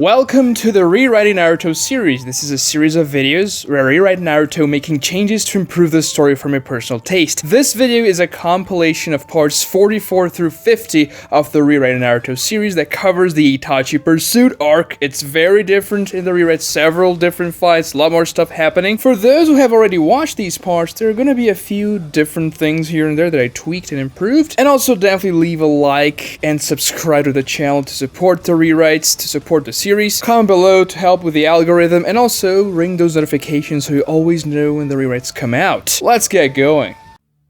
Welcome to the Rewriting Naruto series. This is a series of videos where I rewrite Naruto, making changes to improve the story for my personal taste. This video is a compilation of parts 44 through 50 of the Rewriting Naruto series that covers the Itachi pursuit arc. It's very different in the rewrite, several different fights, a lot more stuff happening. For those who have already watched these parts, there are going to be a few different things here and there that I tweaked and improved. And also definitely leave a like and subscribe to the channel to support the rewrites, to support the series. Comment below to help with the algorithm, and also ring those notifications so you always know when the rewrites come out. Let's get going.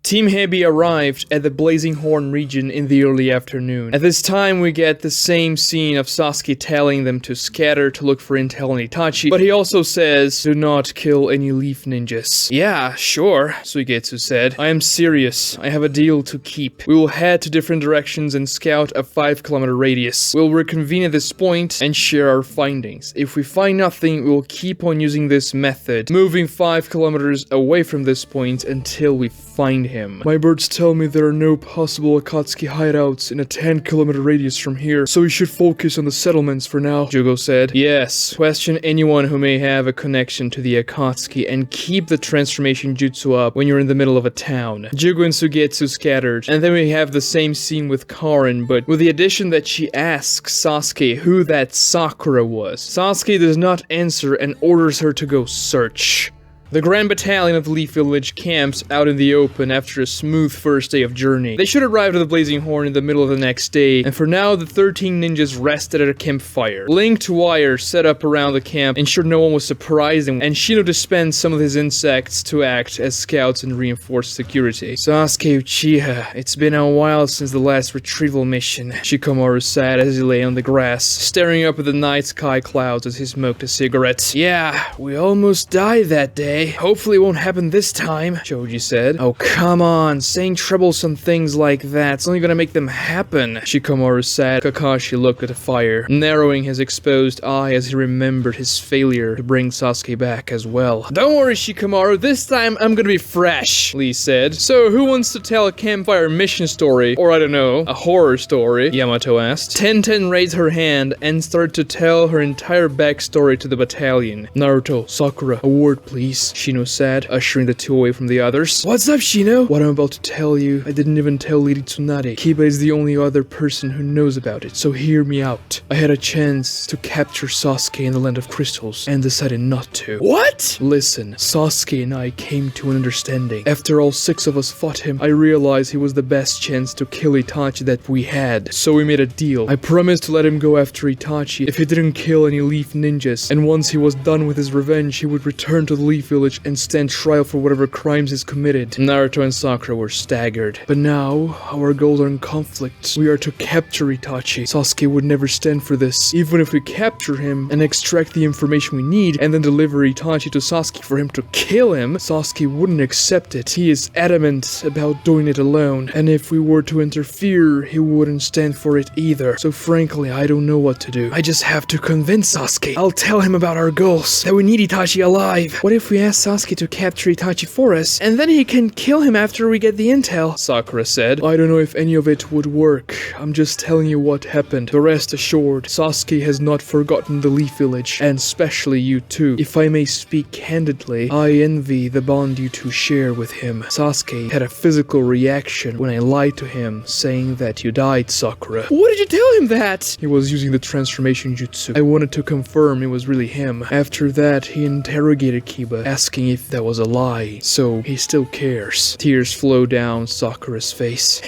Team Hebi arrived at the Blazing Horn region in the early afternoon. At this time, we get the same scene of Sasuke telling them to scatter to look for intel on Itachi, but he also says, "Do not kill any leaf ninjas." "Yeah, sure," Suigetsu said. "I am serious. I have a deal to keep. We will head to different directions and scout a 5-kilometer radius. We'll reconvene at this point and share our findings. If we find nothing, we will keep on using this method, moving 5 kilometers away from this point until we find him. My birds tell me there are no possible Akatsuki hideouts in a 10-kilometer radius from here, so we should focus on the settlements for now," Jugo said. "Yes, question anyone who may have a connection to the Akatsuki and keep the transformation jutsu up when you're in the middle of a town." Jugo and Suigetsu scattered, and then we have the same scene with Karin, but with the addition that she asks Sasuke who that Sakura was. Sasuke does not answer and orders her to go search. The Grand Battalion of the Leaf Village camps out in the open after a smooth first day of journey. They should arrive at the Blazing Horn in the middle of the next day, and for now the 13 ninjas rested at a campfire. Linked wires set up around the camp ensured no one was surprised, and Shino dispensed some of his insects to act as scouts and reinforce security. "Sasuke Uchiha, it's been a while since the last retrieval mission," Shikamaru said as he lay on the grass, staring up at the night sky clouds as he smoked a cigarette. "Yeah, we almost died that day. Hopefully it won't happen this time," Choji said. "Oh, come on, saying troublesome things like that's only gonna make them happen," Shikamaru said. Kakashi looked at the fire, narrowing his exposed eye as he remembered his failure to bring Sasuke back as well. "Don't worry, Shikamaru, this time I'm gonna be fresh," Lee said. "So who wants to tell a campfire mission story, or I don't know, a horror story?" Yamato asked. Tenten raised her hand and started to tell her entire backstory to the battalion. "Naruto, Sakura, a word please," Shino said, ushering the two away from the others. "What's up, Shino?" "What I'm about to tell you, I didn't even tell Lady Tsunade. Kiba is the only other person who knows about it, so hear me out. I had a chance to capture Sasuke in the Land of Crystals, and decided not to." "What?" "Listen, Sasuke and I came to an understanding. After all 6 of us fought him, I realized he was the best chance to kill Itachi that we had, so we made a deal. I promised to let him go after Itachi if he didn't kill any leaf ninjas, and once he was done with his revenge, he would return to the Leaf Village and stand trial for whatever crimes he's committed." Naruto and Sakura were staggered. "But now, our goals are in conflict. We are to capture Itachi. Sasuke would never stand for this. Even if we capture him and extract the information we need and then deliver Itachi to Sasuke for him to kill him, Sasuke wouldn't accept it. He is adamant about doing it alone, and if we were to interfere, he wouldn't stand for it either. So frankly, I don't know what to do. I just have to convince Sasuke. I'll tell him about our goals, that we need Itachi alive. What if we ask Sasuke to capture Itachi for us, and then he can kill him after we get the intel?" Sakura said. "I don't know if any of it would work. I'm just telling you what happened. But rest assured, Sasuke has not forgotten the Leaf Village, and especially you too. If I may speak candidly, I envy the bond you two share with him. Sasuke had a physical reaction when I lied to him, saying that you died, Sakura." "What did you tell him that?" "He was using the transformation jutsu. I wanted to confirm it was really him. After that, he interrogated Kiba, asking if that was a lie, so he still cares." Tears flow down Sakura's face.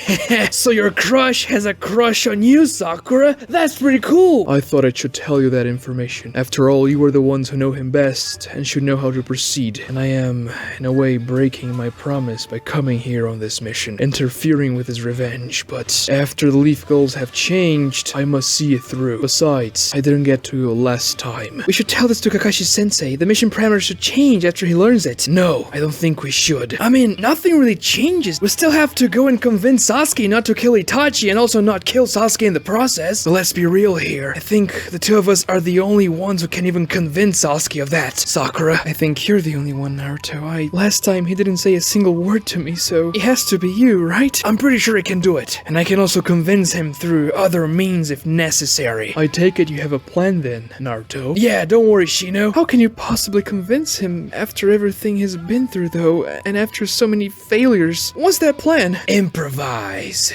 "So your crush has a crush on you, Sakura? That's pretty cool." "I thought I should tell you that information. After all, you are the ones who know him best and should know how to proceed. And I am, in a way, breaking my promise by coming here on this mission, interfering with his revenge. But after the Leaf goals have changed, I must see it through. Besides, I didn't get to you last time." "We should tell this to Kakashi-sensei. The mission parameters should change after after he learns it. No, I don't think we should. I mean, nothing really changes. We still have to go and convince Sasuke not to kill Itachi and also not kill Sasuke in the process. But let's be real here. I think the two of us are the only ones who can even convince Sasuke of that. Sakura, I think you're the only one, Naruto. Last time he didn't say a single word to me, so it has to be you, right? I'm pretty sure I can do it. And I can also convince him through other means if necessary. I take it you have a plan then, Naruto. Yeah, don't worry, Shino. How can you possibly convince him after everything he's been through, though, and after so many failures? What's that plan? Improvise.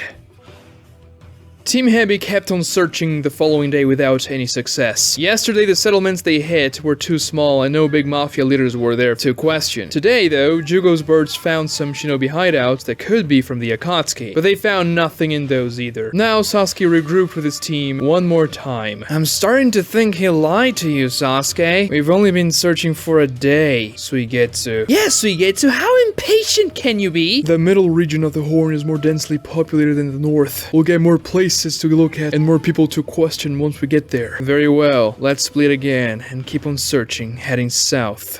Team Heavy kept on searching the following day without any success. Yesterday, the settlements they hit were too small and no big mafia leaders were there to question. Today, though, Jugo's birds found some shinobi hideouts that could be from the Akatsuki, but they found nothing in those either. Now, Sasuke regrouped with his team one more time. I'm starting to think he lied to you, Sasuke. We've only been searching for a day, Suigetsu. Yes, Suigetsu, how impatient can you be? The middle region of the Horn is more densely populated than the north. We'll get more places to look at and more people to question once we get there. Very well, let's split again and keep on searching, heading south.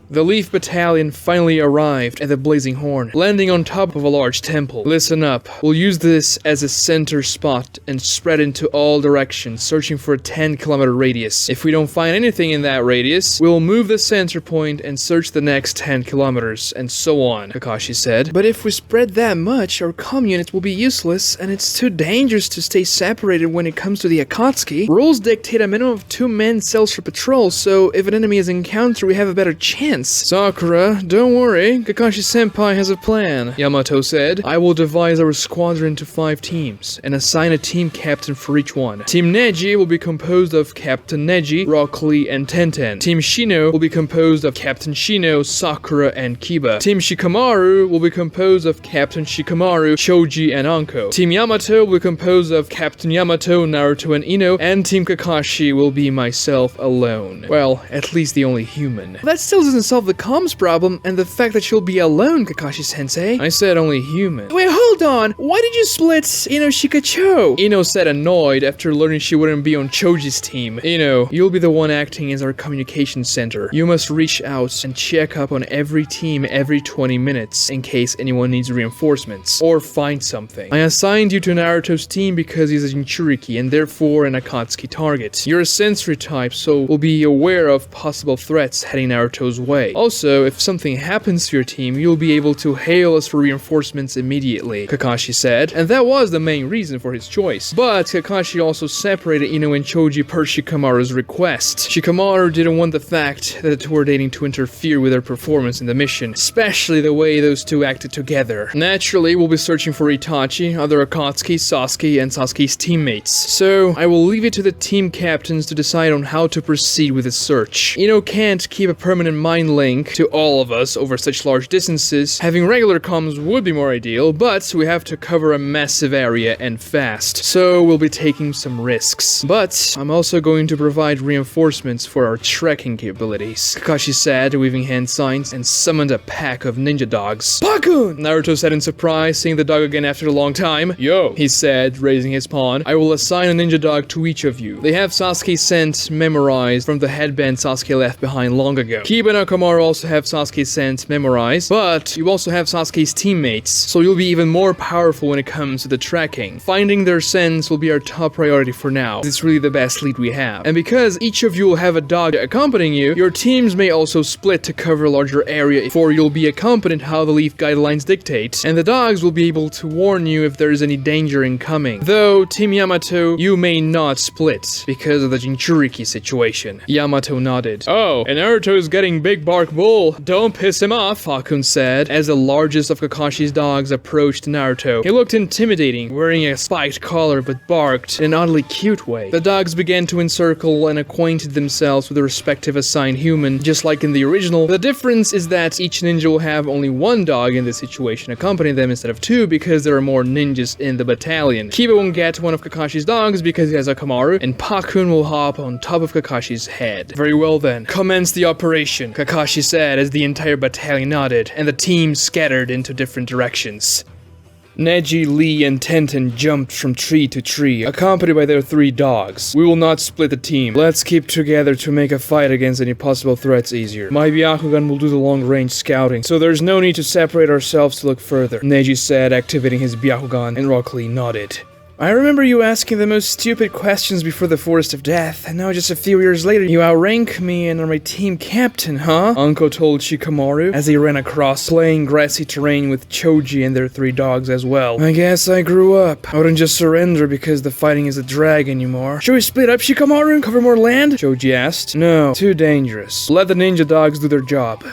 The Leaf Battalion finally arrived at the Blazing Horn, landing on top of a large temple. Listen up, we'll use this as a center spot and spread into all directions, searching for a 10-kilometer radius. If we don't find anything in that radius, we'll move the center point and search the next 10 kilometers, and so on, Kakashi said. But if we spread that much, our comm unit will be useless, and it's too dangerous to stay separated when it comes to the Akatsuki. Rules dictate a minimum of 2 men cells for patrol, so if an enemy is encountered, we have a better chance. Sakura, don't worry, Kakashi-senpai has a plan, Yamato said. I will devise our squadron into 5 teams, and assign a team captain for each one. Team Neji will be composed of Captain Neji, Rock Lee, and Tenten. Team Shino will be composed of Captain Shino, Sakura, and Kiba. Team Shikamaru will be composed of Captain Shikamaru, Choji, and Anko. Team Yamato will be composed of Captain Yamato, Naruto, and Ino, and Team Kakashi will be myself alone. Well, at least the only human. That still doesn't solve the comms problem and the fact that you'll be alone, Kakashi-sensei. I said only human. Wait, hold on. Why did you split Ino Shikacho? Ino said annoyed after learning she wouldn't be on Choji's team. Ino, you'll be the one acting as our communication center. You must reach out and check up on every team every 20 minutes in case anyone needs reinforcements or find something. I assigned you to Naruto's team because he's a Jinchuriki and therefore an Akatsuki target. You're a sensory type, so we'll be aware of possible threats heading Naruto's way. Also, if something happens to your team, you'll be able to hail us for reinforcements immediately, Kakashi said, and that was the main reason for his choice. But Kakashi also separated Ino and Choji per Shikamaru's request. Shikamaru didn't want the fact that the two were dating to interfere with their performance in the mission, especially the way those two acted together. Naturally, we'll be searching for Itachi, other Akatsuki, Sasuke, and Sasuke's teammates. So, I will leave it to the team captains to decide on how to proceed with the search. Ino can't keep a permanent mind link to all of us over such large distances. Having regular comms would be more ideal, but we have to cover a massive area and fast, so we'll be taking some risks. But I'm also going to provide reinforcements for our trekking capabilities, Kakashi said, waving hand signs, and summoned a pack of ninja dogs. Pakun! Naruto said in surprise, seeing the dog again after a long time. Yo, he said, raising his pawn. I will assign a ninja dog to each of you. They have Sasuke's scent memorized from the headband Sasuke left behind long ago. Kiba and Akamaru also have Sasuke's scent memorized, but you also have Sasuke's teammates, so you'll be even more powerful when it comes to the tracking. Finding their scents will be our top priority for now. It's really the best lead we have. And because each of you will have a dog accompanying you, your teams may also split to cover a larger area, for you'll be accompanied how the Leaf guidelines dictate, and the dogs will be able to warn you if there is any danger incoming. Though, Team Yamato, you may not split because of the Jinchuriki situation. Yamato nodded. Oh, and Naruto is getting big bark bull. Don't piss him off, Pakun said, as the largest of Kakashi's dogs approached Naruto. He looked intimidating, wearing a spiked collar but barked in an oddly cute way. The dogs began to encircle and acquainted themselves with the respective assigned human, just like in the original. The difference is that each ninja will have only one dog in this situation accompanying them instead of 2 because there are more ninjas in the battalion. Kiba won't get one of Kakashi's dogs because he has a Kamaru, and Pakun will hop on top of Kakashi's head. Very well then, commence the operation, Kakashi said as the entire battalion nodded, and the team scattered into different directions. Neji, Lee, and Tenten jumped from tree to tree, accompanied by their 3 dogs. We will not split the team. Let's keep together to make a fight against any possible threats easier. My Byakugan will do the long-range scouting, so there's no need to separate ourselves to look further, Neji said, activating his Byakugan, and Rock Lee nodded. I remember you asking the most stupid questions before the Forest of Death, and now just a few years later you outrank me and are my team captain, huh? Anko told Shikamaru as he ran across plain grassy terrain with Choji and their 3 dogs as well. I guess I grew up. I wouldn't just surrender because the fighting is a drag anymore. Should we split up, Shikamaru, and cover more land? Choji asked. No, too dangerous. Let the ninja dogs do their job.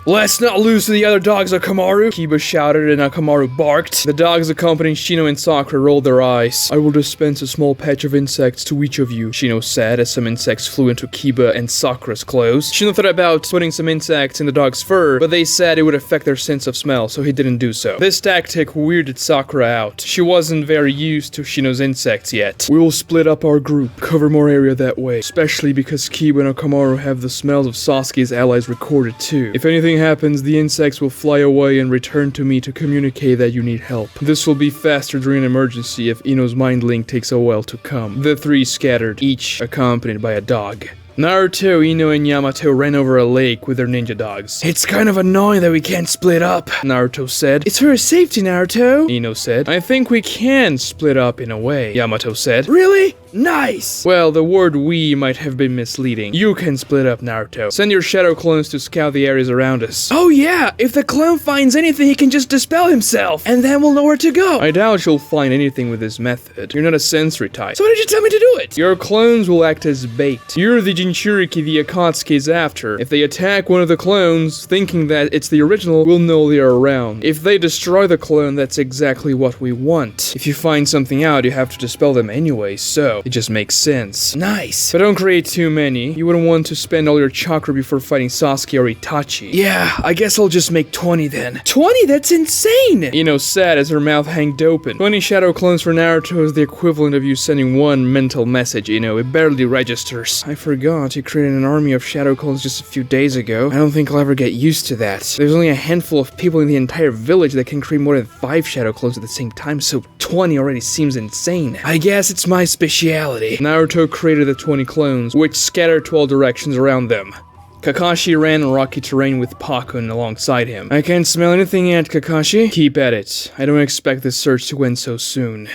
Let's not lose to the other dogs, Akamaru! Kiba shouted and Akamaru barked. The dogs accompanying Shino and Sakura rolled their eyes. I will dispense a small patch of insects to each of you, Shino said as some insects flew into Kiba and Sakura's clothes. Shino thought about putting some insects in the dog's fur, but they said it would affect their sense of smell, so he didn't do so. This tactic weirded Sakura out. She wasn't very used to Shino's insects yet. We will split up our group, cover more area that way, especially because Kiba and Akamaru have the smells of Sasuke's allies recorded too. If anything happens, the insects will fly away and return to me to communicate that you need help. This will be faster during an emergency if Ino's mind link takes a while to come. The 3 scattered, each accompanied by a dog. Naruto, Ino, and Yamato ran over a lake with their ninja dogs. It's kind of annoying that we can't split up, Naruto said. It's for your safety, Naruto, Ino said. I think we can split up in a way, Yamato said. Really? Nice! Well, the word we might have been misleading. You can split up, Naruto. Send your shadow clones to scout the areas around us. Oh yeah, if the clone finds anything, he can just dispel himself, and then we'll know where to go. I doubt you'll find anything with this method. You're not a sensory type. So why did you tell me to do it? Your clones will act as bait. You're the Jinchuriki the Akatsuki is after. If they attack one of the clones, thinking that it's the original, we'll know they are around. If they destroy the clone, that's exactly what we want. If you find something out, you have to dispel them anyway, so it just makes sense. Nice. But don't create too many. You wouldn't want to spend all your chakra before fighting Sasuke or Itachi. Yeah, I guess I'll just make 20 then. 20? That's insane! Ino said as her mouth hanged open. 20 shadow clones for Naruto is the equivalent of you sending 1 mental message, Ino. It barely registers. I forgot you created an army of shadow clones just a few days ago. I don't think I'll ever get used to that. There's only a handful of people in the entire village that can create more than 5 shadow clones at the same time, so 20 already seems insane. I guess it's my speciality. Naruto created the 20 clones, which scattered to all directions around them. Kakashi ran on rocky terrain with Pakun alongside him. I can't smell anything yet, Kakashi. Keep at it. I don't expect this search to end so soon.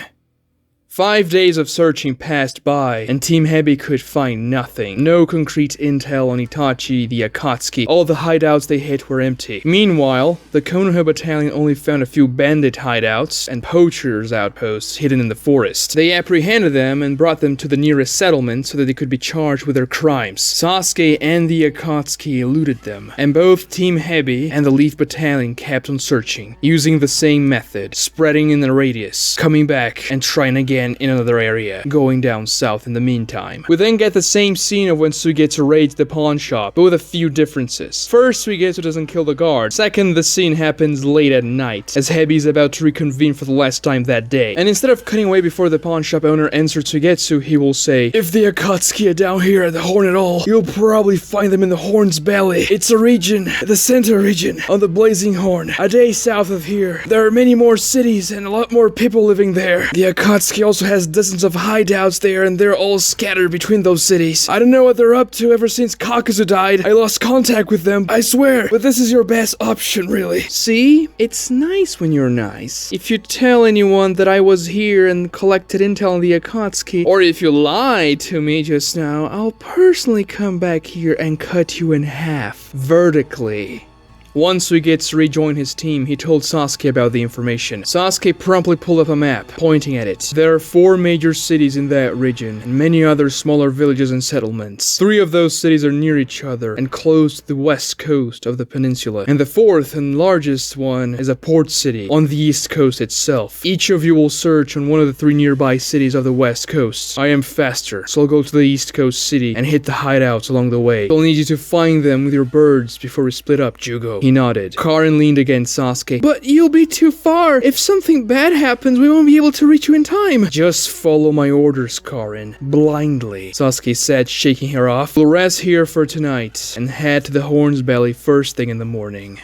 5 days of searching passed by, and Team Hebi could find nothing. No concrete intel on Itachi, the Akatsuki. All the hideouts they hit were empty. Meanwhile, the Konoha battalion only found a few bandit hideouts and poachers' outposts hidden in the forest. They apprehended them and brought them to the nearest settlement so that they could be charged with their crimes. Sasuke and the Akatsuki eluded them, and both Team Hebi and the Leaf Battalion kept on searching, using the same method, spreading in a radius, coming back and trying again in another area, going down south in the meantime. We then get the same scene of when Suigetsu raids the pawn shop, but with a few differences. First, Suigetsu doesn't kill the guard. Second, the scene happens late at night, as Hebi is about to reconvene for the last time that day. And instead of cutting away before the pawn shop owner answers Suigetsu, he will say, if the Akatsuki are down here at the horn at all, you'll probably find them in the horn's belly. It's a region, the center region, on the blazing horn, a day south of here. There are many more cities and a lot more people living there. The Akatsuki also has dozens of hideouts there, and they're all scattered between those cities. I don't know what they're up to ever since Kakuzu died. I lost contact with them, I swear, but this is your best option, really. See? It's nice when you're nice. If you tell anyone that I was here and collected intel on the Akatsuki, or if you lied to me just now, I'll personally come back here and cut you in half, vertically. Once Suigetsu rejoined his team, he told Sasuke about the information. Sasuke promptly pulled up a map, pointing at it. There are 4 major cities in that region, and many other smaller villages and settlements. 3 of those cities are near each other, and close to the west coast of the peninsula. And the 4th and largest one is a port city, on the east coast itself. Each of you will search on one of the 3 nearby cities of the west coast. I am faster, so I'll go to the east coast city, and hit the hideouts along the way. I'll need you to find them with your birds before we split up, Jugo. He nodded. Karin leaned against Sasuke. But you'll be too far. If something bad happens, we won't be able to reach you in time. Just follow my orders, Karin. Blindly, Sasuke said, shaking her off. We'll rest here for tonight and head to the horn's belly first thing in the morning.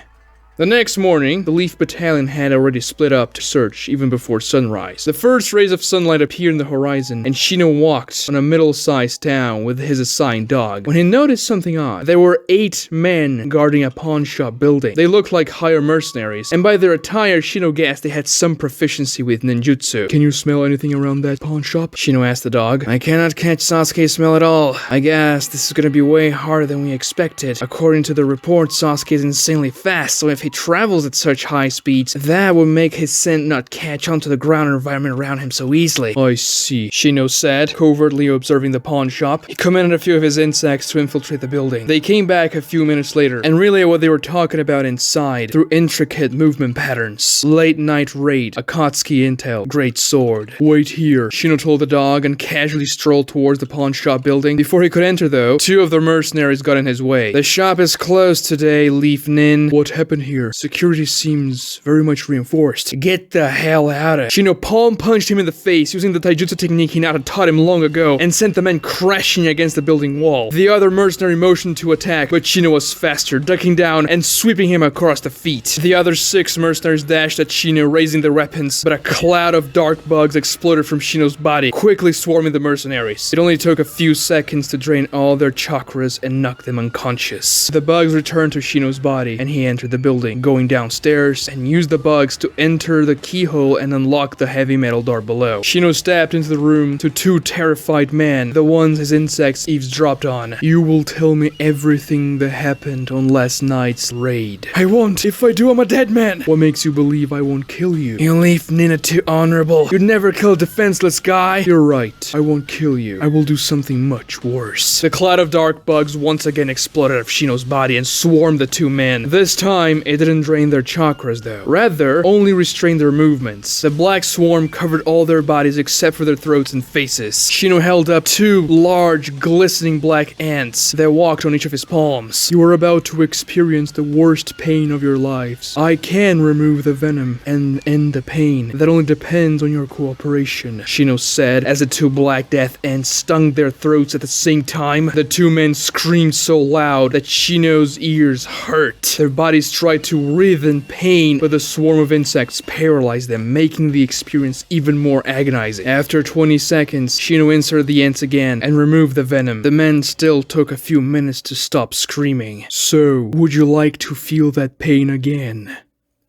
The next morning, the Leaf Battalion had already split up to search even before sunrise. The first rays of sunlight appeared in the horizon, and Shino walked on a middle-sized town with his assigned dog when he noticed something odd. There were 8 men guarding a pawn shop building. They looked like hire mercenaries, and by their attire, Shino guessed they had some proficiency with ninjutsu. "Can you smell anything around that pawn shop?" Shino asked the dog. "I cannot catch Sasuke's smell at all. I guess this is gonna be way harder than we expected. According to the report, Sasuke is insanely fast, so if he travels at such high speeds, that would make his scent not catch onto the ground environment around him so easily." "I see," Shino said, covertly observing the pawn shop. He commanded a few of his insects to infiltrate the building. They came back a few minutes later and relayed what they were talking about inside through intricate movement patterns. "Late night raid, Akatsuki intel, great sword." "Wait here," Shino told the dog and casually strolled towards the pawn shop building. Before he could enter though, 2 of the mercenaries got in his way. "The shop is closed today, Leaf Nin." "What happened here? Security seems very much reinforced." "Get the hell out of it." Shino palm punched him in the face using the taijutsu technique he had taught him long ago and sent the men crashing against the building wall. The other mercenary motioned to attack, but Shino was faster, ducking down and sweeping him across the feet. The other 6 mercenaries dashed at Shino, raising their weapons, but a cloud of dark bugs exploded from Shino's body, quickly swarming the mercenaries. It only took a few seconds to drain all their chakras and knock them unconscious. The bugs returned to Shino's body, and he entered the building, going downstairs and used the bugs to enter the keyhole and unlock the heavy metal door below. Shino stepped into the room to 2 terrified men, the ones his insects eavesdropped on. "You will tell me everything that happened on last night's raid." "I won't. If I do, I'm a dead man." "What makes you believe I won't kill you?" "You leave Nina too honorable. You'd never kill a defenseless guy." "You're right. I won't kill you. I will do something much worse." The cloud of dark bugs once again exploded out of Shino's body and swarmed the 2 men. This time, it didn't drain their chakras though. Rather, only restrained their movements. The black swarm covered all their bodies except for their throats and faces. Shino held up 2 large, glistening black ants that walked on each of his palms. "You are about to experience the worst pain of your lives. I can remove the venom and end the pain. That only depends on your cooperation," Shino said as the 2 black death ants stung their throats at the same time. The 2 men screamed so loud that Shino's ears hurt. Their bodies tried to writhe in pain, but the swarm of insects paralyzed them, making the experience even more agonizing. After 20 seconds, Shino inserted the ants again and removed the venom. The men still took a few minutes to stop screaming. "So, would you like to feel that pain again?"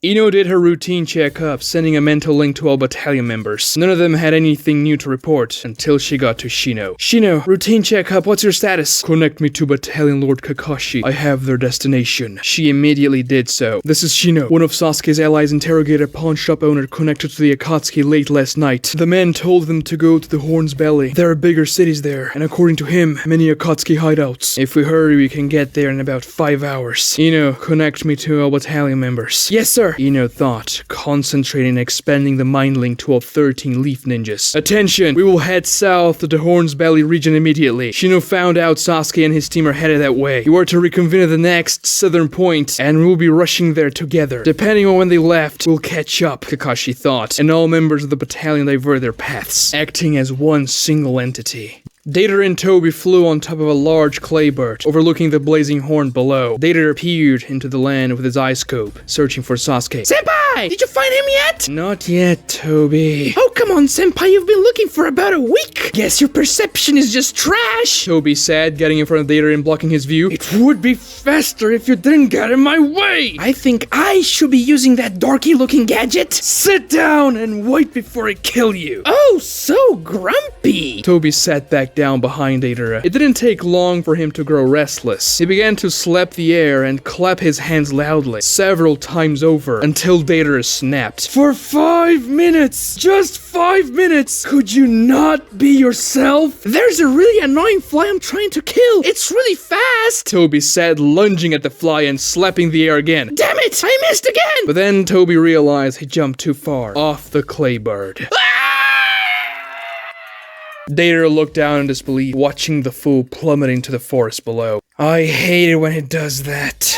Ino did her routine checkup, sending a mental link to all battalion members. None of them had anything new to report until she got to Shino. "Shino, routine checkup, what's your status?" "Connect me to Battalion Lord Kakashi. I have their destination." She immediately did so. "This is Shino. One of Sasuke's allies interrogated a pawn shop owner connected to the Akatsuki late last night. The man told them to go to the Horn's Belly. There are bigger cities there, and according to him, many Akatsuki hideouts. If we hurry, we can get there in about 5 hours. Ino, connect me to all battalion members." "Yes, sir." Ino thought, concentrating and expanding the mind link to all 13 leaf ninjas. "Attention! We will head south to the Horn's Belly region immediately. Shino found out Sasuke and his team are headed that way. You are to reconvene at the next southern point, and we will be rushing there together. Depending on when they left, we'll catch up," Kakashi thought, and all members of the battalion diverted their paths, acting as one single entity. Dater and Toby flew on top of a large clay bird, overlooking the blazing horn below. Dater peered into the land with his eye scope, searching for Sasuke. "Senpai! Did you find him yet?" "Not yet, Toby." "Oh, come on, Senpai, you've been looking for about a week. Guess your perception is just trash," Toby said, getting in front of Dater and blocking his view. "It would be faster if you didn't get in my way. I think I should be using that dorky-looking gadget." "Sit down and wait before I kill you." "Oh, so grumpy." Toby sat back down behind Dater. It didn't take long for him to grow restless. He began to slap the air and clap his hands loudly, several times over, until Dater snapped. "For 5 minutes! Just 5 minutes! Could you not be yourself? There's a really annoying fly I'm trying to kill. It's really fast," Toby said, lunging at the fly and slapping the air again. "Damn it! I missed again!" But then Toby realized he jumped too far off the clay bird. Dater looked down in disbelief, watching the fool plummeting to the forest below. "I hate it when it does that."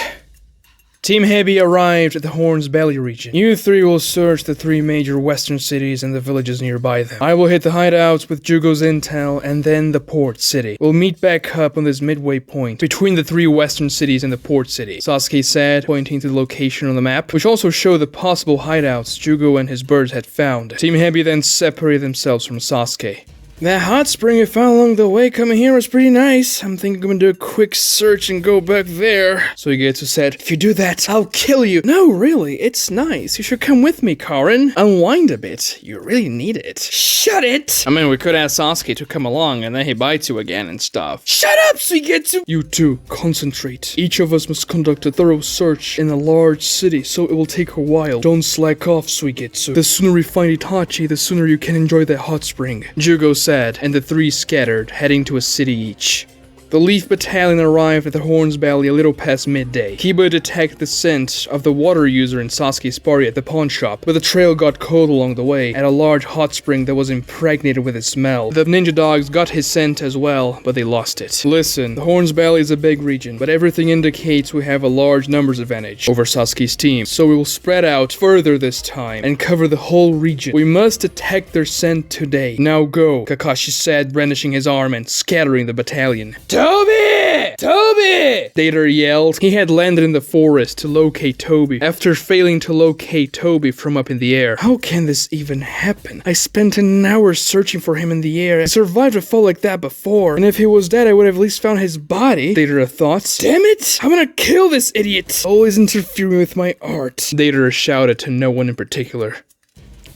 Team Heavy arrived at the Horn's Belly region. You three will search the 3 major western cities and the villages nearby them. I will hit the hideouts with Jugo's intel and then the port city. We'll meet back up on this midway point between the 3 western cities and the port city, Sasuke said, pointing to the location on the map, which also showed the possible hideouts Jugo and his birds had found. Team Heavy then separated themselves from Sasuke. That hot spring we found along the way coming here was pretty nice. I'm thinking I'm gonna do a quick search and go back there. Suigetsu said, if you do that, I'll kill you. No, really, it's nice. You should come with me, Karin. Unwind a bit. You really need it. Shut it! I mean, we could ask Sasuke to come along and then he bites you again and stuff. Shut up, Suigetsu! You two, concentrate. Each of us must conduct a thorough search in a large city, so it will take a while. Don't slack off, Suigetsu. The sooner we find Itachi, the sooner you can enjoy that hot spring. Jugo said, and the 3 scattered, heading to a city each. The Leaf Battalion arrived at the Horn's Belly a little past midday. Kiba detected the scent of the water user in Sasuke's party at the pawn shop, but the trail got cold along the way at a large hot spring that was impregnated with its smell. The ninja dogs got his scent as well, but they lost it. Listen, the Horn's Belly is a big region, but everything indicates we have a large numbers advantage over Sasuke's team, so we will spread out further this time and cover the whole region. We must detect their scent today. Now go, Kakashi said, brandishing his arm and scattering the battalion. Toby! Toby! Dater yelled. He had landed in the forest to locate Toby after failing to locate Toby from up in the air. How can this even happen? I spent an hour searching for him in the air. I survived a fall like that before, and if he was dead, I would have at least found his body. Dater thought. Damn it! I'm gonna kill this idiot! Always interfering with my art. Dater shouted to no one in particular.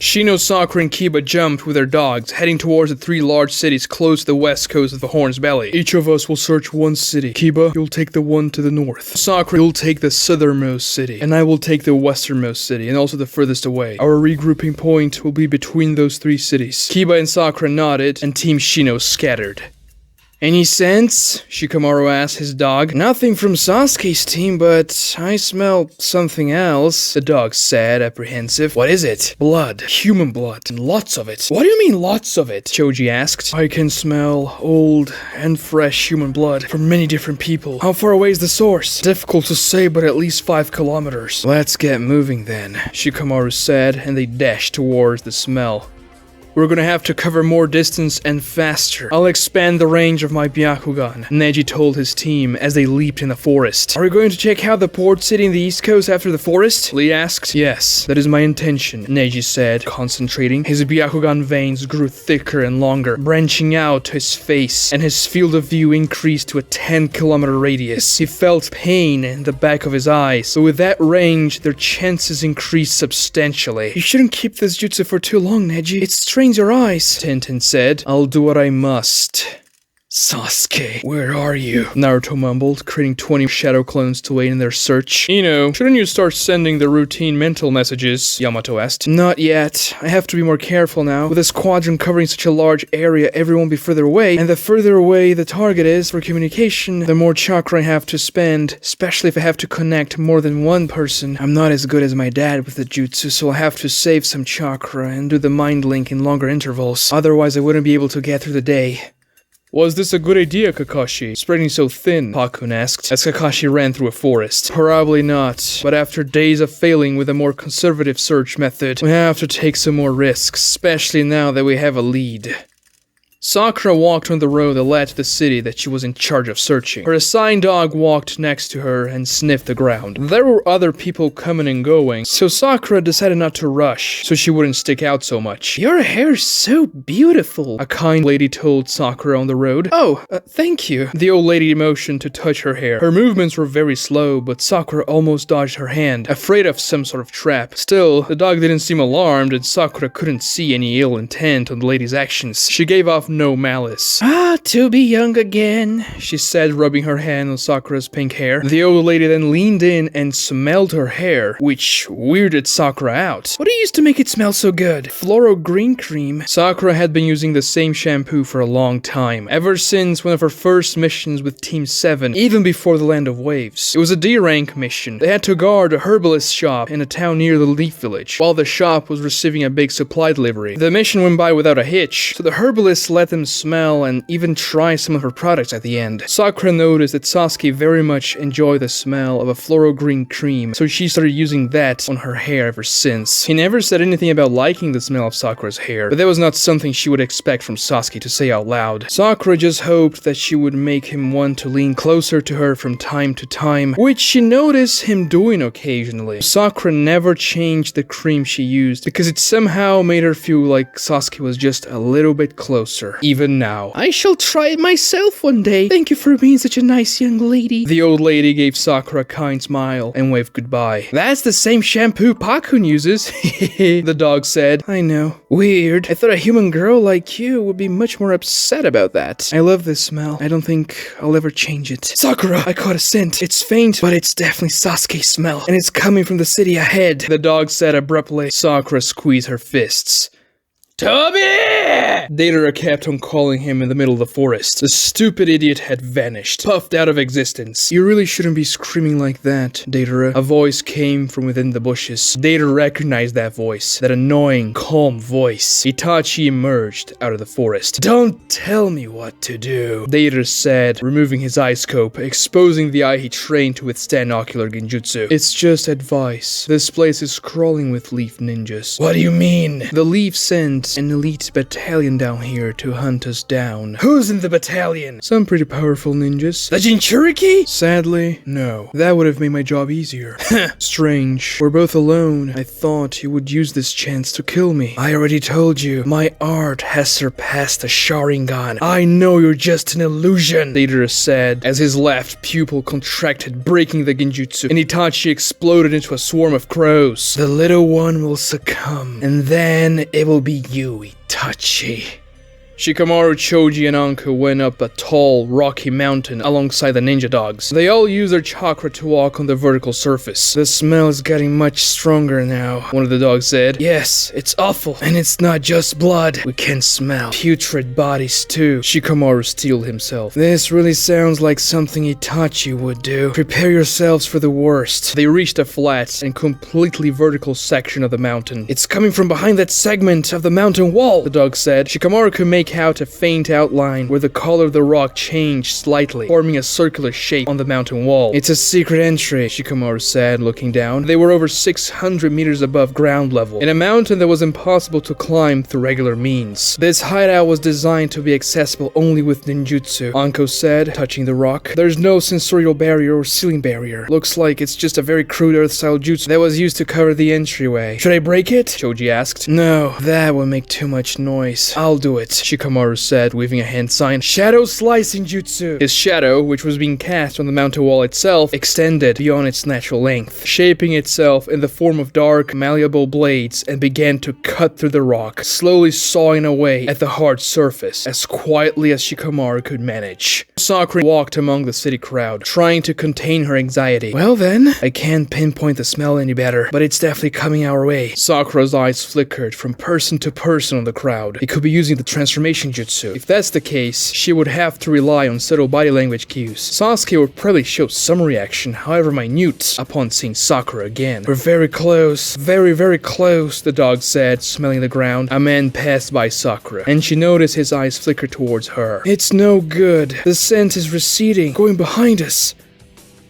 Shino, Sakura, and Kiba jumped with their dogs, heading towards the 3 large cities close to the west coast of the Horn's Belly. Each of us will search one city. Kiba, you'll take the one to the north. Sakura, you'll take the southernmost city. And I will take the westernmost city, and also the furthest away. Our regrouping point will be between those 3 cities. Kiba and Sakura nodded, and Team Shino scattered. Any sense? Shikamaru asked his dog. Nothing from Sasuke's team, but I smell something else, the dog said, apprehensive. What is it? Blood. Human blood. And lots of it. What do you mean lots of it? Choji asked. I can smell old and fresh human blood from many different people. How far away is the source? Difficult to say, but at least 5 kilometers. Let's get moving then, Shikamaru said, and they dashed towards the smell. We're gonna have to cover more distance and faster. I'll expand the range of my Byakugan, Neji told his team as they leaped in the forest. Are we going to check out the port city in the east coast after the forest? Lee asked. Yes, that is my intention, Neji said, concentrating. His Byakugan veins grew thicker and longer, branching out to his face, and his field of view increased to a 10-kilometer radius. He felt pain in the back of his eyes, but with that range, their chances increased substantially. You shouldn't keep this jutsu for too long, Neji. It strains your eyes, Tenten said. I'll do what I must. Sasuke, where are you? Naruto mumbled, creating 20 shadow clones to aid in their search. Shouldn't you start sending the routine mental messages? Yamato asked. Not yet. I have to be more careful now. With a squadron covering such a large area, everyone will be further away, and the further away the target is for communication, the more chakra I have to spend, especially if I have to connect more than one person. I'm not as good as my dad with the jutsu, so I'll have to save some chakra and do the mind link in longer intervals. Otherwise, I wouldn't be able to get through the day. Was this a good idea, Kakashi? Spreading so thin, Pakun asked, as Kakashi ran through a forest. Probably not, but after days of failing with a more conservative search method, we have to take some more risks, especially now that we have a lead. Sakura walked on the road that led to the city that she was in charge of searching. Her assigned dog walked next to her and sniffed the ground. There were other people coming and going, so Sakura decided not to rush, so she wouldn't stick out so much. Your hair's so beautiful, a kind lady told Sakura on the road. Oh, thank you. The old lady motioned to touch her hair. Her movements were very slow, but Sakura almost dodged her hand, afraid of some sort of trap. Still, the dog didn't seem alarmed, and Sakura couldn't see any ill intent on the lady's actions. She gave off no malice. To be young again, she said, rubbing her hand on Sakura's pink hair. The old lady then leaned in and smelled her hair, which weirded Sakura out. What do you use to make it smell so good? Floral green cream. Sakura had been using the same shampoo for a long time, ever since one of her first missions with Team 7, even before the Land of Waves. It was a D-rank mission. They had to guard a herbalist shop in a town near the Leaf Village, while the shop was receiving a big supply delivery. The mission went by without a hitch, so the herbalist let them smell and even try some of her products at the end. Sakura noticed that Sasuke very much enjoyed the smell of a floral green cream, so she started using that on her hair ever since. He never said anything about liking the smell of Sakura's hair, but that was not something she would expect from Sasuke to say out loud. Sakura just hoped that she would make him want to lean closer to her from time to time, which she noticed him doing occasionally. Sakura never changed the cream she used because it somehow made her feel like Sasuke was just a little bit closer, even now. I shall try it myself one day. Thank you for being such a nice young lady. The old lady gave Sakura a kind smile and waved goodbye. That's the same shampoo Pakun uses, the dog said. I know. Weird. I thought a human girl like you would be much more upset about that. I love this smell. I don't think I'll ever change it. Sakura, I caught a scent. It's faint, but it's definitely Sasuke's smell, and it's coming from the city ahead, the dog said abruptly. Sakura squeezed her fists. Toby! Deidara kept on calling him in the middle of the forest. The stupid idiot had vanished, puffed out of existence. You really shouldn't be screaming like that, Deidara. A voice came from within the bushes. Deidara recognized that voice, that annoying, calm voice. Itachi emerged out of the forest. Don't tell me what to do, Deidara said, removing his eye scope, exposing the eye he trained to withstand ocular genjutsu. It's just advice. This place is crawling with leaf ninjas. What do you mean? The leaf sent an elite battalion down here to hunt us down. Who's in the battalion? Some pretty powerful ninjas. The Jinchuriki? Sadly, no. That would have made my job easier. Strange. We're both alone. I thought you would use this chance to kill me. I already told you, my art has surpassed the Sharingan. I know you're just an illusion, Deidara said, as his left pupil contracted, breaking the genjutsu, and Itachi exploded into a swarm of crows. The little one will succumb, and then it will be you, Itachi. Shikamaru, Choji, and Anko went up a tall, rocky mountain alongside the ninja dogs. They all used their chakra to walk on the vertical surface. The smell is getting much stronger now, one of the dogs said. Yes, it's awful. And it's not just blood. We can smell putrid bodies too. Shikamaru steeled himself. This really sounds like something Itachi would do. Prepare yourselves for the worst. They reached a flat and completely vertical section of the mountain. It's coming from behind that segment of the mountain wall, the dog said. Shikamaru could make out a faint outline where the color of the rock changed slightly, forming a circular shape on the mountain wall. It's a secret entry, Shikamaru said, looking down. They were over 600 meters above ground level, in a mountain that was impossible to climb through regular means. This hideout was designed to be accessible only with ninjutsu, Anko said, touching the rock. There's no sensorial barrier or ceiling barrier. Looks like it's just a very crude earth-style jutsu that was used to cover the entryway. Should I break it? Choji asked. No, that would make too much noise. I'll do it, Shikamaru said, waving a hand sign. Shadow slicing jutsu. His shadow, which was being cast on the mountain wall itself, extended beyond its natural length, shaping itself in the form of dark, malleable blades, and began to cut through the rock, slowly sawing away at the hard surface, as quietly as Shikamaru could manage. Sakura walked among the city crowd, trying to contain her anxiety. Well then, I can't pinpoint the smell any better, but it's definitely coming our way. Sakura's eyes flickered from person to person on the crowd. It could be using the transformation jutsu. If that's the case, she would have to rely on subtle body language cues. Sasuke would probably show some reaction, however minute, upon seeing Sakura again. We're very close. Very, very close, the dog said, smelling the ground. A man passed by Sakura, and she noticed his eyes flicker towards her. It's no good. The scent is receding, going behind us.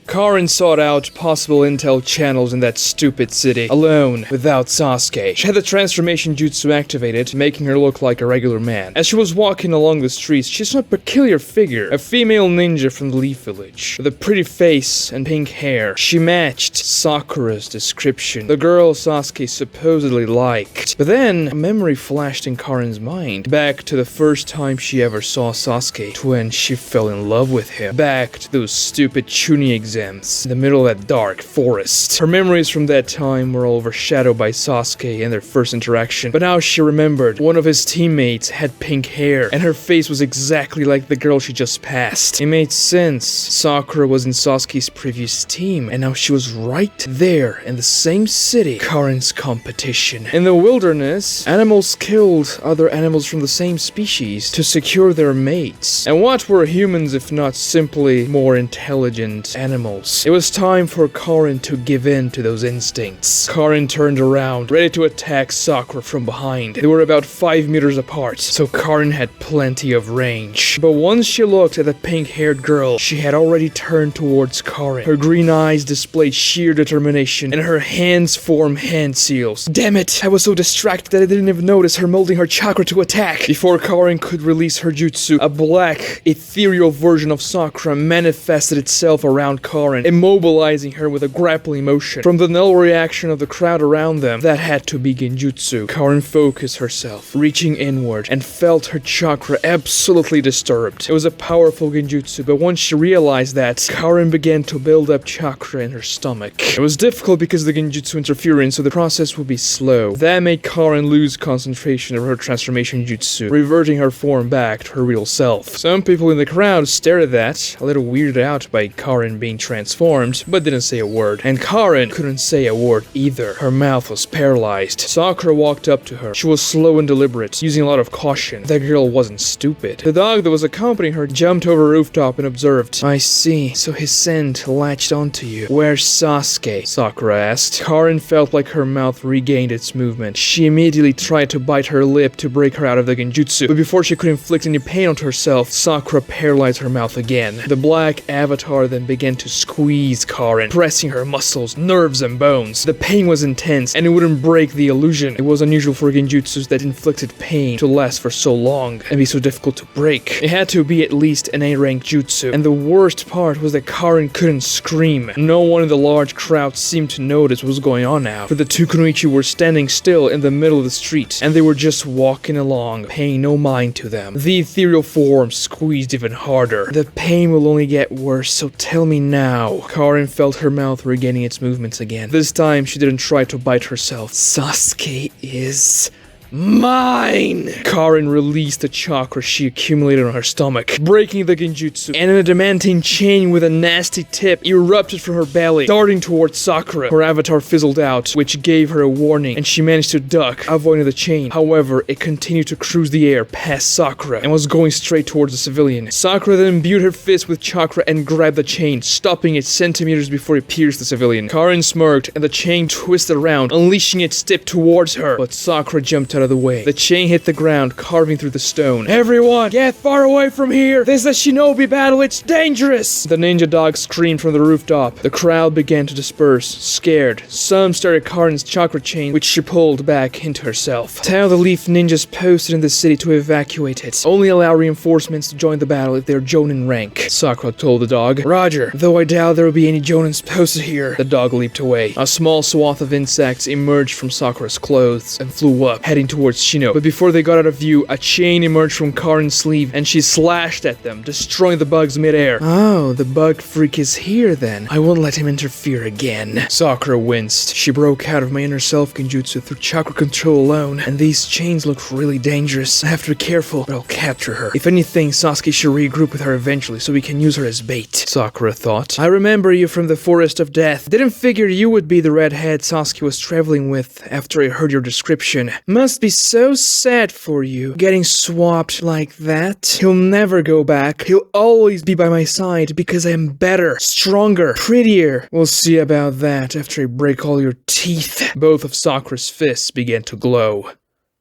Karin sought out possible intel channels in that stupid city, alone, without Sasuke. She had the transformation jutsu activated, making her look like a regular man. As she was walking along the streets, she saw a peculiar figure, a female ninja from the Leaf Village, with a pretty face and pink hair. She matched Sakura's description, the girl Sasuke supposedly liked. But then, a memory flashed in Karin's mind, back to the first time she ever saw Sasuke, to when she fell in love with him, back to those stupid Chunin exams in the middle of that dark forest. Her memories from that time were all overshadowed by Sasuke and their first interaction, but now she remembered one of his teammates had pink hair, and her face was exactly like the girl she just passed. It made sense. Sakura was in Sasuke's previous team, and now she was right there in the same city. Karin's competition. In the wilderness, animals killed other animals from the same species to secure their mates. And what were humans if not simply more intelligent animals? animals. It was time for Karin to give in to those instincts. Karin turned around, ready to attack Sakura from behind. They were about 5 meters apart, so Karin had plenty of range. But once she looked at the pink-haired girl, she had already turned towards Karin. Her green eyes displayed sheer determination, and her hands formed hand seals. Damn it! I was so distracted that I didn't even notice her molding her chakra to attack. Before Karin could release her jutsu, a black, ethereal version of Sakura manifested itself around Karin, immobilizing her with a grappling motion. From the null reaction of the crowd around them, that had to be genjutsu. Karin focused herself, reaching inward, and felt her chakra absolutely disturbed. It was a powerful genjutsu, but once she realized that, Karin began to build up chakra in her stomach. It was difficult because of the genjutsu interference, so the process would be slow. That made Karin lose concentration of her transformation jutsu, reverting her form back to her real self. Some people in the crowd stared at that, a little weirded out by Karin being transformed, but didn't say a word. And Karin couldn't say a word either. Her mouth was paralyzed. Sakura walked up to her. She was slow and deliberate, using a lot of caution. That girl wasn't stupid. The dog that was accompanying her jumped over a rooftop and observed. I see, so his scent latched onto you. Where's Sasuke? Sakura asked. Karin felt like her mouth regained its movement. She immediately tried to bite her lip to break her out of the genjutsu, but before she could inflict any pain onto herself, Sakura paralyzed her mouth again. The black avatar then began to squeeze Karin, pressing her muscles, nerves, and bones. The pain was intense, and it wouldn't break the illusion. It was unusual for genjutsus that inflicted pain to last for so long and be so difficult to break. It had to be at least an A-rank jutsu, and the worst part was that Karin couldn't scream. No one in the large crowd seemed to notice what was going on now, for the two kunoichi were standing still in the middle of the street, and they were just walking along, paying no mind to them. The ethereal form squeezed even harder. The pain will only get worse, so tell me now. Karin felt her mouth regaining its movements again. This time, she didn't try to bite herself. Sasuke is mine! Karin released the chakra she accumulated on her stomach, breaking the genjutsu, and an adamantine chain with a nasty tip erupted from her belly, darting towards Sakura. Her avatar fizzled out, which gave her a warning, and she managed to duck, avoiding the chain. However, it continued to cruise the air past Sakura, and was going straight towards the civilian. Sakura then imbued her fist with chakra and grabbed the chain, stopping it centimeters before it pierced the civilian. Karin smirked, and the chain twisted around, unleashing its tip towards her, but Sakura jumped out of the way. The chain hit the ground, carving through the stone. Everyone, get far away from here! This is a shinobi battle, it's dangerous! The ninja dog screamed from the rooftop. The crowd began to disperse, scared. Some stared at Karin's chakra chain, which she pulled back into herself. Tell the leaf ninjas posted in the city to evacuate it. Only allow reinforcements to join the battle if they're jonin rank, Sakura told the dog. Roger, though I doubt there will be any jonins posted here. The dog leaped away. A small swath of insects emerged from Sakura's clothes and flew up, heading towards Shino. But before they got out of view, a chain emerged from Karin's sleeve, and she slashed at them, destroying the bugs midair. Oh, the bug freak is here then. I won't let him interfere again. Sakura winced. She broke out of my inner self genjutsu through chakra control alone, and these chains look really dangerous. I have to be careful, but I'll capture her. If anything, Sasuke should regroup with her eventually so we can use her as bait, Sakura thought. I remember you from the Forest of Death. Didn't figure you would be the redhead Sasuke was traveling with after I heard your description. Must be so sad for you, getting swapped like that. He'll never go back. He'll always be by my side because I am better, stronger, prettier. We'll see about that after I break all your teeth. Both of Sakura's fists began to glow.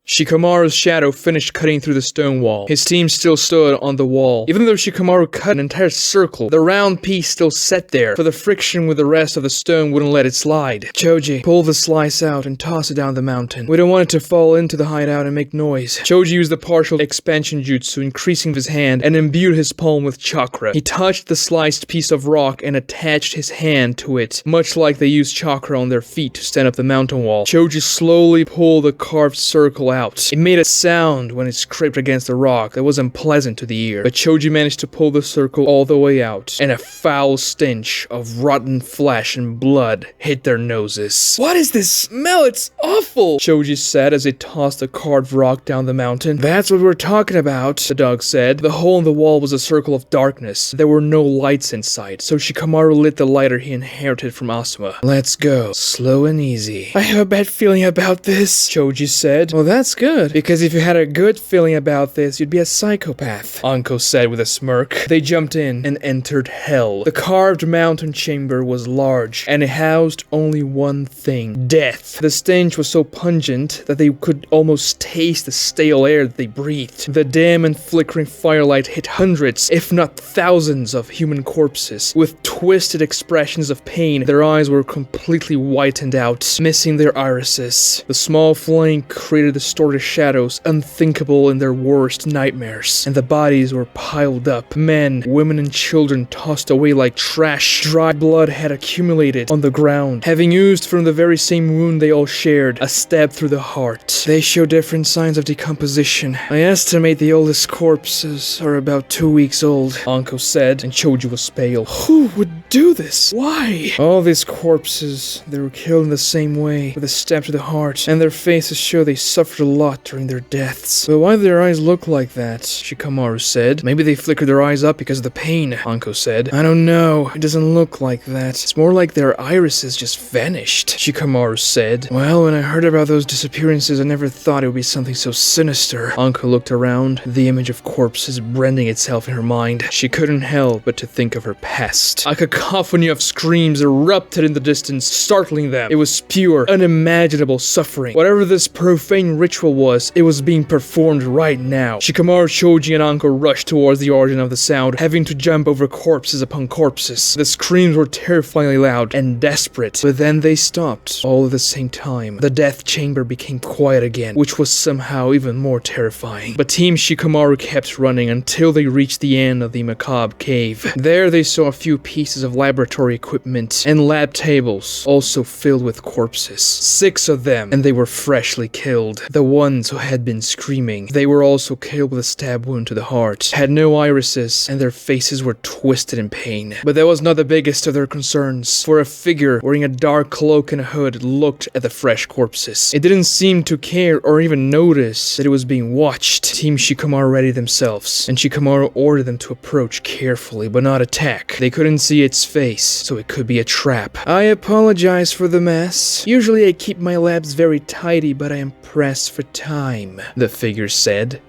Shikamaru's shadow finished cutting through the stone wall. His team still stood on the wall. Even though Shikamaru cut an entire circle, the round piece still sat there, for the friction with the rest of the stone wouldn't let it slide. Choji, pull the slice out and toss it down the mountain. We don't want it to fall into the hideout and make noise. Choji used the partial expansion jutsu, increasing his hand, and imbued his palm with chakra. He touched the sliced piece of rock and attached his hand to it, much like they used chakra on their feet to stand up the mountain wall. Choji slowly pulled the carved circle out. It made a sound when it scraped against the rock that was unpleasant to the ear, but Choji managed to pull the circle all the way out, and a foul stench of rotten flesh and blood hit their noses. What is this smell? It's awful! Choji said as he tossed the carved rock down the mountain. That's what we're talking about, the dog said. The hole in the wall was a circle of darkness. There were no lights inside, so Shikamaru lit the lighter he inherited from Asuma. Let's go. Slow and easy. I have a bad feeling about this, Choji said. Well, that's that's good, because if you had a good feeling about this, you'd be a psychopath, Anko said with a smirk. They jumped in and entered hell. The carved mountain chamber was large, and it housed only one thing: death. The stench was so pungent that they could almost taste the stale air that they breathed. The dim and flickering firelight hit hundreds, if not thousands, of human corpses. With twisted expressions of pain, their eyes were completely whitened out, missing their irises. The small flame created distorted shadows unthinkable in their worst nightmares, and the bodies were piled up. Men, women, and children tossed away like trash. Dry blood had accumulated on the ground, having oozed from the very same wound they all shared, a stab through the heart. They show different signs of decomposition. I estimate the oldest corpses are about 2 weeks old, Anko said, and Choji was pale. Who would do this? Why? All these corpses, they were killed in the same way, with a stab to the heart, and their faces show they suffered a lot during their deaths. But why do their eyes look like that? Shikamaru said. Maybe they flickered their eyes up because of the pain, Anko said. I don't know. It doesn't look like that. It's more like their irises just vanished, Shikamaru said. Well, when I heard about those disappearances, I never thought it would be something so sinister. Anko looked around, the image of corpses branding itself in her mind. She couldn't help but to think of her past. A cacophony of screams erupted in the distance, startling them. It was pure, unimaginable suffering. Whatever this profane ritual was, it was being performed right now. Shikamaru, Choji, and Anko rushed towards the origin of the sound, having to jump over corpses upon corpses. The screams were terrifyingly loud and desperate, but then they stopped, all at the same time. The death chamber became quiet again, which was somehow even more terrifying. But Team Shikamaru kept running until they reached the end of the macabre cave. There they saw a few pieces of laboratory equipment and lab tables, also filled with corpses. 6 of them, and they were freshly killed. The ones who had been screaming. They were also killed with a stab wound to the heart, had no irises, and their faces were twisted in pain. But that was not the biggest of their concerns, for a figure wearing a dark cloak and a hood looked at the fresh corpses. It didn't seem to care or even notice that it was being watched. Team Shikamaru readied themselves, and Shikamaru ordered them to approach carefully but not attack. They couldn't see its face, so it could be a trap. I apologize for the mess. Usually I keep my labs very tidy, but I am pressed for time, the figure said.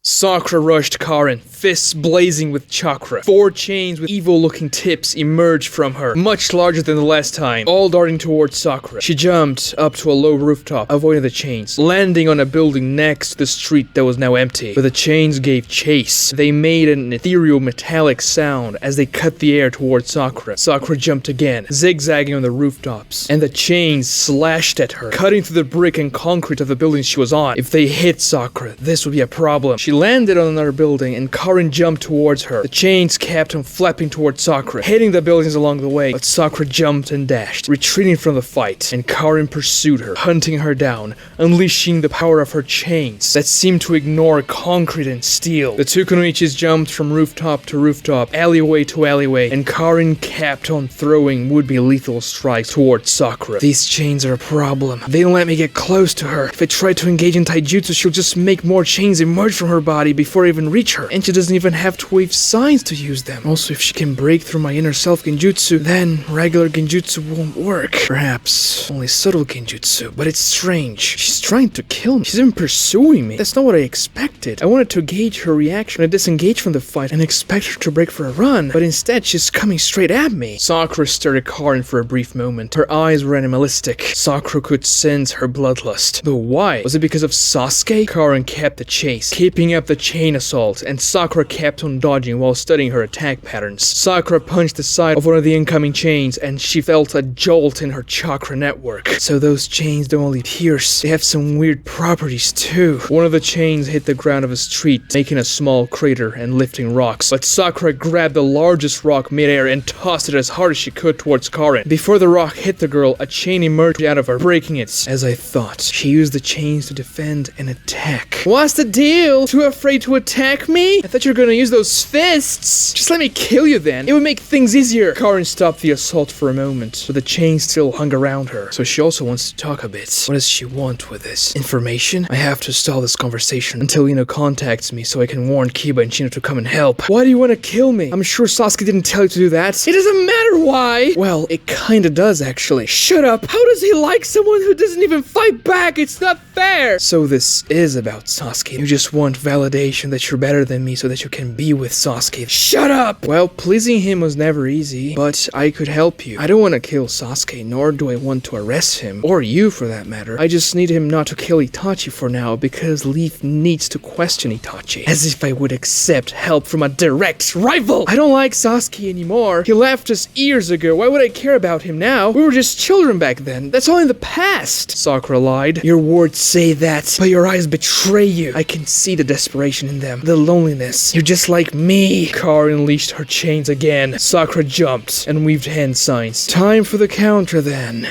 Sakura rushed Karin, fists blazing with chakra. 4 chains with evil-looking tips emerged from her, much larger than the last time, all darting towards Sakura. She jumped up to a low rooftop, avoiding the chains, landing on a building next to the street that was now empty. But the chains gave chase. They made an ethereal metallic sound as they cut the air towards Sakura. Sakura jumped again, zigzagging on the rooftops, and the chains slashed at her, cutting through the brick and concrete of the buildings she was on. If they hit Sakura, this would be a problem. She landed on another building, and Karin jumped towards her. The chains kept on flapping towards Sakura, hitting the buildings along the way, but Sakura jumped and dashed, retreating from the fight, and Karin pursued her, hunting her down, unleashing the power of her chains that seemed to ignore concrete and steel. The two kunoichis jumped from rooftop to rooftop, alleyway to alleyway, and Karin kept on throwing would-be lethal strikes towards Sakura. These chains are a problem. They don't let me get close to her. If I try to engage in taijutsu, she'll just make more chains emerge from her body before I even reach her, and she doesn't even have to wave signs to use them. Also, if she can break through my inner self genjutsu, then regular genjutsu won't work. Perhaps only subtle genjutsu, but it's strange. She's trying to kill me. She's even pursuing me. That's not what I expected. I wanted to gauge her reaction when I disengaged from the fight and expect her to break for a run, but instead she's coming straight at me. Sakura stared at Karin for a brief moment. Her eyes were animalistic. Sakura could sense her bloodlust. Though why? Was it because of Sasuke? Karin kept the chase, keeping up the chain assault, and Sakura kept on dodging while studying her attack patterns. Sakura punched the side of one of the incoming chains, and she felt a jolt in her chakra network. So those chains don't only pierce, they have some weird properties too. One of the chains hit the ground of a street, making a small crater and lifting rocks, but Sakura grabbed the largest rock midair and tossed it as hard as she could towards Karin. Before the rock hit the girl, a chain emerged out of her, breaking it. As I thought, she used the chains to defend and attack. What's the deal? 2 too afraid to attack me? I thought you were gonna use those fists. Just let me kill you then. It would make things easier. Karin stopped the assault for a moment, but the chain still hung around her. So she also wants to talk a bit. What does she want with this? Information? I have to stall this conversation until Ino contacts me so I can warn Kiba and Chino to come and help. Why do you want to kill me? I'm sure Sasuke didn't tell you to do that. It doesn't matter why. Well, it kinda does actually. Shut up. How does he like someone who doesn't even fight back? It's not fair. So this is about Sasuke. You just want validation that you're better than me so that you can be with Sasuke. Shut up! Well, pleasing him was never easy, but I could help you. I don't want to kill Sasuke, nor do I want to arrest him, or you for that matter. I just need him not to kill Itachi for now, because Leaf needs to question Itachi. As if I would accept help from a direct rival! I don't like Sasuke anymore. He left us years ago. Why would I care about him now? We were just children back then. That's all in the past. Sakura lied. Your words say that, but your eyes betray you. I can see the desperation in them, the loneliness. You're just like me. Karin unleashed her chains again. Sakura jumped and weaved hand signs. Time for the counter then.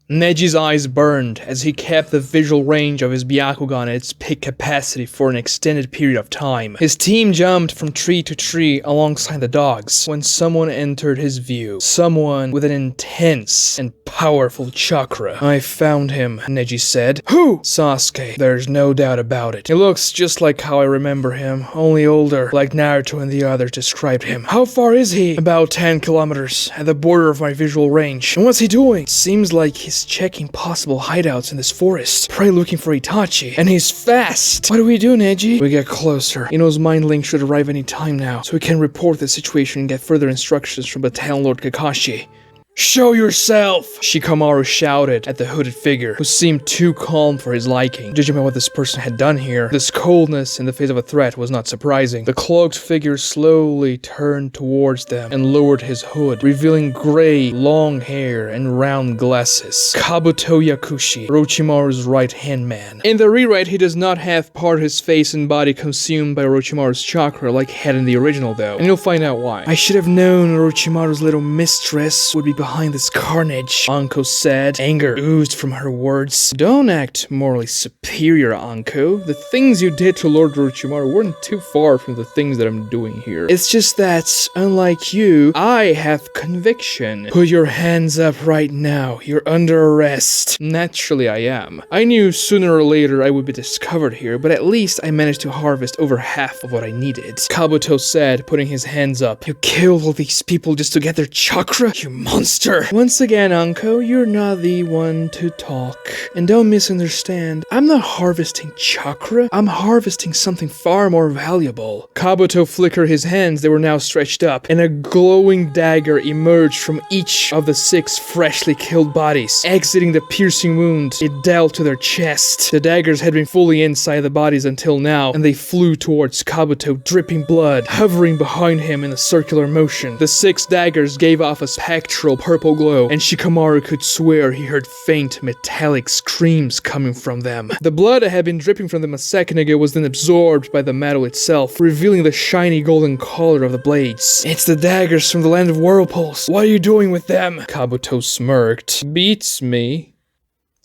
Neji's eyes burned as he kept the visual range of his Byakugan at its peak capacity for an extended period of time. His team jumped from tree to tree alongside the dogs when someone entered his view. Someone with an intense and powerful chakra. I found him, Neji said. Who? Sasuke. There's no doubt about it. He looks just like how I remember him, only older, like Naruto and the others described him. How far is he? About 10 kilometers, at the border of my visual range. And what's he doing? Seems like he's checking possible hideouts in this forest, probably looking for Itachi. And he's fast. What do we do, Neji? We get closer. Ino's mind link should arrive any time now, so we can report the situation and get further instructions from Battalion Lord Kakashi. Show yourself! Shikamaru shouted at the hooded figure, who seemed too calm for his liking. Judging by what this person had done here, this coldness in the face of a threat was not surprising. The cloaked figure slowly turned towards them and lowered his hood, revealing gray, long hair and round glasses. Kabuto Yakushi, Orochimaru's right-hand man. In the rewrite, he does not have part of his face and body consumed by Orochimaru's chakra like he had in the original though, and you'll find out why. I should have known Orochimaru's little mistress would be behind this carnage, Anko said. Anger oozed from her words. Don't act morally superior, Anko. The things you did to Lord Orochimaru weren't too far from the things that I'm doing here. It's just that, unlike you, I have conviction. Put your hands up right now. You're under arrest. Naturally, I am. I knew sooner or later I would be discovered here, but at least I managed to harvest over half of what I needed. Kabuto said, putting his hands up. You killed all these people just to get their chakra? You monster! Once again, Anko, you're not the one to talk. And don't misunderstand, I'm not harvesting chakra, I'm harvesting something far more valuable. Kabuto flickered his hands, they were now stretched up, and a glowing dagger emerged from each of the 6 freshly killed bodies, exiting the piercing wound it dealt to their chest. The daggers had been fully inside the bodies until now, and they flew towards Kabuto, dripping blood, hovering behind him in a circular motion. The 6 daggers gave off a spectral purple glow, and Shikamaru could swear he heard faint metallic screams coming from them. The blood that had been dripping from them a second ago was then absorbed by the metal itself, revealing the shiny golden color of the blades. It's the daggers from the land of whirlpools. What are you doing with them? Kabuto smirked. Beats me.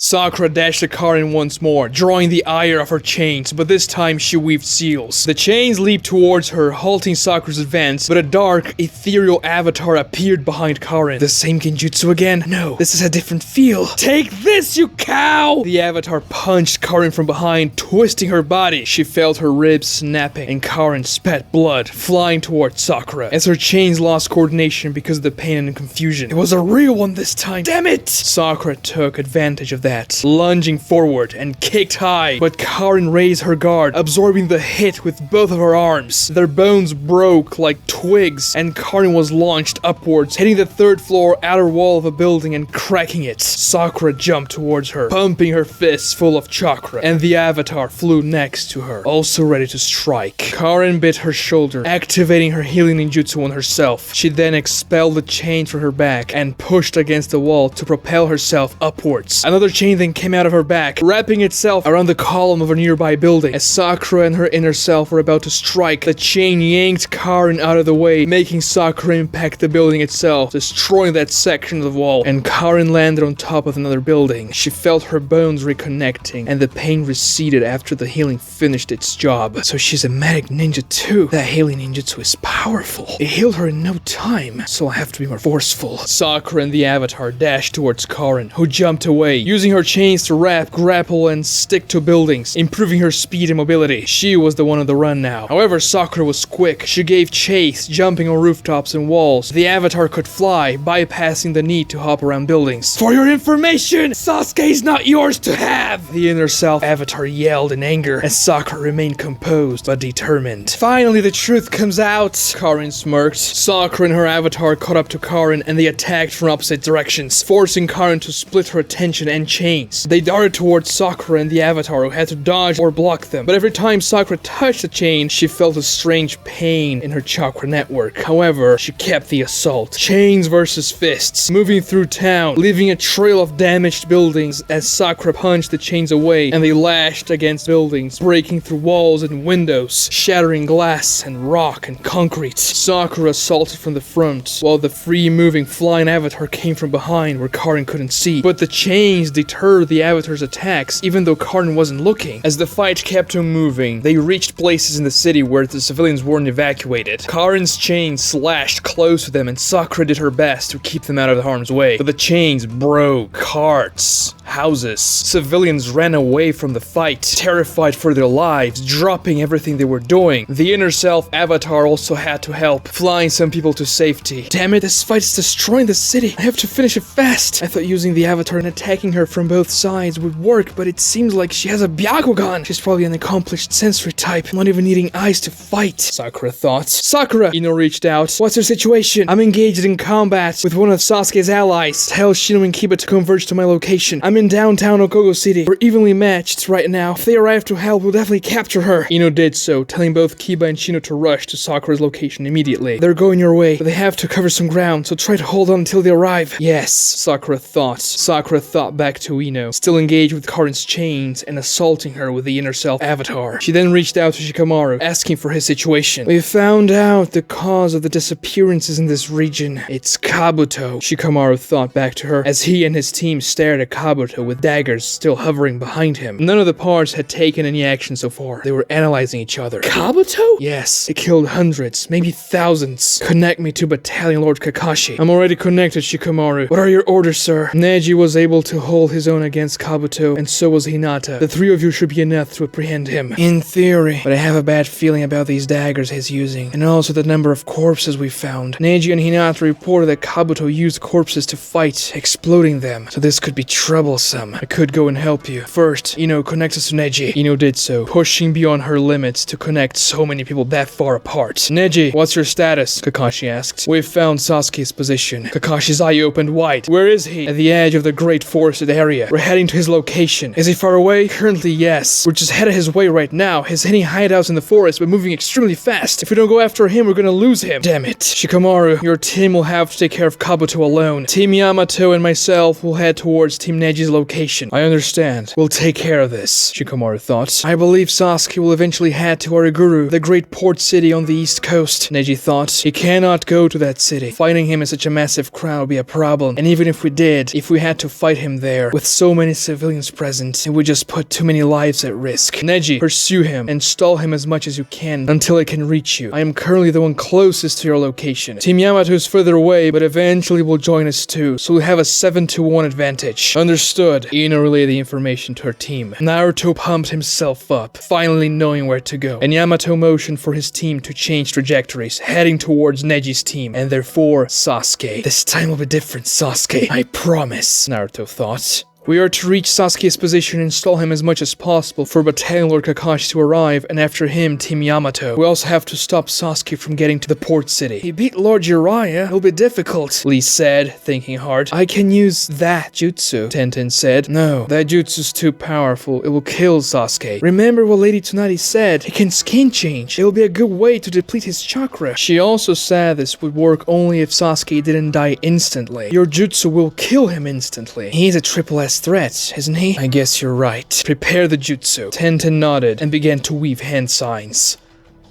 Sakura dashed at Karin once more, drawing the ire of her chains, but this time she weaved seals. The chains leaped towards her, halting Sakura's advance, but a dark, ethereal avatar appeared behind Karin. The same genjutsu again? No, this is a different feel. Take this, you cow! The avatar punched Karin from behind, twisting her body. She felt her ribs snapping, and Karin spat blood, flying towards Sakura, as her chains lost coordination because of the pain and confusion. It was a real one this time. Damn it! Sakura took advantage of that, lunging forward and kicked high, but Karin raised her guard, absorbing the hit with both of her arms. Their bones broke like twigs, and Karin was launched upwards, hitting the 3rd floor outer wall of a building and cracking it. Sakura jumped towards her, pumping her fists full of chakra, and the avatar flew next to her, also ready to strike. Karin bit her shoulder, activating her healing ninjutsu on herself. She then expelled the chains from her back and pushed against the wall to propel herself upwards. Another chain then came out of her back, wrapping itself around the column of a nearby building. As Sakura and her inner self were about to strike, the chain yanked Karin out of the way, making Sakura impact the building itself, destroying that section of the wall, and Karin landed on top of another building. She felt her bones reconnecting, and the pain receded after the healing finished its job. So she's a medic ninja too. That healing ninjutsu is powerful. It healed her in no time, so I have to be more forceful. Sakura and the avatar dashed towards Karin, who jumped away, using her chains to wrap, grapple, and stick to buildings, improving her speed and mobility. She was the one on the run now. However, Sakura was quick. She gave chase, jumping on rooftops and walls. The avatar could fly, bypassing the need to hop around buildings. For your information, Sasuke's not yours to have! The inner self avatar yelled in anger, as Sakura remained composed but determined. Finally, the truth comes out, Karin smirked. Sakura and her avatar caught up to Karin, and they attacked from opposite directions, forcing Karin to split her attention and chains. They darted towards Sakura and the avatar, who had to dodge or block them. But every time Sakura touched the chain, she felt a strange pain in her chakra network. However, she kept the assault. Chains versus fists, moving through town, leaving a trail of damaged buildings as Sakura punched the chains away, and they lashed against buildings, breaking through walls and windows, shattering glass and rock and concrete. Sakura assaulted from the front, while the free-moving flying avatar came from behind where Karin couldn't see. But the chains deterred the avatar's attacks, even though Karin wasn't looking. As the fight kept on moving, they reached places in the city where the civilians weren't evacuated. Karin's chains slashed close to them, and Sakura did her best to keep them out of harm's way. But the chains broke carts, houses. Civilians ran away from the fight, terrified for their lives, dropping everything they were doing. The inner self avatar also had to help, flying some people to safety. Damn it, this fight is destroying the city. I have to finish it fast. I thought using the avatar and attacking her from both sides would work, but it seems like she has a Byakugan. She's probably an accomplished sensory type, not even needing eyes to fight, Sakura thought. Sakura, Ino reached out. What's her situation? I'm engaged in combat with one of Sasuke's allies. Tell Shino and Kiba to converge to my location. I'm in downtown Okogo City. We're evenly matched right now. If they arrive to help, we'll definitely capture her. Ino did so, telling both Kiba and Shino to rush to Sakura's location immediately. They're going your way, but they have to cover some ground, so try to hold on until they arrive. Yes, Sakura thought. Sakura thought back to Ino, still engaged with Karin's chains and assaulting her with the inner self avatar. She then reached out to Shikamaru, asking for his situation. We found out the cause of the disappearances in this region. It's Kabuto, Shikamaru thought back to her, as he and his team stared at Kabuto with daggers still hovering behind him. None of the parts had taken any action so far. They were analyzing each other. Kabuto? Yes, it killed hundreds, maybe thousands. Connect me to Battalion Lord Kakashi. I'm already connected, Shikamaru. What are your orders, sir? Neji was able to hold his own against Kabuto, and so was Hinata. The three of you should be enough to apprehend him. In theory, but I have a bad feeling about these daggers he's using, and also the number of corpses we found. Neji and Hinata reported that Kabuto used corpses to fight, exploding them, so this could be troublesome. I could go and help you. First, Ino, connect us to Neji. Ino did so, pushing beyond her limits to connect so many people that far apart. Neji, what's your status? Kakashi asked. We've found Sasuke's position. Kakashi's eye opened wide. Where is he? At the edge of the great forested area. We're heading to his location. Is he far away? Currently, yes. We're just headed his way right now. He's hitting hideouts in the forest, but moving extremely fast. If we don't go after him, we're gonna lose him. Damn it. Shikamaru, your team will have to take care of Kabuto alone. Team Yamato and myself will head towards Team Neji's location. I understand. We'll take care of this, Shikamaru thought. I believe Sasuke will eventually head to Origuru, the great port city on the east coast, Neji thought. He cannot go to that city. Fighting him in such a massive crowd would be a problem. And even if we did, if we had to fight him there, with so many civilians present, it would just put too many lives at risk. Neji, pursue him and stall him as much as you can until I can reach you. I am currently the one closest to your location. Team Yamato is further away, but eventually will join us too, so we'll have a 7-1 advantage. Understood. Ino relayed the information to her team. Naruto pumped himself up, finally knowing where to go, and Yamato motioned for his team to change trajectories, heading towards Neji's team, and therefore Sasuke. This time will be different, Sasuke. I promise, Naruto thought. We are to reach Sasuke's position and stall him as much as possible for Battalion Lord Kakashi to arrive, and after him, Team Yamato. We also have to stop Sasuke from getting to the port city. He beat Lord Jiraiya. It'll be difficult, Lee said, thinking hard. I can use that jutsu, Tenten said. No, that jutsu's too powerful. It will kill Sasuke. Remember what Lady Tsunade said. He can skin change. It will be a good way to deplete his chakra. She also said this would work only if Sasuke didn't die instantly. Your jutsu will kill him instantly. He's a triple S biggest threat, isn't he? I guess you're right. Prepare the jutsu. Tenten nodded and began to weave hand signs.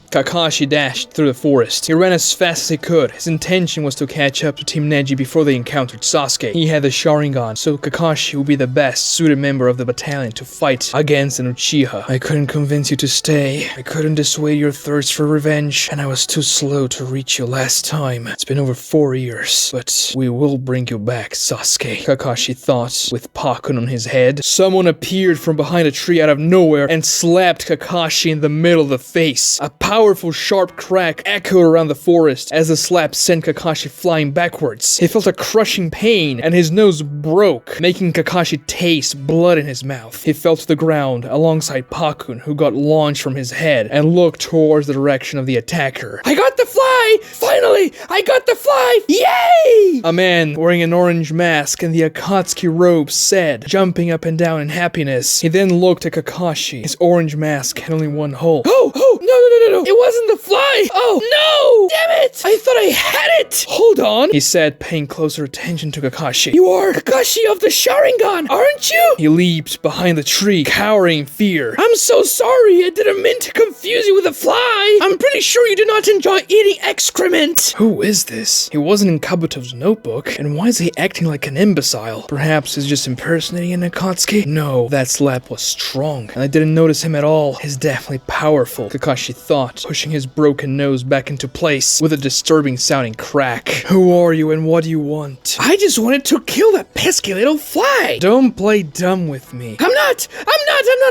Kakashi dashed through the forest. He ran as fast as he could. His intention was to catch up to Team Neji before they encountered Sasuke. He had the Sharingan, so Kakashi would be the best suited member of the battalion to fight against an Uchiha. I couldn't convince you to stay. I couldn't dissuade your thirst for revenge, and I was too slow to reach you last time. It's been over 4 years, but we will bring you back, Sasuke, Kakashi thought, with Pakun on his head. Someone appeared from behind a tree out of nowhere and slapped Kakashi in the middle of the face. A powerful sharp crack echoed around the forest as the slap sent Kakashi flying backwards. He felt a crushing pain and his nose broke, making Kakashi taste blood in his mouth. He fell to the ground alongside Pakun, who got launched from his head and looked towards the direction of the attacker. I got the fly! Finally! I got the fly! Yay! A man wearing an orange mask and the Akatsuki robe said, jumping up and down in happiness. He then looked at Kakashi. His orange mask had only one hole. Oh! No! It wasn't the fly! Oh, no! Damn it! I thought I had it! Hold on, he said, paying closer attention to Kakashi. You are Kakashi of the Sharingan, aren't you? He leaped behind the tree, cowering in fear. I'm so sorry, I didn't mean to confuse you with a fly. I'm pretty sure you do not enjoy eating excrement. Who is this? He wasn't in Kabuto's notebook, and why is he acting like an imbecile? Perhaps he's just impersonating an Akatsuki? No, that slap was strong, and I didn't notice him at all. He's definitely powerful, Kakashi thought, pushing his broken nose back into place with a disturbing sounding crack. Who are you and what do you want? I just wanted to kill that pesky little fly. Don't play dumb with me. I'm not,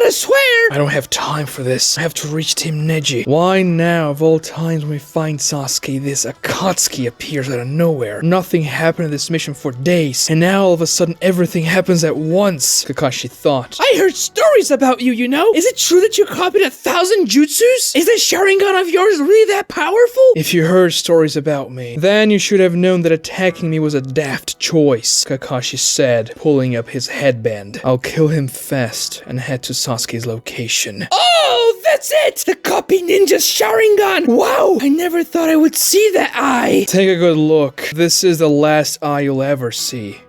I swear. I don't have time for this. I have to reach Team Neji. Why now, of all times when we find Sasuke, this Akatsuki appears out of nowhere? Nothing happened in this mission for days, and now all of a sudden everything happens at once, Kakashi thought. I heard stories about you, you know? Is it true that you copied 1,000 jutsus? Is the Sharingan of yours really that powerful? If you heard stories about me, then you should have known that attacking me was a daft choice, Kakashi said, pulling up his headband. I'll kill him fast and head to Sasuke's location. Oh, that's it! The copy ninja Sharingan! Wow, I never thought I would see that eye! Take a good look. This is the last eye you'll ever see.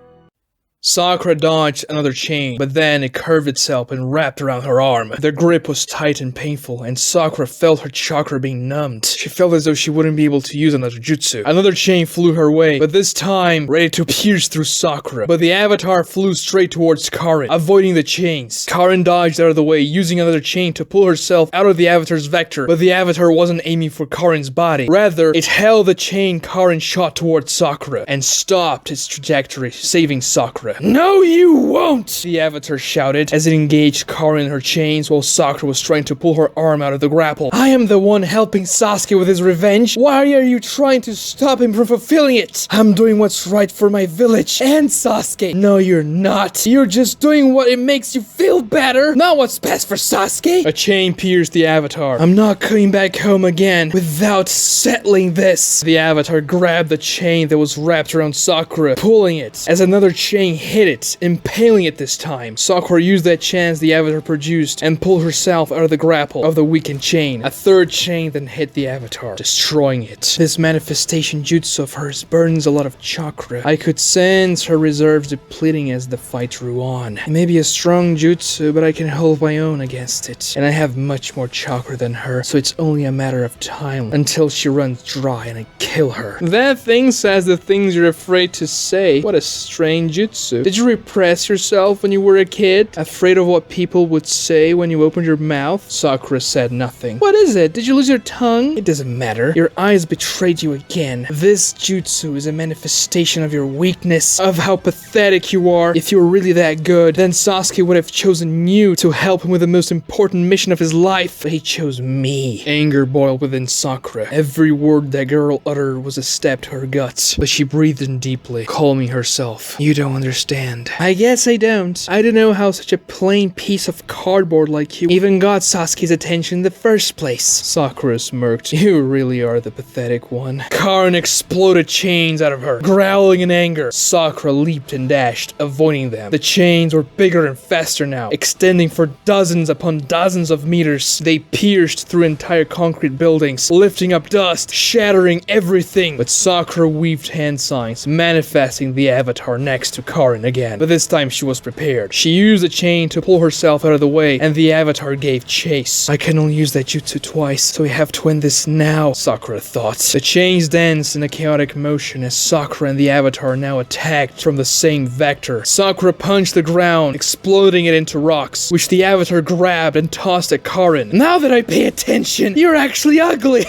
Sakura dodged another chain, but then it curved itself and wrapped around her arm. The grip was tight and painful, and Sakura felt her chakra being numbed. She felt as though she wouldn't be able to use another jutsu. Another chain flew her way, but this time ready to pierce through Sakura. But the avatar flew straight towards Karin, avoiding the chains. Karin dodged out of the way, using another chain to pull herself out of the avatar's vector, but the avatar wasn't aiming for Karin's body. Rather, it held the chain Karin shot towards Sakura and stopped its trajectory, saving Sakura. No, you won't! The avatar shouted as it engaged Karin in her chains while Sakura was trying to pull her arm out of the grapple. I am the one helping Sasuke with his revenge. Why are you trying to stop him from fulfilling it? I'm doing what's right for my village and Sasuke. No, you're not. You're just doing what it makes you feel better, not what's best for Sasuke. A chain pierced the avatar. I'm not coming back home again without settling this. The avatar grabbed the chain that was wrapped around Sakura, pulling it as another chain hit it, impaling it this time. Sakura used that chance the avatar produced and pulled herself out of the grapple of the weakened chain. A third chain then hit the avatar, destroying it. This manifestation jutsu of hers burns a lot of chakra. I could sense her reserves depleting as the fight drew on. It may be a strong jutsu, but I can hold my own against it. And I have much more chakra than her, so it's only a matter of time until she runs dry and I kill her. That thing says the things you're afraid to say. What a strange jutsu. Did you repress yourself when you were a kid? Afraid of what people would say when you opened your mouth? Sakura said nothing. What is it? Did you lose your tongue? It doesn't matter. Your eyes betrayed you again. This jutsu is a manifestation of your weakness, of how pathetic you are. If you were really that good, then Sasuke would have chosen you to help him with the most important mission of his life. But he chose me. Anger boiled within Sakura. Every word that girl uttered was a stab to her guts. But she breathed in deeply, calming herself. You don't understand. I guess I don't. I don't know how such a plain piece of cardboard like you even got Sasuke's attention in the first place. Sakura smirked. You really are the pathetic one. Karin exploded chains out of her, growling in anger. Sakura leaped and dashed, avoiding them. The chains were bigger and faster now, extending for dozens upon dozens of meters. They pierced through entire concrete buildings, lifting up dust, shattering everything. But Sakura weaved hand signs, manifesting the avatar next to Karin. Karin again, but this time she was prepared. She used the chain to pull herself out of the way, and the avatar gave chase. I can only use that jutsu twice, so we have to end this now, Sakura thought. The chains danced in a chaotic motion as Sakura and the avatar now attacked from the same vector. Sakura punched the ground, exploding it into rocks, which the avatar grabbed and tossed at Karin. Now that I pay attention, you're actually ugly!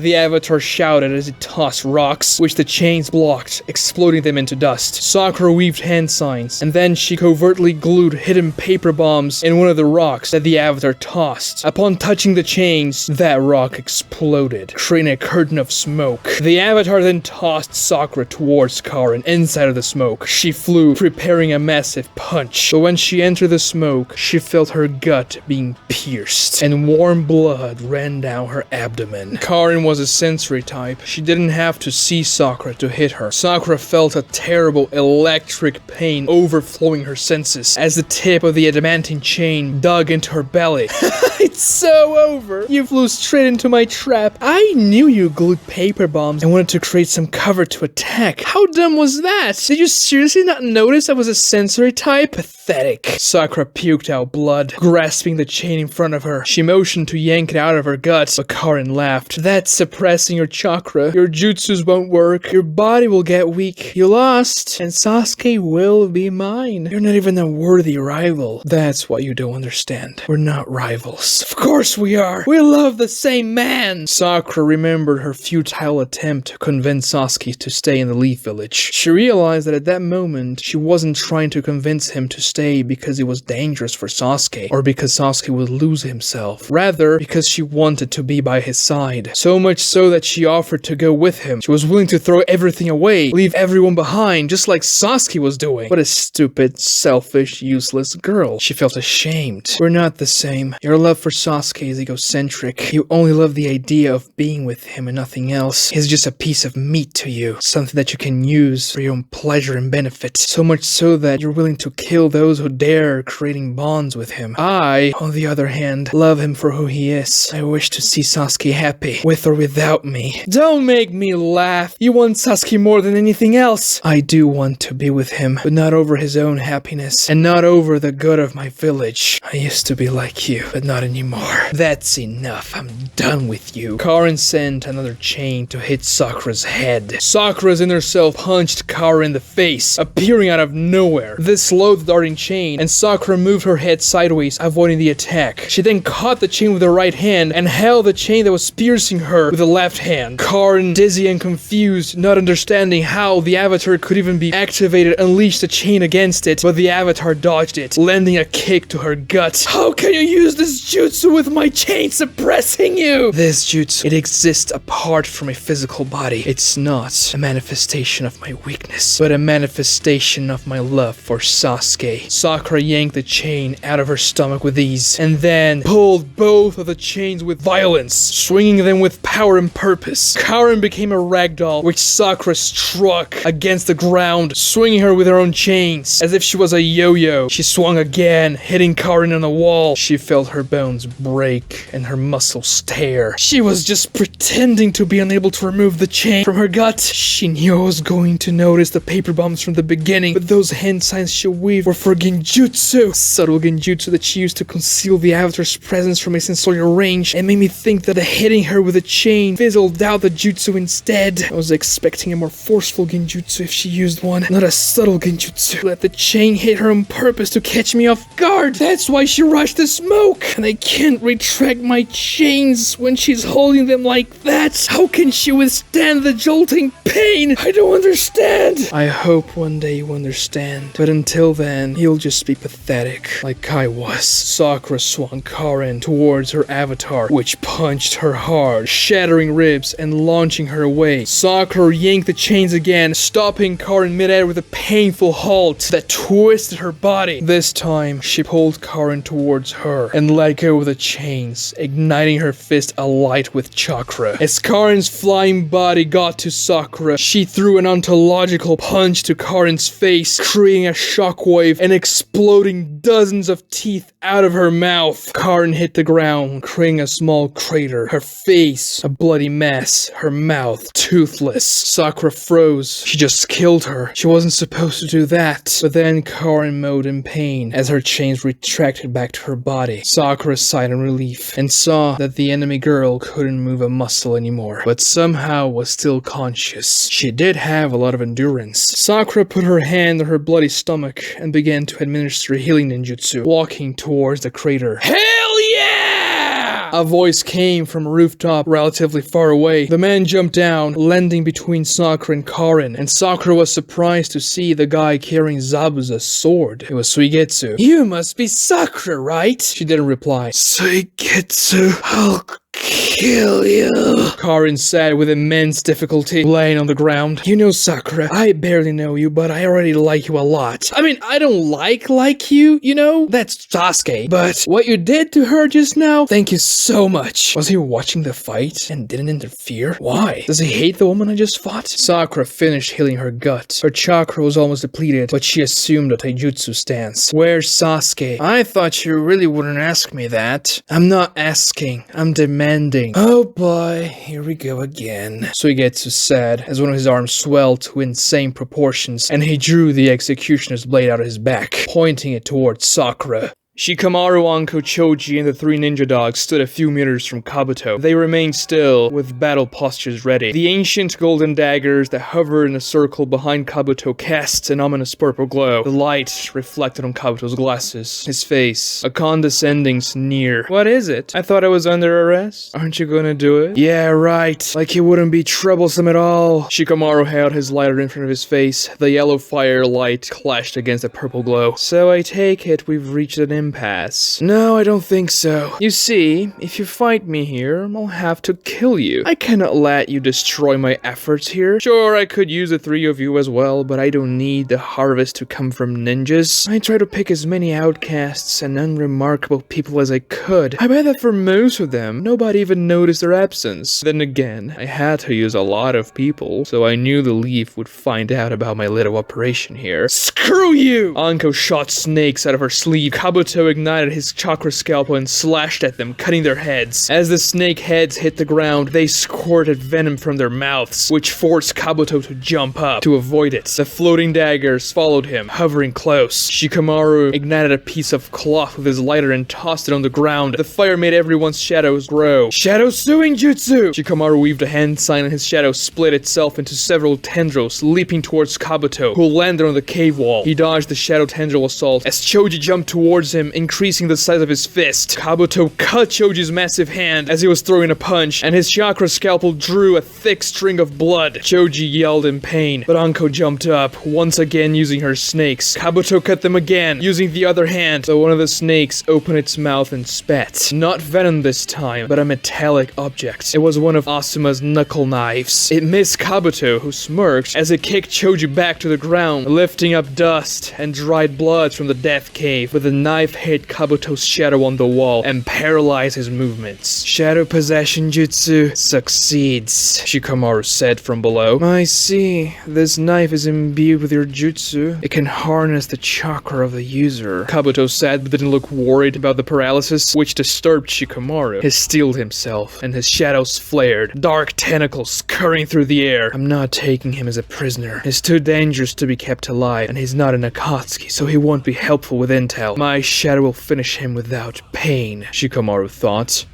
The avatar shouted as it tossed rocks, which the chains blocked, exploding them into dust. Sakura weaved hand signs, and then she covertly glued hidden paper bombs in one of the rocks that the avatar tossed. Upon touching the chains, that rock exploded, creating a curtain of smoke. The avatar then tossed Sakura towards Karin inside of the smoke. She flew, preparing a massive punch, but when she entered the smoke, she felt her gut being pierced, and warm blood ran down her abdomen. Karin was a sensory type. She didn't have to see Sakura to hit her. Sakura felt a terrible electric pain overflowing her senses as the tip of the adamantine chain dug into her belly. It's so over. You flew straight into my trap. I knew you glued paper bombs and wanted to create some cover to attack. How dumb was that? Did you seriously not notice I was a sensory type? Pathetic. Sakura puked out blood, grasping the chain in front of her. She motioned to yank it out of her gut, but Karin laughed. That's suppressing your chakra. Your jutsus won't work. Your body will get weak. You lost, and Sasuke will be mine. You're not even a worthy rival. That's what you don't understand. We're not rivals. Of course we are. We love the same man. Sakura remembered her futile attempt to convince Sasuke to stay in the Leaf Village. She realized that at that moment, she wasn't trying to convince him to stay because it was dangerous for Sasuke, or because Sasuke would lose himself. Rather, because she wanted to be by his side. So much so that she offered to go with him. She was willing to throw everything away, leave everyone behind, just like Sasuke was doing. What a stupid, selfish, useless girl. She felt ashamed. We're not the same. Your love for Sasuke is egocentric. You only love the idea of being with him and nothing else. He's just a piece of meat to you. Something that you can use for your own pleasure and benefit. So much so that you're willing to kill those who dare, creating bonds with him. I, on the other hand, love him for who he is. I wish to see Sasuke happy, with or without me. Don't make me laugh. You want Sasuke more than anything else. I do want to be with him, but not over his own happiness, and not over the good of my village. I used to be like you, but not anymore. That's enough. I'm done with you. Karin sent another chain to hit Sakura's head. Sakura's inner self punched Karin in the face, appearing out of nowhere. This slowed the darting chain, and Sakura moved her head sideways, avoiding the attack. She then caught the chain with her right hand and held the chain that was piercing her with the left hand. Karin, dizzy and confused, not understanding how the avatar could even be activated, unleashed the chain against it, but the avatar dodged it, landing a kick to her gut. How can you use this jutsu with my chain suppressing you? This jutsu, it exists apart from a physical body. It's not a manifestation of my weakness, but a manifestation of my love for Sasuke. Sakura yanked the chain out of her stomach with ease, and then pulled both of the chains with violence, swinging them with power and purpose. Karin became a ragdoll, which Sakura struck against the ground, swinging her with her own chains. As if she was a yo-yo, she swung again, hitting Karin on the wall. She felt her bones break and her muscles tear. She was just pretending to be unable to remove the chain from her gut. She knew I was going to notice the paper bombs from the beginning, but those hand signs she weaved were for genjutsu. Subtle genjutsu that she used to conceal the avatar's presence from a sensorial range, and made me think that hitting her with a chain fizzled out the jutsu instead. I was expecting a more forceful genjutsu if she used one, not a subtle genjutsu. Let the chain hit her on purpose to catch me off guard. That's why she rushed the smoke, and I can't retract my chains when she's holding them like that. How can she withstand the jolting pain? I don't understand. I hope one day you understand, but until then, you'll just be pathetic, like I was. Sakura swung Karin towards her avatar, which punched her hard, shattering ribs and launching her away. Sakura yanked the chains again, stopping Karin midair with a painful halt that twisted her body. This time, she pulled Karin towards her and let go of the chains, igniting her fist alight with chakra. As Karin's flying body got to Sakura, she threw an ontological punch to Karin's face, creating a shockwave and exploding dozens of teeth out of her mouth. Karin hit the ground, creating a small crater. Her face corpse. A bloody mess, her mouth toothless. Sakura froze. She just killed her. She wasn't supposed to do that. But then Karin moaned in pain as her chains retracted back to her body. Sakura sighed in relief and saw that the enemy girl couldn't move a muscle anymore, but somehow was still conscious. She did have a lot of endurance. Sakura put her hand on her bloody stomach and began to administer healing ninjutsu, walking towards the crater. Hell yeah! A voice came from a rooftop relatively far away. The man jumped down, landing between Sakura and Karin, and Sakura was surprised to see the guy carrying Zabuza's sword. It was Suigetsu. You must be Sakura, right? She didn't reply. Suigetsu, I'll kill you, Karin said with immense difficulty, laying on the ground. You know, Sakura, I barely know you, but I already like you a lot. I mean, I don't like you, you know? That's Sasuke. But what you did to her just now, thank you so much. Was he watching the fight and didn't interfere? Why? Does he hate the woman I just fought? Sakura finished healing her gut. Her chakra was almost depleted, but she assumed a taijutsu stance. Where's Sasuke? I thought you really wouldn't ask me that. I'm not asking, I'm demanding. Oh boy, here we go again. Suigetsu said, as one of his arms swelled to insane proportions, and he drew the executioner's blade out of his back, pointing it towards Sakura. Shikamaru, Anko, Choji, and the three ninja dogs stood a few meters from Kabuto. They remained still, with battle postures ready. The ancient golden daggers that hovered in a circle behind Kabuto cast an ominous purple glow. The light reflected on Kabuto's glasses. His face, a condescending sneer. What is it? I thought I was under arrest. Aren't you gonna do it? Yeah, right. Like he wouldn't be troublesome at all. Shikamaru held his lighter in front of his face. The yellow fire light clashed against the purple glow. So I take it we've reached an impasse. No, I don't think so. You see, if you fight me here, I'll have to kill you. I cannot let you destroy my efforts here. Sure, I could use the three of you as well, but I don't need the harvest to come from ninjas. I try to pick as many outcasts and unremarkable people as I could. I bet that for most of them, nobody even noticed their absence. Then again, I had to use a lot of people, so I knew the Leaf would find out about my little operation here. Screw you! Anko shot snakes out of her sleeve. Kabuto ignited his chakra scalpel and slashed at them, cutting their heads. As the snake heads hit the ground, they squirted venom from their mouths, which forced Kabuto to jump up to avoid it. The floating daggers followed him, hovering close. Shikamaru ignited a piece of cloth with his lighter and tossed it on the ground. The fire made everyone's shadows grow. Shadow Suing Jutsu! Shikamaru weaved a hand sign and his shadow split itself into several tendrils, leaping towards Kabuto, who landed on the cave wall. He dodged the shadow tendril assault as Choji jumped towards him, increasing the size of his fist. Kabuto cut Choji's massive hand as he was throwing a punch, and his chakra scalpel drew a thick string of blood. Choji yelled in pain, but Anko jumped up, once again using her snakes. Kabuto cut them again, using the other hand, but one of the snakes opened its mouth and spat. Not venom this time, but a metallic object. It was one of Asuma's knuckle knives. It missed Kabuto, who smirked as it kicked Choji back to the ground, lifting up dust and dried blood from the death cave. With the knife hit Kabuto's shadow on the wall and paralyzed his movements. Shadow possession jutsu succeeds, Shikamaru said from below. I see. This knife is imbued with your jutsu. It can harness the chakra of the user, Kabuto said, but didn't look worried about the paralysis, which disturbed Shikamaru. He steeled himself, and his shadows flared, dark tentacles scurrying through the air. I'm not taking him as a prisoner. He's too dangerous to be kept alive, and he's not an Akatsuki, so he won't be helpful with intel. My shadow will finish him without pain, Shikamaru thought.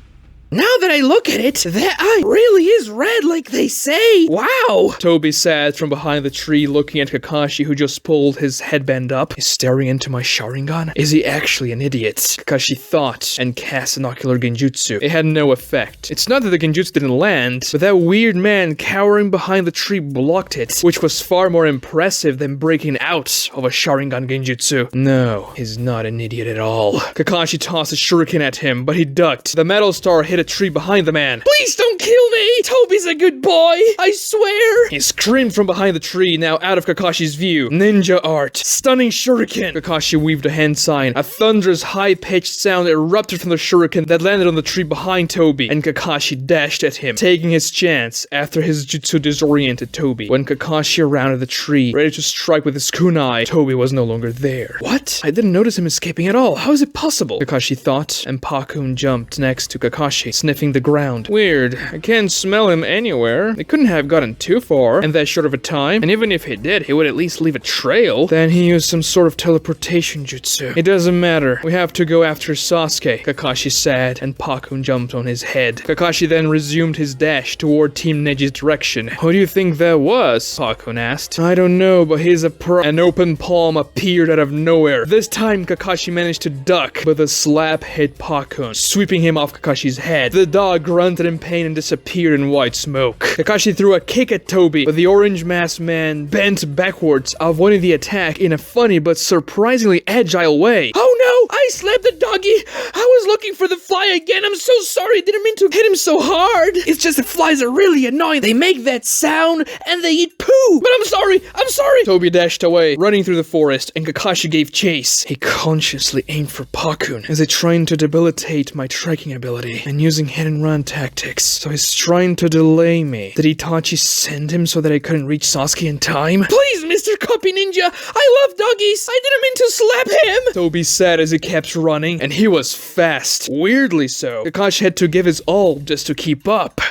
Now that I look at it, that eye really is red like they say. Wow! Toby said from behind the tree, looking at Kakashi, who just pulled his headband up. He's staring into my Sharingan? Is he actually an idiot? Kakashi thought and cast an ocular genjutsu. It had no effect. It's not that the genjutsu didn't land, but that weird man cowering behind the tree blocked it, which was far more impressive than breaking out of a Sharingan genjutsu. No, he's not an idiot at all. Kakashi tossed a shuriken at him, but he ducked. The metal star hit a tree behind the man. Please don't kill me! Toby's a good boy! I swear! He screamed from behind the tree, now out of Kakashi's view. Ninja art. Stunning shuriken! Kakashi weaved a hand sign. A thunderous, high-pitched sound erupted from the shuriken that landed on the tree behind Toby, and Kakashi dashed at him, taking his chance after his jutsu disoriented Toby. When Kakashi rounded the tree, ready to strike with his kunai, Toby was no longer there. What? I didn't notice him escaping at all. How is it possible? Kakashi thought, and Pakun jumped next to Kakashi. sniffing the ground. Weird, I can't smell him anywhere. They couldn't have gotten too far in that short of a time, and even if he did, he would at least leave a trail. Then he used some sort of teleportation jutsu. It doesn't matter, we have to go after Sasuke, Kakashi said, and Pakun jumped on his head. Kakashi then resumed his dash toward Team Neji's direction. Who do you think that was? Pakun asked. I don't know, but he's a pro. An open palm appeared out of nowhere. This time Kakashi managed to duck, but the slap hit Pakun, sweeping him off Kakashi's head. The dog grunted in pain and disappeared in white smoke. Kakashi threw a kick at Tobi, but the orange masked man bent backwards, avoiding the attack in a funny but surprisingly agile way. Oh no! I slapped the doggy! I was looking for the fly again. I'm so sorry. I didn't mean to hit him so hard. It's just the flies are really annoying. They make that sound and they eat poo. But I'm sorry. Tobi dashed away, running through the forest, and Kakashi gave chase. He consciously aimed for Pakun as he tried to debilitate my striking ability and using hit and run tactics. So he's trying to delay me. Did Itachi send him so that I couldn't reach Sasuke in time? Please, Mr. Copy Ninja, I love doggies. I didn't mean to slap him. Tobi said as he kept running, and he was fast. Weirdly so. Kakashi had to give his all just to keep up.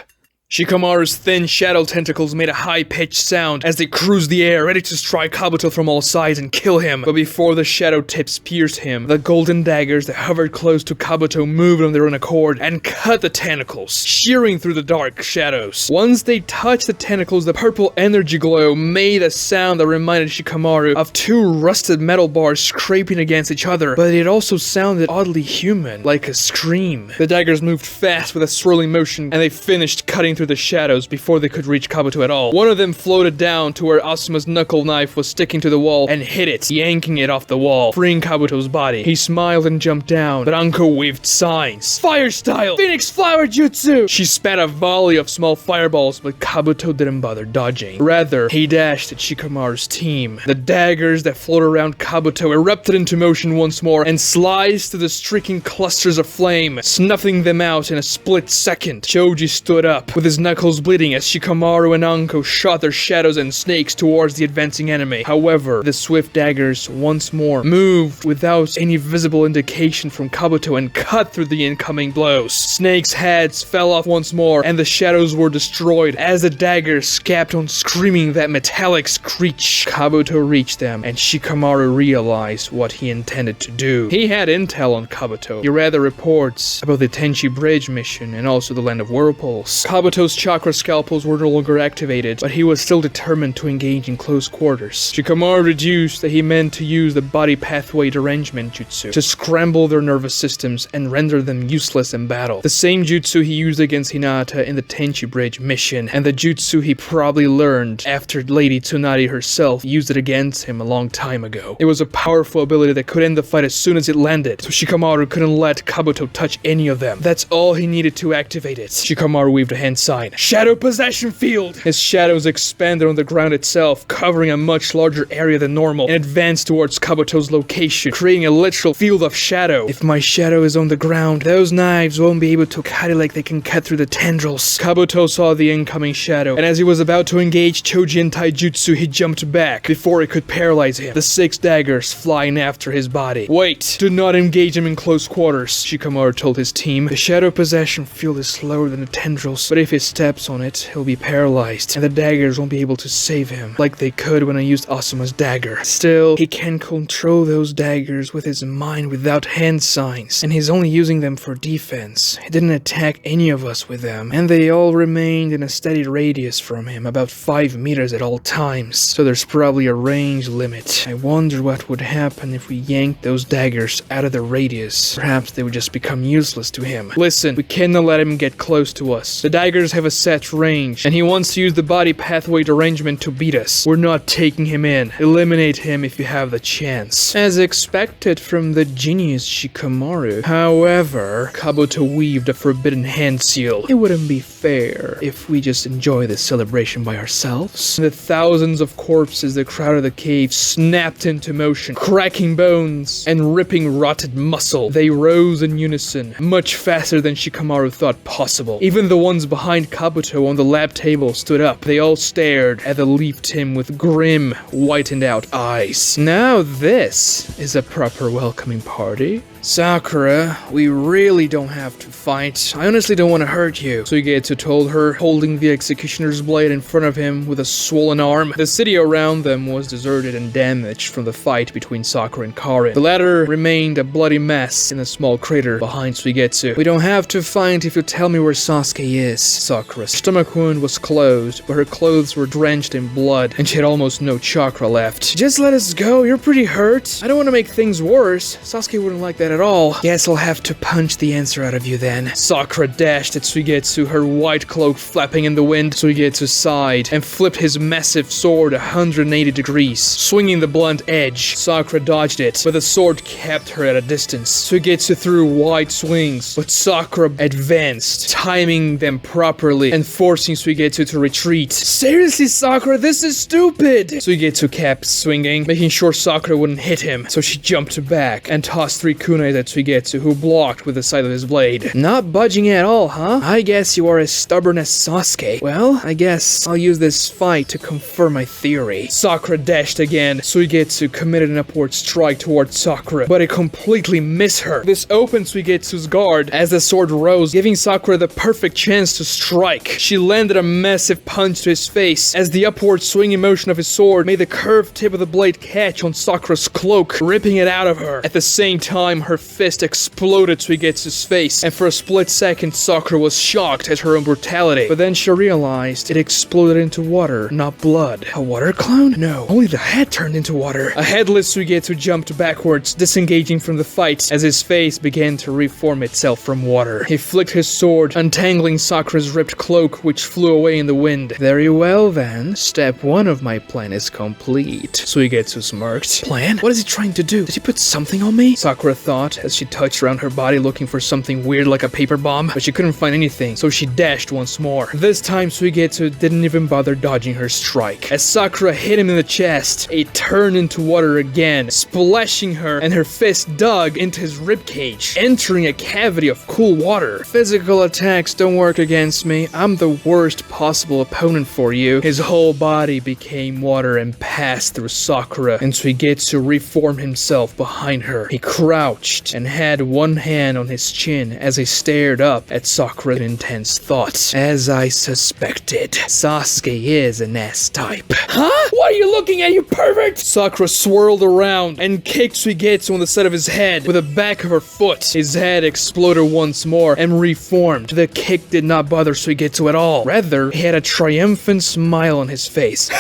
Shikamaru's thin shadow tentacles made a high-pitched sound as they cruised the air, ready to strike Kabuto from all sides and kill him. But before the shadow tips pierced him, the golden daggers that hovered close to Kabuto moved on their own accord and cut the tentacles, shearing through the dark shadows. Once they touched the tentacles, the purple energy glow made a sound that reminded Shikamaru of two rusted metal bars scraping against each other, but it also sounded oddly human, like a scream. The daggers moved fast with a swirling motion, and they finished cutting through the shadows before they could reach Kabuto at all. One of them floated down to where Asuma's knuckle knife was sticking to the wall and hit it, yanking it off the wall, freeing Kabuto's body. He smiled and jumped down, but Anko waved signs. Fire style! Phoenix flower jutsu! She spat a volley of small fireballs, but Kabuto didn't bother dodging. Rather, he dashed at Shikamaru's team. The daggers that floated around Kabuto erupted into motion once more and sliced through the streaking clusters of flame, snuffing them out in a split second. Choji stood up, with his knuckles bleeding as Shikamaru and Anko shot their shadows and snakes towards the advancing enemy. However, the swift daggers once more moved without any visible indication from Kabuto and cut through the incoming blows. Snakes' heads fell off once more, and the shadows were destroyed as the daggers kept on screaming that metallic screech. Kabuto reached them, and Shikamaru realized what he intended to do. He had intel on Kabuto. He read the reports about the Tenchi Bridge mission and also the Land of Whirlpools. Kabuto's chakra scalpels were no longer activated, but he was still determined to engage in close quarters. Shikamaru deduced that he meant to use the body pathway derangement jutsu to scramble their nervous systems and render them useless in battle. The same jutsu he used against Hinata in the Tenchi Bridge mission, and the jutsu he probably learned after Lady Tsunade herself used it against him a long time ago. It was a powerful ability that could end the fight as soon as it landed, so Shikamaru couldn't let Kabuto touch any of them. That's all he needed to activate it. Shikamaru waved a hand sign. Shadow Possession Field! His shadows expanded on the ground itself, covering a much larger area than normal, and advanced towards Kabuto's location, creating a literal field of shadow. If my shadow is on the ground, those knives won't be able to cut it like they can cut through the tendrils. Kabuto saw the incoming shadow, and as he was about to engage Chojin Taijutsu, he jumped back before it could paralyze him, the 6 daggers flying after his body. Wait, do not engage him in close quarters, Shikamaru told his team. The Shadow Possession Field is slower than the tendrils, but if he steps on it, he'll be paralyzed, and the daggers won't be able to save him, like they could when I used Asuma's dagger. Still, he can control those daggers with his mind without hand signs, and he's only using them for defense. He didn't attack any of us with them, and they all remained in a steady radius from him, about 5 meters at all times, so there's probably a range limit. I wonder what would happen if we yanked those daggers out of the radius. Perhaps they would just become useless to him. Listen, we cannot let him get close to us. The daggers have a set range, and he wants to use the body pathway derangement to beat us. We're not taking him in. Eliminate him if you have the chance. As expected from the genius Shikamaru. However, Kabuto weaved a forbidden hand seal. It wouldn't be fair if we just enjoy this celebration by ourselves. The thousands of corpses that crowded the cave snapped into motion, cracking bones and ripping rotted muscle. They rose in unison, much faster than Shikamaru thought possible. Even the ones behind behind Kabuto on the lab table stood up. They all stared at the leaped him with grim, whitened out eyes. Now this is a proper welcoming party. Sakura, we really don't have to fight. I honestly don't want to hurt you. Suigetsu told her, holding the executioner's blade in front of him with a swollen arm. The city around them was deserted and damaged from the fight between Sakura and Karin. The latter remained a bloody mess in a small crater behind Suigetsu. We don't have to fight if you tell me where Sasuke is. Sakura's stomach wound was closed, but her clothes were drenched in blood, and she had almost no chakra left. Just let us go, you're pretty hurt. I don't want to make things worse. Sasuke wouldn't like that at all. Guess I'll have to punch the answer out of you then. Sakura dashed at Suigetsu, her white cloak flapping in the wind. Suigetsu sighed and flipped his massive sword 180 degrees, swinging the blunt edge. Sakura dodged it, but the sword kept her at a distance. Suigetsu threw wide swings, but Sakura advanced, timing them properly and forcing Suigetsu to retreat. Seriously, Sakura, this is stupid! Suigetsu kept swinging, making sure Sakura wouldn't hit him, so she jumped back and tossed 3 kunai at Suigetsu, who blocked with the side of his blade. Not budging at all, huh? I guess you are as stubborn as Sasuke. Well, I guess I'll use this fight to confirm my theory. Sakura dashed again. Suigetsu committed an upward strike towards Sakura, but it completely missed her. This opened Suigetsu's guard as the sword rose, giving Sakura the perfect chance to strike. She landed a massive punch to his face as the upward swinging motion of his sword made the curved tip of the blade catch on Sakura's cloak, ripping it out of her. At the same time, her fist exploded Suigetsu's face, and for a split second, Sakura was shocked at her own brutality. But then she realized it exploded into water, not blood. A water clown? No, only the head turned into water. A headless Suigetsu jumped backwards, disengaging from the fight as his face began to reform itself from water. He flicked his sword, untangling Sakura's ripped cloak, which flew away in the wind. Very well then, step 1 of my plan is complete. Suigetsu smirked. Plan? What is he trying to do? Did he put something on me? Sakura thought as she touched around her body looking for something weird like a paper bomb, but she couldn't find anything, so she dashed once more. This time Suigetsu didn't even bother dodging her strike. As Sakura hit him in the chest, it turned into water again, splashing her, and her fist dug into his ribcage, entering a cavity of cool water. Physical attacks don't work against me. I'm the worst possible opponent for you. His whole body became water and passed through Sakura, and Suigetsu reformed himself behind her. He crouched and had one hand on his chin as he stared up at Sakura in intense thought. As I suspected, Sasuke is an S-type. Huh? What are you looking at, you pervert? Sakura swirled around and kicked Suigetsu on the side of his head with the back of her foot. His head exploded once more and reformed. The kick did not bother Suigetsu at all. Rather, he had a triumphant smile on his face.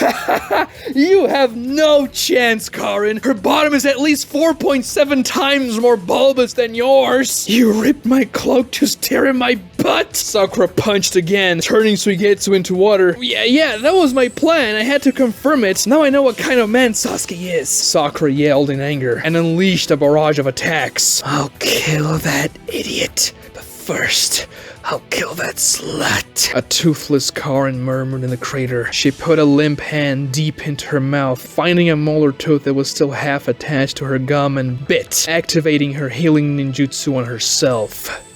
You have no chance, Karin. Her bottom is at least 4.7 times more bulbous than yours. You ripped my cloak to stare at my butt? Sakura punched again, turning Suigetsu into water. Yeah, that was my plan. I had to confirm it. Now I know what kind of man Sasuke is. Sakura yelled in anger and unleashed a barrage of attacks. I'll kill that idiot. But first, I'll kill that slut. A toothless Karin murmured in the crater. She put a limp hand deep into her mouth, finding a molar tooth that was still half attached to her gum, and bit, activating her healing ninjutsu on herself.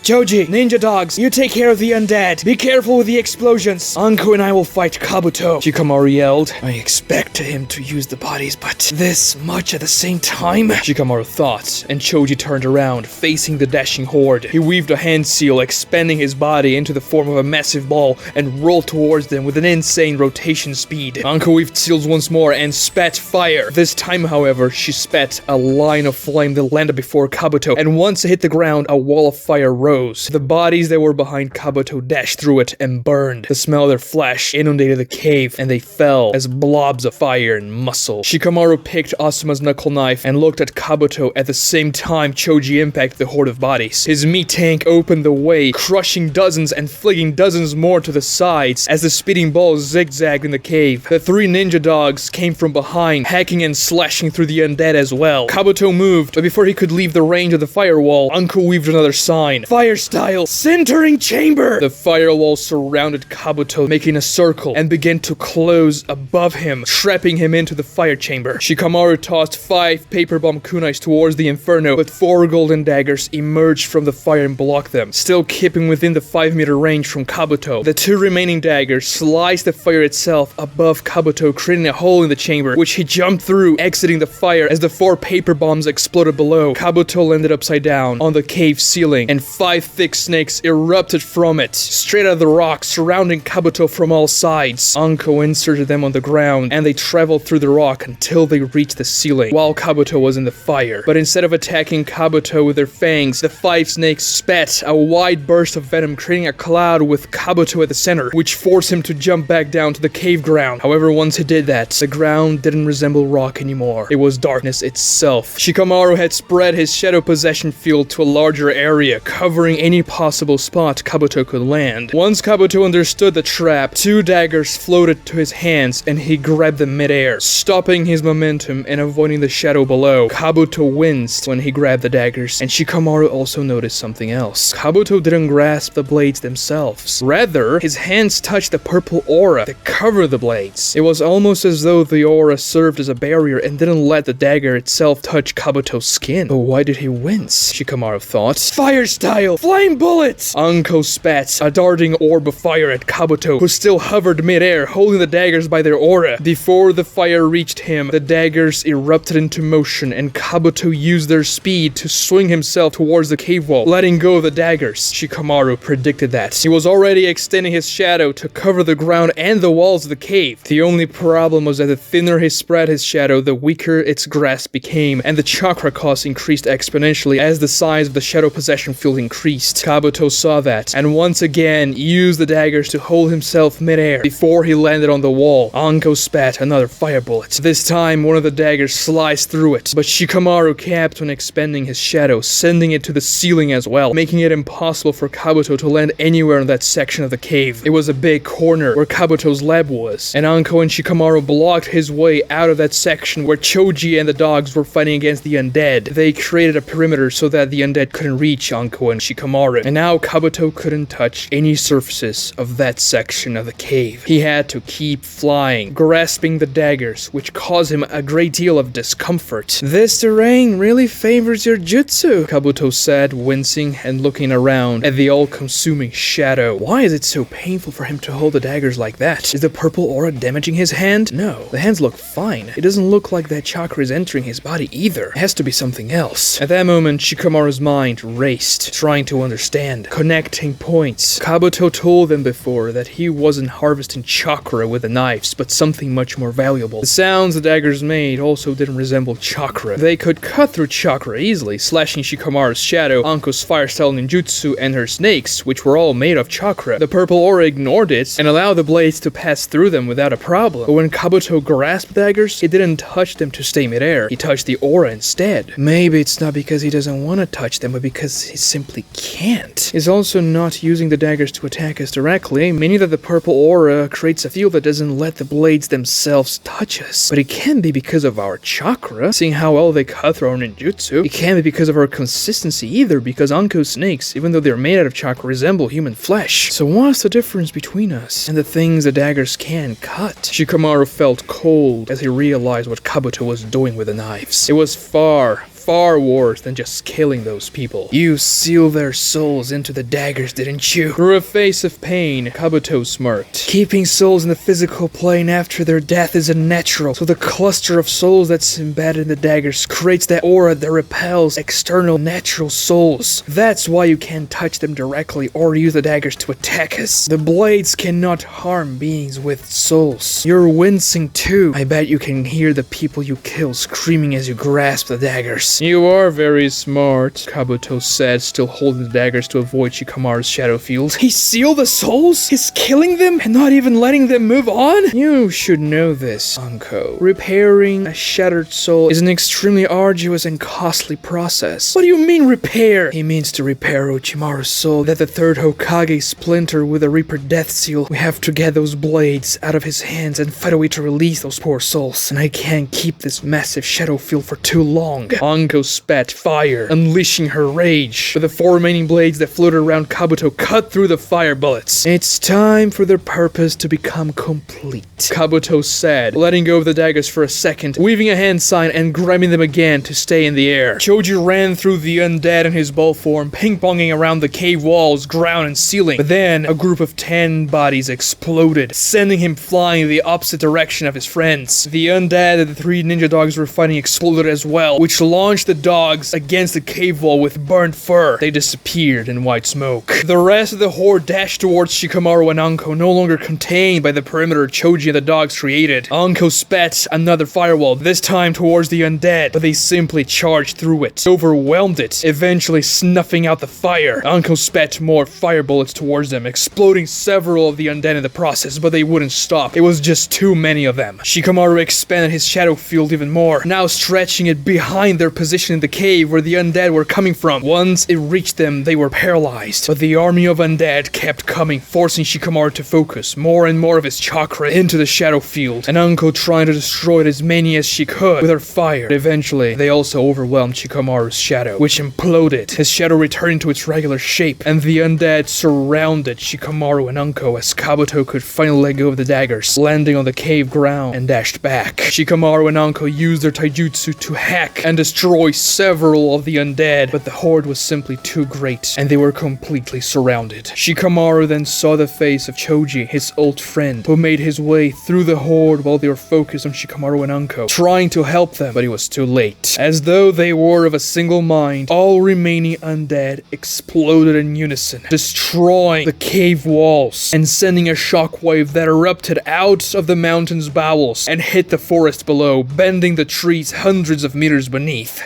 Joji, ninja dogs, you take care of the undead. Be careful with the explosions. Anko and I will fight Kabuto. Shikamaru yelled. I expected him to use the bodies, but this much at the same time? Shikamaru thought, and Choji turned around, facing the dashing horde. He weaved a hand seal, expanding his body into the form of a massive ball, and rolled towards them with an insane rotation speed. Anko weaved seals once more and spat fire. This time, however, she spat a line of flame that landed before Kabuto, and once it hit the ground, a wall of fire rose. The bodies that were behind Kabuto dashed through it and burned. The smell of their flesh inundated the cave, and they fell as blobs of fire and muscle. Shikamaru picked Asuma's knuckle knife and looked at Kabuto at the same time Choji impacted the horde of bodies. His meat tank opened the way, crushing dozens and flinging dozens more to the sides as the speeding balls zigzagged in the cave. The 3 ninja dogs came from behind, hacking and slashing through the undead as well. Kabuto moved, but before he could leave the range of the firewall, Anko weaved another sign. Fire fire style centering chamber. The firewall surrounded Kabuto, making a circle, and began to close above him, trapping him into the fire chamber. Shikamaru tossed 5 paper bomb kunais towards the inferno, but 4 golden daggers emerged from the fire and blocked them, still keeping within the 5-meter range from Kabuto. The 2 remaining daggers sliced the fire itself above Kabuto, creating a hole in the chamber, which he jumped through, exiting the fire as the 4 paper bombs exploded below. Kabuto landed upside down on the cave ceiling, and 5 thick snakes erupted from it, straight out of the rock, surrounding Kabuto from all sides. Anko inserted them on the ground, and they traveled through the rock until they reached the ceiling, while Kabuto was in the fire. But instead of attacking Kabuto with their fangs, the 5 snakes spat a wide burst of venom, creating a cloud with Kabuto at the center, which forced him to jump back down to the cave ground. However, once he did that, the ground didn't resemble rock anymore. It was darkness itself. Shikamaru had spread his shadow possession field to a larger area, covering any possible spot Kabuto could land. Once Kabuto understood the trap, 2 daggers floated to his hands, and he grabbed them midair, stopping his momentum and avoiding the shadow below. Kabuto winced when he grabbed the daggers, and Shikamaru also noticed something else. Kabuto didn't grasp the blades themselves. Rather, his hands touched the purple aura that covered the blades. It was almost as though the aura served as a barrier and didn't let the dagger itself touch Kabuto's skin. But why did he wince? Shikamaru thought. Fire style! Flame bullets! Anko spat a darting orb of fire at Kabuto, who still hovered midair, holding the daggers by their aura. Before the fire reached him, the daggers erupted into motion, and Kabuto used their speed to swing himself towards the cave wall, letting go of the daggers. Shikamaru predicted that. He was already extending his shadow to cover the ground and the walls of the cave. The only problem was that the thinner he spread his shadow, the weaker its grasp became, and the chakra cost increased exponentially as the size of the shadow possession field increased. Kabuto saw that, and once again used the daggers to hold himself midair. Before he landed on the wall, Anko spat another fire bullet. This time, one of the daggers sliced through it, but Shikamaru kept on expanding his shadow, sending it to the ceiling as well, making it impossible for Kabuto to land anywhere in that section of the cave. It was a big corner where Kabuto's lab was, and Anko and Shikamaru blocked his way out of that section where Choji and the dogs were fighting against the undead. They created a perimeter so that the undead couldn't reach Anko and Shikamaru, and now Kabuto couldn't touch any surfaces of that section of the cave. He had to keep flying, grasping the daggers, which caused him a great deal of discomfort. This terrain really favors your jutsu, Kabuto said, wincing and looking around at the all-consuming shadow. Why is it so painful for him to hold the daggers like that? Is the purple aura damaging his hand? No, the hands look fine. It doesn't look like that chakra is entering his body either. It has to be something else. At that moment, Shikamaru's mind raced, trying to understand, connecting points. Kabuto told them before that he wasn't harvesting chakra with the knives, but something much more valuable. The sounds the daggers made also didn't resemble chakra. They could cut through chakra easily, slashing Shikamaru's shadow, Anko's fire style ninjutsu, and her snakes, which were all made of chakra. The purple aura ignored it and allowed the blades to pass through them without a problem. But when Kabuto grasped daggers, he didn't touch them to stay midair. He touched the aura instead. Maybe it's not because he doesn't want to touch them, but because he simply can't. He's also not using the daggers to attack us directly, meaning that the purple aura creates a field that doesn't let the blades themselves touch us. But it can be because of our chakra, seeing how well they cut through our ninjutsu. It can't be because of our consistency either, because Anko's snakes, even though they're made out of chakra, resemble human flesh. So what's the difference between us and the things the daggers can cut? Shikamaru felt cold as he realized what Kabuto was doing with the knives. It was far worse than just killing those people. You sealed their souls into the daggers, didn't you? Through a face of pain, Kabuto smirked. Keeping souls in the physical plane after their death is unnatural, so the cluster of souls that's embedded in the daggers creates that aura that repels external natural souls. That's why you can't touch them directly or use the daggers to attack us. The blades cannot harm beings with souls. You're wincing too. I bet you can hear the people you kill screaming as you grasp the daggers. You are very smart, Kabuto said, still holding the daggers to avoid Shikamaru's shadow field. He sealed the souls? He's killing them and not even letting them move on? You should know this, Anko. Repairing a shattered soul is an extremely arduous and costly process. What do you mean repair? He means to repair Orochimaru's soul, that the third Hokage splinter with a Reaper death seal. We have to get those blades out of his hands and fight a way to release those poor souls. And I can't keep this massive shadow field for too long. Anko spat fire, unleashing her rage. But the 4 remaining blades that floated around Kabuto cut through the fire bullets. It's time for their purpose to become complete, Kabuto said, letting go of the daggers for a second, weaving a hand sign and grabbing them again to stay in the air. Choji ran through the undead in his ball form, ping-ponging around the cave walls, ground, and ceiling. But then, a group of 10 bodies exploded, sending him flying in the opposite direction of his friends. The undead that the 3 ninja dogs were fighting exploded as well, which launched the dogs against the cave wall with burnt fur. They disappeared in white smoke. The rest of the horde dashed towards Shikamaru and Anko, no longer contained by the perimeter Choji and the dogs created. Anko spat another firewall, this time towards the undead, but they simply charged through it, overwhelmed it, eventually snuffing out the fire. Anko spat more fire bullets towards them, exploding several of the undead in the process, but they wouldn't stop. It was just too many of them. Shikamaru expanded his shadow field even more, now stretching it behind their position in the cave where the undead were coming from. Once it reached them, they were paralyzed, but the army of undead kept coming, forcing Shikamaru to focus more and more of his chakra into the shadow field, and Anko trying to destroy it as many as she could with her fire. But eventually, they also overwhelmed Shikamaru's shadow, which imploded, his shadow returning to its regular shape, and the undead surrounded Shikamaru and Anko as Kabuto could finally let go of the daggers, landing on the cave ground and dashed back. Shikamaru and Anko used their taijutsu to hack and destroy several of the undead, but the horde was simply too great, and they were completely surrounded. Shikamaru then saw the face of Choji, his old friend, who made his way through the horde while they were focused on Shikamaru and Anko, trying to help them, but it was too late. As though they were of a single mind, all remaining undead exploded in unison, destroying the cave walls and sending a shockwave that erupted out of the mountain's bowels and hit the forest below, bending the trees hundreds of meters beneath.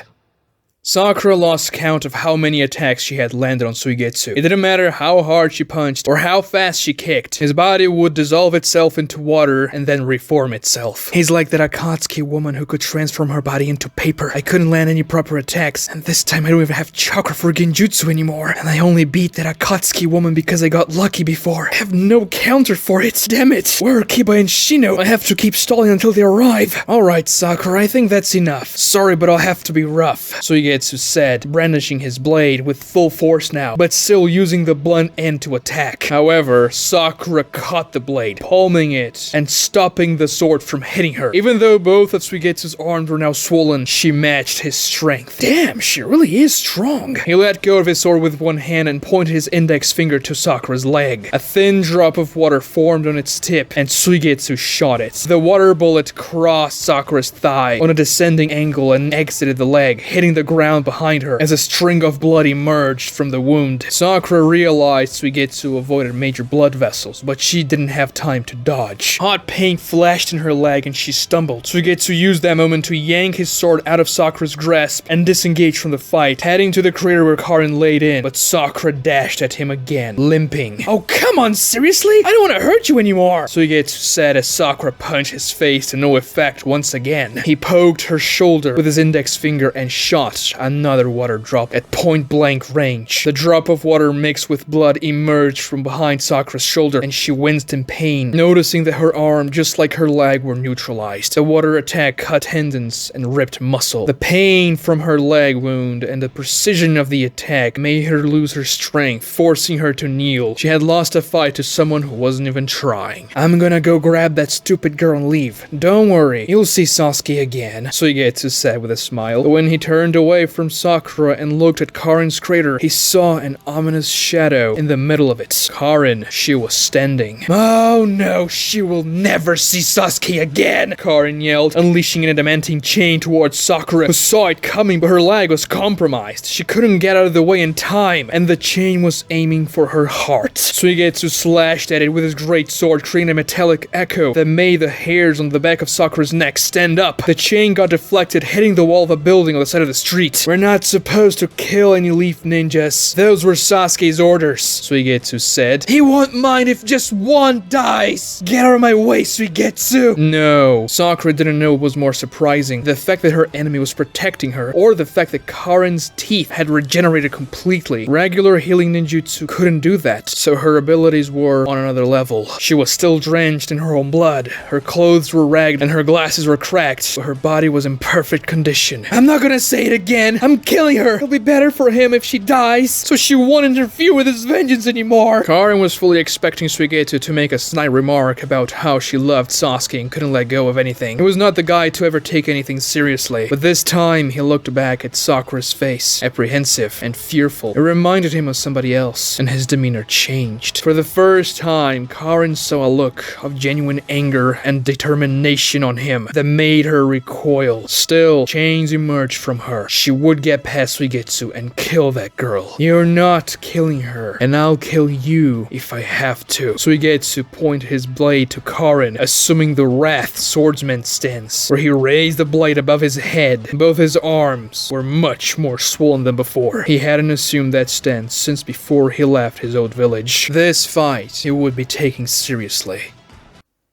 Sakura lost count of how many attacks she had landed on Suigetsu. It didn't matter how hard she punched or how fast she kicked, his body would dissolve itself into water and then reform itself. He's like that Akatsuki woman who could transform her body into paper. I couldn't land any proper attacks, and this time I don't even have chakra for genjutsu anymore, and I only beat that Akatsuki woman because I got lucky before. I have no counter for it, damn it! Where are Kiba and Shino? I have to keep stalling until they arrive. Alright, Sakura, I think that's enough. Sorry, but I'll have to be rough. Suigetsu said, brandishing his blade with full force now, but still using the blunt end to attack. However, Sakura caught the blade, palming it, and stopping the sword from hitting her. Even though both of Suigetsu's arms were now swollen, she matched his strength. Damn, she really is strong. He let go of his sword with one hand and pointed his index finger to Sakura's leg. A thin drop of water formed on its tip, and Suigetsu shot it. The water bullet crossed Sakura's thigh on a descending angle and exited the leg, hitting the ground behind her as a string of blood emerged from the wound. Sakura realized Suigetsu avoided major blood vessels, but she didn't have time to dodge. Hot pain flashed in her leg and she stumbled. Suigetsu used that moment to yank his sword out of Sakura's grasp and disengage from the fight, heading to the crater where Karin laid in, but Sakura dashed at him again, limping. Oh, come on, seriously? I don't want to hurt you anymore, Suigetsu said as Sakura punched his face to no effect once again. He poked her shoulder with his index finger and shot another water drop at point-blank range. The drop of water mixed with blood emerged from behind Sakura's shoulder, and she winced in pain, noticing that her arm, just like her leg, were neutralized. The water attack cut tendons and ripped muscle. The pain from her leg wound and the precision of the attack made her lose her strength, forcing her to kneel. She had lost a fight to someone who wasn't even trying. I'm gonna go grab that stupid girl and leave. Don't worry, you'll see Sasuke again, Suigetsu said with a smile. But when he turned away from Sakura and looked at Karin's crater, he saw an ominous shadow in the middle of it. Karin, she was standing. Oh no, she will never see Sasuke again, Karin yelled, unleashing an adamantine chain towards Sakura, who saw it coming, but her leg was compromised. She couldn't get out of the way in time, and the chain was aiming for her heart. Suigetsu slashed at it with his great sword, creating a metallic echo that made the hairs on the back of Sakura's neck stand up. The chain got deflected, hitting the wall of a building on the side of the street. We're not supposed to kill any leaf ninjas. Those were Sasuke's orders, Suigetsu said. He won't mind if just one dies. Get out of my way, Suigetsu. No. Sakura didn't know what was more surprising, the fact that her enemy was protecting her, or the fact that Karin's teeth had regenerated completely. Regular healing ninjutsu couldn't do that, so her abilities were on another level. She was still drenched in her own blood. Her clothes were ragged and her glasses were cracked, but her body was in perfect condition. I'm not gonna say it again. again. I'm killing her. It'll be better for him if she dies, so she won't interfere with his vengeance anymore. Karin was fully expecting Suigetsu to make a snide remark about how she loved Sasuke and couldn't let go of anything. He was not the guy to ever take anything seriously, but this time he looked back at Sakura's face, apprehensive and fearful. It reminded him of somebody else, and his demeanor changed. For the first time, Karin saw a look of genuine anger and determination on him that made her recoil. Still, change emerged from her. She would get past Suigetsu and kill that girl. You're not killing her, and I'll kill you if I have to. Suigetsu pointed his blade to Karin, assuming the wrath swordsman stance, where he raised the blade above his head. Both his arms were much more swollen than before. He hadn't assumed that stance since before he left his old village. This fight he would be taking seriously.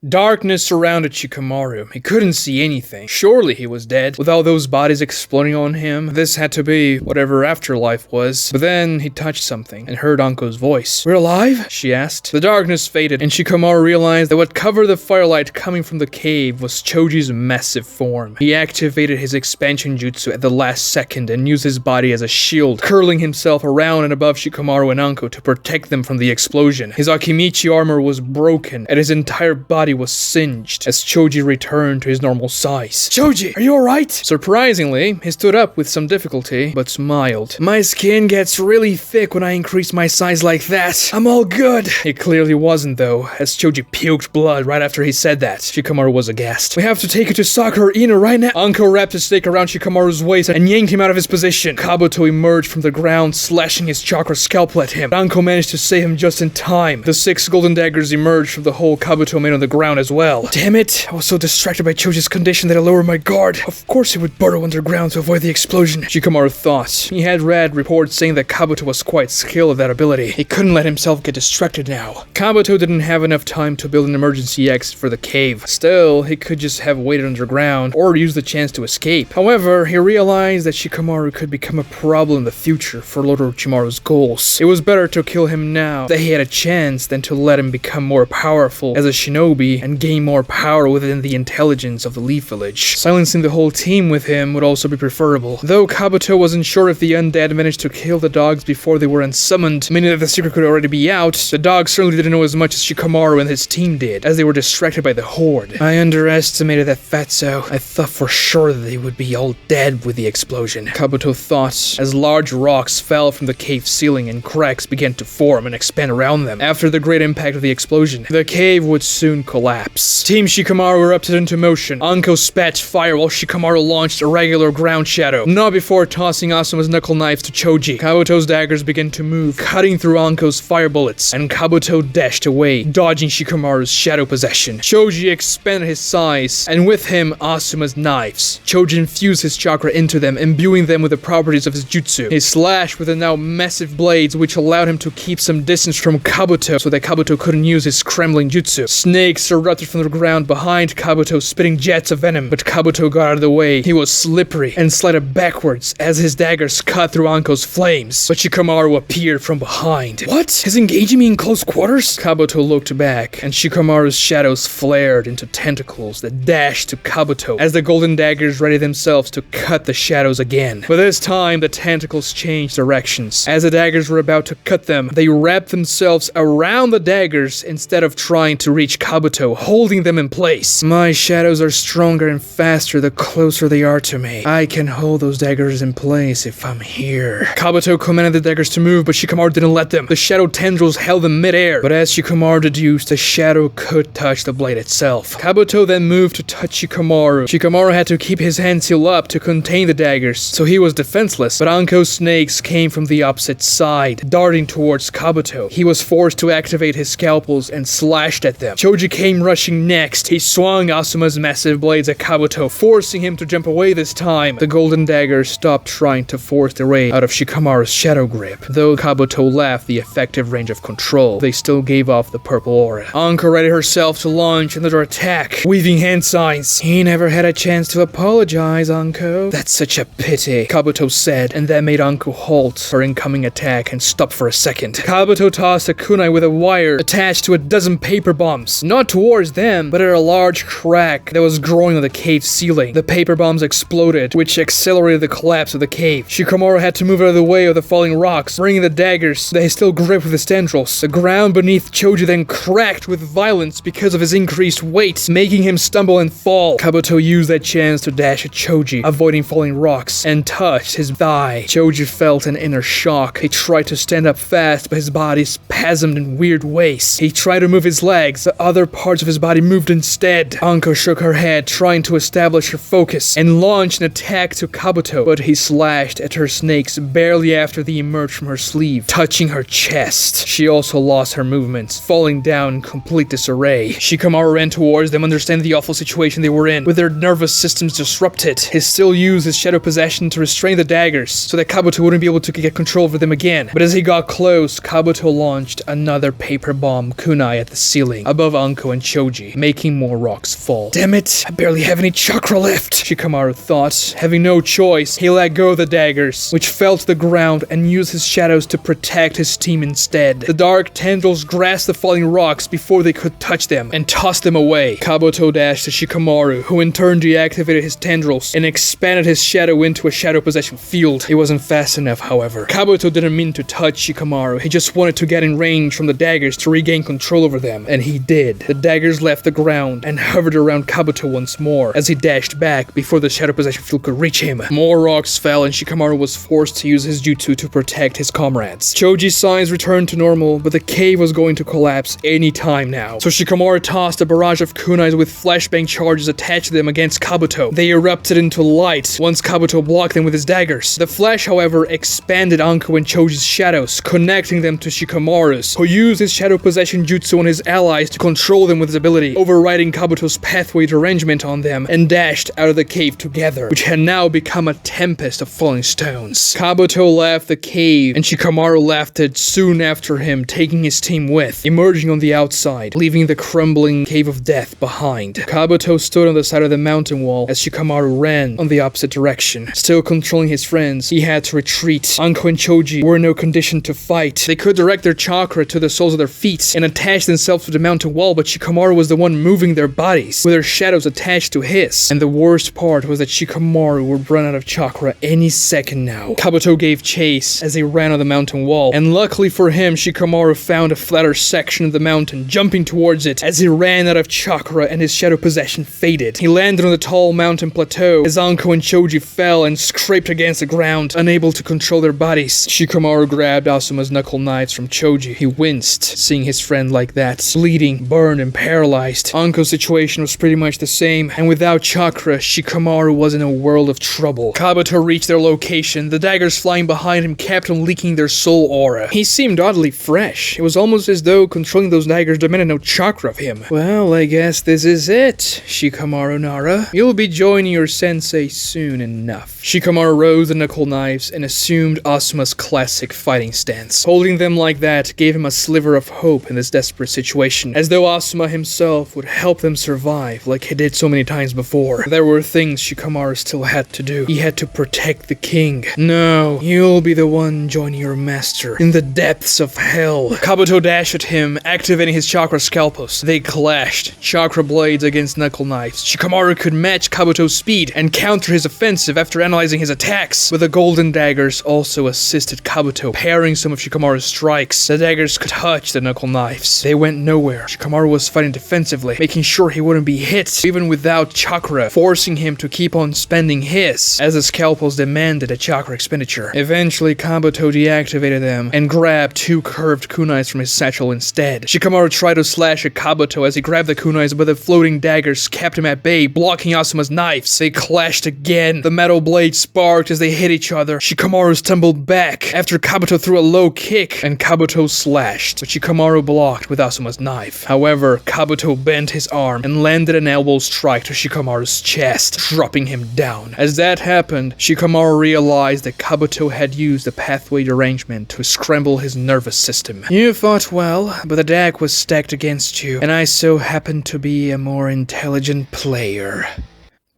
Darkness surrounded Shikamaru. He couldn't see anything. Surely he was dead. With all those bodies exploding on him, this had to be whatever afterlife was. But then he touched something and heard Anko's voice. "We're alive?" she asked. The darkness faded, and Shikamaru realized that what covered the firelight coming from the cave was Choji's massive form. He activated his expansion jutsu at the last second and used his body as a shield, curling himself around and above Shikamaru and Anko to protect them from the explosion. His Akimichi armor was broken, and his entire body was singed as Choji returned to his normal size. "Choji, are you alright?" Surprisingly, he stood up with some difficulty, but smiled. "My skin gets really thick when I increase my size like that. I'm all good." It clearly wasn't though, as Choji puked blood right after he said that. Shikamaru was aghast. "We have to take you to Sakura Ina right now." Anko wrapped his stake around Shikamaru's waist and yanked him out of his position. Kabuto emerged from the ground, slashing his chakra scalpel at him. Anko managed to save him just in time. The 6 golden daggers emerged from the hole Kabuto made on the ground as well. Damn it, I was so distracted by Choji's condition that I lowered my guard. Of course he would burrow underground to avoid the explosion, Shikamaru thought. He had read reports saying that Kabuto was quite skilled at that ability. He couldn't let himself get distracted now. Kabuto didn't have enough time to build an emergency exit for the cave. Still, he could just have waited underground or used the chance to escape. However, he realized that Shikamaru could become a problem in the future for Lord Orochimaru's goals. It was better to kill him now that he had a chance than to let him become more powerful as a shinobi and gain more power within the intelligence of the Leaf Village. Silencing the whole team with him would also be preferable. Though Kabuto wasn't sure if the undead managed to kill the dogs before they were unsummoned, meaning that the secret could already be out, the dogs certainly didn't know as much as Shikamaru and his team did, as they were distracted by the horde. I underestimated that fatso. I thought for sure that they would be all dead with the explosion, Kabuto thought, as large rocks fell from the cave ceiling and cracks began to form and expand around them. After the great impact of the explosion, the cave would soon collapse. Team Shikamaru erupted into motion. Anko spat fire while Shikamaru launched a regular ground shadow, not before tossing Asuma's knuckle knives to Choji. Kabuto's daggers began to move, cutting through Anko's fire bullets, and Kabuto dashed away, dodging Shikamaru's shadow possession. Choji expanded his size, and with him, Asuma's knives. Choji infused his chakra into them, imbuing them with the properties of his jutsu. He slashed with the now massive blades, which allowed him to keep some distance from Kabuto, so that Kabuto couldn't use his scrambling jutsu. Snakes erupted from the ground behind Kabuto, spitting jets of venom, but Kabuto got out of the way. He was slippery and slided backwards as his daggers cut through Anko's flames, but Shikamaru appeared from behind. What? He's engaging me in close quarters? Kabuto looked back, and Shikamaru's shadows flared into tentacles that dashed to Kabuto as the golden daggers readied themselves to cut the shadows again. But this time, the tentacles changed directions. As the daggers were about to cut them, they wrapped themselves around the daggers instead of trying to reach Kabuto, holding them in place. My shadows are stronger and faster the closer they are to me. I can hold those daggers in place if I'm here. Kabuto commanded the daggers to move, but Shikamaru didn't let them. The shadow tendrils held them mid-air, but as Shikamaru deduced, the shadow could touch the blade itself. Kabuto then moved to touch Shikamaru. Shikamaru had to keep his hands healed up to contain the daggers, so he was defenseless, but Anko's snakes came from the opposite side, darting towards Kabuto. He was forced to activate his scalpels and slashed at them. Choji came rushing next. He swung Asuma's massive blades at Kabuto, forcing him to jump away this time. The golden dagger stopped trying to force the ray out of Shikamaru's shadow grip. Though Kabuto left the effective range of control, they still gave off the purple aura. Anko readied herself to launch another attack, weaving hand signs. He never had a chance to apologize, Anko. That's such a pity, Kabuto said, and that made Anko halt her incoming attack and stop for a second. Kabuto tossed a kunai with a wire attached to a dozen paper bombs, not towards them, but at a large crack that was growing on the cave ceiling. The paper bombs exploded, which accelerated the collapse of the cave. Shikamaru had to move out of the way of the falling rocks, bringing the daggers that he still gripped with his tendrils. The ground beneath Choji then cracked with violence because of his increased weight, making him stumble and fall. Kabuto used that chance to dash at Choji, avoiding falling rocks, and touched his thigh. Choji felt an inner shock. He tried to stand up fast, but his body spasmed in weird ways. He tried to move his legs, the other parts of his body moved instead. Anko shook her head, trying to establish her focus, and launched an attack to Kabuto, but he slashed at her snakes barely after they emerged from her sleeve, touching her chest. She also lost her movements, falling down in complete disarray. Shikamaru ran towards them, understanding the awful situation they were in, with their nervous systems disrupted. He still used his shadow possession to restrain the daggers, so that Kabuto wouldn't be able to get control over them again. But as he got close, Kabuto launched another paper bomb kunai at the ceiling, above Anko and Choji, making more rocks fall. Damn it, I barely have any chakra left, Shikamaru thought. Having no choice, he let go of the daggers, which fell to the ground, and used his shadows to protect his team instead. The dark tendrils grasped the falling rocks before they could touch them, and tossed them away. Kabuto dashed to Shikamaru, who in turn deactivated his tendrils, and expanded his shadow into a shadow possession field. It wasn't fast enough, however. Kabuto didn't mean to touch Shikamaru, he just wanted to get in range from the daggers to regain control over them, and he did. The daggers left the ground, and hovered around Kabuto once more, as he dashed back before the shadow possession field could reach him. More rocks fell, and Shikamaru was forced to use his jutsu to protect his comrades. Choji's signs returned to normal, but the cave was going to collapse any time now. So Shikamaru tossed a barrage of kunais with flashbang charges attached to them against Kabuto. They erupted into light once Kabuto blocked them with his daggers. The flash, however, expanded Anko and Choji's shadows, connecting them to Shikamaru's, who used his shadow possession jutsu on his allies to control them with his ability, overriding Kabuto's pathway derangement on them, and dashed out of the cave together, which had now become a tempest of falling stones. Kabuto left the cave, and Shikamaru left it soon after him, taking his team with, emerging on the outside, leaving the crumbling cave of death behind. Kabuto stood on the side of the mountain wall as Shikamaru ran on the opposite direction. Still controlling his friends, he had to retreat. Anko and Choji were in no condition to fight. They could direct their chakra to the soles of their feet and attach themselves to the mountain wall, but Shikamaru was the one moving their bodies, with their shadows attached to his. And the worst part was that Shikamaru would run out of chakra any second now. Kabuto gave chase as they ran on the mountain wall, and luckily for him, Shikamaru found a flatter section of the mountain, jumping towards it as he ran out of chakra and his shadow possession faded. He landed on the tall mountain plateau as Anko and Choji fell and scraped against the ground, unable to control their bodies. Shikamaru grabbed Asuma's knuckle knives from Choji. He winced, seeing his friend like that, bleeding, burned, and paralyzed. Anko's situation was pretty much the same, and without chakra, Shikamaru was in a world of trouble. Kabuto reached their location. The daggers flying behind him kept on leaking their soul aura. He seemed oddly fresh. It was almost as though controlling those daggers demanded no chakra of him. Well, I guess this is it, Shikamaru Nara. You'll be joining your sensei soon enough. Shikamaru rose the knuckle knives and assumed Asuma's classic fighting stance. Holding them like that gave him a sliver of hope in this desperate situation, as though Asuma himself would help them survive like he did so many times before. There were things Shikamaru still had to do. He had to protect the king. No, you'll be the one joining your master in the depths of hell. Kabuto dashed at him, activating his chakra scalpels. They clashed, chakra blades against knuckle knives. Shikamaru could match Kabuto's speed and counter his offensive after analyzing his attacks. But the golden daggers also assisted Kabuto, parrying some of Shikamaru's strikes. The daggers could touch the knuckle knives. They went nowhere. Shikamaru was fighting defensively, making sure he wouldn't be hit, even without chakra, forcing him to keep on spending his, as the scalpels demanded a chakra expenditure. Eventually, Kabuto deactivated them and grabbed two curved kunais from his satchel instead. Shikamaru tried to slash at Kabuto as he grabbed the kunais, but the floating daggers kept him at bay, blocking Asuma's knives. They clashed again. The metal blades sparked as they hit each other. Shikamaru stumbled back after Kabuto threw a low kick, and Kabuto slashed, but Shikamaru blocked with Asuma's knife. However, Kabuto bent his arm and landed an elbow strike to Shikamaru's chest, dropping him down. As that happened, Shikamaru realized that Kabuto had used the pathway derangement to scramble his nervous system. You fought well, but the deck was stacked against you, and I so happened to be a more intelligent player.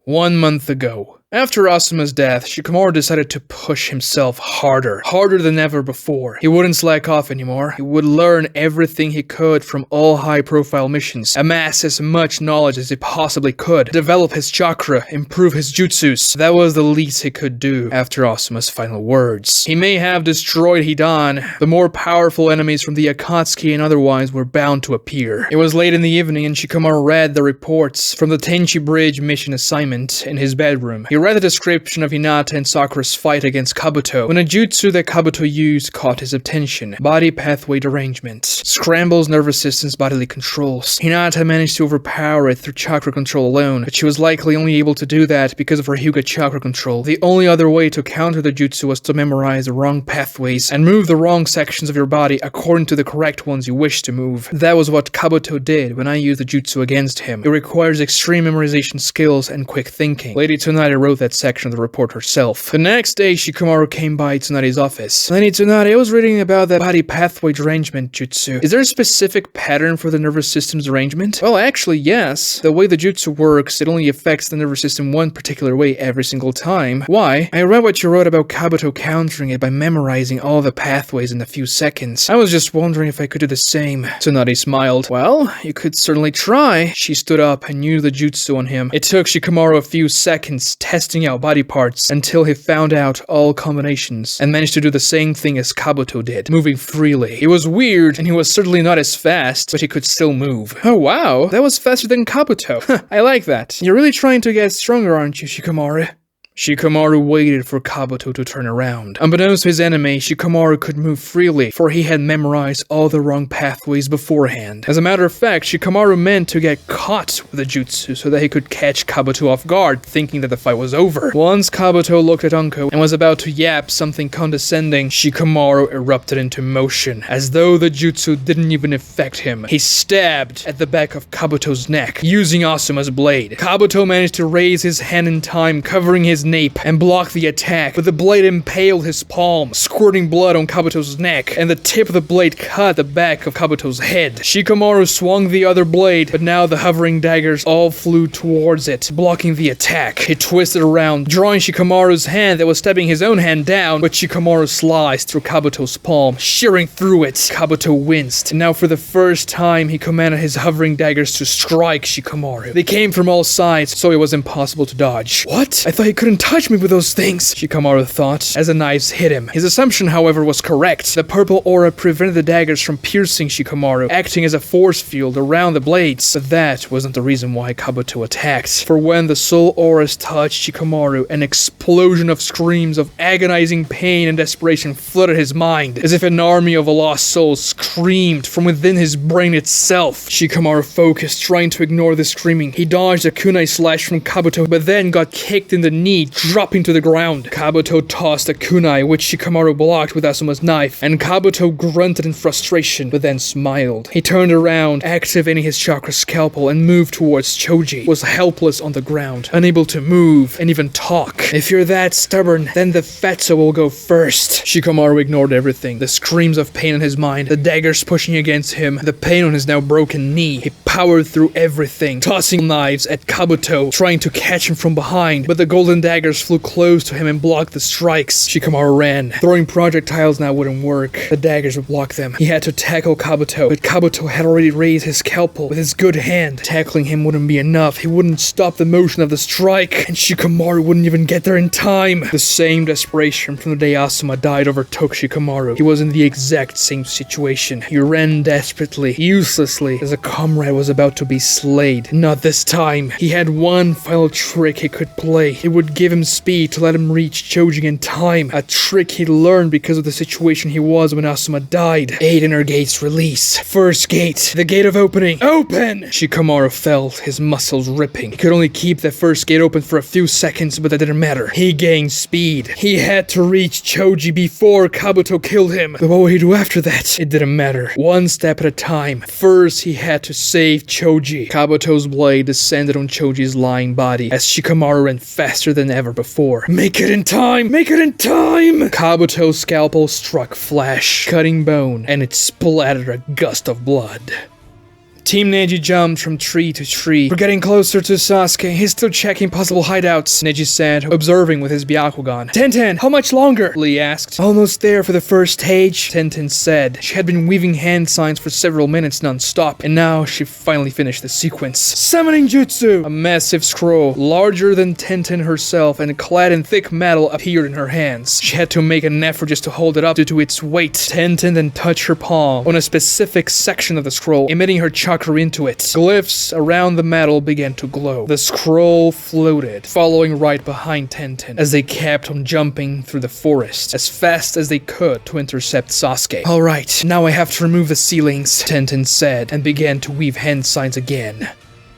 1 month ago. After Asuma's death, Shikamaru decided to push himself harder than ever before. He wouldn't slack off anymore. He would learn everything he could from all high-profile missions, amass as much knowledge as he possibly could, develop his chakra, improve his jutsus. That was the least he could do after Asuma's final words. He may have destroyed Hidan, the more powerful enemies from the Akatsuki and otherwise were bound to appear. It was late in the evening and Shikamaru read the reports from the Tenchi Bridge mission assignment in his bedroom. He read the description of Hinata and Sakura's fight against Kabuto when a jutsu that Kabuto used caught his attention. Body pathway derangement. Scrambles nervous system's bodily controls. Hinata managed to overpower it through chakra control alone, but she was likely only able to do that because of her Hyuga chakra control. The only other way to counter the jutsu was to memorize the wrong pathways and move the wrong sections of your body according to the correct ones you wish to move. That was what Kabuto did when I used the jutsu against him. It requires extreme memorization skills and quick thinking. Lady Tsunade wrote that section of the report herself. The next day, Shikamaru came by Tsunade's office. Lady Tsunade, I was reading about that body pathway derangement jutsu. Is there a specific pattern for the nervous system's derangement? Well, actually, yes. The way the jutsu works, it only affects the nervous system one particular way every single time. Why? I read what you wrote about Kabuto countering it by memorizing all the pathways in a few seconds. I was just wondering if I could do the same. Tsunade smiled. Well, you could certainly try. She stood up and used the jutsu on him. It took Shikamaru a few seconds testing out body parts until he found out all combinations and managed to do the same thing as Kabuto did, moving freely. It was weird and he was certainly not as fast, but he could still move. Oh wow, that was faster than Kabuto. I like that. You're really trying to get stronger, aren't you, Shikamaru? Shikamaru waited for Kabuto to turn around. Unbeknownst to his enemy, Shikamaru could move freely, for he had memorized all the wrong pathways beforehand. As a matter of fact, Shikamaru meant to get caught with the jutsu so that he could catch Kabuto off guard, thinking that the fight was over. Once Kabuto looked at Anko and was about to yap something condescending, Shikamaru erupted into motion, as though the jutsu didn't even affect him. He stabbed at the back of Kabuto's neck, using Asuma's blade. Kabuto managed to raise his hand in time, covering his nape, and block the attack, but the blade impaled his palm, squirting blood on Kabuto's neck, and the tip of the blade cut the back of Kabuto's head. Shikamaru swung the other blade, but now the hovering daggers all flew towards it, blocking the attack. He twisted around, drawing Shikamaru's hand that was stabbing his own hand down, but Shikamaru sliced through Kabuto's palm, shearing through it. Kabuto winced, and now for the first time he commanded his hovering daggers to strike Shikamaru. They came from all sides, so it was impossible to dodge. What? I thought he couldn't touch me with those things, Shikamaru thought, as the knives hit him. His assumption, however, was correct. The purple aura prevented the daggers from piercing Shikamaru, acting as a force field around the blades. But that wasn't the reason why Kabuto attacked. For when the soul auras touched Shikamaru, an explosion of screams of agonizing pain and desperation flooded his mind, as if an army of lost souls screamed from within his brain itself. Shikamaru focused, trying to ignore the screaming. He dodged a kunai slash from Kabuto, but then got kicked in the knee, dropping to the ground. Kabuto tossed a kunai, which Shikamaru blocked with Asuma's knife, and Kabuto grunted in frustration, but then smiled. He turned around, activating his chakra scalpel, and moved towards Choji, who was helpless on the ground, unable to move and even talk. If you're that stubborn, then the fatso will go first. Shikamaru ignored everything, the screams of pain in his mind, the daggers pushing against him, the pain on his now broken knee. He powered through everything, tossing knives at Kabuto, trying to catch him from behind, but the golden daggers flew close to him and blocked the strikes. Shikamaru ran. Throwing projectiles now wouldn't work. The daggers would block them. He had to tackle Kabuto, but Kabuto had already raised his scalpel with his good hand. Tackling him wouldn't be enough. He wouldn't stop the motion of the strike, and Shikamaru wouldn't even get there in time. The same desperation from the day Asuma died overtook Shikamaru. He was in the exact same situation. He ran desperately, uselessly, as a comrade was about to be slayed. Not this time. He had one final trick he could play. It would give him speed to let him reach Choji in time. A trick he learned because of the situation he was when Asuma died. 8 inner gates release. First gate. The gate of opening. Open! Shikamaru felt his muscles ripping. He could only keep the first gate open for a few seconds, but that didn't matter. He gained speed. He had to reach Choji before Kabuto killed him. But what would he do after that? It didn't matter. One step at a time. First, he had to save Choji. Kabuto's blade descended on Choji's lying body as Shikamaru ran faster than ever before. Make it in time! Make it in time! Kabuto's scalpel struck flesh, cutting bone, and it splattered a gust of blood. Team Neji jumped from tree to tree. We're getting closer to Sasuke. He's still checking possible hideouts, Neji said, observing with his Byakugan. Tenten, how much longer? Lee asked. Almost there for the first stage, Tenten said. She had been weaving hand signs for several minutes non-stop, and now she finally finished the sequence. Summoning Jutsu! A massive scroll, larger than Tenten herself and clad in thick metal, appeared in her hands. She had to make an effort just to hold it up due to its weight. Tenten then touched her palm on a specific section of the scroll, emitting her chakra into it. Glyphs around the metal began to glow. The scroll floated, following right behind Tenten as they kept on jumping through the forest as fast as they could to intercept Sasuke. Alright, now I have to remove the ceilings, Tenten said, and began to weave hand signs again.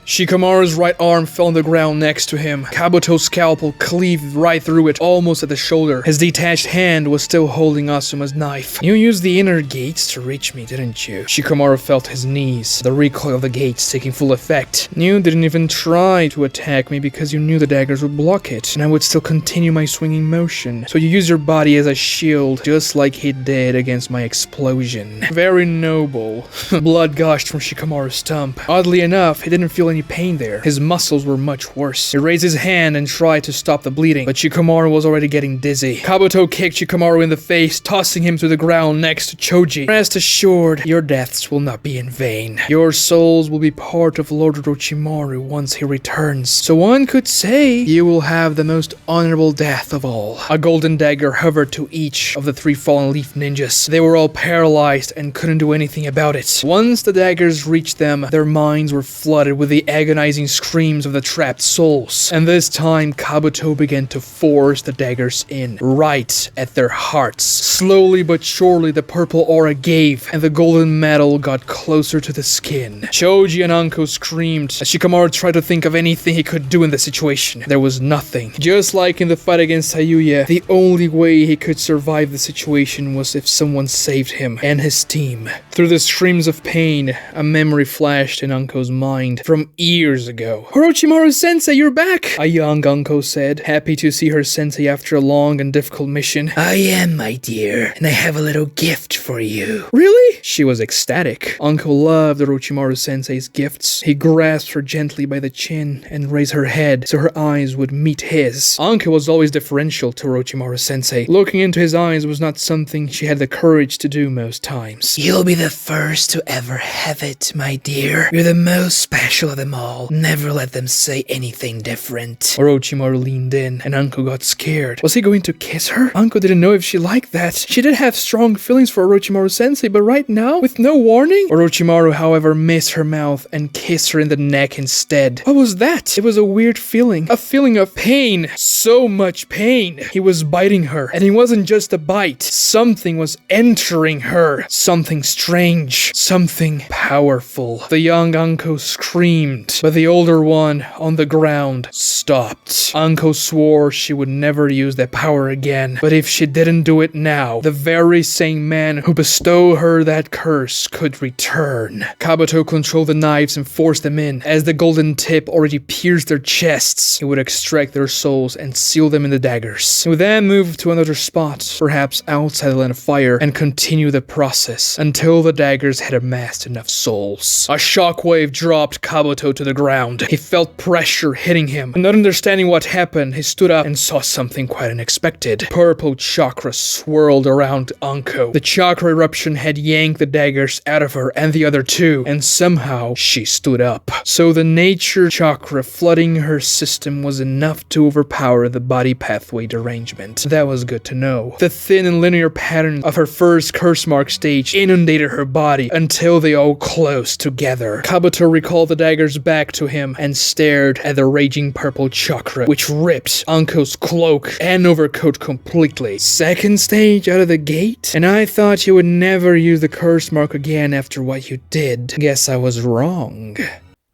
Shikamaru's right arm fell on the ground next to him. Kabuto's scalpel cleaved right through it, almost at the shoulder. His detached hand was still holding Asuma's knife. You used the inner gates to reach me, didn't you? Shikamaru felt his knees, the recoil of the gates taking full effect. You didn't even try to attack me because you knew the daggers would block it, and I would still continue my swinging motion. So you used your body as a shield, just like he did against my explosion. Very noble. Blood gushed from Shikamaru's stump. Oddly enough, he didn't feel any pain there. His muscles were much worse. He raised his hand and tried to stop the bleeding, but Shikamaru was already getting dizzy. Kabuto kicked Shikamaru in the face, tossing him to the ground next to Choji. Rest assured, your deaths will not be in vain. Your souls will be part of Lord Orochimaru once he returns. So one could say you will have the most honorable death of all. A golden dagger hovered to each of the 3 fallen leaf ninjas. They were all paralyzed and couldn't do anything about it. Once the daggers reached them, their minds were flooded with the agonizing screams of the trapped souls. And this time, Kabuto began to force the daggers in, right at their hearts. Slowly but surely, the purple aura gave, and the golden metal got closer to the skin. Choji and Anko screamed as Shikamaru tried to think of anything he could do in the situation. There was nothing. Just like in the fight against Hayuya, the only way he could survive the situation was if someone saved him and his team. Through the screams of pain, a memory flashed in Anko's mind from years ago. Orochimaru-sensei, you're back! A young Anko said, happy to see her sensei after a long and difficult mission. I am, my dear, and I have a little gift for you. Really? She was ecstatic. Anko loved Orochimaru-sensei's gifts. He grasped her gently by the chin and raised her head so her eyes would meet his. Anko was always deferential to Orochimaru-sensei. Looking into his eyes was not something she had the courage to do most times. You'll be the first to ever have it, my dear. You're the most special of them all. Never let them say anything different. Orochimaru leaned in, and Anko got scared. Was he going to kiss her? Anko didn't know if she liked that. She did have strong feelings for Orochimaru-sensei, but right now, with no warning? Orochimaru, however, missed her mouth and kissed her in the neck instead. What was that? It was a weird feeling. A feeling of pain. So much pain. He was biting her, and it wasn't just a bite. Something was entering her. Something strange. Something powerful. The young Anko screamed, but the older one, on the ground, stopped. Anko swore she would never use that power again, but if she didn't do it now, the very same man who bestowed her that curse could return. Kabuto controlled the knives and forced them in. As the golden tip already pierced their chests, he would extract their souls and seal them in the daggers. He would then move to another spot, perhaps outside the line of fire, and continue the process until the daggers had amassed enough souls. A shockwave dropped Kabuto to the ground. He felt pressure hitting him. Not understanding what happened, he stood up and saw something quite unexpected. Purple chakra swirled around Anko. The chakra eruption had yanked the daggers out of her and the other two, and somehow she stood up. So the nature chakra flooding her system was enough to overpower the body pathway derangement. That was good to know. The thin and linear pattern of her first curse mark stage inundated her body until they all closed together. Kabuto recalled the daggers back to him and stared at the raging purple chakra, which ripped Anko's cloak and overcoat completely. Second stage out of the gate? And I thought you would never use the curse mark again after what you did. Guess I was wrong.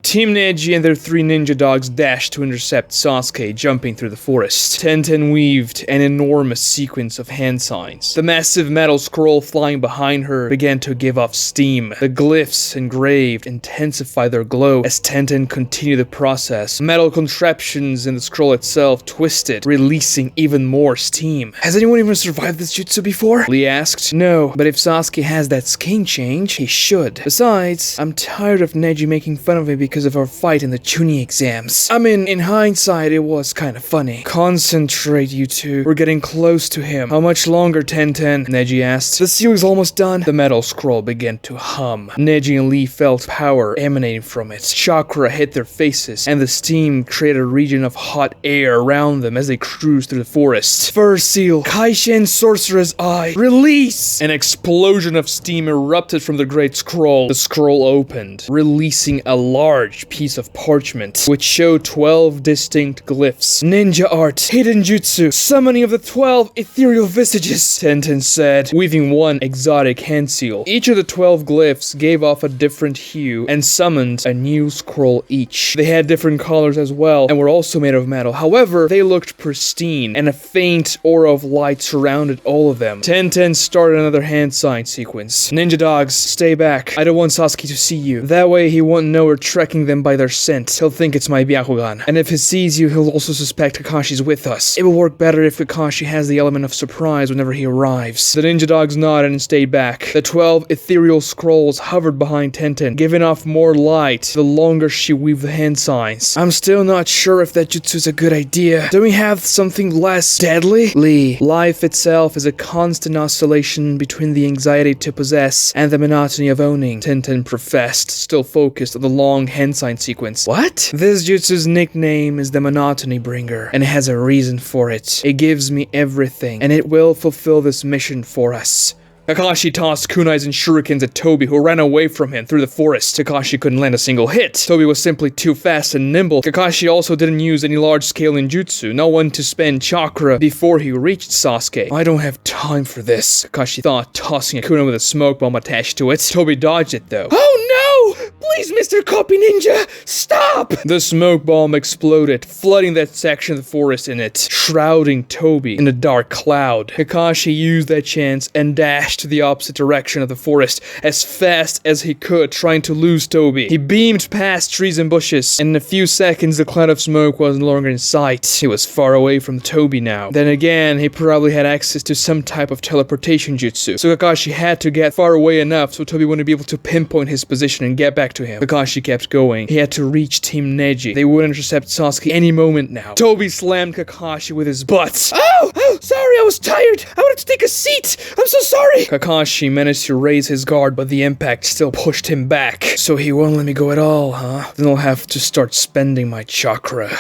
Team Neji and their 3 ninja dogs dashed to intercept Sasuke jumping through the forest. Tenten weaved an enormous sequence of hand signs. The massive metal scroll flying behind her began to give off steam. The glyphs engraved intensified their glow as Tenten continued the process. Metal contraptions in the scroll itself twisted, releasing even more steam. Has anyone even survived this jutsu before? Lee asked. No, but if Sasuke has that skin change, he should. Besides, I'm tired of Neji making fun of me because of our fight in the Chunin exams. I mean, in hindsight, it was kinda funny. Concentrate, you two. We're getting close to him. How much longer, Tenten? Neji asked. The seal is almost done. The metal scroll began to hum. Neji and Lee felt power emanating from it. Chakra hit their faces, and the steam created a region of hot air around them as they cruised through the forest. First seal, Kaishen Sorcerer's Eye. Release! An explosion of steam erupted from the great scroll. The scroll opened, releasing a large piece of parchment, which showed 12 distinct glyphs. Ninja art, hidden jutsu, summoning of the 12 ethereal visages, Tenten said, weaving one exotic hand seal. Each of the 12 glyphs gave off a different hue and summoned a new scroll each. They had different colors as well and were also made of metal. However, they looked pristine and a faint aura of light surrounded all of them. Tenten started another hand sign sequence. Ninja dogs, stay back. I don't want Sasuke to see you. That way he won't know we're tracking them by their scent. He'll think it's my Byakugan. And if he sees you, he'll also suspect Kakashi's with us. It will work better if Kakashi has the element of surprise whenever he arrives. The ninja dogs nodded and stayed back. The 12 ethereal scrolls hovered behind Tenten, giving off more light the longer she weaved the hand signs. I'm still not sure if that jutsu is a good idea. Don't we have something less deadly? Lee, life itself is a constant oscillation between the anxiety to possess and the monotony of owning, Tenten professed, still focused on the long hand sign sequence. What? This jutsu's nickname is the Monotony Bringer, and it has a reason for it. It gives me everything, and it will fulfill this mission for us. Kakashi tossed kunais and shurikens at Tobi, who ran away from him through the forest. Kakashi couldn't land a single hit. Tobi was simply too fast and nimble. Kakashi also didn't use any large-scale ninjutsu, no one to spend chakra before he reached Sasuke. I don't have time for this, Kakashi thought, tossing a kunai with a smoke bomb attached to it. Tobi dodged it though. Oh no! Please, Mr. Copy Ninja, stop! The smoke bomb exploded, flooding that section of the forest in it, shrouding Tobi in a dark cloud. Kakashi used that chance and dashed to the opposite direction of the forest as fast as he could, trying to lose Tobi. He beamed past trees and bushes, and in a few seconds the cloud of smoke was no longer in sight. He was far away from Tobi now. Then again, he probably had access to some type of teleportation jutsu, so Kakashi had to get far away enough so Tobi wouldn't be able to pinpoint his position and get back to him. Kakashi kept going. He had to reach Team Neji. They would intercept Sasuke any moment now. Tobi slammed Kakashi with his butt. Oh, sorry, I was tired. I wanted to take a seat. I'm so sorry. Kakashi managed to raise his guard, but the impact still pushed him back. So he won't let me go at all, huh? Then I'll have to start spending my chakra.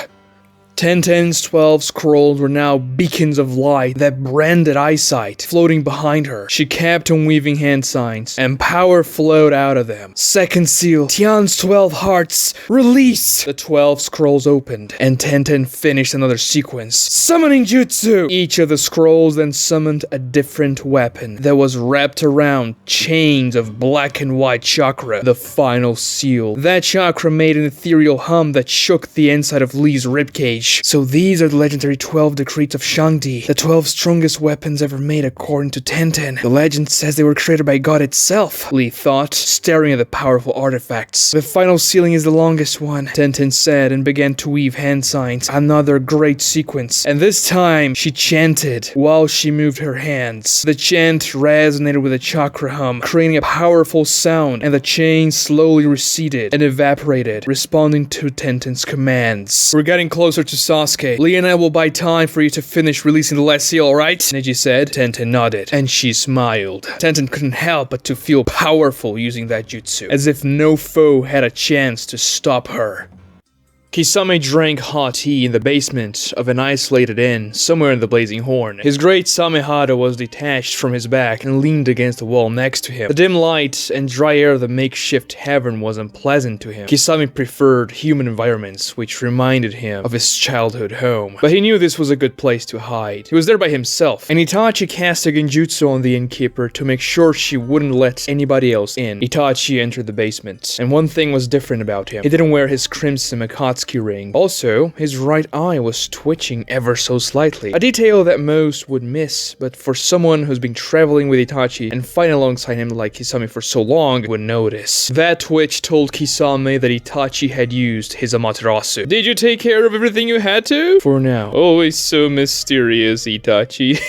Tenten's 12 scrolls were now beacons of light that branded eyesight, floating behind her. She kept on weaving hand signs, and power flowed out of them. Second seal, Tian's 12 hearts, release! The 12 scrolls opened, and Tenten finished another sequence. Summoning jutsu! Each of the scrolls then summoned a different weapon that was wrapped around chains of black and white chakra. The final seal. That chakra made an ethereal hum that shook the inside of Lee's ribcage. So these are the legendary 12 decrees of Shangdi, the 12 strongest weapons ever made according to Tenten. The legend says they were created by God itself, Lee thought, staring at the powerful artifacts. The final sealing is the longest one, Tenten said, and began to weave hand signs. Another great sequence, and this time she chanted while she moved her hands. The chant resonated with a chakra hum, creating a powerful sound, and the chain slowly receded and evaporated, responding to Tenten's commands. We're getting closer to Sasuke. Lee and I will buy time for you to finish releasing the last seal, alright? Neji said. Tenten nodded, and she smiled. Tenten couldn't help but to feel powerful using that jutsu, as if no foe had a chance to stop her. Kisame drank hot tea in the basement of an isolated inn somewhere in the Blazing Horn. His great samehada was detached from his back and leaned against the wall next to him. The dim light and dry air of the makeshift tavern was unpleasant to him. Kisame preferred human environments, which reminded him of his childhood home. But he knew this was a good place to hide. He was there by himself, and Itachi cast a genjutsu on the innkeeper to make sure she wouldn't let anybody else in. Itachi entered the basement, and one thing was different about him. He didn't wear his crimson Akatsuki ring. Also, his right eye was twitching ever so slightly. A detail that most would miss, but for someone who's been traveling with Itachi and fighting alongside him like Kisame for so long would notice. That twitch told Kisame that Itachi had used his Amaterasu. Did you take care of everything you had to? For now. Always so mysterious, Itachi.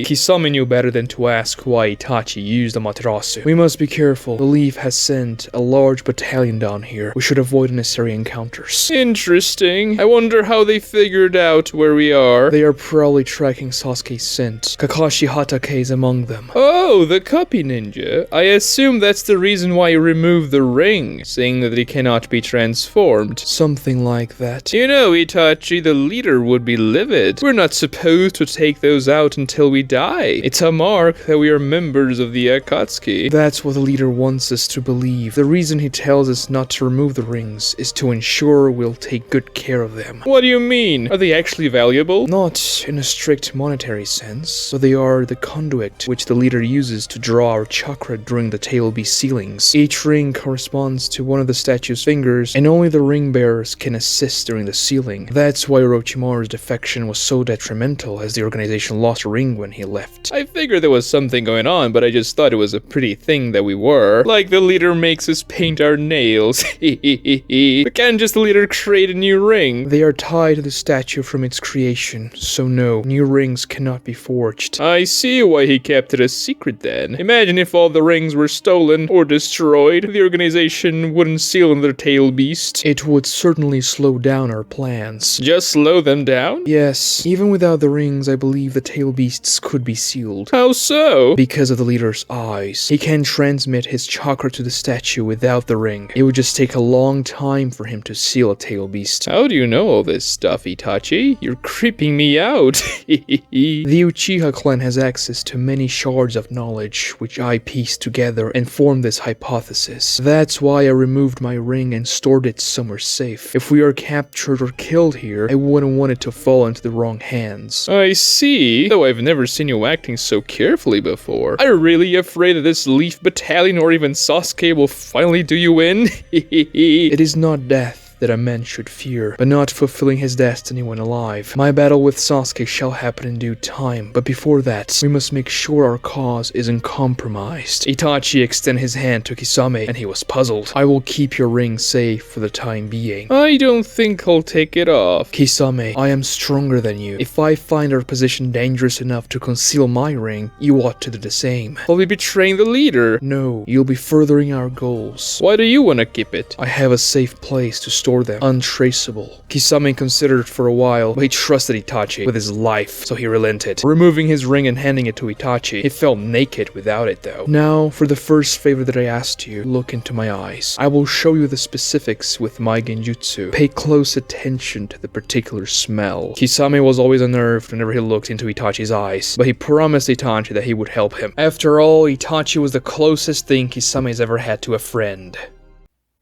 Kisame knew better than to ask why Itachi used Amaterasu. We must be careful. The Leaf has sent a large battalion down here. We should avoid unnecessary encounters. Interesting. I wonder how they figured out where we are. They are probably tracking Sasuke's scent. Kakashi Hatake is among them. Oh, the copy ninja. I assume that's the reason why he removed the ring, saying that he cannot be transformed. Something like that. You know, Itachi, the leader would be livid. We're not supposed to take those out until we die. It's a mark that we are members of the Akatsuki. That's what the leader wants us to believe. The reason he tells us not to remove the rings is to ensure we'll take good care of them. What do you mean? Are they actually valuable? Not in a strict monetary sense, but they are the conduit which the leader uses to draw our chakra during the tail beast sealings. Each ring corresponds to one of the statue's fingers, and only the ring bearers can assist during the sealing. That's why Orochimaru's defection was so detrimental, as the organization lost a ring when he left. I figured there was something going on, but I just thought it was a pretty thing that we were. Like the leader makes us paint our nails. But can't just the leader create a new ring? They are tied to the statue from its creation, so no, new rings cannot be forged. I see why he kept it a secret then. Imagine if all the rings were stolen or destroyed, the organization wouldn't seal another tail beast. It would certainly slow down our plans. Just slow them down? Yes, even without the rings, I believe the tail beasts could be sealed. How so? Because of the leader's eyes. He can transmit his chakra to the statue without the ring. It would just take a long time for him to seal a tail beast. How do you know all this stuff, Itachi? You're creeping me out. The Uchiha clan has access to many shards of knowledge, which I pieced together and formed this hypothesis. That's why I removed my ring and stored it somewhere safe. If we are captured or killed here, I wouldn't want it to fall into the wrong hands. I see, though I've never seen you acting so carefully before. Are you really afraid that this Leaf Battalion or even Sasuke will finally do you in? It is not death that a man should fear, but not fulfilling his destiny when alive. My battle with Sasuke shall happen in due time, but before that, we must make sure our cause isn't compromised. Itachi extended his hand to Kisame, and he was puzzled. I will keep your ring safe for the time being. I don't think I'll take it off. Kisame, I am stronger than you. If I find our position dangerous enough to conceal my ring, you ought to do the same. I'll be betraying the leader. No, you'll be furthering our goals. Why do you want to keep it? I have a safe place to store them, untraceable. Kisame considered for a while, but he trusted Itachi with his life, so he relented. Removing his ring and handing it to Itachi, he felt naked without it though. Now, for the first favor that I asked you, look into my eyes. I will show you the specifics with my genjutsu. Pay close attention to the particular smell. Kisame was always unnerved whenever he looked into Itachi's eyes, but he promised Itachi that he would help him. After all, Itachi was the closest thing Kisame's ever had to a friend.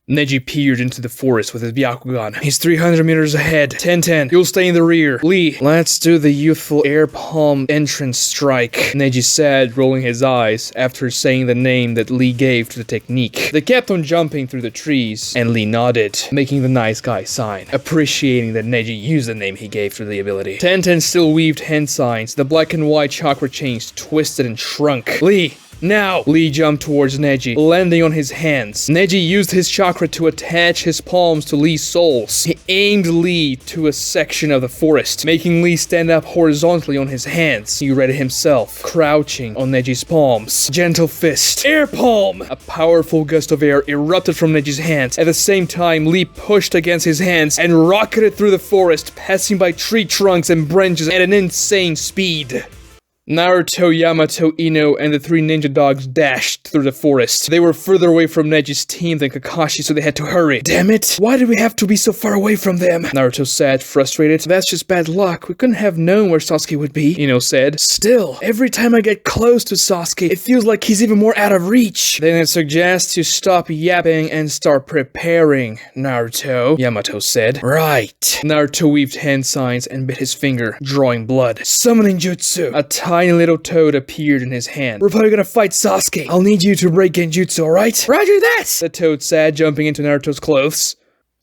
Neji peered into the forest with his Byakugan. He's 300 meters ahead. 10-10. You'll stay in the rear. Lee, let's do the youthful air palm entrance strike, Neji said, rolling his eyes after saying the name that Lee gave to the technique. They kept on jumping through the trees, and Lee nodded, making the nice guy sign, appreciating that Neji used the name he gave to the ability. 10-10 still weaved hand signs. The black and white chakra chains twisted and shrunk. Lee! Now! Lee jumped towards Neji, landing on his hands. Neji used his chakra to attach his palms to Lee's soles. He aimed Lee to a section of the forest, making Lee stand up horizontally on his hands. He read it himself, crouching on Neji's palms. Gentle fist. Air palm! A powerful gust of air erupted from Neji's hands. At the same time, Lee pushed against his hands and rocketed through the forest, passing by tree trunks and branches at an insane speed. Naruto, Yamato, Ino, and the 3 ninja dogs dashed through the forest. They were further away from Neji's team than Kakashi, so they had to hurry. Damn it! Why did we have to be so far away from them? Naruto said, frustrated. That's just bad luck. We couldn't have known where Sasuke would be, Ino said. Still, every time I get close to Sasuke, it feels like he's even more out of reach. Then I suggest you stop yapping and start preparing, Naruto, Yamato said. Right. Naruto weaved hand signs and bit his finger, drawing blood. Summoning jutsu. A tiny little toad appeared in his hand. We're probably gonna fight Sasuke. I'll need you to break genjutsu, alright? Roger that! The toad said, jumping into Naruto's clothes.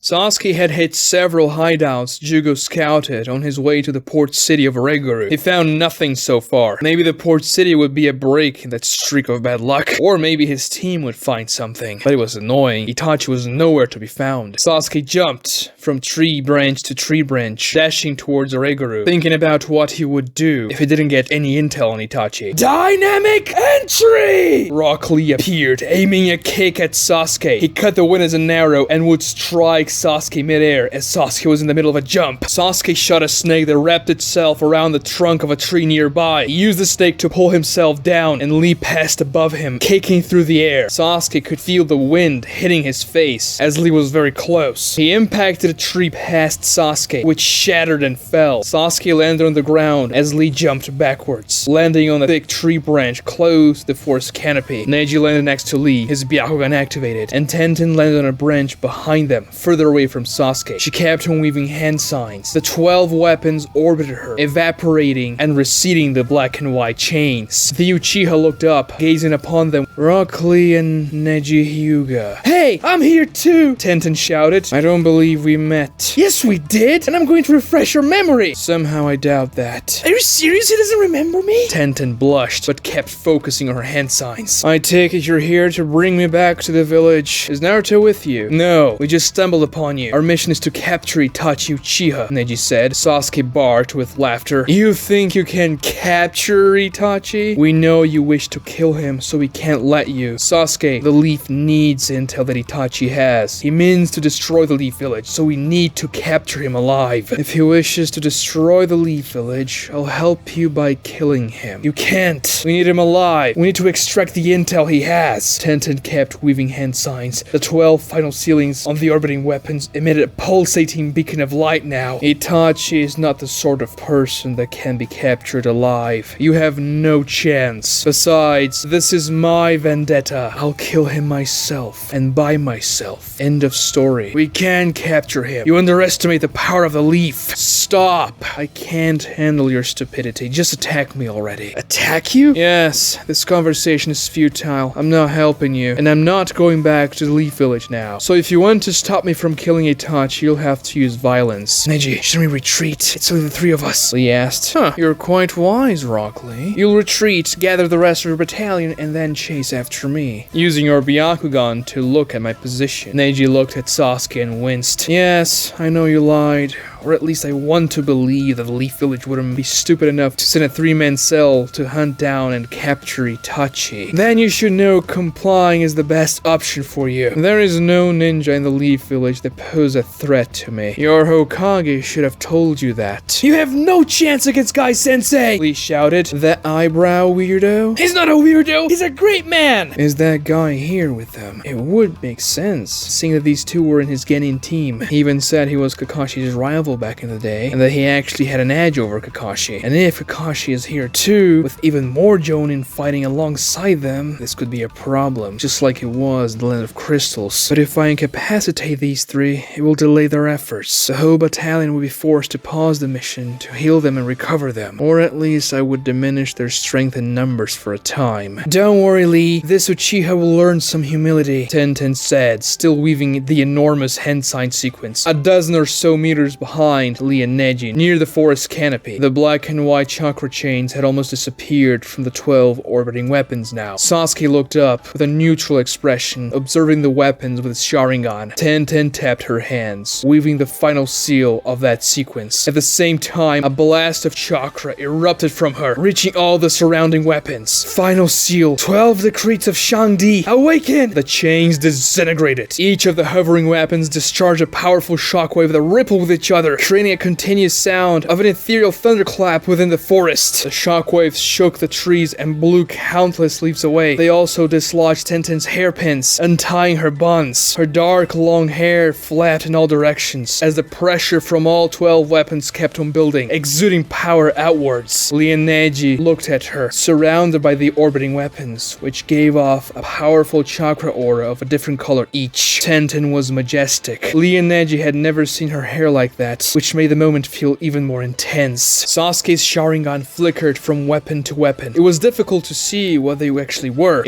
Sasuke had hit several hideouts Jugo scouted on his way to the port city of Oreguru. He found nothing so far. Maybe the port city would be a break in that streak of bad luck, or maybe his team would find something. But it was annoying. Itachi was nowhere to be found. Sasuke jumped from tree branch to tree branch, dashing towards Oreguru, thinking about what he would do if he didn't get any intel on Itachi. Dynamic entry! Rock Lee appeared, aiming a kick at Sasuke. He cut the wind as an arrow and would strike Sasuke midair as Sasuke was in the middle of a jump. Sasuke shot a snake that wrapped itself around the trunk of a tree nearby. He used the snake to pull himself down and leap past above him, kicking through the air. Sasuke could feel the wind hitting his face as Lee was very close. He impacted a tree past Sasuke, which shattered and fell. Sasuke landed on the ground as Lee jumped backwards, landing on a thick tree branch close to the forest canopy. Neji landed next to Lee, his Byakugan activated, and Tenten landed on a branch behind them, further away from Sasuke. She kept on weaving hand signs. The 12 weapons orbited her, evaporating and receding the black and white chains. The Uchiha looked up, gazing upon them. Rock Lee and Neji Hyuga. Hey, I'm here too! Tenten shouted. I don't believe we met. Yes, we did, and I'm going to refresh your memory. Somehow I doubt that. Are you serious? He doesn't remember me? Tenten blushed, but kept focusing on her hand signs. I take it you're here to bring me back to the village. Is Naruto with you? No, we just stumbled upon you. Our mission is to capture Itachi Uchiha, Neji said. Sasuke barked with laughter. You think you can capture Itachi? We know you wish to kill him, so we can't let you. Sasuke, the Leaf needs intel that Itachi has. He means to destroy the Leaf Village, so we need to capture him alive. If he wishes to destroy the Leaf Village, I'll help you by killing him. You can't. We need him alive. We need to extract the intel he has. Tenten kept weaving hand signs. The 12 final ceilings on the orbiting weapons emitted a pulsating beacon of light now. Itachi is not the sort of person that can be captured alive. You have no chance. Besides, this is my vendetta. I'll kill him myself, and by myself. End of story. We can capture him. You underestimate the power of the Leaf. Stop. I can't handle your stupidity. Just attack me already. Attack you? Yes, this conversation is futile. I'm not helping you, and I'm not going back to the Leaf Village now. So if you want to stop me from killing Itachi, you'll have to use violence. Neji, shouldn't we retreat? It's only the 3 of us. Lee asked. You're quite wise, Rock Lee. You'll retreat, gather the rest of your battalion, and then chase after me. Using your Byakugan to look at my position. Neji looked at Sasuke and winced. Yes, I know you lied. Or at least I want to believe that the Leaf Village wouldn't be stupid enough to send a 3-man cell to hunt down and capture Itachi. Then you should know complying is the best option for you. There is no ninja in the Leaf Village that pose a threat to me. Your Hokage should have told you that. You have no chance against Guy-sensei! Lee shouted. That eyebrow weirdo? He's not a weirdo! He's a great man! Is that guy here with them? It would make sense, seeing that these two were in his Genin team. He even said he was Kakashi's rival back in the day, and that he actually had an edge over Kakashi. And if Kakashi is here too, with even more Jonin fighting alongside them, this could be a problem, just like it was in the Land of Crystals. But if I incapacitate these 3, it will delay their efforts. The whole battalion will be forced to pause the mission to heal them and recover them, or at least I would diminish their strength and numbers for a time. Don't worry, Lee, this Uchiha will learn some humility, Tenten said, still weaving the enormous hand sign sequence. A dozen or so meters behind Lee and Neji, near the forest canopy. The black and white chakra chains had almost disappeared from the 12 orbiting weapons now. Sasuke looked up with a neutral expression, observing the weapons with his Sharingan. Tenten tapped her hands, weaving the final seal of that sequence. At the same time, a blast of chakra erupted from her, reaching all the surrounding weapons. Final seal, 12 decrees of Shangdi, awaken! The chains disintegrated. Each of the hovering weapons discharged a powerful shockwave that rippled with each other, another, creating a continuous sound of an ethereal thunderclap within the forest. The shockwaves shook the trees and blew countless leaves away. They also dislodged Tenten's hairpins, untying her buns. Her dark, long hair flapped in all directions as the pressure from all 12 weapons kept on building, exuding power outwards. Lee and Neji looked at her, surrounded by the orbiting weapons, which gave off a powerful chakra aura of a different color each. Tenten was majestic. Lee and Neji had never seen her hair like that, which made the moment feel even more intense. Sasuke's Sharingan flickered from weapon to weapon. It was difficult to see what they actually were.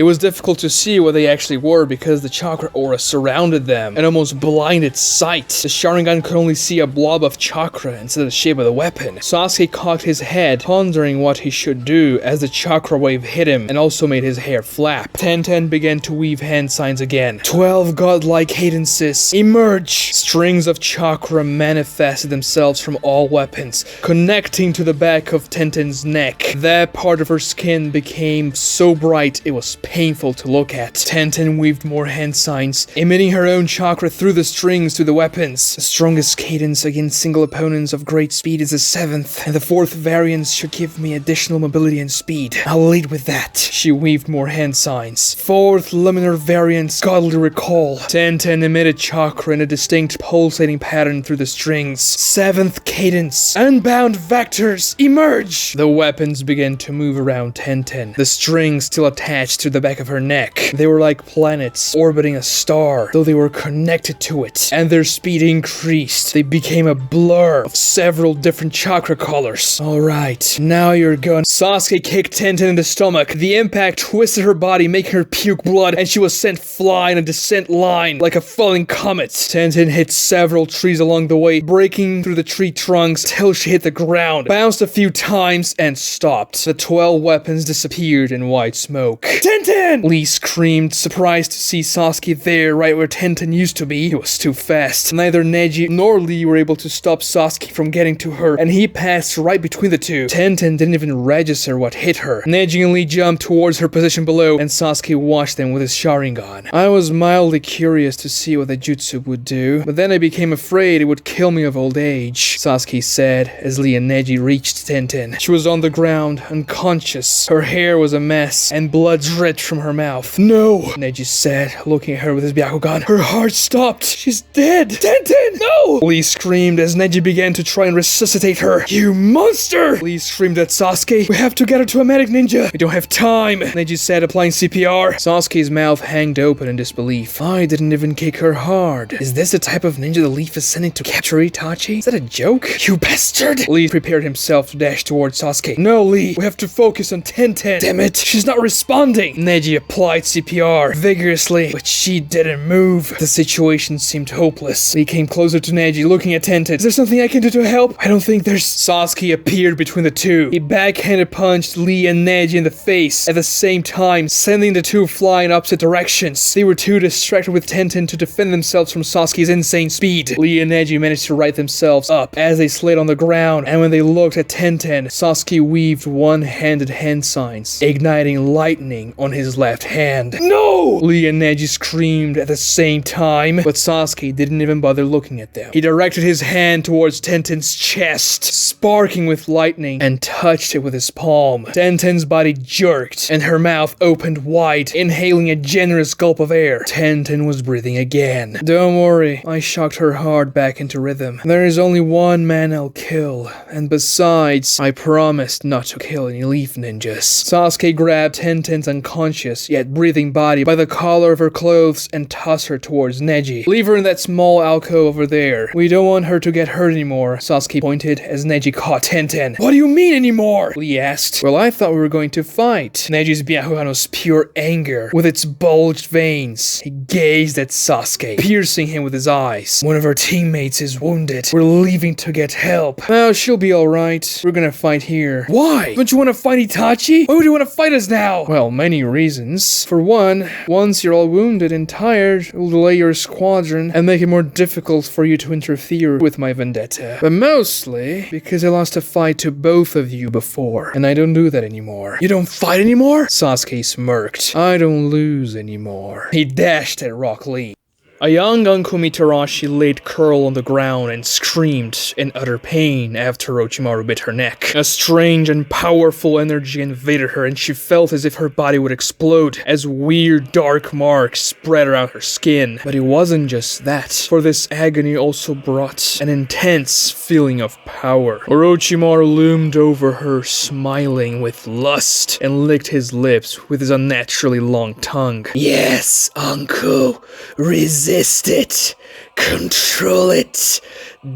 Because the chakra aura surrounded them and almost blinded sight. The Sharingan could only see a blob of chakra instead of the shape of the weapon. Sasuke cocked his head, pondering what he should do as the chakra wave hit him and also made his hair flap. Tenten began to weave hand signs again. 12 godlike cadences emerge. Strings of chakra manifested themselves from all weapons, connecting to the back of Tenten's neck. That part of her skin became so bright it was painful to look at. Tenten weaved more hand signs, emitting her own chakra through the strings to the weapons. The strongest cadence against single opponents of great speed is the 7th, and the 4th variant should give me additional mobility and speed. I'll lead with that. She weaved more hand signs. 4th liminar variant, godly recall. Tenten emitted chakra in a distinct pulsating pattern through the strings. 7th cadence, unbound vectors emerge. The weapons began to move around Tenten, the strings still attached to the back of her neck. They were like planets orbiting a star, though they were connected to it, and their speed increased. They became a blur of several different chakra colors. Alright, now you're gone. Sasuke kicked Tenten in the stomach. The impact twisted her body, making her puke blood, and she was sent flying in a descent line like a falling comet. Tenten hit several trees along the way, breaking through the tree trunks till she hit the ground, bounced a few times, and stopped. The 12 weapons disappeared in white smoke. Tenten! Lee screamed, surprised to see Sasuke there right where Tenten used to be. He was too fast. Neither Neji nor Lee were able to stop Sasuke from getting to her, and he passed right between the two. Tenten didn't even register what hit her. Neji and Lee jumped towards her position below, and Sasuke watched them with his Sharingan. I was mildly curious to see what the jutsu would do, but then I became afraid it would kill me of old age, Sasuke said as Lee and Neji reached Tenten. She was on the ground, unconscious. Her hair was a mess, and blood dripped from her mouth. No, Neji said, looking at her with his Byakugan. Her heart stopped. She's dead. Tenten, no! Lee screamed as Neji began to try and resuscitate her. You monster! Lee screamed at Sasuke. We have to get her to a medic, ninja. We don't have time, Neji said, applying CPR. Sasuke's mouth hanged open in disbelief. I didn't even kick her hard. Is this the type of ninja the Leaf is sending to capture Itachi? Is that a joke? You bastard! Lee prepared himself to dash towards Sasuke. No, Lee, we have to focus on Tenten. Damn it, she's not responding. Neji applied CPR vigorously, but she didn't move. The situation seemed hopeless. Lee came closer to Neji, looking at Tenten. Is there something I can do to help? I don't think there's... Sasuke appeared between the two. He backhanded punched Lee and Neji in the face at the same time, sending the two flying in opposite directions. They were too distracted with Tenten to defend themselves from Sasuke's insane speed. Lee and Neji managed to right themselves up as they slid on the ground, and when they looked at Tenten, Sasuke weaved one-handed hand signs, igniting lightning on his left hand. No! Lee and Neji screamed at the same time, but Sasuke didn't even bother looking at them. He directed his hand towards Tenten's chest, sparking with lightning, and touched it with his palm. Tenten's body jerked, and her mouth opened wide, inhaling a generous gulp of air. Tenten was breathing again. Don't worry, I shocked her hard back into rhythm. There is only one man I'll kill, and besides, I promised not to kill any leaf ninjas. Sasuke grabbed Tenten's unconscious, yet breathing body by the collar of her clothes and tossed her towards Neji. Leave her in that small alcove over there. We don't want her to get hurt anymore, Sasuke pointed as Neji caught Tenten. What do you mean anymore? Lee asked. Well, I thought we were going to fight. Neji's Byakugan was pure anger, with its bulged veins. He gazed at Sasuke, piercing him with his eyes. One of our teammates is wounded. We're leaving to get help. Well, she'll be alright. We're gonna fight here. Why? Don't you want to fight Itachi? Why would you want to fight us now? Well, many reasons. For one, once you're all wounded and tired, it will delay your squadron and make it more difficult for you to interfere with my vendetta. But mostly because I lost a fight to both of you before, and I don't do that anymore. You don't fight anymore? Sasuke smirked. I don't lose anymore. He dashed at Rock Lee. A young Anko Mitarashi laid curl on the ground and screamed in utter pain after Orochimaru bit her neck. A strange and powerful energy invaded her, and she felt as if her body would explode as weird dark marks spread around her skin. But it wasn't just that, for this agony also brought an intense feeling of power. Orochimaru loomed over her, smiling with lust, and licked his lips with his unnaturally long tongue. Yes, Anko, resist it, control it,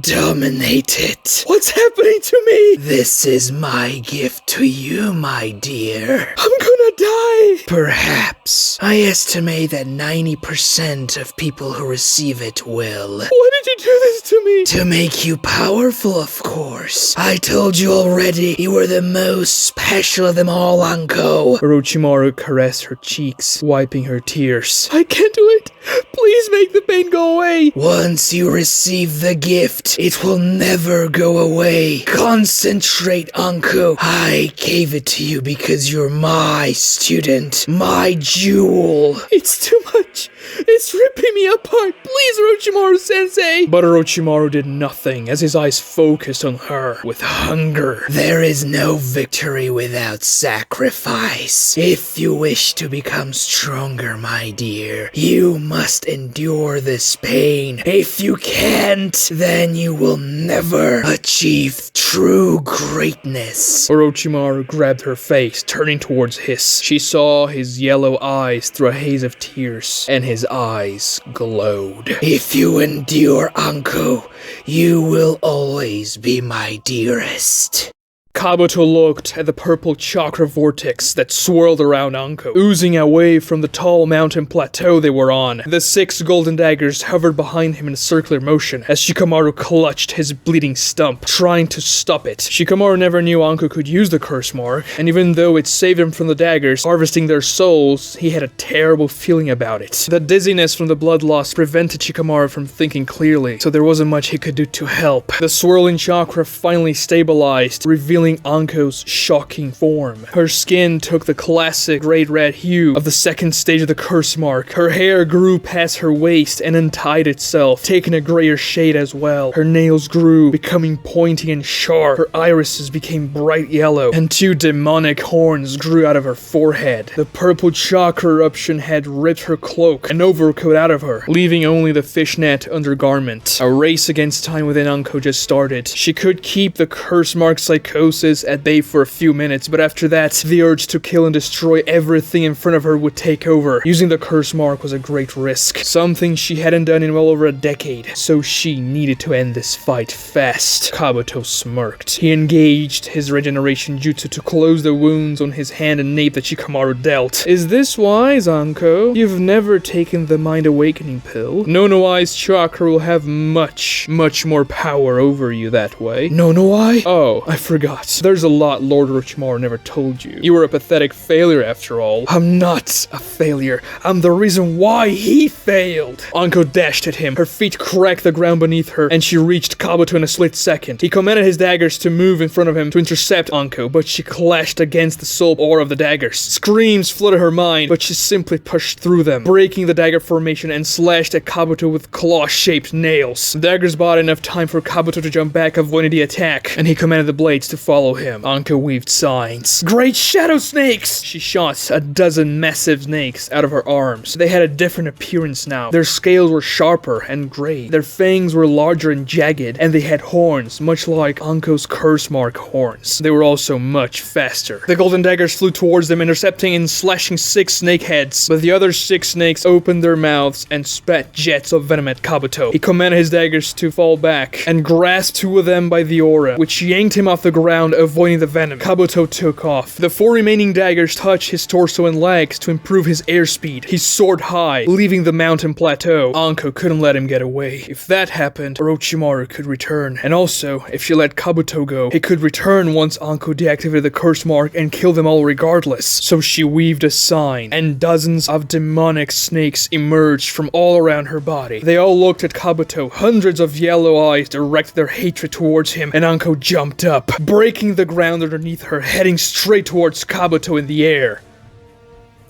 dominate it. What's happening to me? This is my gift to you, my dear. I'm gonna die. Perhaps. I estimate that 90% of people who receive it will. Why did you do this to me? To make you powerful, of course. I told you already, you were the most special of them all, Anko. Orochimaru caressed her cheeks, wiping her tears. I can't do it. Please make the pain go away. Once you receive the gift, it will never go away. Concentrate, Anko. I gave it to you because you're my student, my jewel. It's too much. It's ripping me apart. Please, Orochimaru-sensei. But Orochimaru did nothing as his eyes focused on her with hunger. There is no victory without sacrifice. If you wish to become stronger, my dear, you must endure this pain. If you can't, then you will never achieve true greatness. Orochimaru grabbed her face, turning towards his. She saw his yellow eyes through a haze of tears, and his eyes glowed. If you endure, Anko, you will always be my dearest. Kabuto looked at the purple chakra vortex that swirled around Anko, oozing away from the tall mountain plateau they were on. The 6 golden daggers hovered behind him in a circular motion as Shikamaru clutched his bleeding stump, trying to stop it. Shikamaru never knew Anko could use the curse mark, and even though it saved him from the daggers harvesting their souls, he had a terrible feeling about it. The dizziness from the blood loss prevented Shikamaru from thinking clearly, so there wasn't much he could do to help. The swirling chakra finally stabilized, revealing Anko's shocking form. Her skin took the classic great red hue of the second stage of the curse mark. Her hair grew past her waist and untied itself, taking a grayer shade as well. Her nails grew, becoming pointy and sharp. Her irises became bright yellow, and 2 demonic horns grew out of her forehead. The purple chakra eruption had ripped her cloak and overcoat out of her, leaving only the fishnet undergarment. A race against time within Anko just started. She could keep the curse mark psychosis at bay for a few minutes, but after that, the urge to kill and destroy everything in front of her would take over. Using the curse mark was a great risk, something she hadn't done in well over a decade, so she needed to end this fight fast. Kabuto smirked. He engaged his regeneration jutsu to close the wounds on his hand and nape that Shikamaru dealt. Is this wise, Anko? You've never taken the Mind Awakening pill. Nono-Eye's chakra will have much more power over you that way. Nono-Eye? Oh, I forgot. There's a lot Lord Orochimaru never told you. You were a pathetic failure after all. I'm not a failure. I'm the reason why he failed. Anko dashed at him. Her feet cracked the ground beneath her, and she reached Kabuto in a split second. He commanded his daggers to move in front of him to intercept Anko, but she clashed against the soul ore of the daggers. Screams flooded her mind, but she simply pushed through them, breaking the dagger formation and slashed at Kabuto with claw-shaped nails. The daggers bought enough time for Kabuto to jump back, avoiding the attack, and he commanded the blades to follow him. Anko weaved signs. Great shadow snakes! She shot a dozen massive snakes out of her arms. They had a different appearance now. Their scales were sharper and gray. Their fangs were larger and jagged, and they had horns, much like Anko's curse mark horns. They were also much faster. The golden daggers flew towards them, intercepting and slashing 6 snake heads, but the other 6 snakes opened their mouths and spat jets of venom at Kabuto. He commanded his daggers to fall back and grasped 2 of them by the aura, which yanked him off the ground, avoiding the venom. Kabuto took off. The 4 remaining daggers touched his torso and legs to improve his airspeed. He soared high, leaving the mountain plateau. Anko couldn't let him get away. If that happened, Orochimaru could return. And also, if she let Kabuto go, he could return once Anko deactivated the curse mark and kill them all regardless. So she weaved a sign, and dozens of demonic snakes emerged from all around her body. They all looked at Kabuto. Hundreds of yellow eyes directed their hatred towards him, and Anko jumped up, breaking the ground underneath her, heading straight towards Kabuto in the air.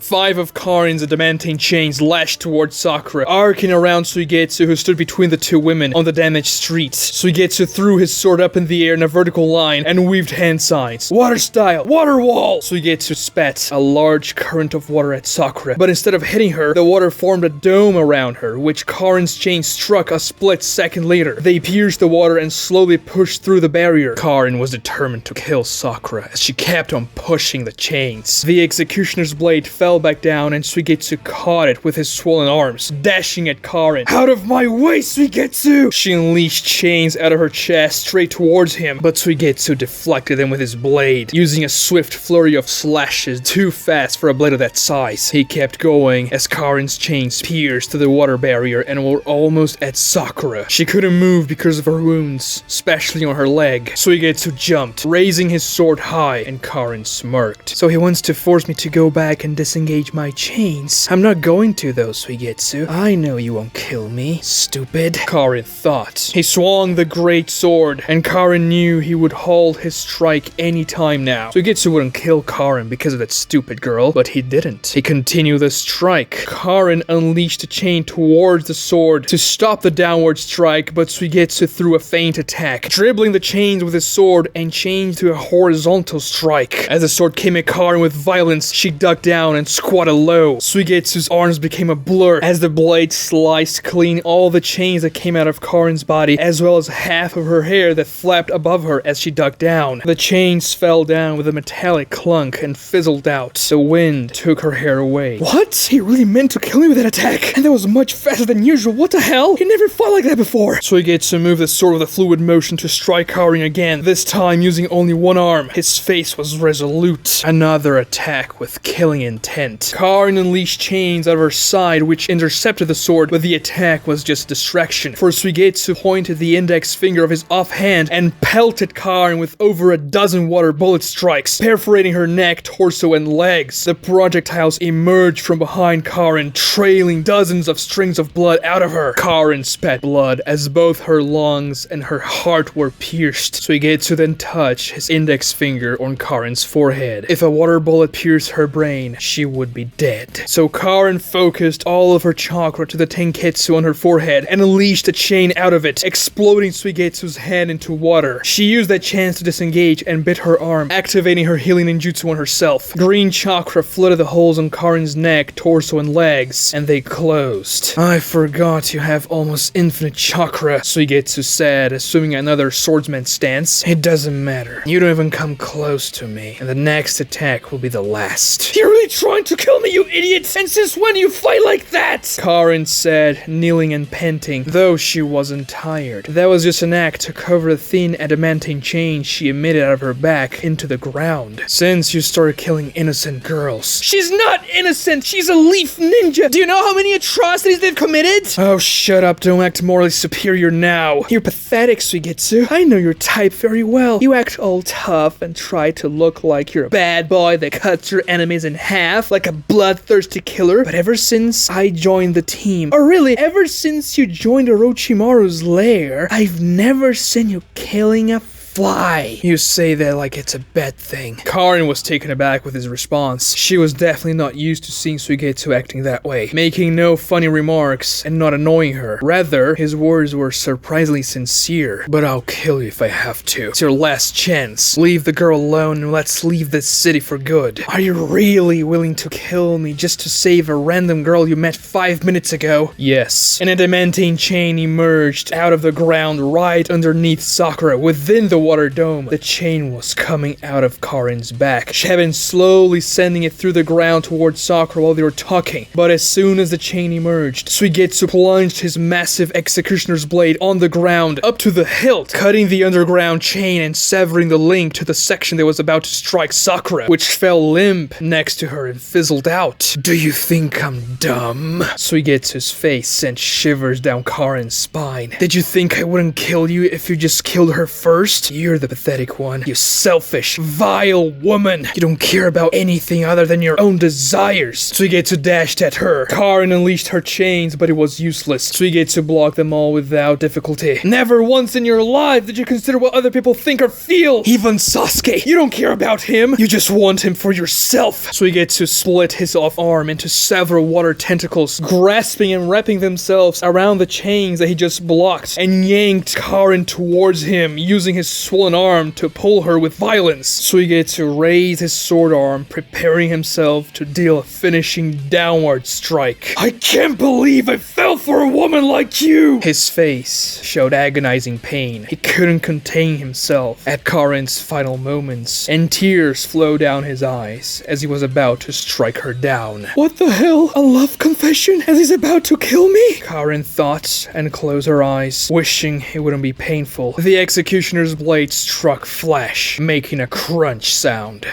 5 of Karin's adamantine chains lashed towards Sakura, arcing around Suigetsu, who stood between the two women on the damaged street. Suigetsu threw his sword up in the air in a vertical line and weaved hand signs. Water style! Water wall! Suigetsu spat a large current of water at Sakura, but instead of hitting her, the water formed a dome around her, which Karin's chain struck a split second later. They pierced the water and slowly pushed through the barrier. Karin was determined to kill Sakura as she kept on pushing the chains. The executioner's blade fell back down and Suigetsu caught it with his swollen arms, dashing at Karin. Out of my way, Suigetsu! She unleashed chains out of her chest straight towards him, but Suigetsu deflected them with his blade, using a swift flurry of slashes too fast for a blade of that size. He kept going as Karin's chains pierced through the water barrier and were almost at Sakura. She couldn't move because of her wounds, especially on her leg. Suigetsu jumped, raising his sword high, and Karin smirked. So he wants to force me to go back and disengage my chains. I'm not going to though, Suigetsu. I know you won't kill me, stupid, Karin thought. He swung the great sword, and Karin knew he would halt his strike any time now. Suigetsu wouldn't kill Karin because of that stupid girl, but he didn't. He continued the strike. Karin unleashed a chain towards the sword to stop the downward strike, but Suigetsu threw a feint attack, dribbling the chains with his sword and changed to a horizontal strike. As the sword came at Karin with violence, she ducked down and squatted low. Suigetsu's arms became a blur as the blade sliced clean all the chains that came out of Karin's body, as well as half of her hair that flapped above her as she ducked down. The chains fell down with a metallic clunk and fizzled out. The wind took her hair away. What? He really meant to kill me with that attack, and that was much faster than usual. What the hell? He never fought like that before. Suigetsu moved the sword with a fluid motion to strike Karin again, this time using only one arm. His face was resolute. Another attack with killing intent. Karin unleashed chains out of her side, which intercepted the sword, but the attack was just a distraction, for Suigetsu pointed the index finger of his offhand and pelted Karin with over a dozen water bullet strikes, perforating her neck, torso, and legs. The projectiles emerged from behind Karin, trailing dozens of strings of blood out of her. Karin spat blood as both her lungs and her heart were pierced. Suigetsu then touched his index finger on Karin's forehead. If a water bullet pierced her brain, she would be dead. So Karin focused all of her chakra to the tenketsu on her forehead and unleashed a chain out of it, exploding Suigetsu's head into water. She used that chance to disengage and bit her arm, activating her healing ninjutsu on herself. Green chakra flooded the holes on Karin's neck, torso, and legs, and they closed. I forgot you have almost infinite chakra, Suigetsu said, assuming another swordsman stance. It doesn't matter. You don't even come close to me, and the next attack will be the last. You're really trying to kill me, you idiot! And since when do you fight like that? Karin said, kneeling and panting, though she wasn't tired. That was just an act to cover the thin adamantine chain she emitted out of her back into the ground. Since you started killing innocent girls. She's not innocent! She's a leaf ninja! Do you know how many atrocities they've committed? Oh, shut up. Don't act morally superior now. You're pathetic, Suigetsu. I know your type very well. You act all tough and try to look like you're a bad boy that cuts your enemies in half like a bloodthirsty killer. But ever since I joined the team, or really, ever since you joined Orochimaru's lair, I've never seen you killing a fly. You say that like it's a bad thing. Karin was taken aback with his response. She was definitely not used to seeing Suigetsu acting that way, making no funny remarks and not annoying her. Rather, his words were surprisingly sincere. But I'll kill you if I have to. It's your last chance. Leave the girl alone and let's leave this city for good. Are you really willing to kill me just to save a random girl you met 5 minutes ago? Yes. An adamantine chain emerged out of the ground right underneath Sakura, within the water dome. The chain was coming out of Karin's back. She had been slowly sending it through the ground towards Sakura while they were talking. But as soon as the chain emerged, Suigetsu plunged his massive executioner's blade on the ground up to the hilt, cutting the underground chain and severing the link to the section that was about to strike Sakura, which fell limp next to her and fizzled out. Do you think I'm dumb? Suigetsu's face sent shivers down Karin's spine. Did you think I wouldn't kill you if you just killed her first? You're the pathetic one. You selfish, vile woman. You don't care about anything other than your own desires. Suigetsu dashed at her. Karin unleashed her chains, but it was useless. Suigetsu blocked them all without difficulty. Never once in your life did you consider what other people think or feel. Even Sasuke. You don't care about him. You just want him for yourself. Suigetsu split his off arm into several water tentacles, grasping and wrapping themselves around the chains that he just blocked, and yanked Karin towards him, using his swollen arm to pull her with violence. Suigetsu raised his sword arm, preparing himself to deal a finishing downward strike. I can't believe I fell for a woman like you! His face showed agonizing pain. He couldn't contain himself at Karin's final moments, and tears flowed down his eyes as he was about to strike her down. What the hell? A love confession as he's about to kill me? Karin thought and closed her eyes, wishing it wouldn't be painful. The executioner's blade struck flesh, making a crunch sound.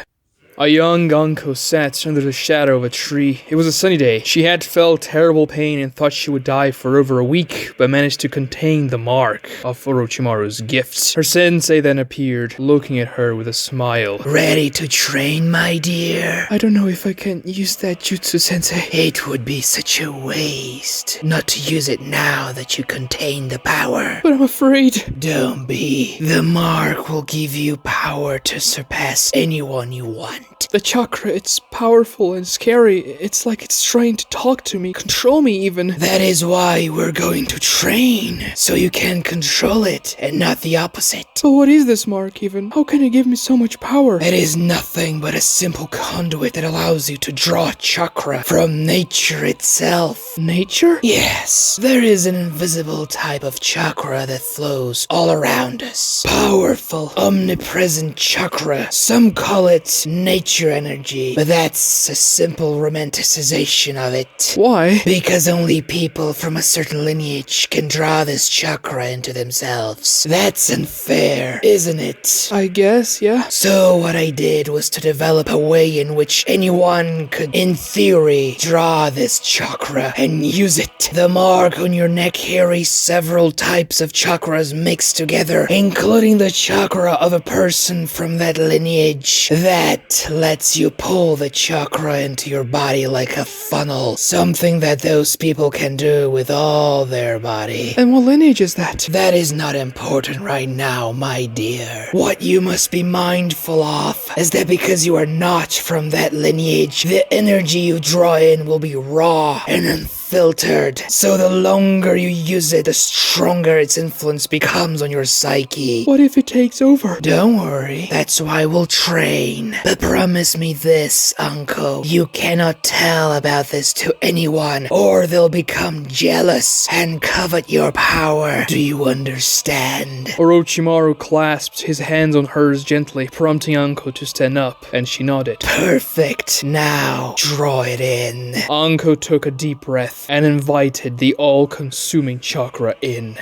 A young Anko sat under the shadow of a tree. It was a sunny day. She had felt terrible pain and thought she would die for over a week, but managed to contain the mark of Orochimaru's gifts. Her sensei then appeared, looking at her with a smile. Ready to train, my dear? I don't know if I can use that jutsu, sensei. It would be such a waste not to use it now that you contain the power. But I'm afraid. Don't be. The mark will give you power to surpass anyone you want. The chakra, it's powerful and scary. It's like it's trying to talk to me, control me even. That is why we're going to train, so you can control it and not the opposite. But what is this mark even? How can it give me so much power? It is nothing but a simple conduit that allows you to draw chakra from nature itself. Nature? Yes, there is an invisible type of chakra that flows all around us. Powerful, omnipresent chakra. Some call it nature energy, but that's a simple romanticization of it. Why? Because only people from a certain lineage can draw this chakra into themselves. That's unfair, isn't it? I guess, yeah. So what I did was to develop a way in which anyone could, in theory, draw this chakra and use it. The mark on your neck carries several types of chakras mixed together, including the chakra of a person from that lineage. That lets you pull the chakra into your body like a funnel. Something that those people can do with all their body. And what lineage is that? That is not important right now, my dear. What you must be mindful of is that because you are not from that lineage, the energy you draw in will be raw and unfiltered. So the longer you use it, the stronger its influence becomes on your psyche. What if it takes over? Don't worry, that's why we'll train. But promise me this, Anko. You cannot tell about this to anyone, or they'll become jealous and covet your power. Do you understand? Orochimaru clasped his hands on hers gently, prompting Anko to stand up, and she nodded. Perfect. Now, draw it in. Anko took a deep breath and invited the all-consuming chakra in.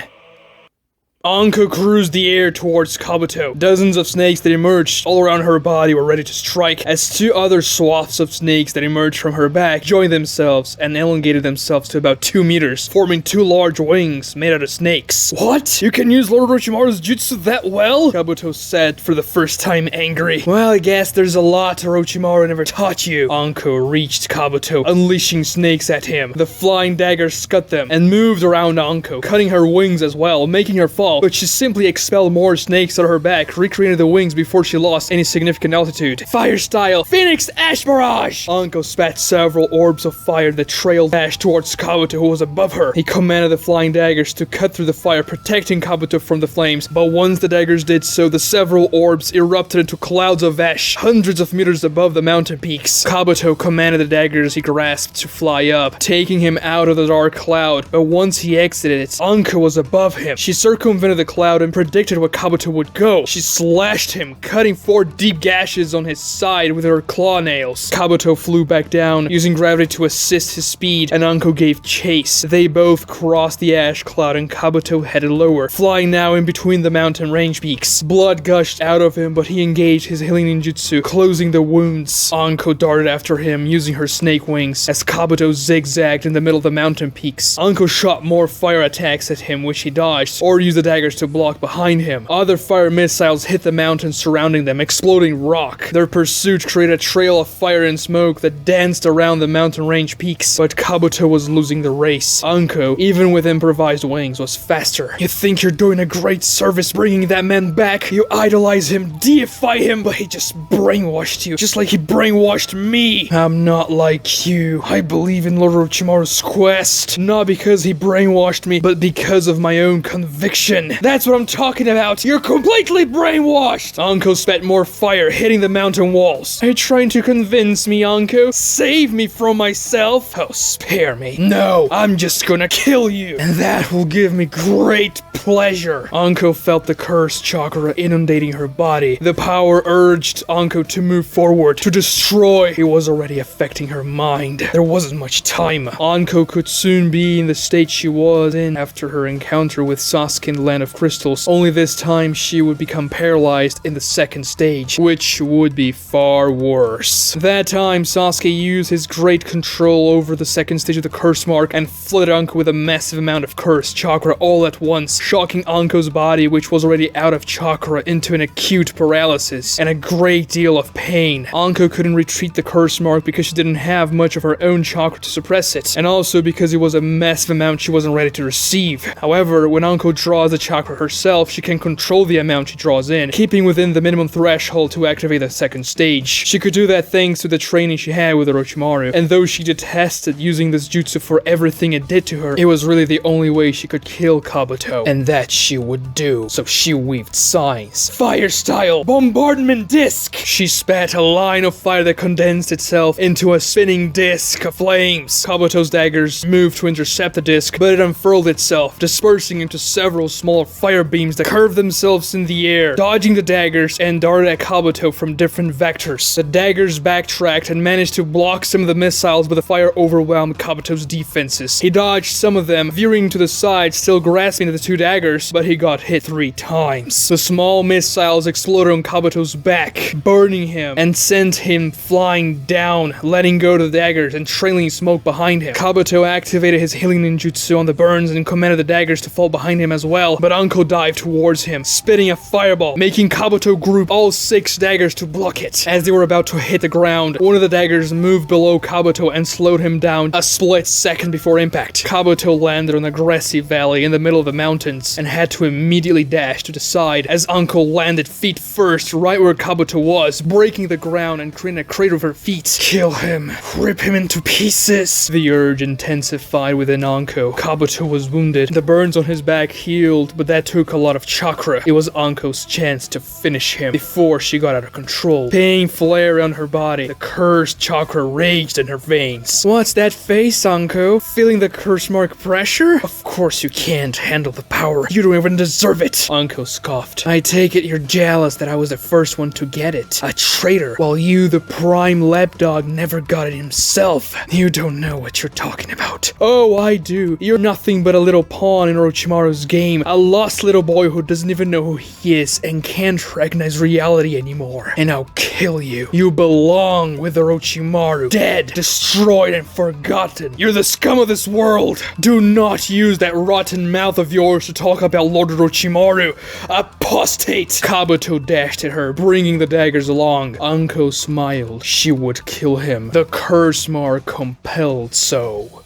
Anko cruised the air towards Kabuto. Dozens of snakes that emerged all around her body were ready to strike, as two other swaths of snakes that emerged from her back joined themselves and elongated themselves to about 2 meters, forming two large wings made out of snakes. What? You can use Lord Orochimaru's jutsu that well? Kabuto said, for the first time angry. Well, I guess there's a lot Orochimaru never taught you. Anko reached Kabuto, unleashing snakes at him. The flying daggers cut them and moved around Anko, cutting her wings as well, making her fall. But she simply expelled more snakes out of her back, recreated the wings before she lost any significant altitude. Fire style, Phoenix Ash Barrage! Anko spat several orbs of fire that trailed ash towards Kabuto, who was above her. He commanded the flying daggers to cut through the fire, protecting Kabuto from the flames. But once the daggers did so, the several orbs erupted into clouds of ash, hundreds of meters above the mountain peaks. Kabuto commanded the daggers he grasped to fly up, taking him out of the dark cloud. But once he exited it, Anko was above him. She circumvented the cloud and predicted where Kabuto would go. She slashed him, cutting 4 deep gashes on his side with her claw nails. Kabuto flew back down, using gravity to assist his speed, and Anko gave chase. They both crossed the ash cloud and Kabuto headed lower, flying now in between the mountain range peaks. Blood gushed out of him, but he engaged his healing ninjutsu, closing the wounds. Anko darted after him, using her snake wings, as Kabuto zigzagged in the middle of the mountain peaks. Anko shot more fire attacks at him, which he dodged, or used the daggers to block behind him. Other fire missiles hit the mountains surrounding them, exploding rock. Their pursuit created a trail of fire and smoke that danced around the mountain range peaks, but Kabuto was losing the race. Anko, even with improvised wings, was faster. You think you're doing a great service bringing that man back? You idolize him, deify him, but he just brainwashed you, just like he brainwashed me. I'm not like you. I believe in Lord Orochimaru's quest, not because he brainwashed me, but because of my own conviction. That's what I'm talking about. You're completely brainwashed. Anko spat more fire, hitting the mountain walls. Are you trying to convince me, Anko? Save me from myself? Oh, spare me. No, I'm just gonna kill you, and that will give me great pleasure. Anko felt the cursed chakra inundating her body. The power urged Anko to move forward, to destroy. It was already affecting her mind. There wasn't much time. Anko could soon be in the state she was in after her encounter with Sasuke in the Land of Crystals, only this time she would become paralyzed in the second stage, which would be far worse. That time, Sasuke used his great control over the second stage of the curse mark and flooded Anko with a massive amount of cursed chakra all at once, shocking Anko's body, which was already out of chakra, into an acute paralysis and a great deal of pain. Anko couldn't retreat the curse mark because she didn't have much of her own chakra to suppress it, and also because it was a massive amount she wasn't ready to receive. However, when Anko draws the chakra herself, she can control the amount she draws in, keeping within the minimum threshold to activate the second stage. She could do that thanks to the training she had with Orochimaru, and though she detested using this jutsu for everything it did to her, it was really the only way she could kill Kabuto, and that she would do. So she weaved signs. Fire style! Bombardment disc! She spat a line of fire that condensed itself into a spinning disc of flames. Kabuto's daggers moved to intercept the disc, but it unfurled itself, dispersing into several smaller fire beams that curved themselves in the air, dodging the daggers and darted at Kabuto from different vectors. The daggers backtracked and managed to block some of the missiles, but the fire overwhelmed Kabuto's defenses. He dodged some of them, veering to the side, still grasping the two daggers, but he got hit 3 times. The small missiles exploded on Kabuto's back, burning him, and sent him flying down, letting go of the daggers and trailing smoke behind him. Kabuto activated his healing ninjutsu on the burns and commanded the daggers to fall behind him as well, but Anko dived towards him, spitting a fireball, making Kabuto group all 6 daggers to block it. As they were about to hit the ground, one of the daggers moved below Kabuto and slowed him down a split second before impact. Kabuto landed on a grassy valley in the middle of the mountains and had to immediately dash to the side as Anko landed feet first right where Kabuto was, breaking the ground and creating a crater with her feet. Kill him. Rip him into pieces. The urge intensified within Anko. Kabuto was wounded. The burns on his back healed, but that took a lot of chakra. It was Anko's chance to finish him before she got out of control. Pain flared around her body. The cursed chakra raged in her veins. What's that face, Anko? Feeling the curse mark pressure? Of course you can't handle the power. You don't even deserve it. Anko scoffed. I take it you're jealous that I was the first one to get it. A traitor, while you, the prime lapdog, never got it himself. You don't know what you're talking about. Oh, I do. You're nothing but a little pawn in Orochimaru's game. A lost little boy who doesn't even know who he is and can't recognize reality anymore. And I'll kill you. You belong with Orochimaru. Dead, destroyed, and forgotten. You're the scum of this world. Do not use that rotten mouth of yours to talk about Lord Orochimaru. Apostate! Kabuto dashed at her, bringing the daggers along. Anko smiled. She would kill him. The curse mark compelled so.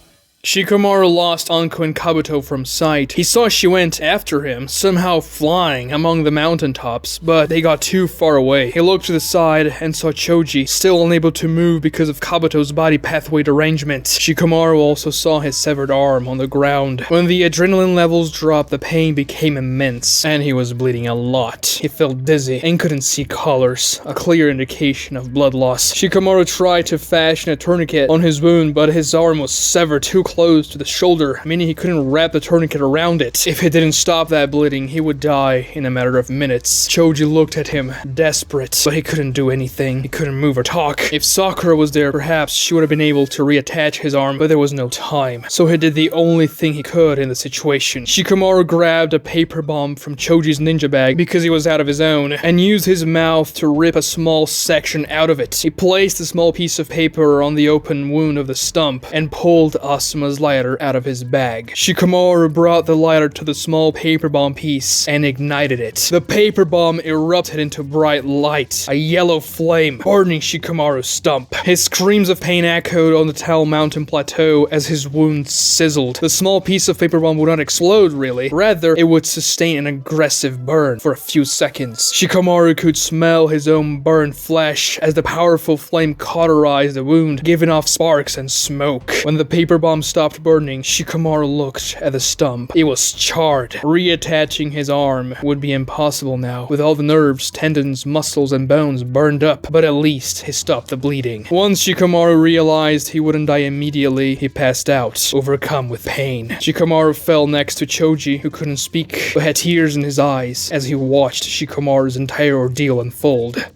Shikamaru lost Anko and Kabuto from sight. He saw she went after him, somehow flying among the mountaintops, but they got too far away. He looked to the side and saw Choji, still unable to move because of Kabuto's body pathway derangement. Shikamaru also saw his severed arm on the ground. When the adrenaline levels dropped, the pain became immense, and he was bleeding a lot. He felt dizzy and couldn't see colors, a clear indication of blood loss. Shikamaru tried to fashion a tourniquet on his wound, but his arm was severed too close to the shoulder, meaning he couldn't wrap the tourniquet around it. If it didn't stop that bleeding, he would die in a matter of minutes. Choji looked at him, desperate, but he couldn't do anything. He couldn't move or talk. If Sakura was there, perhaps she would have been able to reattach his arm, but there was no time. So he did the only thing he could in the situation. Shikamaru grabbed a paper bomb from Choji's ninja bag because he was out of his own, and used his mouth to rip a small section out of it. He placed a small piece of paper on the open wound of the stump, and pulled a Asuma's lighter out of his bag. Shikamaru brought the lighter to the small paper bomb piece and ignited it. The paper bomb erupted into bright light, a yellow flame, burning Shikamaru's stump. His screams of pain echoed on the Tell Mountain plateau as his wounds sizzled. The small piece of paper bomb would not explode, really. Rather, it would sustain an aggressive burn for a few seconds. Shikamaru could smell his own burned flesh as the powerful flame cauterized the wound, giving off sparks and smoke. When the paper bomb stopped burning, Shikamaru looked at the stump. It was charred. Reattaching his arm would be impossible now, with all the nerves, tendons, muscles, and bones burned up, but at least he stopped the bleeding. Once Shikamaru realized he wouldn't die immediately, he passed out, overcome with pain. Shikamaru fell next to Choji, who couldn't speak, but had tears in his eyes as he watched Shikamaru's entire ordeal unfold.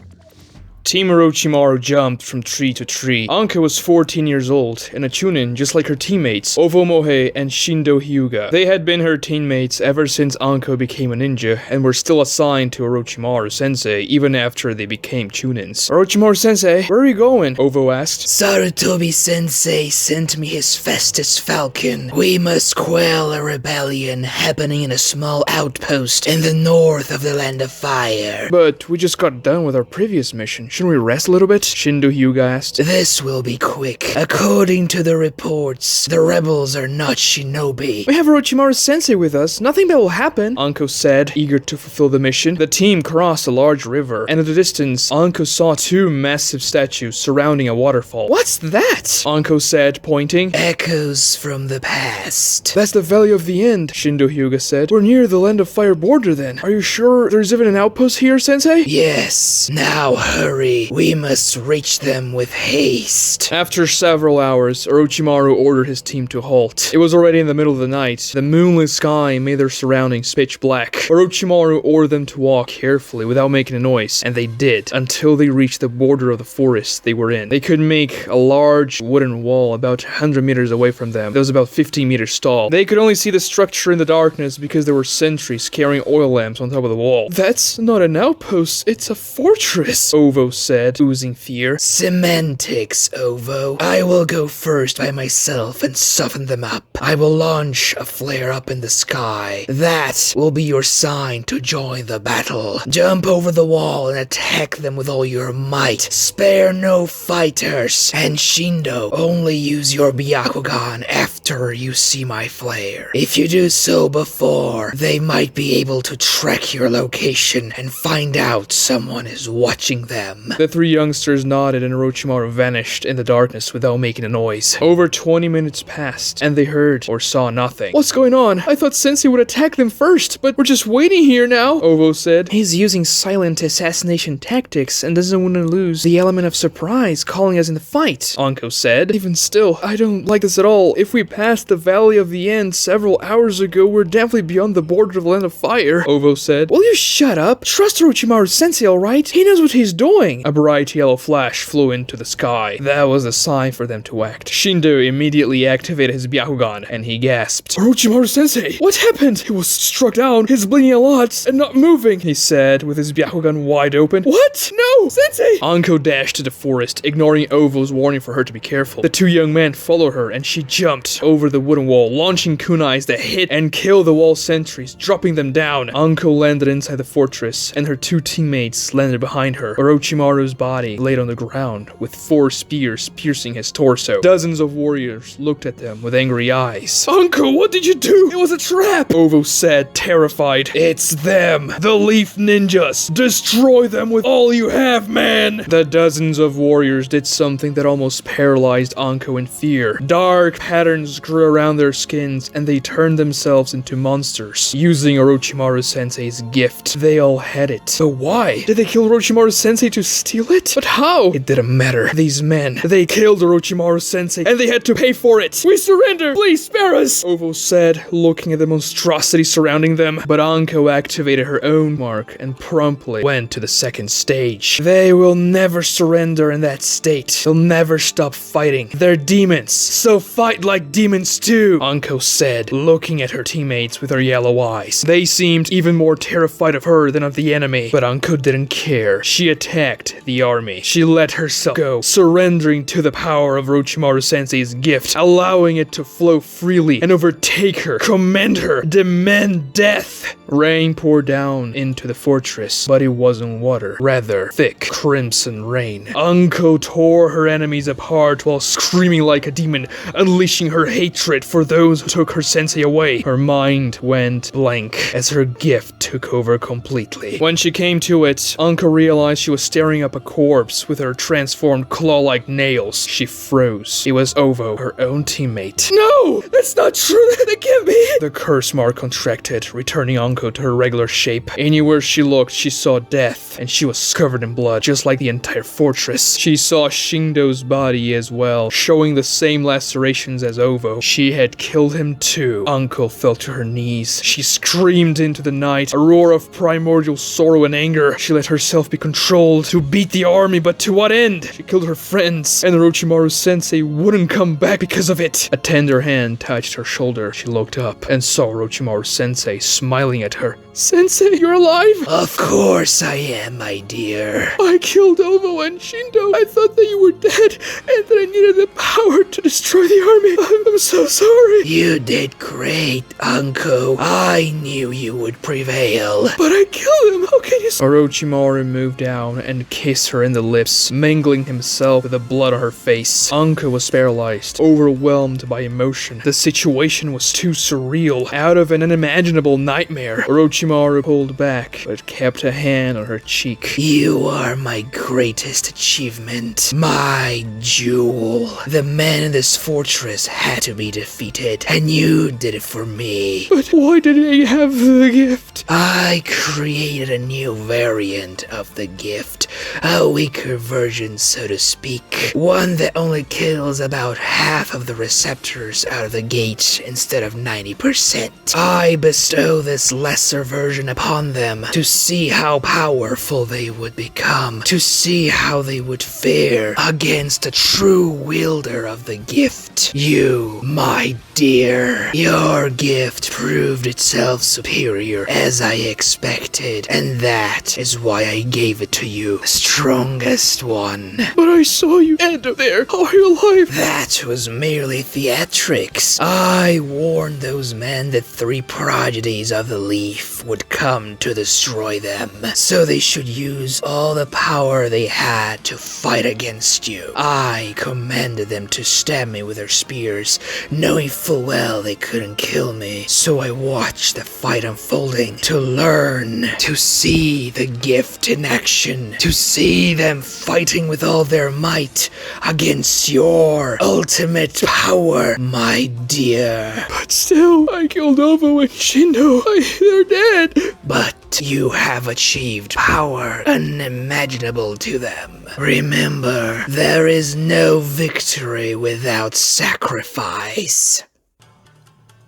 Team Orochimaru jumped from tree to tree. Anko was 14 years old and a chunin just like her teammates, Ovomohe and Shindo Hyuga. They had been her teammates ever since Anko became a ninja and were still assigned to Orochimaru sensei even after they became chunins. Orochimaru sensei, where are you going? Ovo asked. Sarutobi sensei sent me his Festus Falcon. We must quell a rebellion happening in a small outpost in the north of the Land of Fire. But we just got done with our previous mission. Shouldn't we rest a little bit? Shindo Hyuga asked. This will be quick. According to the reports, the rebels are not shinobi. We have Orochimaru sensei with us. Nothing bad will happen, Anko said, eager to fulfill the mission. The team crossed a large river, and in the distance, Anko saw two massive statues surrounding a waterfall. What's that? Anko said, pointing. Echoes from the past. That's the Valley of the End, Shindo Hyuga said. We're near the Land of Fire border then. Are you sure there's even an outpost here, sensei? Yes. Now hurry. We must reach them with haste. After several hours, Orochimaru ordered his team to halt. It was already in the middle of the night. The moonlit sky made their surroundings pitch black. Orochimaru ordered them to walk carefully without making a noise, and they did, until they reached the border of the forest they were in. They could make a large wooden wall about 100 meters away from them that was about 15 meters tall. They could only see the structure in the darkness because there were sentries carrying oil lamps on top of the wall. That's not an outpost, it's a fortress, Ovo said, oozing fear. Semantics, Ovo. I will go first by myself and soften them up. I will launch a flare up in the sky. That will be your sign to join the battle. Jump over the wall and attack them with all your might. Spare no fighters. And Shindo, only use your Byakugan after you see my flare. If you do so before, they might be able to track your location and find out someone is watching them. The three youngsters nodded and Orochimaru vanished in the darkness without making a noise. Over 20 minutes passed, and they heard or saw nothing. What's going on? I thought Sensei would attack them first, but we're just waiting here now, Ovo said. He's using silent assassination tactics and doesn't want to lose the element of surprise calling us in the fight, Anko said. Even still, I don't like this at all. If we passed the Valley of the End several hours ago, we're definitely beyond the border of the Land of Fire, Ovo said. Will you shut up? Trust Orochimaru Sensei, alright? He knows what he's doing. A bright yellow flash flew into the sky. That was a sign for them to act. Shindo immediately activated his Byakugan, and he gasped. Orochimaru Sensei, what happened? He was struck down, he's bleeding a lot, and not moving, he said, with his Byakugan wide open. What? No! Sensei! Anko dashed to the forest, ignoring Ovo's warning for her to be careful. The two young men followed her, and she jumped over the wooden wall, launching kunais that hit and killed the wall sentries, dropping them down. Anko landed inside the fortress, and her two teammates landed behind her. Orochimaru's body laid on the ground, with 4 spears piercing his torso. Dozens of warriors looked at them with angry eyes. Anko, what did you do? It was a trap! Ovo said, terrified. It's them! The Leaf Ninjas! Destroy them with all you have, man! The dozens of warriors did something that almost paralyzed Anko in fear. Dark patterns grew around their skins, and they turned themselves into monsters. Using Orochimaru Sensei's gift, they all had it. But why? Did they kill Orochimaru Sensei to steal it? But how? It didn't matter. These men, they killed Orochimaru Sensei, and they had to pay for it. We surrender! Please spare us! Ovo said, looking at the monstrosity surrounding them. But Anko activated her own mark and promptly went to the second stage. They will never surrender in that state. They'll never stop fighting. They're demons, so fight like demons too, Anko said, looking at her teammates with her yellow eyes. They seemed even more terrified of her than of the enemy, but Anko didn't care. She attacked attacked the army. She let herself go, surrendering to the power of Orochimaru Sensei's gift, allowing it to flow freely and overtake her, command her, demand death. Rain poured down into the fortress, but it wasn't water, rather thick crimson rain. Anko tore her enemies apart while screaming like a demon, unleashing her hatred for those who took her sensei away. Her mind went blank as her gift took over completely. When she came to it, Anko realized she was staring up a corpse with her transformed claw-like nails. She froze. It was Ovo, her own teammate. No! That's not true! That can't be! The curse mark contracted, returning Anko to her regular shape. Anywhere she looked, she saw death, and she was covered in blood, just like the entire fortress. She saw Shindo's body as well, showing the same lacerations as Ovo. She had killed him too. Anko fell to her knees. She screamed into the night, a roar of primordial sorrow and anger. She let herself be controlled to beat the army, but to what end? She killed her friends, and Orochimaru Sensei wouldn't come back because of it. A tender hand touched her shoulder. She looked up and saw Orochimaru Sensei smiling at her. Sensei, you're alive? Of course I am, my dear. I killed Ovo and Shindo. I thought that you were dead, and that I needed the power to destroy the army. I'm so sorry. You did great, Anko. I knew you would prevail. But I killed him. How can you... Orochimaru moved down and kissed her in the lips, mingling himself with the blood on her face. Anko was paralyzed, overwhelmed by emotion. The situation was too surreal, out of an unimaginable nightmare. Orochimaru pulled back, but kept a hand on her cheek. You are my greatest achievement, my jewel. The men in this fortress had to be defeated, and you did it for me. But why did I have the gift? I created a new variant of the gift, a weaker version, so to speak. One that only kills about half of the receptors out of the gate instead of 90%. I bestow this lesser version upon them to see how powerful they would become, to see how they would fare against a true wielder of the gift. You, my dear, your gift proved itself superior as I expected, and that is why I gave it to you, the strongest one. But I saw you dead up there. How are you alive? That was merely theatrics. I warned those men that 3 prodigies of the leaf would come to destroy them, so they should use all the power they had to fight against you. I commanded them to stab me with their spears, knowing full well they couldn't kill me. So I watched the fight unfolding to learn, to see the gift in action, to see them fighting with all their might against your ultimate power, my dear. But still, I killed Ovo and Shindo. They're dead. But you have achieved power unimaginable to them. Remember, there is no victory without sacrifice.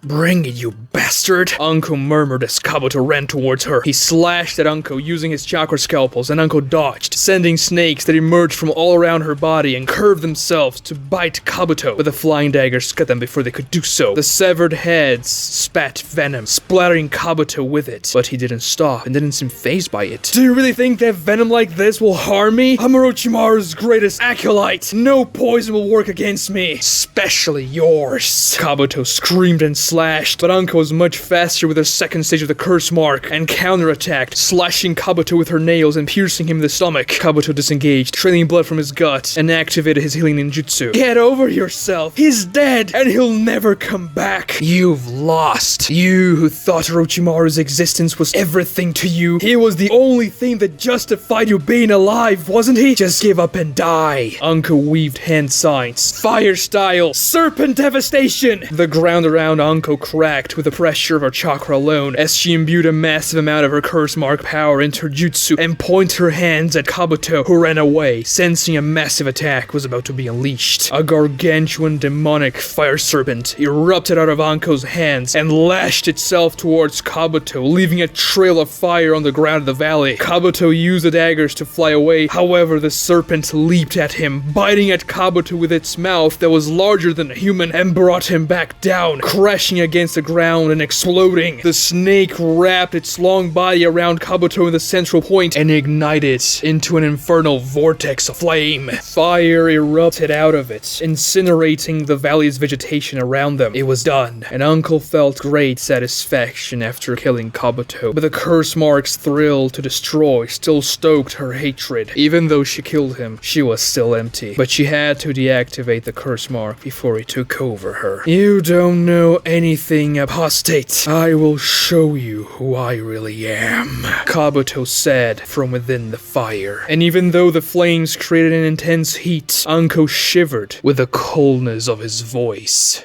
Bring it, you bastard! Anko murmured as Kabuto ran towards her. He slashed at Anko using his chakra scalpels, and Anko dodged, sending snakes that emerged from all around her body and curved themselves to bite Kabuto, but the flying daggers cut them before they could do so. The severed heads spat venom, splattering Kabuto with it, but he didn't stop and didn't seem fazed by it. Do you really think that venom like this will harm me? I'm Orochimaru's greatest acolyte! No poison will work against me, especially yours! Kabuto screamed and slashed, but Anko was much faster with her second stage of the curse mark and counterattacked, slashing Kabuto with her nails and piercing him in the stomach. Kabuto disengaged, trailing blood from his gut, and activated his healing ninjutsu. Get over yourself! He's dead, and he'll never come back! You've lost. You who thought Orochimaru's existence was everything to you. He was the only thing that justified you being alive, wasn't he? Just give up and die. Anko weaved hand signs. Fire style. Serpent devastation! The ground around Anko cracked with the pressure of her chakra alone as she imbued a massive amount of her curse mark power into her jutsu and pointed her hands at Kabuto, who ran away, sensing a massive attack was about to be unleashed. A gargantuan demonic fire serpent erupted out of Anko's hands and lashed itself towards Kabuto, leaving a trail of fire on the ground of the valley. Kabuto used the daggers to fly away, however the serpent leaped at him, biting at Kabuto with its mouth that was larger than a human and brought him back down, crashing crashing against the ground and exploding. The snake wrapped its long body around Kabuto in the central point and ignited into an infernal vortex of flame. Fire erupted out of it, incinerating the valley's vegetation around them. It was done, and Uncle felt great satisfaction after killing Kabuto. But the curse mark's thrill to destroy still stoked her hatred. Even though she killed him, she was still empty. But she had to deactivate the curse mark before he took over her. You don't know anything, apostate. I will show you who I really am, Kabuto said from within the fire. And even though the flames created an intense heat, Anko shivered with the coldness of his voice.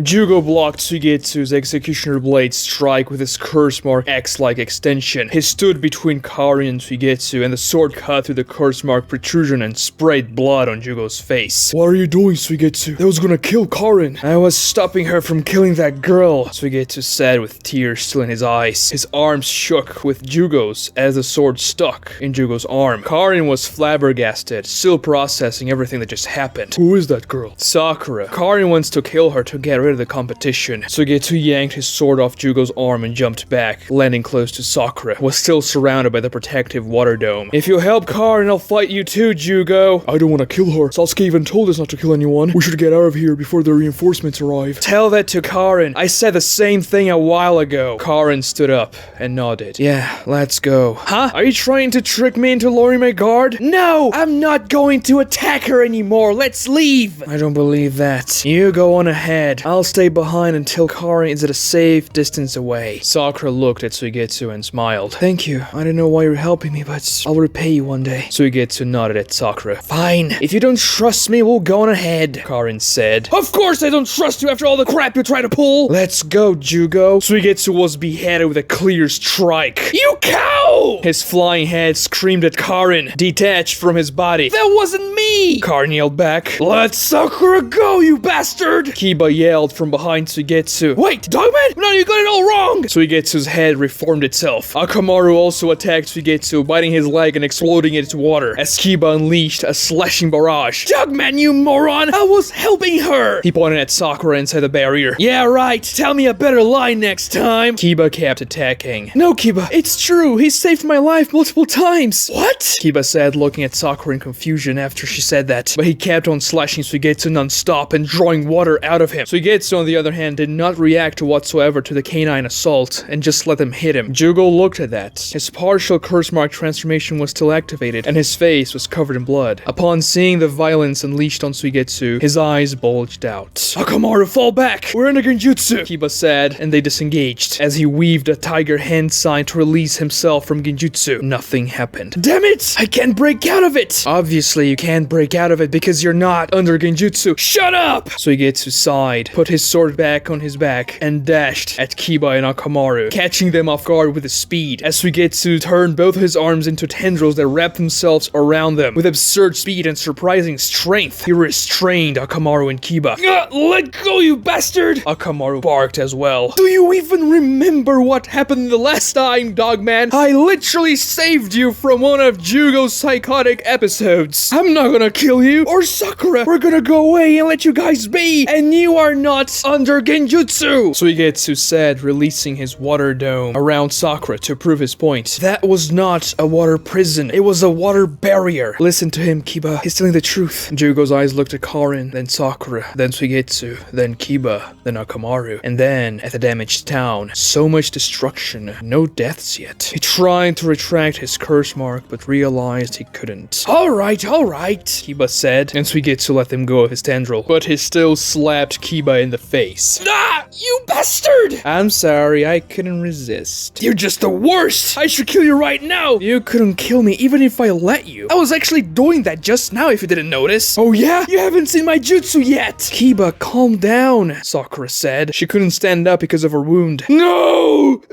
Jugo blocked Suigetsu's executioner blade strike with his curse mark X-like extension. He stood between Karin and Suigetsu, and the sword cut through the curse mark protrusion and sprayed blood on Jugo's face. What are you doing, Suigetsu? That was gonna kill Karin. I was stopping her from killing that girl, Suigetsu said with tears still in his eyes. His arms shook with Jugo's as the sword stuck in Jugo's arm. Karin was flabbergasted, still processing everything that just happened. Who is that girl? Sakura. Karin wants to kill her to get rid of the competition. Suigetsu yanked his sword off Jugo's arm and jumped back, landing close to Sakura, who was still surrounded by the protective water dome. If you help Karin, I'll fight you too, Jugo. I don't want to kill her. Sasuke even told us not to kill anyone. We should get out of here before the reinforcements arrive. Tell that to Karin. I said the same thing a while ago. Karin stood up and nodded. Yeah, let's go. Huh? Are you trying to trick me into lowering my guard? No! I'm not going to attack her anymore. Let's leave! I don't believe that. You go on ahead. I'll stay behind until Karin is at a safe distance away. Sakura looked at Suigetsu and smiled. Thank you. I don't know why you're helping me, but I'll repay you one day. Suigetsu nodded at Sakura. Fine. If you don't trust me, we'll go on ahead, Karin said. Of course I don't trust you after all the crap you try to pull. Let's go, Jugo. Suigetsu was beheaded with a clear strike. You cow! His flying head screamed at Karin, detached from his body. That wasn't me! Karin yelled back. Let Sakura go, you bastard! Kiba yelled from behind Suigetsu. Wait, Dogman? No, you got it all wrong! Suigetsu's head reformed itself. Akamaru also attacked Suigetsu, biting his leg and exploding it into water, as Kiba unleashed a slashing barrage. Dogman, you moron! I was helping her! He pointed at Sakura inside the barrier. Yeah, right. Tell me a better lie next time. Kiba kept attacking. No, Kiba, it's true. He saved my life multiple times. What? Kiba said, looking at Sakura in confusion after she said that. But he kept on slashing Suigetsu non-stop and drawing water out of him. Suigetsu, on the other hand, did not react whatsoever to the canine assault and just let them hit him. Jugo looked at that. His partial curse mark transformation was still activated and his face was covered in blood. Upon seeing the violence unleashed on Suigetsu, his eyes bulged out. Akamaru, fall back! We're in a genjutsu! Kiba said, and they disengaged. As he weaved a tiger hand sign to release himself from genjutsu, nothing happened. Damn it! I can't break out of it! Obviously, you can't break out of it because you're not under genjutsu. Shut up! Suigetsu sighed, put his sword back on his back, and dashed at Kiba and Akamaru, catching them off guard with his speed. As Suigetsu turned both his arms into tendrils that wrapped themselves around them. With absurd speed and surprising strength, he restrained Akamaru and Kiba. Let go, you bastard! Akamaru barked as well. Do you even remember what happened the last time, Dogman? I literally saved you from one of Jugo's psychotic episodes. I'm not gonna kill you or Sakura. We're gonna go away and let you guys be, and you are not under genjutsu! Suigetsu said, releasing his water dome around Sakura to prove his point. That was not a water prison. It was a water barrier. Listen to him, Kiba. He's telling the truth. Jugo's eyes looked at Karin, then Sakura, then Suigetsu, then Kiba, then Akamaru, and then at the damaged town. So much destruction, no deaths yet. He tried to retract his curse mark, but realized he couldn't. Alright, Kiba said, and Suigetsu let him go of his tendril, but he still slapped Kiba in the face. Ah! You bastard! I'm sorry, I couldn't resist. You're just the worst! I should kill you right now! You couldn't kill me even if I let you. I was actually doing that just now if you didn't notice. Oh yeah? You haven't seen my jutsu yet! Kiba, calm down, Sakura said. She couldn't stand up because of her wound. No!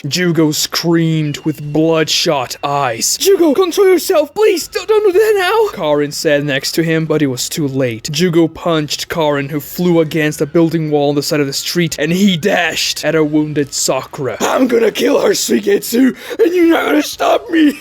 Jugo screamed with bloodshot eyes. Jugo, control yourself, please! Don't do that now? Karin said next to him, but it was too late. Jugo punched Karin, who flew against a building wall on the side of the street, and he dashed at a wounded Sakura. I'm gonna kill her, Suigetsu, and you're not gonna stop me!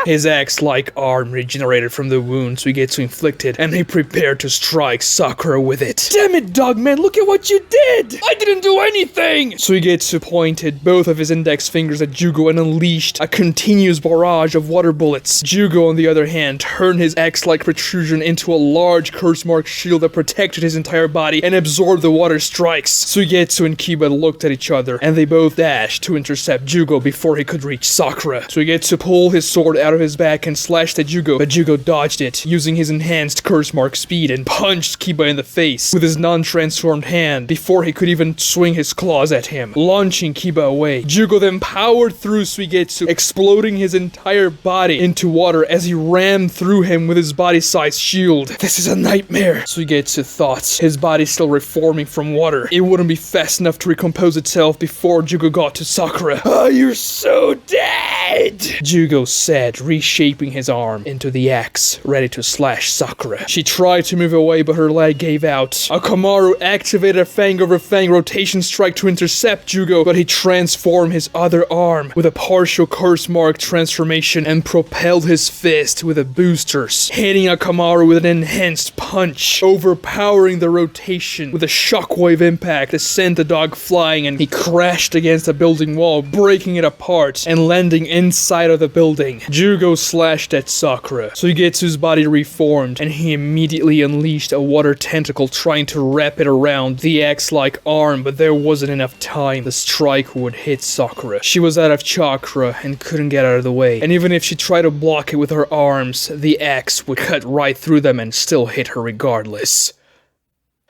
His axe-like arm regenerated from the wound Suigetsu inflicted, and he prepared to strike Sakura with it. Damn it, Dogman, look at what you did! I didn't do anything! Suigetsu pointed both of his index fingers at Jugo and unleashed a continuous barrage of water bullets. Jugo, on the other hand, turned his axe-like protrusion into a large curse-mark shield that protected his entire body and absorbed the water strikes. Suigetsu and Kiba looked at each other, and they both dashed to intercept Jugo before he could reach Sakura. Suigetsu pulled his sword out of his back and slashed at Jugo, but Jugo dodged it, using his enhanced curse-mark speed, and punched Kiba in the face with his non-transformed hand before he could even swing his claws at him, launching Kiba away. Jugo then powered through Suigetsu, exploding his entire body into water as he rammed through him with his body-sized shield. This is a nightmare, Suigetsu thought, his body still reforming from water. It wouldn't be fast enough to recompose itself before Jugo got to Sakura. Oh, you're so dead, Jugo said, reshaping his arm into the axe, ready to slash Sakura. She tried to move away, but her leg gave out. Akamaru activated a fang over fang rotation strike to intercept Jugo, but he transformed his other arm with a partial curse mark transformation and propelled his fist with a boosters, hitting Akamaru with an enhanced punch, overpowering the rotation with a shockwave impact that sent the dog flying, and he crashed against a building wall, breaking it apart and landing inside of the building. Jugo slashed at Sakura. Suigetsu's body reformed, and he immediately unleashed a water tentacle trying to wrap it around the axe-like arm, but there wasn't enough time. The strike would hit Sakura. She was out of chakra and couldn't get out of the way, and even if she tried to block it with her arms, the axe would cut right through them and still hit her regardless.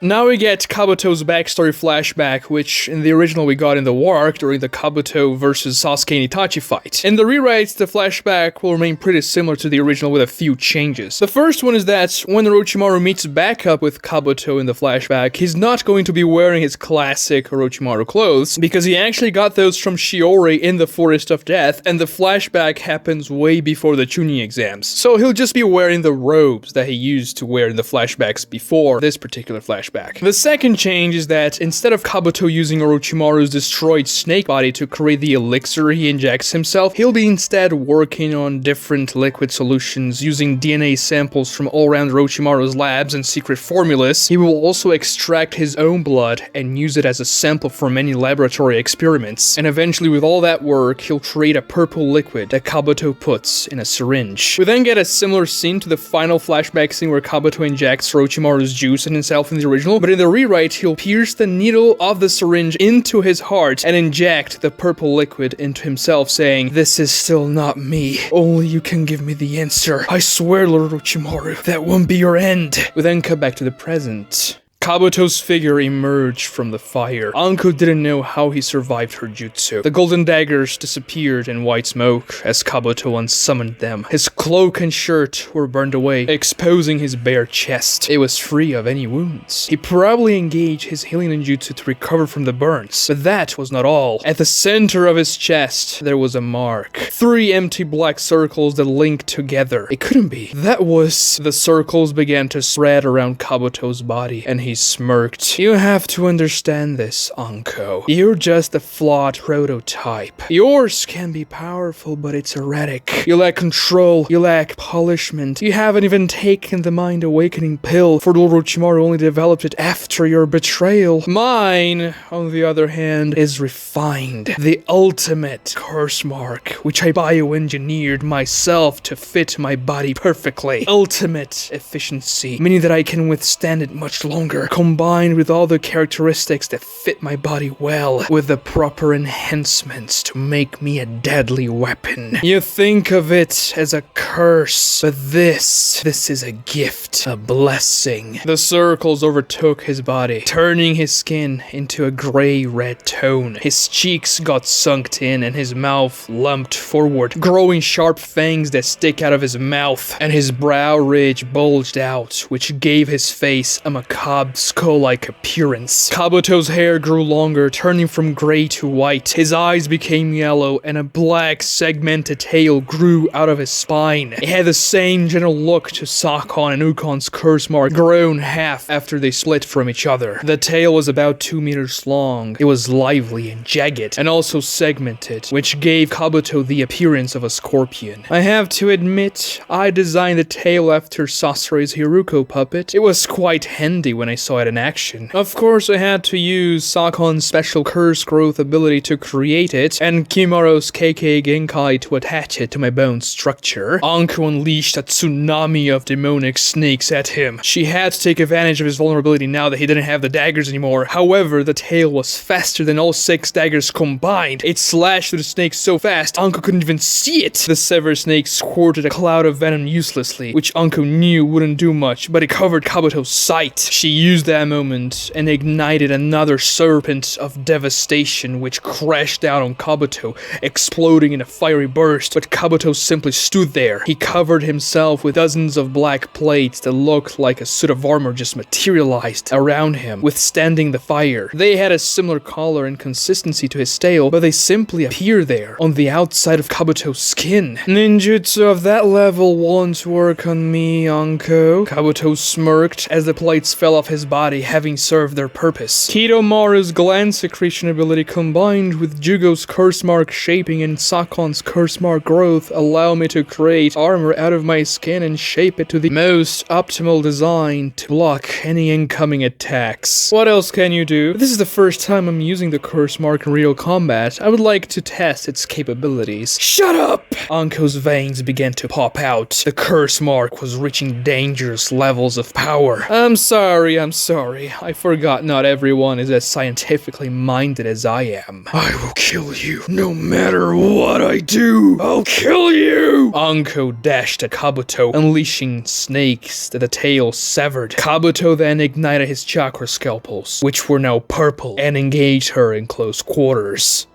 Now we get Kabuto's backstory flashback, which in the original we got in the war arc during the Kabuto versus Sasuke and Itachi fight. In the rewrites, the flashback will remain pretty similar to the original with a few changes. The first one is that when Orochimaru meets back up with Kabuto in the flashback, he's not going to be wearing his classic Orochimaru clothes, because he actually got those from Shiori in the Forest of Death, and the flashback happens way before the Chunin exams. So he'll just be wearing the robes that he used to wear in the flashbacks before this particular flashback. The second change is that instead of Kabuto using Orochimaru's destroyed snake body to create the elixir he injects himself, he'll be instead working on different liquid solutions using DNA samples from all around Orochimaru's labs and secret formulas. He will also extract his own blood and use it as a sample for many laboratory experiments. And eventually, with all that work, he'll create a purple liquid that Kabuto puts in a syringe. We then get a similar scene to the final flashback scene where Kabuto injects Orochimaru's juice in himself in the original, but in the rewrite, he'll pierce the needle of the syringe into his heart and inject the purple liquid into himself, saying, "This is still not me. Only you can give me the answer. I swear, Lord Orochimaru, that won't be your end." We then cut back to the present. Kabuto's figure emerged from the fire. Anko didn't know how he survived her jutsu. The golden daggers disappeared in white smoke as Kabuto unsummoned them. His cloak and shirt were burned away, exposing his bare chest. It was free of any wounds. He probably engaged his healing ninjutsu to recover from the burns, but that was not all. At the center of his chest, there was a mark. 3 empty black circles that linked together. It couldn't be. That was... The circles began to spread around Kabuto's body, and he smirked. "You have to understand this, Anko. You're just a flawed prototype. Yours can be powerful, but it's erratic. You lack control. You lack polishment. You haven't even taken the Mind Awakening pill, for Lord Orochimaru only developed it after your betrayal. Mine, on the other hand, is refined. The ultimate curse mark, which I bioengineered myself to fit my body perfectly. Ultimate efficiency, meaning that I can withstand it much longer, combined with all the characteristics that fit my body well, with the proper enhancements to make me a deadly weapon. You think of it as a curse, but this is a gift, a blessing." The circles overtook his body, turning his skin into a gray-red tone. His cheeks got sunk in and his mouth lumped forward, growing sharp fangs that stick out of his mouth, and his brow ridge bulged out, which gave his face a macabre knobbed, skull-like appearance. Kabuto's hair grew longer, turning from gray to white. His eyes became yellow, and a black, segmented tail grew out of his spine. It had the same general look to Sakon and Ukon's curse mark, grown half after they split from each other. The tail was about 2 meters long. It was lively and jagged, and also segmented, which gave Kabuto the appearance of a scorpion. I have to admit, I designed the tail after Sasuke's Hiruko puppet. It was quite handy when I saw it in action. Of course, I had to use Sakon's special curse growth ability to create it, and Kimaru's KK Genkai to attach it to my bone structure. Anko unleashed a tsunami of demonic snakes at him. She had to take advantage of his vulnerability now that he didn't have the daggers anymore. However, the tail was faster than all 6 daggers combined. It slashed through the snakes so fast, Anko couldn't even see it. The severed snake squirted a cloud of venom uselessly, which Anko knew wouldn't do much, but it covered Kabuto's sight. She used that moment and ignited another serpent of devastation, which crashed down on Kabuto, exploding in a fiery burst, but Kabuto simply stood there. He covered himself with dozens of black plates that looked like a suit of armor just materialized around him, withstanding the fire. They had a similar color and consistency to his tail, but they simply appeared there, on the outside of Kabuto's skin. Ninjutsu of that level won't work on me, Anko. Kabuto smirked as the plates fell off his body, having served their purpose. Kidomaru's gland secretion ability combined with Jugo's curse mark shaping and Sakon's curse mark growth allow me to create armor out of my skin and shape it to the most optimal design to block any incoming attacks. What else can you do? This is the first time I'm using the curse mark in real combat. I would like to test its capabilities. Shut up! Anko's veins began to pop out. The curse mark was reaching dangerous levels of power. I'm sorry. I forgot not everyone is as scientifically minded as I am. I will kill you. No matter what I do, I'll kill you! Anko dashed at Kabuto, unleashing snakes that the tail severed. Kabuto then ignited his chakra scalpels, which were now purple, and engaged her in close quarters.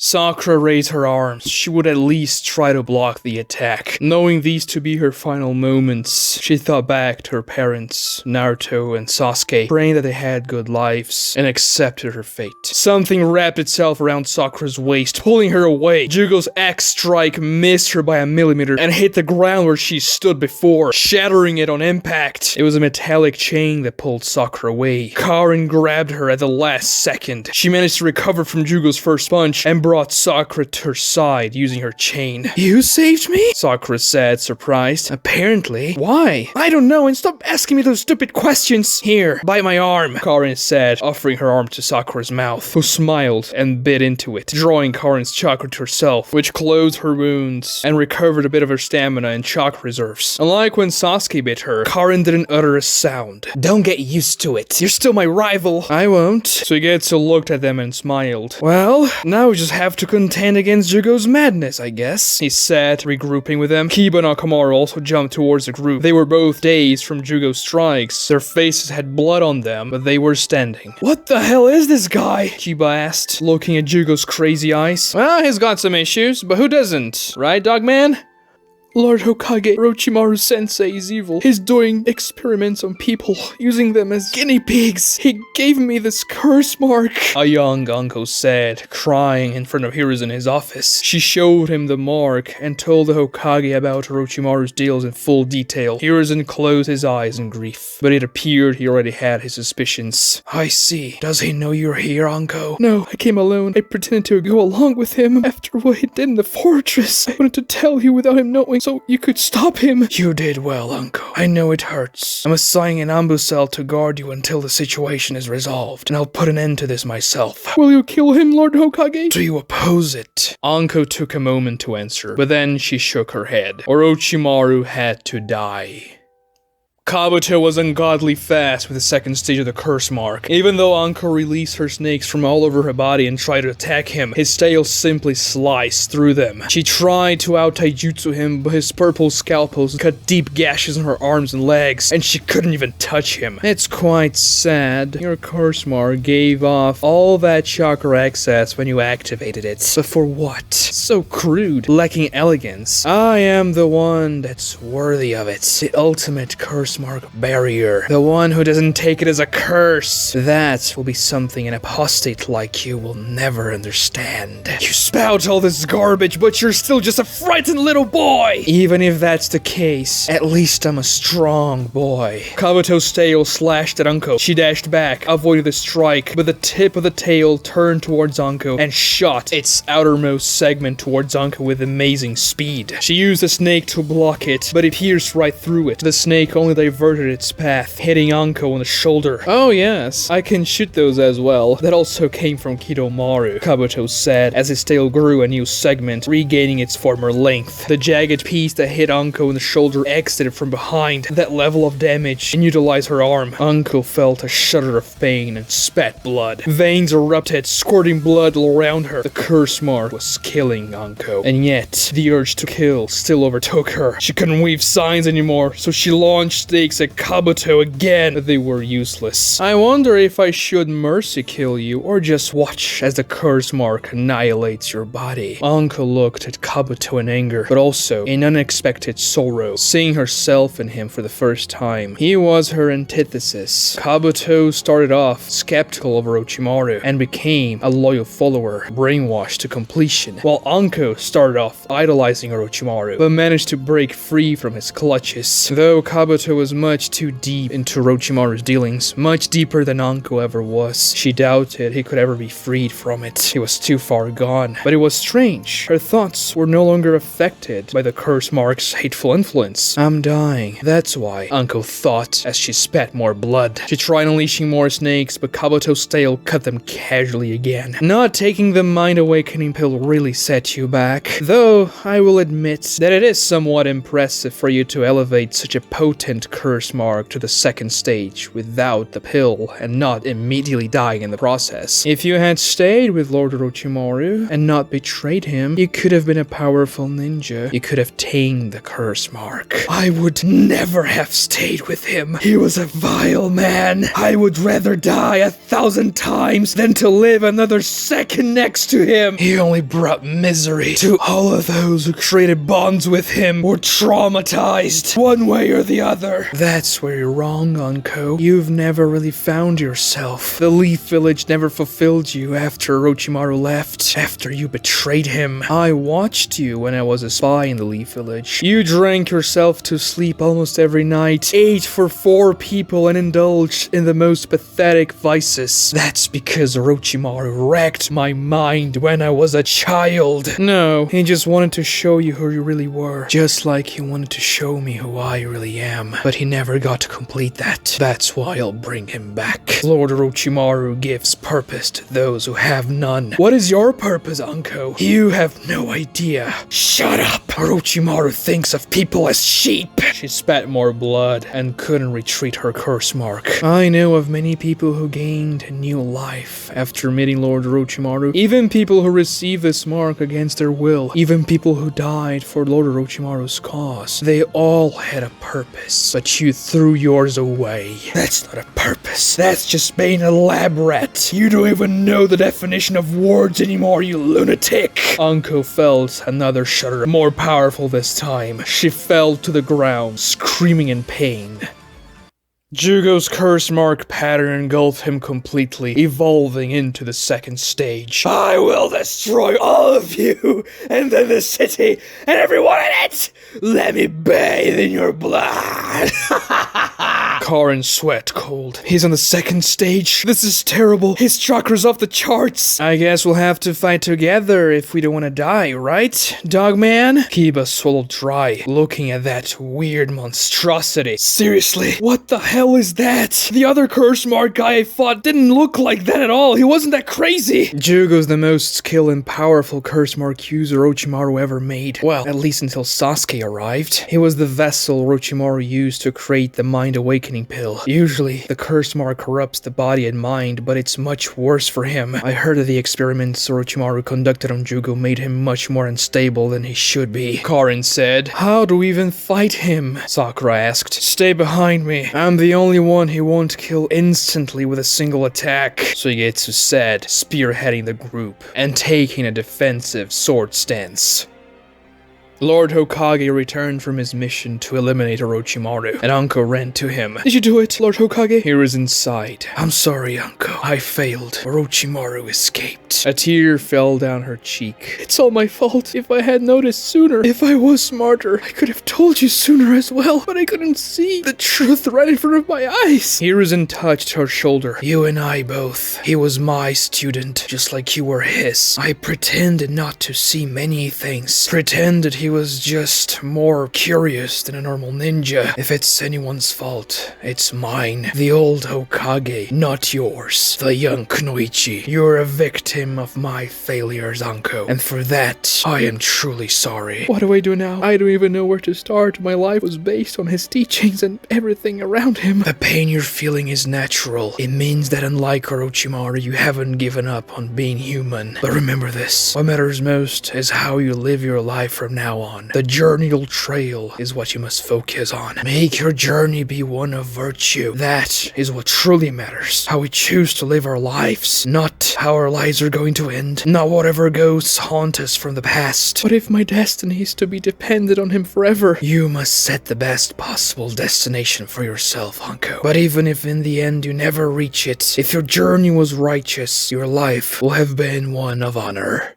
Sakura raised her arms. She would at least try to block the attack. Knowing these to be her final moments, she thought back to her parents, Naruto and Sasuke, praying that they had good lives, and accepted her fate. Something wrapped itself around Sakura's waist, pulling her away. Jugo's axe strike missed her by a millimeter and hit the ground where she stood before, shattering it on impact. It was a metallic chain that pulled Sakura away. Karin grabbed her at the last second. She managed to recover from Jugo's first punch and brought Sakura to her side using her chain. You saved me? Sakura said, surprised. Apparently. Why? I don't know, and stop asking me those stupid questions. Here, bite my arm, Karin said, offering her arm to Sakura's mouth, who smiled and bit into it, drawing Karin's chakra to herself, which closed her wounds and recovered a bit of her stamina and chakra reserves. Unlike when Sasuke bit her, Karin didn't utter a sound. Don't get used to it. You're still my rival. I won't. Suigetsu looked at them and smiled. Well, now we just have to contend against Jugo's madness, I guess, he said, regrouping with them. Kiba and Akamaru also jumped towards the group. They were both dazed from Jugo's strikes. Their faces had blood on them, but they were standing. What the hell is this guy? Kiba asked, looking at Jugo's crazy eyes. Well, he's got some issues, but who doesn't? Right, Dogman? Lord Hokage, Orochimaru-sensei is evil. He's doing experiments on people, using them as guinea pigs. He gave me this curse mark, a young Anko said, crying in front of Hiruzen in his office. She showed him the mark and told the Hokage about Orochimaru's deals in full detail. Hiruzen closed his eyes in grief, but it appeared he already had his suspicions. I see. Does he know you're here, Anko? No, I came alone. I pretended to go along with him after what he did in the fortress. I wanted to tell you without him knowing, so you could stop him. You did well, Anko. I know it hurts. I'm assigning an ambush cell to guard you until the situation is resolved, and I'll put an end to this myself. Will you kill him, Lord Hokage? Do you oppose it? Anko took a moment to answer, but then she shook her head. Orochimaru had to die. Kabuto was ungodly fast with the second stage of the curse mark. Even though Anko released her snakes from all over her body and tried to attack him, his tail simply sliced through them. She tried to out-taijutsu him, but his purple scalpels cut deep gashes in her arms and legs, and she couldn't even touch him. It's quite sad. Your curse mark gave off all that chakra excess when you activated it. But for what? So crude, lacking elegance. I am the one that's worthy of it. The ultimate curse curse mark barrier. The one who doesn't take it as a curse. That will be something an apostate like you will never understand. You spout all this garbage, but you're still just a frightened little boy! Even if that's the case, at least I'm a strong boy. Kabuto's tail slashed at Anko. She dashed back, avoided the strike, but the tip of the tail turned towards Anko and shot its outermost segment towards Anko with amazing speed. She used the snake to block it, but it pierced right through it. The snake only diverted its path, hitting Anko on the shoulder. Oh yes, I can shoot those as well. That also came from Kidomaru, Kabuto said, as his tail grew a new segment, regaining its former length. The jagged piece that hit Anko in the shoulder exited from behind that level of damage and utilized her arm. Anko felt a shudder of pain and spat blood. Veins erupted, squirting blood all around her. The curse mark was killing Anko, and yet the urge to kill still overtook her. She couldn't weave signs anymore, so she launched stakes at Kabuto again, but they were useless. I wonder if I should mercy kill you or just watch as the curse mark annihilates your body. Anko looked at Kabuto in anger, but also in unexpected sorrow, seeing herself in him for the first time. He was her antithesis. Kabuto started off skeptical of Orochimaru and became a loyal follower, brainwashed to completion, while Anko started off idolizing Orochimaru, but managed to break free from his clutches. Though Kabuto was much too deep into Orochimaru's dealings, much deeper than Anko ever was, she doubted he could ever be freed from it. He was too far gone. But it was strange. Her thoughts were no longer affected by the curse mark's hateful influence. I'm dying. That's why, Anko thought as she spat more blood. She tried unleashing more snakes, but Kabuto's tail cut them casually again. Not taking the mind awakening pill really set you back, though I will admit that it is somewhat impressive for you to elevate such a potent curse mark to the second stage without the pill and not immediately dying in the process. If you had stayed with Lord Orochimaru and not betrayed him, you could have been a powerful ninja. You could have tamed the curse mark. I would never have stayed with him. He was a vile man. I would rather die 1,000 times than to live another second next to him. He only brought misery to all of those who created bonds with him or traumatized one way or the other. That's where you're wrong, Anko. You've never really found yourself. The Leaf Village never fulfilled you after Orochimaru left, after you betrayed him. I watched you when I was a spy in the Leaf Village. You drank yourself to sleep almost every night, ate for 4 people, and indulged in the most pathetic vices. That's because Orochimaru wrecked my mind when I was a child. No, he just wanted to show you who you really were, just like he wanted to show me who I really am. But he never got to complete that. That's why I'll bring him back. Lord Orochimaru gives purpose to those who have none. What is your purpose, Anko? You have no idea. Shut up! Orochimaru thinks of people as sheep. She spat more blood and couldn't retreat her curse mark. I know of many people who gained new life after meeting Lord Orochimaru. Even people who received this mark against their will. Even people who died for Lord Orochimaru's cause. They all had a purpose, but you threw yours away. That's not a purpose. That's just being a lab rat. You don't even know the definition of words anymore, you lunatic. Anko felt another shudder, more powerful this time. She fell to the ground, screaming in pain. Jugo's curse mark pattern engulfed him completely, evolving into the second stage. I will destroy all of you, and then the city, and everyone in it! Let me bathe in your blood! Karin sweat cold. He's on the second stage. This is terrible. His chakra's off the charts. I guess we'll have to fight together if we don't want to die, right, Dogman? Kiba swallowed dry, looking at that weird monstrosity. Seriously, what the hell is that? The other curse mark guy I fought didn't look like that at all. He wasn't that crazy. Jugo's the most skilled and powerful curse mark user Orochimaru ever made. Well, at least until Sasuke arrived. He was the vessel Orochimaru used to create the mind awakening pill. Usually, the curse mark corrupts the body and mind, but it's much worse for him. I heard that the experiments Orochimaru conducted on Jugo made him much more unstable than he should be. Karin said, "How do we even fight him?" Sakura asked. "Stay behind me. I'm the only one he won't kill instantly with a single attack." Suigetsu said, spearheading the group and taking a defensive sword stance. Lord Hokage returned from his mission to eliminate Orochimaru, and Anko ran to him. Did you do it, Lord Hokage? He was inside. I'm sorry, Anko. I failed. Orochimaru escaped. A tear fell down her cheek. It's all my fault. If I had noticed sooner, if I was smarter, I could have told you sooner as well, but I couldn't see the truth right in front of my eyes. Hiruzen touched her shoulder. You and I both. He was my student, just like you were his. I pretended not to see many things. Pretended he was just more curious than a normal ninja. If it's anyone's fault, it's mine. The old Hokage, not yours. The young Kunoichi. You're a victim of my failures, Anko. And for that, I am truly sorry. What do I do now? I don't even know where to start. My life was based on his teachings and everything around him. The pain you're feeling is natural. It means that unlike Orochimaru, you haven't given up on being human. But remember this. What matters most is how you live your life from now on. The journey you'll trail is what you must focus on. Make your journey be one of virtue. That is what truly matters. How we choose to live our lives. Not how our lives are going to end. Not whatever ghosts haunt us from the past. But if my destiny is to be dependent on him forever, you must set the best possible destination for yourself, Anko. But even if in the end you never reach it, if your journey was righteous, your life will have been one of honor.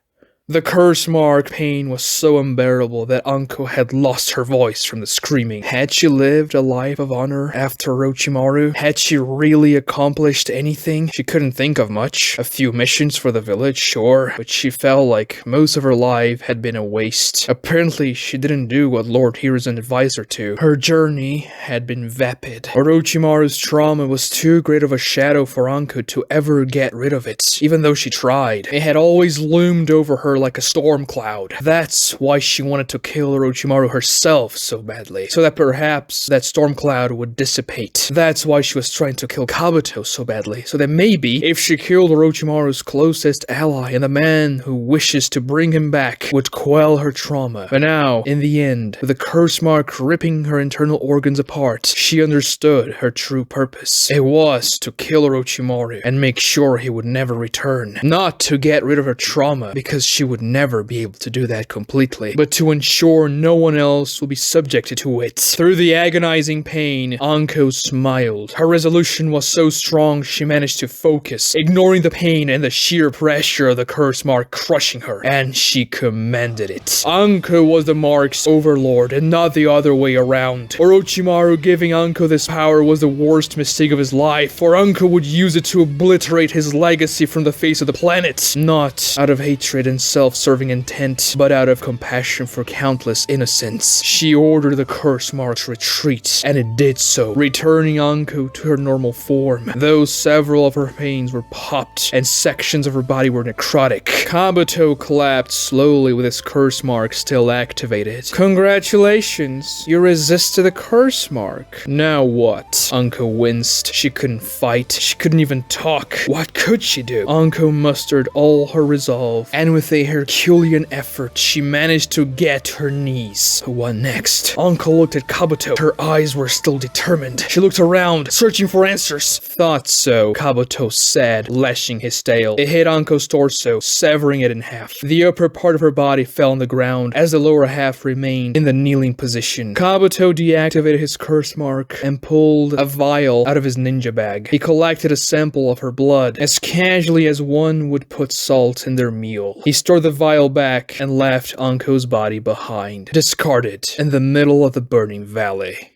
The curse mark pain was so unbearable that Anko had lost her voice from the screaming. Had she lived a life of honor after Orochimaru? Had she really accomplished anything? She couldn't think of much. A few missions for the village, sure, but she felt like most of her life had been a waste. Apparently, she didn't do what Lord Hiruzen advised her to. Her journey had been vapid. Orochimaru's trauma was too great of a shadow for Anko to ever get rid of it, even though she tried. It had always loomed over her like a storm cloud. That's why she wanted to kill Orochimaru herself so badly, so that perhaps that storm cloud would dissipate. That's why she was trying to kill Kabuto so badly, so that maybe if she killed Orochimaru's closest ally and the man who wishes to bring him back would quell her trauma. But now, in the end, with the curse mark ripping her internal organs apart, she understood her true purpose. It was to kill Orochimaru and make sure he would never return. Not to get rid of her trauma, because she would never be able to do that completely, but to ensure no one else will be subjected to it. Through the agonizing pain, Anko smiled. Her resolution was so strong she managed to focus, ignoring the pain and the sheer pressure of the curse mark crushing her, and she commanded it. Anko was the mark's overlord and not the other way around. Orochimaru giving Anko this power was the worst mistake of his life, for Anko would use it to obliterate his legacy from the face of the planet, not out of hatred and self-serving intent, but out of compassion for countless innocents. She ordered the curse mark to retreat, and it did so, returning Anko to her normal form, though several of her veins were popped and sections of her body were necrotic. Kabuto clapped slowly with his curse mark still activated. Congratulations, you resisted the curse mark. Now what? Anko winced. She couldn't fight. She couldn't even talk. What could she do? Anko mustered all her resolve, and with a Herculean effort, she managed to get to her knees. What next? Anko looked at Kabuto. Her eyes were still determined. She looked around, searching for answers. Thought so, Kabuto said, lashing his tail. It hit Anko's torso, severing it in half. The upper part of her body fell on the ground, as the lower half remained in the kneeling position. Kabuto deactivated his curse mark and pulled a vial out of his ninja bag. He collected a sample of her blood, as casually as one would put salt in their meal. He stored the vial back and left Anko's body behind, discarded in the middle of the burning valley.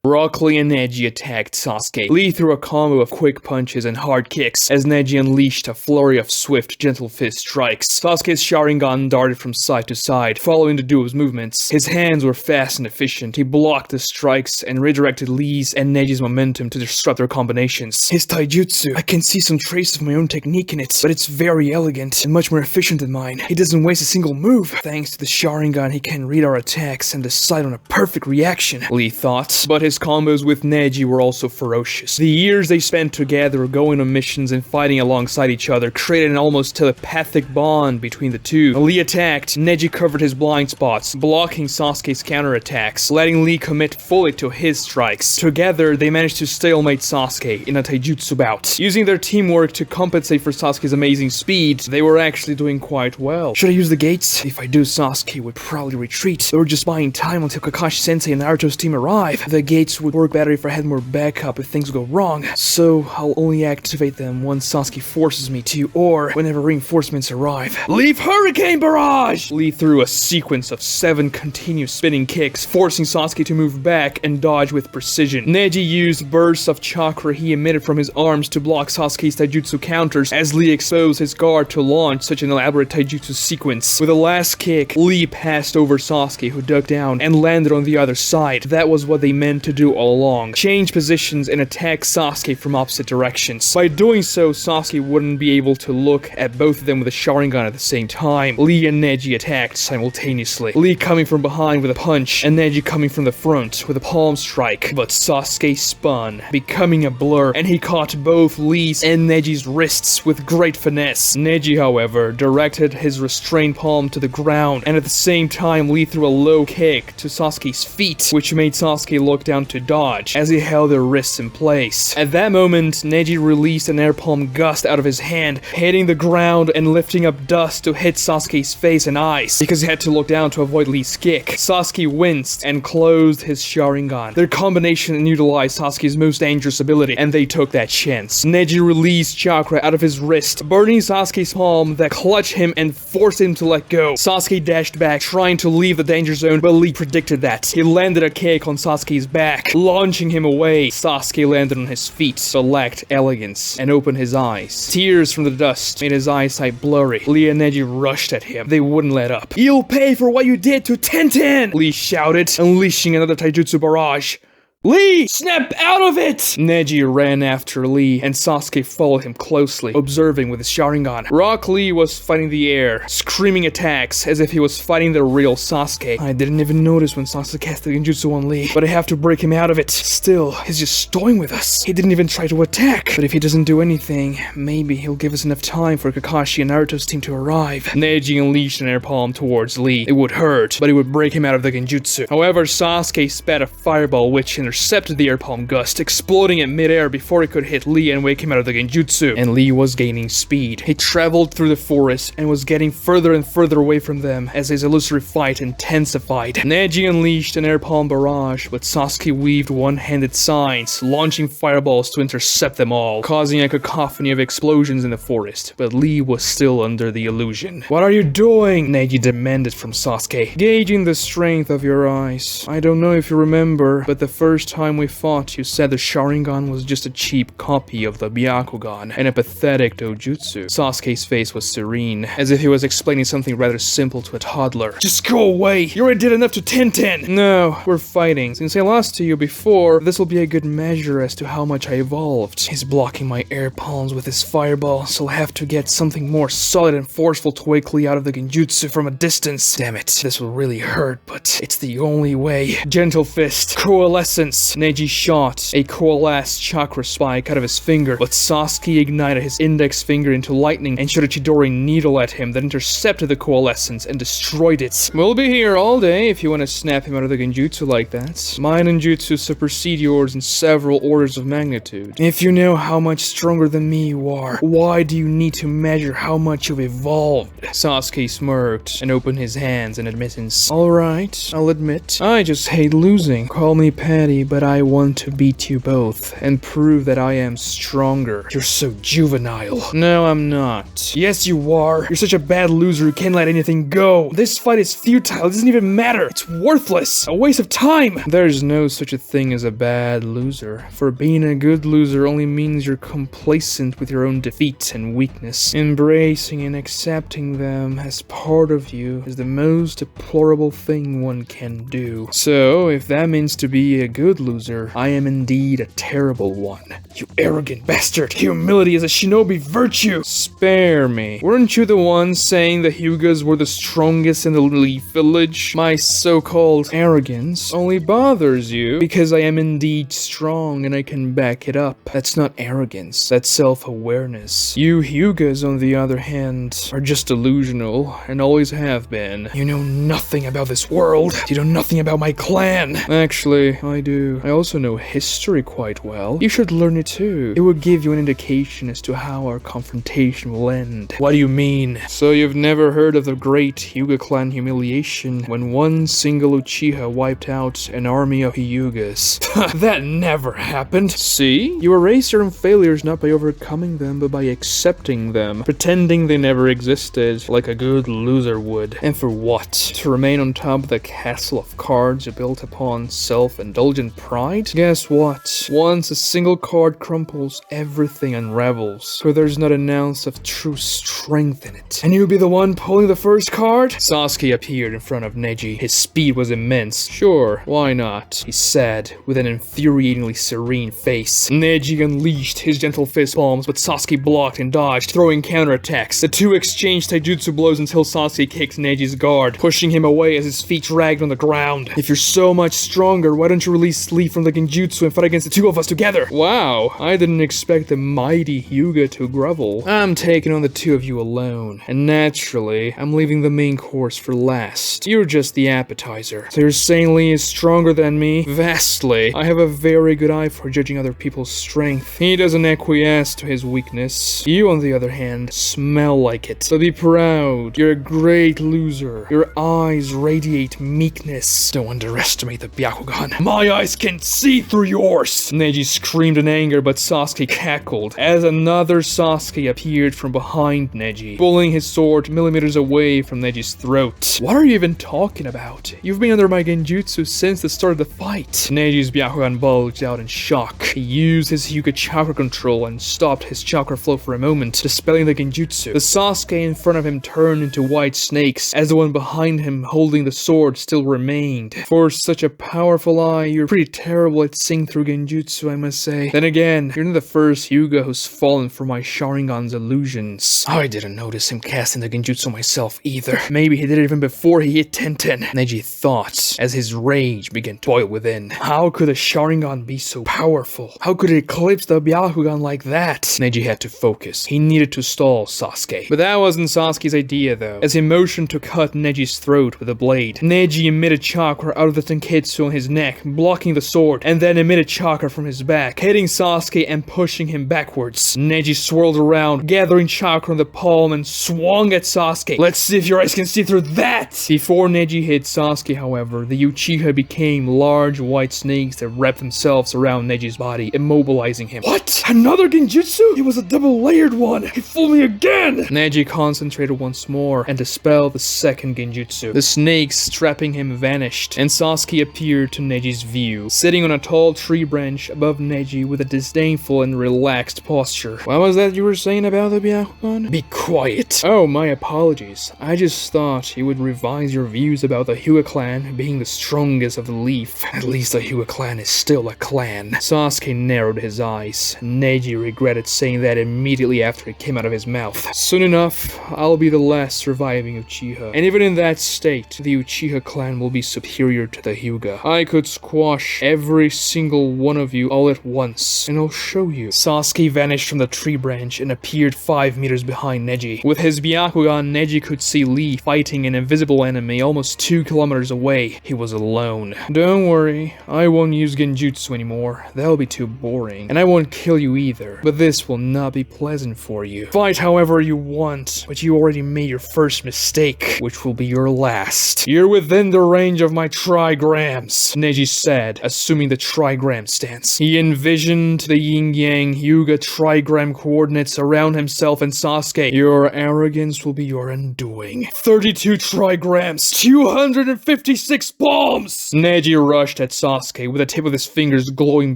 Rock Lee and Neji attacked Sasuke. Lee threw a combo of quick punches and hard kicks as Neji unleashed a flurry of swift, gentle fist strikes. Sasuke's Sharingan darted from side to side, following the duo's movements. His hands were fast and efficient. He blocked the strikes and redirected Lee's and Neji's momentum to disrupt their combinations. His taijutsu, I can see some traces of my own technique in it, but it's very elegant and much more efficient than mine. He doesn't waste a single move. Thanks to the Sharingan, he can read our attacks and decide on a perfect reaction, Lee thought, but his his combos with Neji were also ferocious. The years they spent together going on missions and fighting alongside each other created an almost telepathic bond between the two. Lee attacked, Neji covered his blind spots, blocking Sasuke's counterattacks, letting Lee commit fully to his strikes. Together, they managed to stalemate Sasuke in a taijutsu bout. Using their teamwork to compensate for Sasuke's amazing speed, they were actually doing quite well. Should I use the gates? If I do, Sasuke would probably retreat. They were just buying time until Kakashi-sensei and Naruto's team arrive. The gates would work better if I had more backup if things go wrong, so I'll only activate them once Sasuke forces me to, or whenever reinforcements arrive. Leave Hurricane Barrage! Lee threw a sequence of 7 continuous spinning kicks, forcing Sasuke to move back and dodge with precision. Neji used bursts of chakra he emitted from his arms to block Sasuke's taijutsu counters as Lee exposed his guard to launch such an elaborate taijutsu sequence. With the last kick, Lee passed over Sasuke, who ducked down and landed on the other side. That was what they meant to do all along. Change positions and attack Sasuke from opposite directions. By doing so, Sasuke wouldn't be able to look at both of them with a Sharingan at the same time. Lee and Neji attacked simultaneously. Lee coming from behind with a punch, and Neji coming from the front with a palm strike. But Sasuke spun, becoming a blur, and he caught both Lee's and Neji's wrists with great finesse. Neji, however, directed his restrained palm to the ground, and at the same time Lee threw a low kick to Sasuke's feet, which made Sasuke look down to dodge as he held their wrists in place. At that moment, Neji released an air palm gust out of his hand, hitting the ground and lifting up dust to hit Sasuke's face and eyes, because he had to look down to avoid Lee's kick. Sasuke winced and closed his Sharingan. Their combination utilized Sasuke's most dangerous ability, and they took that chance. Neji released chakra out of his wrist, burning Sasuke's palm that clutched him and forced him to let go. Sasuke dashed back, trying to leave the danger zone, but Lee predicted that. He landed a kick on Sasuke's back, launching him away. Sasuke landed on his feet, but lacked elegance, and opened his eyes. Tears from the dust made his eyesight blurry. Lee and Neji rushed at him. They wouldn't let up. "You'll pay for what you did to Tenten!" Lee shouted, unleashing another taijutsu barrage. "Lee, snap out of it!" Neji ran after Lee, and Sasuke followed him closely, observing with his Sharingan. Rock Lee was fighting the air, screaming attacks as if he was fighting the real Sasuke. I didn't even notice when Sasuke cast the genjutsu on Lee, but I have to break him out of it. Still, he's just stowing with us. He didn't even try to attack. But if he doesn't do anything, maybe he'll give us enough time for Kakashi and Naruto's team to arrive. Neji unleashed an air palm towards Lee. It would hurt, but it would break him out of the genjutsu. However, Sasuke spat a fireball which intercepted the air palm gust, exploding in midair before it could hit Lee and wake him out of the genjutsu. And Lee was gaining speed. He traveled through the forest and was getting further and further away from them as his illusory fight intensified. Neji unleashed an air palm barrage, but Sasuke weaved one-handed signs, launching fireballs to intercept them all, causing a cacophony of explosions in the forest. But Lee was still under the illusion. "What are you doing?" Neji demanded from Sasuke. "Gauging the strength of your eyes. I don't know if you remember, but the first time we fought, you said the Sharingan was just a cheap copy of the Byakugan and a pathetic dojutsu." Sasuke's face was serene, as if he was explaining something rather simple to a toddler. "Just go away! You already did enough to Tenten!" "No, we're fighting. Since I lost to you before, this will be a good measure as to how much I evolved." He's blocking my air palms with his fireball, so I'll have to get something more solid and forceful to wake Lee out of the genjutsu from a distance. Damn it, this will really hurt, but it's the only way. Gentle fist. Coalescence. Neji shot a coalesced chakra spike out of his finger, but Sasuke ignited his index finger into lightning and shot a Chidori needle at him that intercepted the coalescence and destroyed it. "We'll be here all day if you want to snap him out of the genjutsu like that. My ninjutsu supersede yours in several orders of magnitude. If you know how much stronger than me you are, why do you need to measure how much you've evolved?" Sasuke smirked and opened his hands in admittance. "Alright, I'll admit. I just hate losing. Call me petty, but I want to beat you both and prove that I am stronger. You're so juvenile." "No, I'm not." "Yes, you are. You're such a bad loser who can't let anything go. This fight is futile. It doesn't even matter. It's worthless. A waste of time." "There's no such a thing as a bad loser. For being a good loser only means you're complacent with your own defeat and weakness. Embracing and accepting them as part of you is the most deplorable thing one can do. So, if that means to be a good loser, I am indeed a terrible one. You arrogant bastard. Humility is a shinobi virtue. Spare me. Weren't you the one saying the Hyugas were the strongest in the Leaf Village? My so-called arrogance only bothers you because I am indeed strong and I can back it up. That's not arrogance, that's self-awareness. You Hyugas, on the other hand, are just delusional and always have been. You know nothing about this world. You know nothing about my clan. Actually, I do. I also know history quite well. You should learn it too. It will give you an indication as to how our confrontation will end. What do you mean? So you've never heard of the great Hyuga clan humiliation when one single Uchiha wiped out an army of Hyugas? That never happened. See? You erase your own failures not by overcoming them, but by accepting them, pretending they never existed, like a good loser would. And for what? To remain on top of the castle of cards you built upon self-indulgent pride? Guess what? Once a single card crumples, everything unravels, for there's not an ounce of true strength in it. And you'll be the one pulling the first card? Sasuke appeared in front of Neji. His speed was immense. Sure, why not? He said, with an infuriatingly serene face. Neji unleashed his gentle fist palms, but Sasuke blocked and dodged, throwing counterattacks. The two exchanged taijutsu blows until Sasuke kicked Neji's guard, pushing him away as his feet dragged on the ground. If you're so much stronger, why don't you release Lee from the genjutsu and fight against the two of us together? Wow, I didn't expect the mighty Hyuga to grovel. I'm taking on the two of you alone, and naturally, I'm leaving the main course for last. You're just the appetizer. So you're saying Lee is stronger than me? Vastly. I have a very good eye for judging other people's strength. He doesn't acquiesce to his weakness. You, on the other hand, smell like it. So be proud. You're a great loser. Your eyes radiate meekness. Don't underestimate the Byakugan. My eyes can see through yours! Neji screamed in anger, but Sasuke cackled as another Sasuke appeared from behind Neji, pulling his sword millimeters away from Neji's throat. What are you even talking about? You've been under my genjutsu since the start of the fight. Neji's Byakugan bulged out in shock. He used his Hyuga chakra control and stopped his chakra flow for a moment, dispelling the genjutsu. The Sasuke in front of him turned into white snakes, as the one behind him holding the sword still remained. For such a powerful eye, you're pretty terrible at seeing through genjutsu, I must say. Then again, you're not the first Hyuga who's fallen for my Sharingan's illusions. I didn't notice him casting the genjutsu myself either. Maybe he did it even before he hit Tenten. Neji thought, as his rage began to boil within. How could a Sharingan be so powerful? How could it eclipse the Byakugan like that? Neji had to focus. He needed to stall Sasuke. But that wasn't Sasuke's idea though, as he motioned to cut Neji's throat with a blade. Neji emitted chakra out of the tenketsu on his neck, blocking the sword, and then emitted chakra from his back, hitting Sasuke and pushing him backwards. Neji swirled around, gathering chakra on the palm and swung at Sasuke. Let's see if your eyes can see through that! Before Neji hit Sasuke, however, the Uchiha became large white snakes that wrapped themselves around Neji's body, immobilizing him. What? Another genjutsu? It was a double-layered one! He fooled me again! Neji concentrated once more and dispelled the second genjutsu. The snakes strapping him vanished, and Sasuke appeared to Neji's view, sitting on a tall tree branch above Neji with a disdainful and relaxed posture. What was that you were saying about the Byakugan? Be quiet. Oh, my apologies. I just thought you would revise your views about the Hyuga clan being the strongest of the Leaf. At least the Hyuga clan is still a clan. Sasuke narrowed his eyes. Neji regretted saying that immediately after it came out of his mouth. Soon enough, I'll be the last surviving Uchiha. And even in that state, the Uchiha clan will be superior to the Hyuga. I could squash every single one of you all at once, and I'll show you. Sasuke vanished from the tree branch and appeared 5 meters behind Neji. With his Byakugan, Neji could see Lee fighting an invisible enemy almost 2 kilometers away. He was alone. Don't worry, I won't use genjutsu anymore. That'll be too boring. And I won't kill you either. But this will not be pleasant for you. Fight however you want, but you already made your first mistake, which will be your last. You're within the range of my trigrams, Neji said, assuming the trigram stance. He envisioned the yin-yang Hyuga trigram coordinates around himself and Sasuke. Your arrogance will be your undoing. 32 trigrams, 256 palms! Neji rushed at Sasuke with the tip of his fingers glowing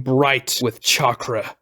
bright with chakra.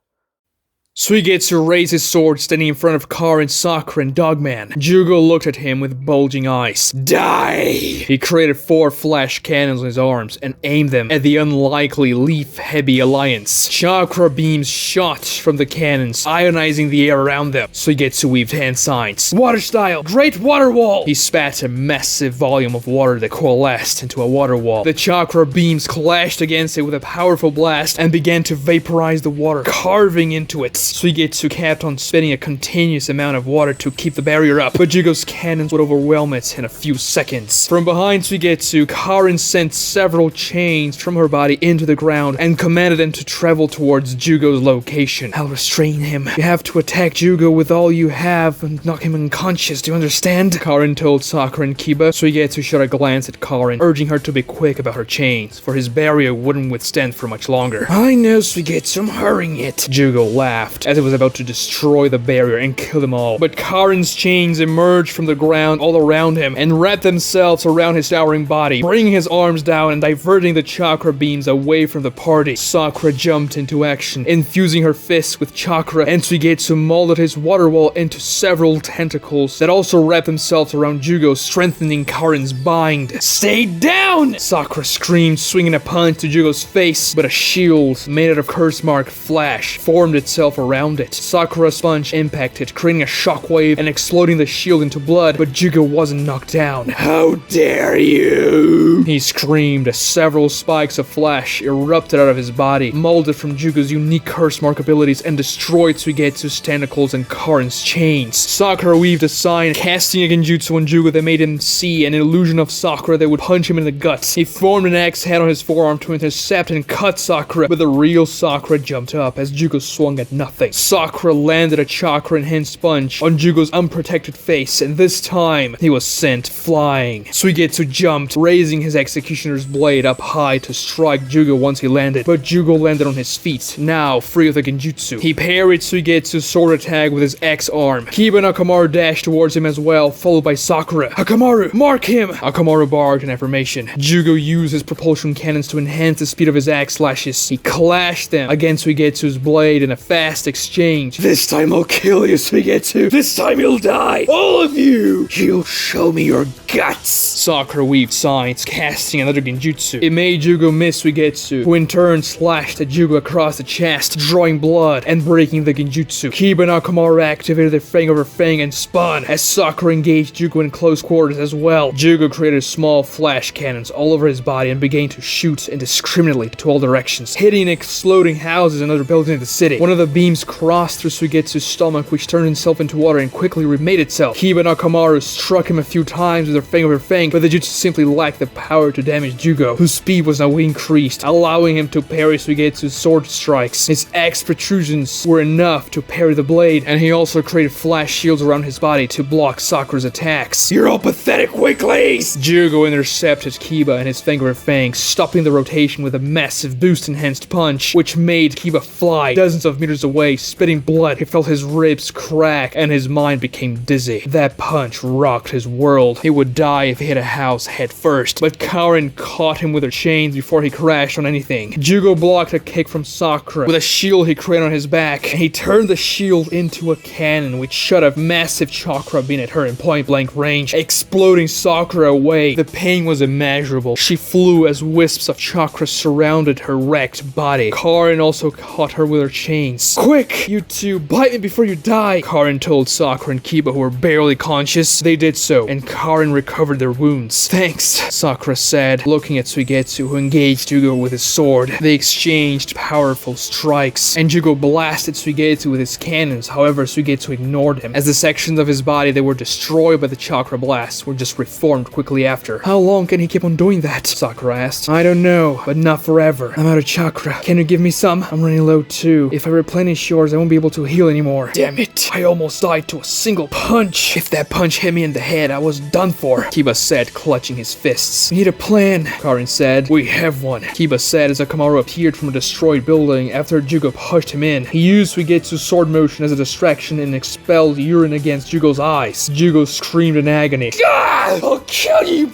Suigetsu raised his sword, standing in front of Karin, Sakura, and Dogman. Jugo looked at him with bulging eyes. Die! He created 4 flash cannons on his arms and aimed them at the unlikely Leaf-Heavy Alliance. Chakra beams shot from the cannons, ionizing the air around them. Suigetsu weaved hand signs. Water style! Great water wall! He spat a massive volume of water that coalesced into a water wall. The chakra beams clashed against it with a powerful blast and began to vaporize the water, carving into it. Suigetsu kept on spitting a continuous amount of water to keep the barrier up, but Jugo's cannons would overwhelm it in a few seconds. From behind Suigetsu, Karin sent several chains from her body into the ground and commanded them to travel towards Jugo's location. I'll restrain him. You have to attack Jugo with all you have and knock him unconscious, do you understand? Karin told Sakura and Kiba. Suigetsu shot a glance at Karin, urging her to be quick about her chains, for his barrier wouldn't withstand for much longer. I know, Suigetsu, I'm hurrying it. Jugo laughed as it was about to destroy the barrier and kill them all. But Karin's chains emerged from the ground all around him and wrapped themselves around his towering body, bringing his arms down and diverting the chakra beams away from the party. Sakura jumped into action, infusing her fists with chakra, and Suigetsu molded his water wall into several tentacles that also wrapped themselves around Jugo, strengthening Karin's bind. Stay down! Sakura screamed, swinging a punch to Jugo's face, but a shield made out of curse mark flash formed itself around it. Sakura's punch impacted, creating a shockwave and exploding the shield into blood, but Jugo wasn't knocked down. How dare you! He screamed as several spikes of flash erupted out of his body, molded from Jugo's unique curse mark abilities, and destroyed Suigetsu's tentacles and Karin's chains. Sakura weaved a sign, casting a genjutsu on Jugo that made him see an illusion of Sakura that would punch him in the guts. He formed an axe head on his forearm to intercept and cut Sakura, but the real Sakura jumped up as Jugo swung at nothing. Sakura landed a chakra-enhanced punch on Jugo's unprotected face, and this time, he was sent flying. Suigetsu jumped, raising his executioner's blade up high to strike Jugo once he landed, but Jugo landed on his feet, now free of the genjutsu. He parried Suigetsu's sword attack with his X-arm. Kiba and Akamaru dashed towards him as well, followed by Sakura. Akamaru, mark him! Akamaru barked in affirmation. Jugo used his propulsion cannons to enhance the speed of his axe slashes. He clashed them against Suigetsu's blade in a fast exchange. This time I'll kill you, Suigetsu. This time you'll die. All of you. You'll show me your guts. Sakura weaved signs, casting another genjutsu. It made Jugo miss Suigetsu, who in turn slashed at Jugo across the chest, drawing blood and breaking the genjutsu. Kiba and Akamaru activated their fang over fang and spun as Sakura engaged Jugo in close quarters as well. Jugo created small flash cannons all over his body and began to shoot indiscriminately to all directions, hitting and exploding houses and other buildings in the city. One of the beams crossed through Suigetsu's stomach, which turned itself into water and quickly remade itself. Kiba and Akamaru struck him a few times with their fang over fang, but the jutsu simply lacked the power to damage Jugo, whose speed was now increased, allowing him to parry Suigetsu's sword strikes. His axe protrusions were enough to parry the blade, and he also created flash shields around his body to block Sakura's attacks. You're all pathetic weaklings! Jugo intercepted Kiba and his fang over fang, stopping the rotation with a massive boost-enhanced punch, which made Kiba fly dozens of meters away, spitting blood. He felt his ribs crack, and his mind became dizzy. That punch rocked his world. He would die if he hit a house head first, but Karin caught him with her chains before he crashed on anything. Jugo blocked a kick from Sakura with a shield he created on his back, and he turned the shield into a cannon, which shot a massive chakra beam at her in point-blank range, exploding Sakura away. The pain was immeasurable. She flew as wisps of chakra surrounded her wrecked body. Karin also caught her with her chains. Quick, you two, bite me before you die, Karin told Sakura and Kiba, who were barely conscious. They did so, and Karin recovered their wounds. Thanks, Sakura said, looking at Suigetsu, who engaged Jugo with his sword. They exchanged powerful strikes, and Jugo blasted Suigetsu with his cannons. However, Suigetsu ignored him, as the sections of his body that were destroyed by the chakra blasts were just reformed quickly after. How long can he keep on doing that? Sakura asked. I don't know, but not forever. I'm out of chakra. Can you give me some? I'm running low too. If I replenish yours, I won't be able to heal anymore. Damn it. I almost died to a single punch. If that punch hit me in the head, I was done for, Kiba said, clutching his fists. We need a plan, Karin said. We have one, Kiba said as Akamaru appeared from a destroyed building after Jugo pushed him in. He used Suigetsu's sword motion as a distraction and expelled urine against Jugo's eyes. Jugo screamed in agony. God, I'll kill you,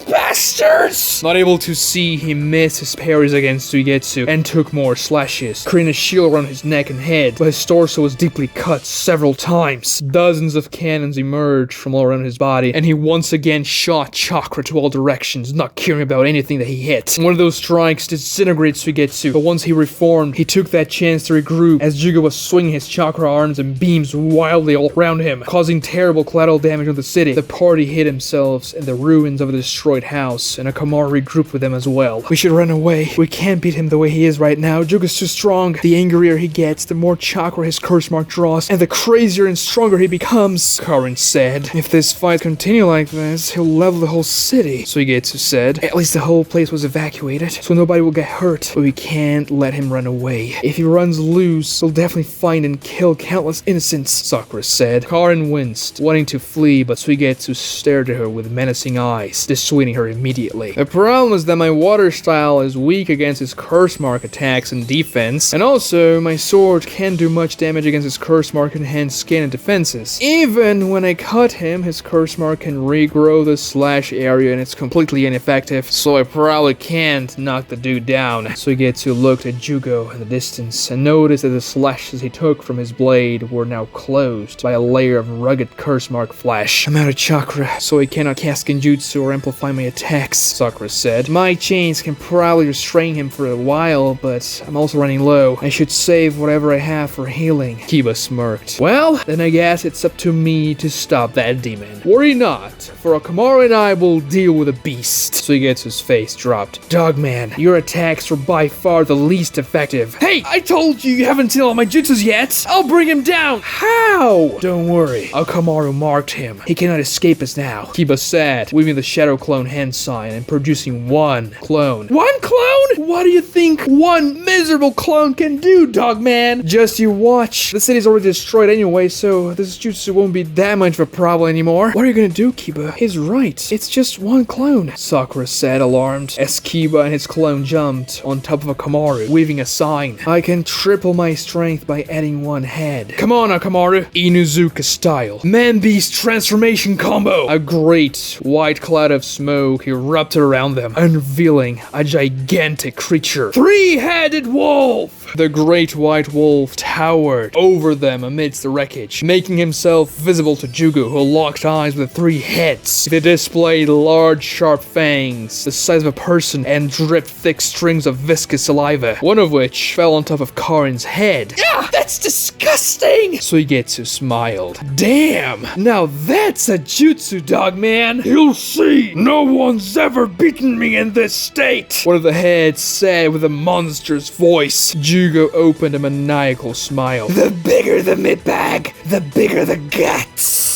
bastards! Not able to see, he missed his parries against Suigetsu and took more slashes, creating a shield around his neck and head, but his torso was deeply cut several times. Dozens of cannons emerged from all around his body, and he once again shot chakra to all directions, not caring about anything that he hit. One of those strikes disintegrated Suigetsu, but once he reformed, he took that chance to regroup as Juga was swinging his chakra arms and beams wildly all around him, causing terrible collateral damage on the city. The party hid themselves in the ruins of a destroyed house, and Akamaru regrouped with them as well. We should run away. We can't beat him the way he is right now. Juga's too strong. The angrier he gets, the more chakra his curse mark draws, and the crazier and stronger he becomes, Karin said. If this fight continue like this, he'll level the whole city, Suigetsu said. At least the whole place was evacuated, so nobody will get hurt, but we can't let him run away. If he runs loose, he'll definitely find and kill countless innocents, Sakura said. Karin winced, wanting to flee, but Suigetsu stared at her with menacing eyes, dissuading her immediately. The problem is that my water style is weak against his curse mark attacks and defense, and also my sword can't do much damage against his curse mark enhanced skin and defenses. Even when I cut him, his curse mark can regrow the slash area and it's completely ineffective, so I probably can't knock the dude down. Suigetsu looked at Jugo in the distance and noticed that the slashes he took from his blade were now closed by a layer of rugged curse mark flesh. I'm out of chakra, so I cannot cast genjutsu or amplify my attacks, Sakura said. My chains can probably restrain him for a while, but I'm also running low. I should save whatever I have for healing. Kiba smirked. Well, then I guess it's up to me to stop that demon. Worry not, for Akamaru and I will deal with the beast. Suigetsu's face dropped. Dogman, your attacks were by far the least effective. Hey, I told you haven't seen all my jutsus yet. I'll bring him down. How? Don't worry. Akamaru marked him. He cannot escape us now. Kiba said, waving the shadow clone hand sign and producing one clone. One clone? What do you think one miserable clone can do, Dogman? Just you watch. The city's already destroyed anyway, so this jutsu won't be that much of a problem anymore. What are you gonna do, Kiba? He's right. It's just one clone, Sakura said, alarmed, as Kiba and his clone jumped on top of Akamaru, waving a sign. I can triple my strength by adding one head. Come on, Akamaru. Inuzuka style. Man-beast transformation combo. A great white cloud of smoke erupted around them, unveiling a gigantic creature. Three-headed wolf! The great white wolf towered over them amidst the wreckage, making himself visible to Jugo, who locked eyes with the three heads. They displayed large, sharp fangs, the size of a person, and dripped thick strings of viscous saliva, one of which fell on top of Karin's head. Ah, that's disgusting! Suigetsu smiled. Damn! Now that's a jutsu, Dogman! You'll see! No one's ever beaten me in this state! One of the heads said with a monstrous voice. Jugo opened a maniacal smile. The bigger the mid-bag, the bigger the guts!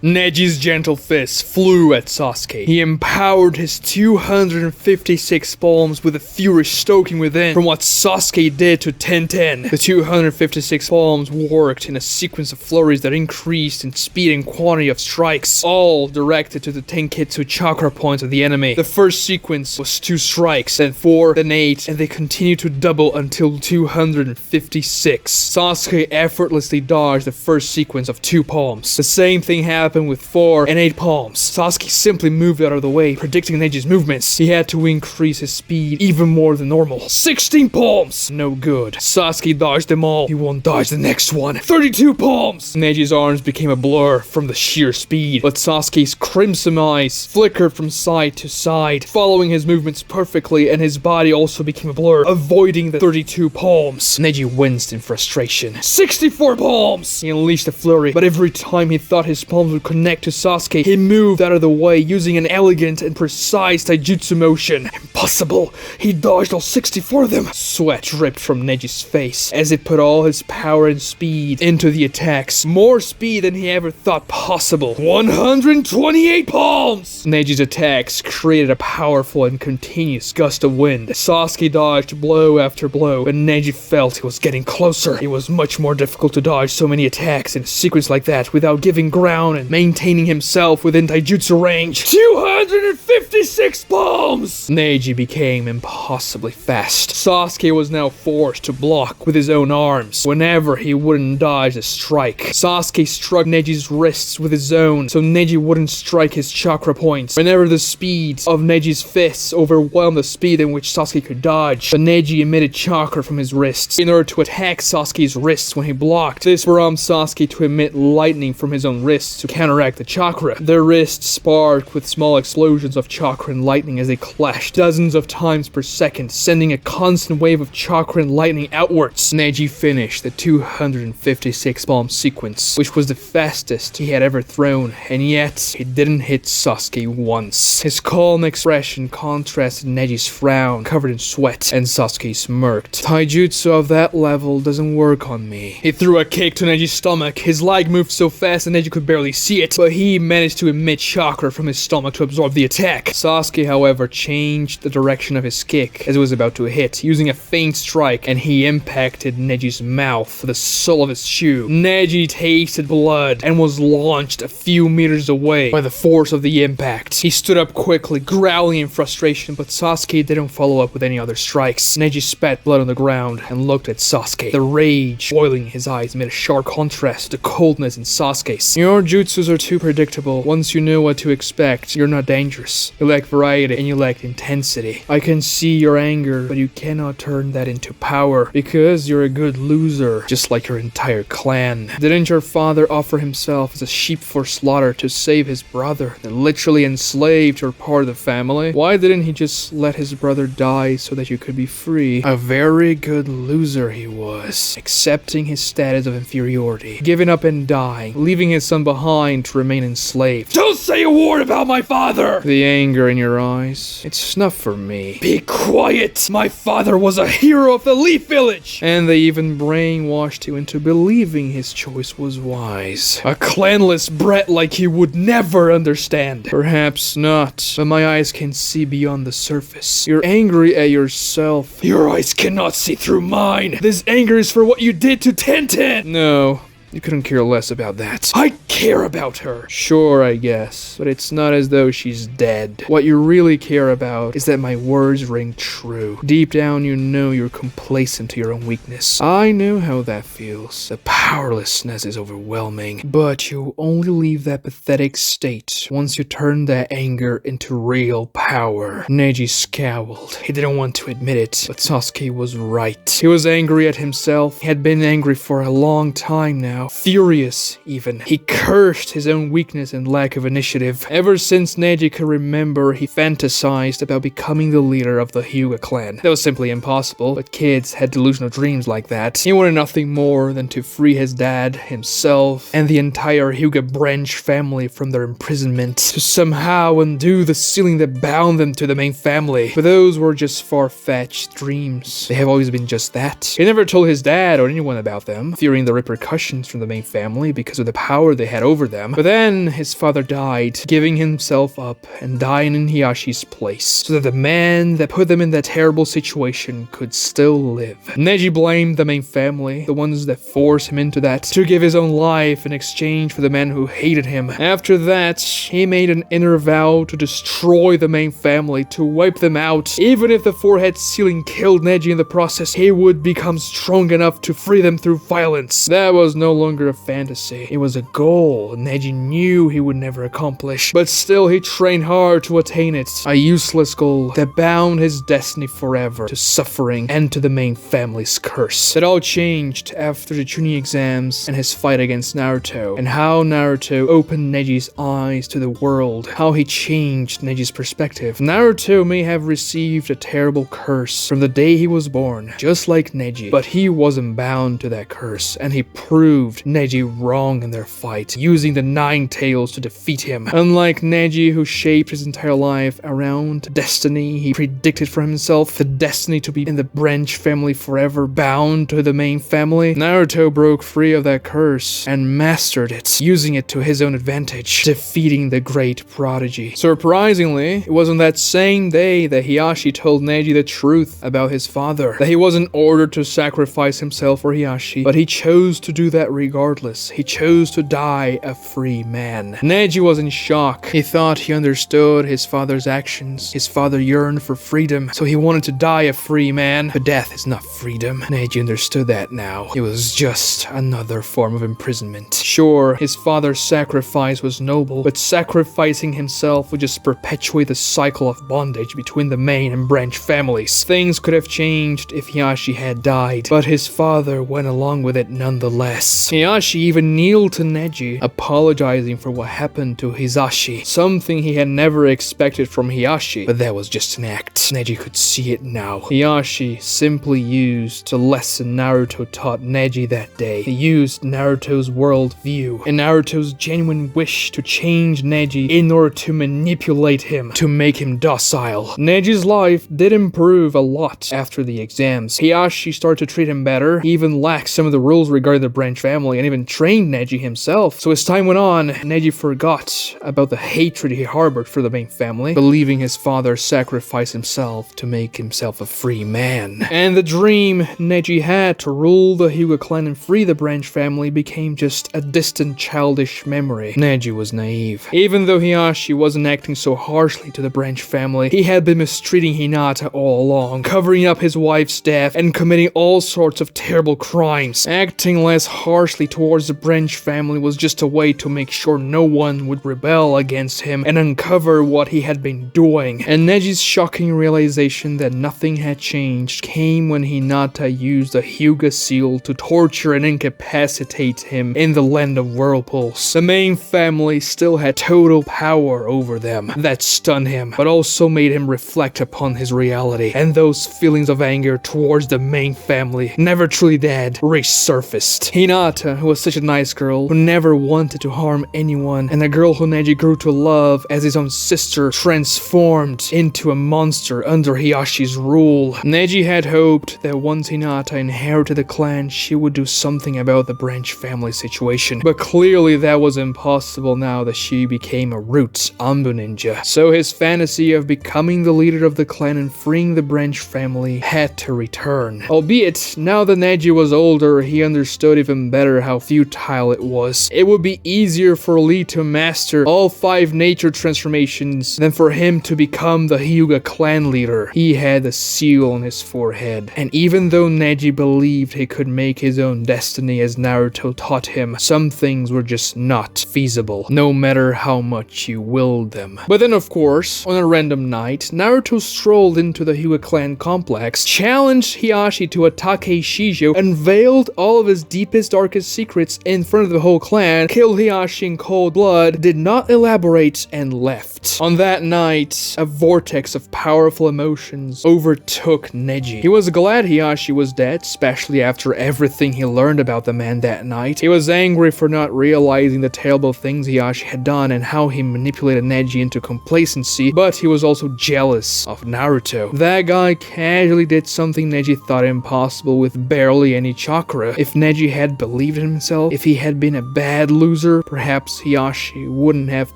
Neji's gentle fist flew at Sasuke. He empowered his 256 palms with a fury stoking within from what Sasuke did to Tenten. The 256 palms worked in a sequence of flurries that increased in speed and quantity of strikes, all directed to the Tenketsu chakra points of the enemy. The first sequence was 2 strikes, then 4, then 8, and they continued to double until 256. Sasuke effortlessly dodged the first sequence of 2 palms. The same thing happened with 4 and 8 palms. Sasuke simply moved out of the way, predicting Neji's movements. He had to increase his speed even more than normal. 16 palms! No good. Sasuke dodged them all. He won't dodge the next one. 32 palms! Neji's arms became a blur from the sheer speed, but Sasuke's crimson eyes flickered from side to side, following his movements perfectly, and his body also became a blur, avoiding the 32 palms. Neji winced in frustration. 64 palms! He unleashed a flurry, but every time he thought his palms would connect to Sasuke, he moved out of the way using an elegant and precise taijutsu motion. Impossible! He dodged all 64 of them! Sweat dripped from Neji's face as he put all his power and speed into the attacks. More speed than he ever thought possible. 128 palms! Neji's attacks created a powerful and continuous gust of wind. Sasuke dodged blow after blow, and Neji felt he was getting closer. It was much more difficult to dodge so many attacks in a sequence like that without giving ground and maintaining himself within taijutsu range. 256 palms! Neji became impossibly fast. Sasuke was now forced to block with his own arms whenever he wouldn't dodge a strike. Sasuke struck Neji's wrists with his own, so Neji wouldn't strike his chakra points. Whenever the speed of Neji's fists overwhelmed the speed in which Sasuke could dodge, but Neji emitted chakra from his wrists in order to attack Sasuke's wrists when he blocked. This prompted Sasuke to emit lightning from his own wrists to counteract the chakra. Their wrists sparked with small explosions of chakra and lightning as they clashed dozens of times per second, sending a constant wave of chakra and lightning outwards. Neji finished the 256 palm sequence, which was the fastest he had ever thrown, and yet he didn't hit Sasuke once. His calm expression contrasted Neji's frown, covered in sweat, and Sasuke smirked. Taijutsu of that level doesn't work on me. He threw a kick to Neji's stomach. His leg moved so fast that Neji could barely see it, but he managed to emit chakra from his stomach to absorb the attack. Sasuke, however, changed the direction of his kick as it was about to hit, using a feint strike, and he impacted Neji's mouth with the sole of his shoe. Neji tasted blood and was launched a few meters away by the force of the impact. He stood up quickly, growling in frustration, but Sasuke didn't follow up with any other strikes. Neji spat blood on the ground and looked at Sasuke. The rage boiling in his eyes made a sharp contrast to the coldness in Sasuke's. Your jutsus are too predictable. Once you know what to expect, you're not dangerous. You lack variety and you lack intensity. I can see your anger, but you cannot turn that into power because you're a good loser, just like your entire clan. Didn't your father offer himself as a sheep for slaughter to save his brother, then literally enslaved your part of the family? Why didn't he just let his brother die so that you could be free? A very good loser he was, accepting his status of inferiority, giving up and dying, leaving his son behind to remain enslaved. Don't say a word about my father! The anger in your eyes, it's enough for me. Be quiet! My father was a hero of the Leaf Village! And they even brainwashed you into believing his choice was wise. A clanless brat like you would never understand. Perhaps not, but my eyes can see beyond the surface. You're angry at yourself. Your eyes cannot see through mine. This anger is for what you did to Tenten. No. You couldn't care less about that. I care about her. Sure, I guess, but it's not as though she's dead. What you really care about is that my words ring true. Deep down, you know you're complacent to your own weakness. I know how that feels. The powerlessness is overwhelming, but you only leave that pathetic state once you turn that anger into real power. Neji scowled. He didn't want to admit it, but Sasuke was right. He was angry at himself. He had been angry for a long time now. Furious, even. He cursed his own weakness and lack of initiative. Ever since Neji could remember, he fantasized about becoming the leader of the Hyuga clan. That was simply impossible, but kids had delusional dreams like that. He wanted nothing more than to free his dad, himself, and the entire Hyuga branch family from their imprisonment, to somehow undo the sealing that bound them to the main family. But those were just far-fetched dreams. They have always been just that. He never told his dad or anyone about them, fearing the repercussions from the main family because of the power they had over them. But then his father died, giving himself up and dying in Hiyashi's place, so that the man that put them in that terrible situation could still live. Neji blamed the main family, the ones that forced him into that, to give his own life in exchange for the man who hated him. After that, he made an inner vow to destroy the main family, to wipe them out. Even if the forehead sealing killed Neji in the process, he would become strong enough to free them through violence. That was no longer a fantasy. It was a goal Neji knew he would never accomplish, but still he trained hard to attain it. A useless goal that bound his destiny forever to suffering and to the main family's curse. It all changed after the Chunin exams and his fight against Naruto, and how Naruto opened Neji's eyes to the world, how he changed Neji's perspective. Naruto may have received a terrible curse from the day he was born, just like Neji, but he wasn't bound to that curse, and he proved Neji wrong in their fight, using the 9 tails to defeat him. Unlike Neji, who shaped his entire life around destiny he predicted for himself, the destiny to be in the branch family forever, bound to the main family, Naruto broke free of that curse and mastered it, using it to his own advantage, defeating the great prodigy. Surprisingly, it was on that same day that Hiyashi told Neji the truth about his father, that he wasn't ordered to sacrifice himself for Hiyashi, but he chose to do that regardless, he chose to die a free man. Neji was in shock. He thought he understood his father's actions. His father yearned for freedom, so he wanted to die a free man. But death is not freedom. Neji understood that now. It was just another form of imprisonment. Sure, his father's sacrifice was noble, but sacrificing himself would just perpetuate the cycle of bondage between the main and branch families. Things could have changed if Hiashi had died, but his father went along with it nonetheless. Hiashi even kneeled to Neji, apologizing for what happened to Hisashi, something he had never expected from Hiashi, but that was just an act. Neji could see it now. Hiashi simply used the lesson Naruto taught Neji that day. He used Naruto's world view and Naruto's genuine wish to change Neji in order to manipulate him, to make him docile. Neji's life did improve a lot after the exams. Hiashi started to treat him better. He even laxed some of the rules regarding the branch family and even trained Neji himself. So as time went on, Neji forgot about the hatred he harbored for the main family, believing his father sacrificed himself to make himself a free man. And the dream Neji had to rule the Hyuga clan and free the branch family became just a distant childish memory. Neji was naive. Even though Hiashi wasn't acting so harshly to the branch family, he had been mistreating Hinata all along, covering up his wife's death and committing all sorts of terrible crimes. Acting less harshly towards the branch family was just a way to make sure no one would rebel against him and uncover what he had been doing. And Neji's shocking realization that nothing had changed came when Hinata used the Hyuga seal to torture and incapacitate him in the land of whirlpools. The main family still had total power over them. That stunned him, but also made him reflect upon his reality, and those feelings of anger towards the main family, never truly dead, resurfaced. Hinata, who was such a nice girl, who never wanted to harm anyone, and a girl who Neji grew to love as his own sister, transformed into a monster under Hiyashi's rule. Neji had hoped that once Hinata inherited the clan, she would do something about the branch family situation, but clearly that was impossible now that she became a root Anbu ninja. So his fantasy of becoming the leader of the clan and freeing the branch family had to return. Albeit, now that Neji was older, he understood even better how futile it was. It would be easier for Lee to master all 5 nature transformations than for him to become the Hyuga clan leader. He had a seal on his forehead, and even though Neji believed he could make his own destiny as Naruto taught him, some things were just not feasible, no matter how much you willed them. But then of course, on a random night, Naruto strolled into the Hyuga clan complex, challenged Hiashi to a Take Shijo, unveiled all of his deepest, darkest secrets in front of the whole clan, killed Hiashi in cold blood, did not elaborate, and left. On that night, a vortex of powerful emotions overtook Neji. He was glad Hiashi was dead, especially after everything he learned about the man that night. He was angry for not realizing the terrible things Hiashi had done and how he manipulated Neji into complacency, but he was also jealous of Naruto. That guy casually did something Neji thought impossible with barely any chakra. If Neji had believed in himself, if he had been a bad loser, perhaps Hiashi wouldn't have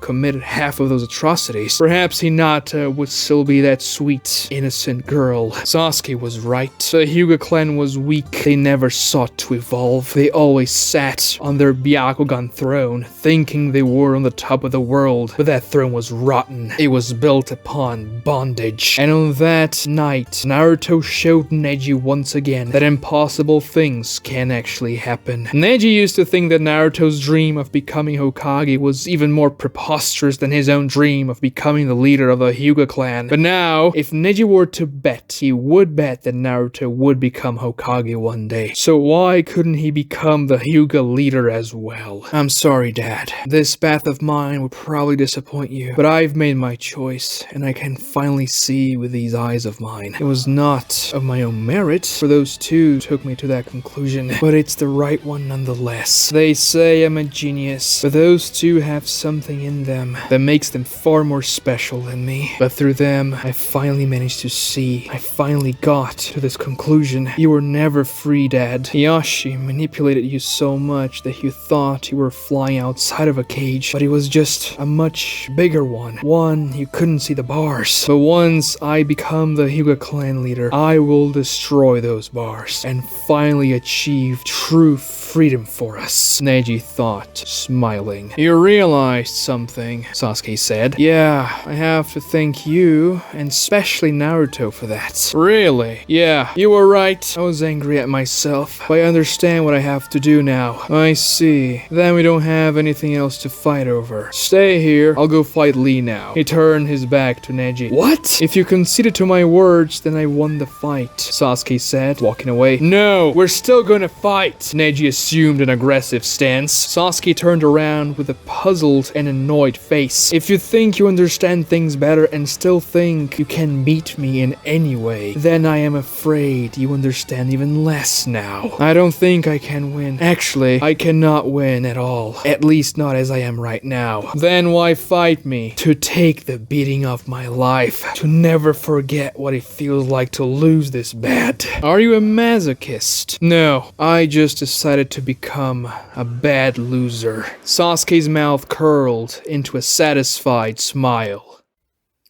committed half of those atrocities. Perhaps Hinata would still be that sweet, innocent girl. Sasuke was right. The Hyuga clan was weak. They never sought to evolve. They always sat on their Byakugan throne, thinking they were on the top of the world, but that throne was rotten. It was built upon bondage. And on that night, Naruto showed Neji once again that impossible things can actually happen. Neji used to think that Naruto's dream of becoming Hokage was even more preposterous than his own dream of becoming the leader of the Hyuga clan. But now, if Neji were to bet, he would bet that Naruto would become Hokage one day. So why couldn't he become the Hyuga leader as well? I'm sorry, Dad. This path of mine would probably disappoint you, but I've made my choice, and I can finally see with these eyes of mine. It was not of my own merit, for those two took me to that conclusion, but it's the right one nonetheless. They say I'm a genius, but those two have something in them that makes them far more special than me. But through them, I finally managed to see. I finally got to this conclusion. You were never free, Dad. Hiashi manipulated you so much that you thought you were flying outside of a cage, but it was just a much bigger one. One you couldn't see the bars. But once I become the Hyuga clan leader, I will destroy those bars and finally achieve true freedom for us, Neji thought, smiling. You realized something, Sasuke said. Yeah, I have to thank you, and especially Naruto for that. Really? Yeah, you were right. I was angry at myself, but I understand what I have to do now. I see. Then we don't have anything else to fight over. Stay here. I'll go fight Lee now. He turned his back to Neji. What? If you conceded to my words, then I won the fight, Sasuke said, walking away. No, we're still gonna fight, Neji assumed an aggressive stance. Sasuke turned around with a puzzled and annoyed face. If you think you understand things better and still think you can beat me in any way, then I am afraid you understand even less now. I don't think I can win. Actually, I cannot win at all. At least not as I am right now. Then why fight me? To take the beating of my life. To never forget what it feels like to lose this bad. Are you a masochist? No, I just decided to become a bad loser. Sasuke's mouth curled into a satisfied smile.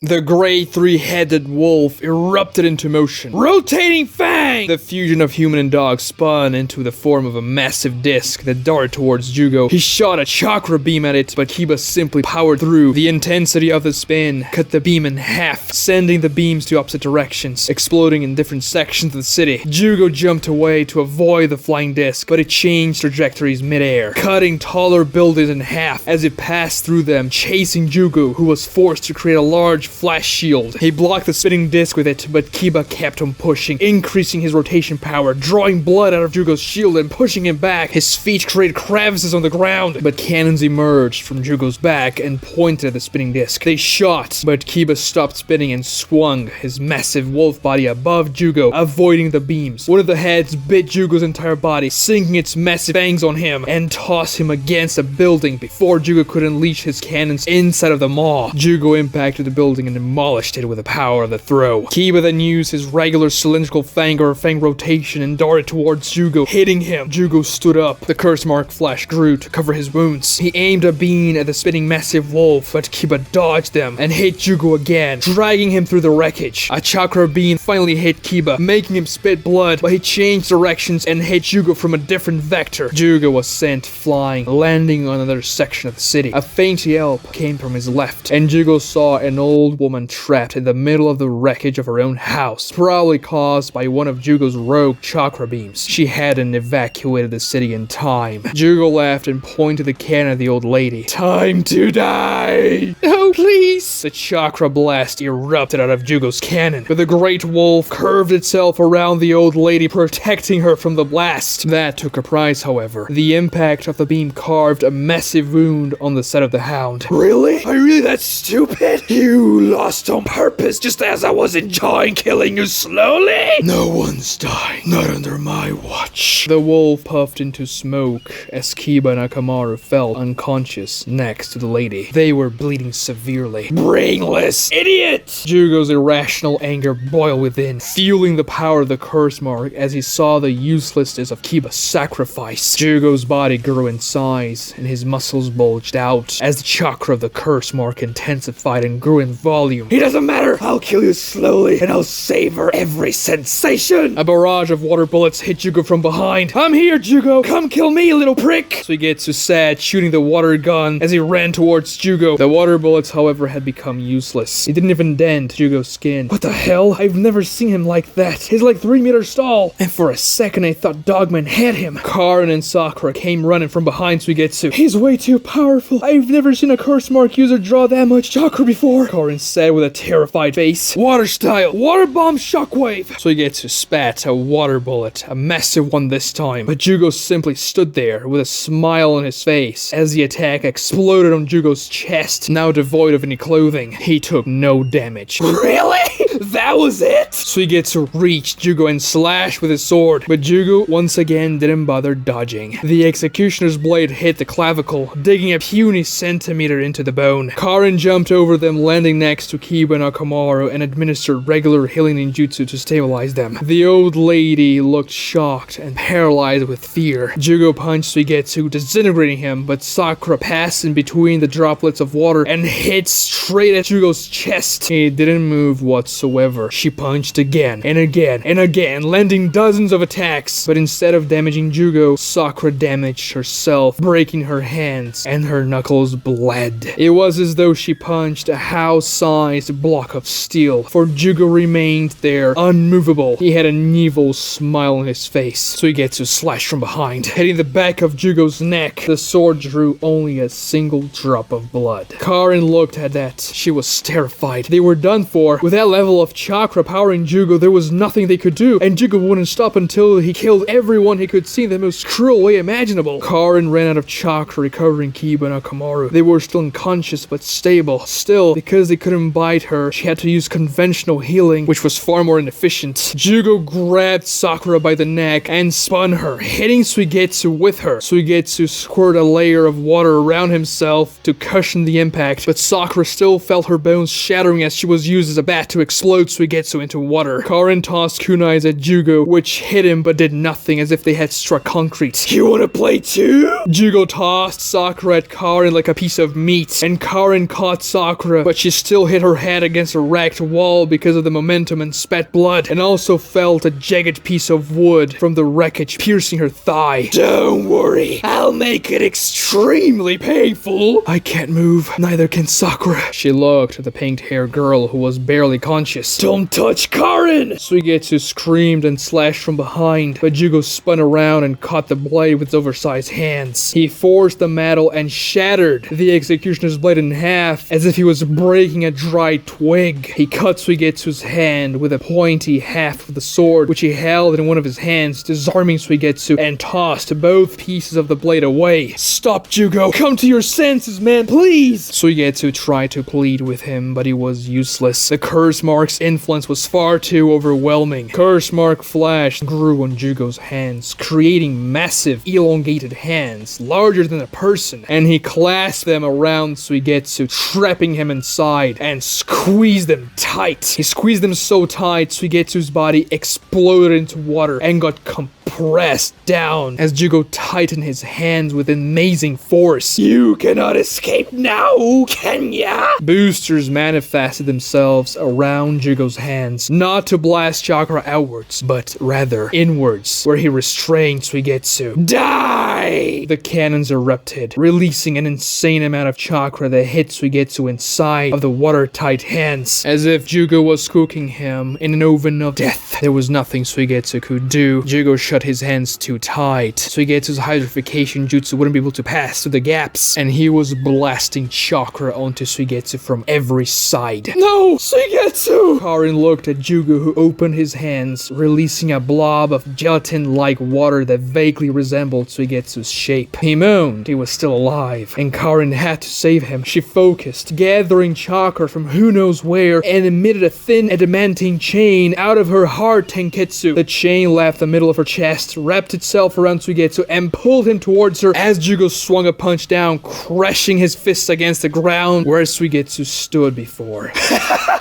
The gray three-headed wolf erupted into motion. Rotating Fang! The fusion of human and dog spun into the form of a massive disc that darted towards Jugo. He shot a chakra beam at it, but Kiba simply powered through. The intensity of the spin cut the beam in half, sending the beams to opposite directions, exploding in different sections of the city. Jugo jumped away to avoid the flying disc, but it changed trajectories mid-air, cutting taller buildings in half as it passed through them, chasing Jugo, who was forced to create a large flash shield. He blocked the spinning disc with it, but Kiba kept on pushing, increasing his rotation power, drawing blood out of Jugo's shield and pushing him back. His feet created crevices on the ground, but cannons emerged from Jugo's back and pointed at the spinning disc. They shot, but Kiba stopped spinning and swung his massive wolf body above Jugo, avoiding the beams. One of the heads bit Jugo's entire body, sinking its massive fangs on him and tossed him against a building before Jugo could unleash his cannons inside of the maw. Jugo impacted the building and demolished it with the power of the throw. Kiba then used his regular cylindrical fang or fang rotation and darted towards Jugo, hitting him. Jugo stood up. The curse mark flash grew to cover his wounds. He aimed a beam at the spinning massive wolf, but Kiba dodged them and hit Jugo again, dragging him through the wreckage. A chakra beam finally hit Kiba, making him spit blood, but he changed directions and hit Jugo from a different vector. Jugo was sent flying, landing on another section of the city. A faint yelp came from his left, and Jugo saw an old woman trapped in the middle of the wreckage of her own house, probably caused by one of Jugo's rogue chakra beams. She hadn't evacuated the city in time. Jugo laughed and pointed the cannon at the old lady. Time to die! No, please! The chakra blast erupted out of Jugo's cannon, but the great wolf curved itself around the old lady, protecting her from the blast. That took a price, however. The impact of the beam carved a massive wound on the side of the hound. Really? Are you really that stupid? You lost on purpose, just as I was enjoying killing you slowly? No one's dying, not under my watch. The wolf puffed into smoke as Kiba and Akamaru fell unconscious next to the lady. They were bleeding severely. Brainless idiot! Jugo's irrational anger boiled within, fueling the power of the curse mark as he saw the uselessness of Kiba's sacrifice. Jugo's body grew in size and his muscles bulged out as the chakra of the curse mark intensified and grew in volume. It doesn't matter! I'll kill you slowly and I'll savor every sensation! A barrage of water bullets hit Jugo from behind. I'm here, Jugo! Come kill me, little prick! Suigetsu said, shooting the water gun as he ran towards Jugo. The water bullets, however, had become useless. It didn't even dent Jugo's skin. What the hell? I've never seen him like that. He's like 3 meters tall. And for a second I thought Dogman had him. Karin and Sakura came running from behind Suigetsu. He's way too powerful. I've never seen a curse mark user draw that much chakra before, Karin said with a terrified face. Water style! Water bomb shockwave! Suigetsu spat a water bullet, a massive one this time, but Jugo simply stood there with a smile on his face as the attack exploded on Jugo's chest, now devoid of any clothing. He took no damage. Really? That was it? Suigetsu reached Jugo and slashed with his sword, but Jugo once again didn't bother dodging. The executioner's blade hit the clavicle, digging a puny centimeter into the bone. Karin jumped over them, landing next to Kiba and Akamaru, and administered regular healing ninjutsu to stabilize them. The old lady looked shocked and paralyzed with fear. Jugo punched Suigetsu, disintegrating him, but Sakura passed in between the droplets of water and hit straight at Jugo's chest. He didn't move whatsoever. whatsoever. She punched again and again and again, landing dozens of attacks. But instead of damaging Jugo, Sakura damaged herself, breaking her hands, and her knuckles bled. It was as though she punched a house-sized block of steel, for Jugo remained there, unmovable. He had an evil smile on his face. Suigetsu slashed from behind, hitting the back of Jugo's neck. The sword drew only a single drop of blood. Karin looked at that. She was terrified. They were done for. With that level of chakra powering Jugo, there was nothing they could do, and Jugo wouldn't stop until he killed everyone he could see in the most cruel way imaginable. Karin ran out of chakra, recovering Kiba and Akamaru. They were still unconscious but stable. Still, because they couldn't bite her, she had to use conventional healing, which was far more inefficient. Jugo grabbed Sakura by the neck and spun her, hitting Suigetsu with her. Suigetsu squirted a layer of water around himself to cushion the impact, but Sakura still felt her bones shattering as she was used as a bat to explode Suigetsu into water. Karin tossed kunais at Jugo, which hit him but did nothing, as if they had struck concrete. You wanna play too? Jugo tossed Sakura at Karin like a piece of meat, and Karin caught Sakura, but she still hit her head against a wrecked wall because of the momentum and spat blood, and also felt a jagged piece of wood from the wreckage piercing her thigh. Don't worry, I'll make it extremely painful. I can't move, neither can Sakura. She looked at the pink-haired girl who was barely conscious. Don't touch Karin! Suigetsu screamed and slashed from behind, but Jugo spun around and caught the blade with his oversized hands. He forced the metal and shattered the executioner's blade in half as if he was breaking a dry twig. He cut Suigetsu's hand with a pointy haft of the sword, which he held in one of his hands, disarming Suigetsu, and tossed both pieces of the blade away. Stop, Jugo! Come to your senses, man, please! Suigetsu tried to plead with him, but he was useless. The curse mark's influence was far too overwhelming. Curse mark flash grew on Jugo's hands, creating massive, elongated hands, larger than a person, and he clasped them around Suigetsu, trapping him inside, and squeezed them tight. He squeezed them so tight, Suigetsu's body exploded into water and got compressed down as Jugo tightened his hands with amazing force. You cannot escape now, can ya? Boosters manifested themselves around Jugo's hands, not to blast chakra outwards, but rather inwards, where he restrained Suigetsu. Die! The cannons erupted, releasing an insane amount of chakra that hit Suigetsu inside of the watertight hands, as if Jugo was cooking him in an oven of death. There was nothing Suigetsu could do. Jugo shut his hands too tight. Suigetsu's hydrification jutsu wouldn't be able to pass through the gaps, and he was blasting chakra onto Suigetsu from every side. No! Suigetsu! Karin looked at Jugo, who opened his hands, releasing a blob of gelatin-like water that vaguely resembled Suigetsu's shape. He moaned. He was still alive, and Karin had to save him. She focused, gathering chakra from who knows where, and emitted a thin adamantine chain out of her heart tenketsu. The chain left the middle of her chest, wrapped itself around Suigetsu, and pulled him towards her as Jugo swung a punch down, crushing his fists against the ground where Suigetsu stood before.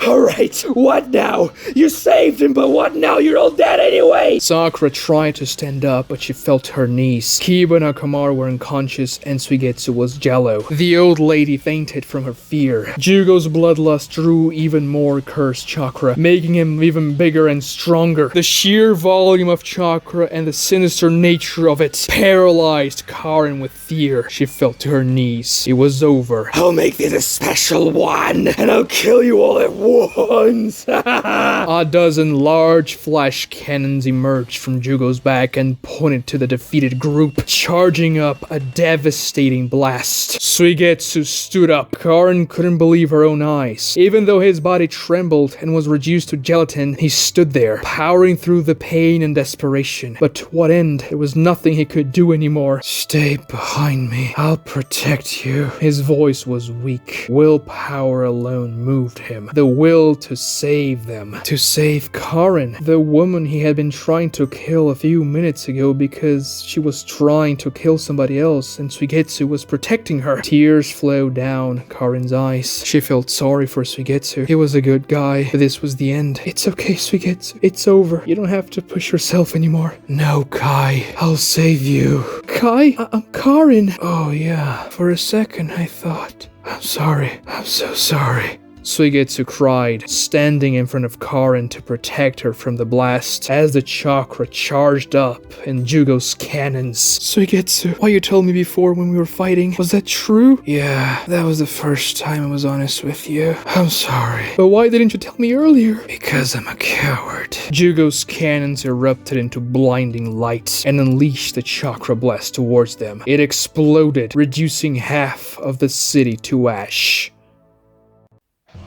Alright, what now? You saved him, but what now? You're all dead anyway! Sakura tried to stand up, but she fell to her knees. Kiba and Akamaru were unconscious, and Suigetsu was jello. The old lady fainted from her fear. Jugo's bloodlust drew even more cursed chakra, making him even bigger and stronger. The sheer volume of chakra and the sinister nature of it paralyzed Karin with fear. She fell to her knees. It was over. I'll make this a special one, and I'll kill you all at once. A dozen large flash cannons emerged from Jugo's back and pointed to the defeated group, charging up a devastating blast. Suigetsu stood up. Karin couldn't believe her own eyes. Even though his body trembled and was reduced to gelatin, he stood there, powering through the pain and desperation. But to what end? There was nothing he could do anymore. Stay behind me. I'll protect you. His voice was weak. Willpower alone moved him. The will to save them. To save Karin, the woman he had been trying to kill a few minutes ago because she was trying to kill somebody else and Suigetsu was protecting her. Tears flowed down Karin's eyes. She felt sorry for Suigetsu. He was a good guy, but this was the end. It's okay, Suigetsu. It's over. You don't have to push yourself anymore. No, Kai. I'll save you. Kai? I'm Karin. Oh, yeah. For a second, I thought. I'm sorry. I'm so sorry. Suigetsu cried, standing in front of Karin to protect her from the blast as the chakra charged up in Jugo's cannons. Suigetsu, why you told me before when we were fighting? Was that true? Yeah, that was the first time I was honest with you. I'm sorry. But why didn't you tell me earlier? Because I'm a coward. Jugo's cannons erupted into blinding light and unleashed the chakra blast towards them. It exploded, reducing half of the city to ash.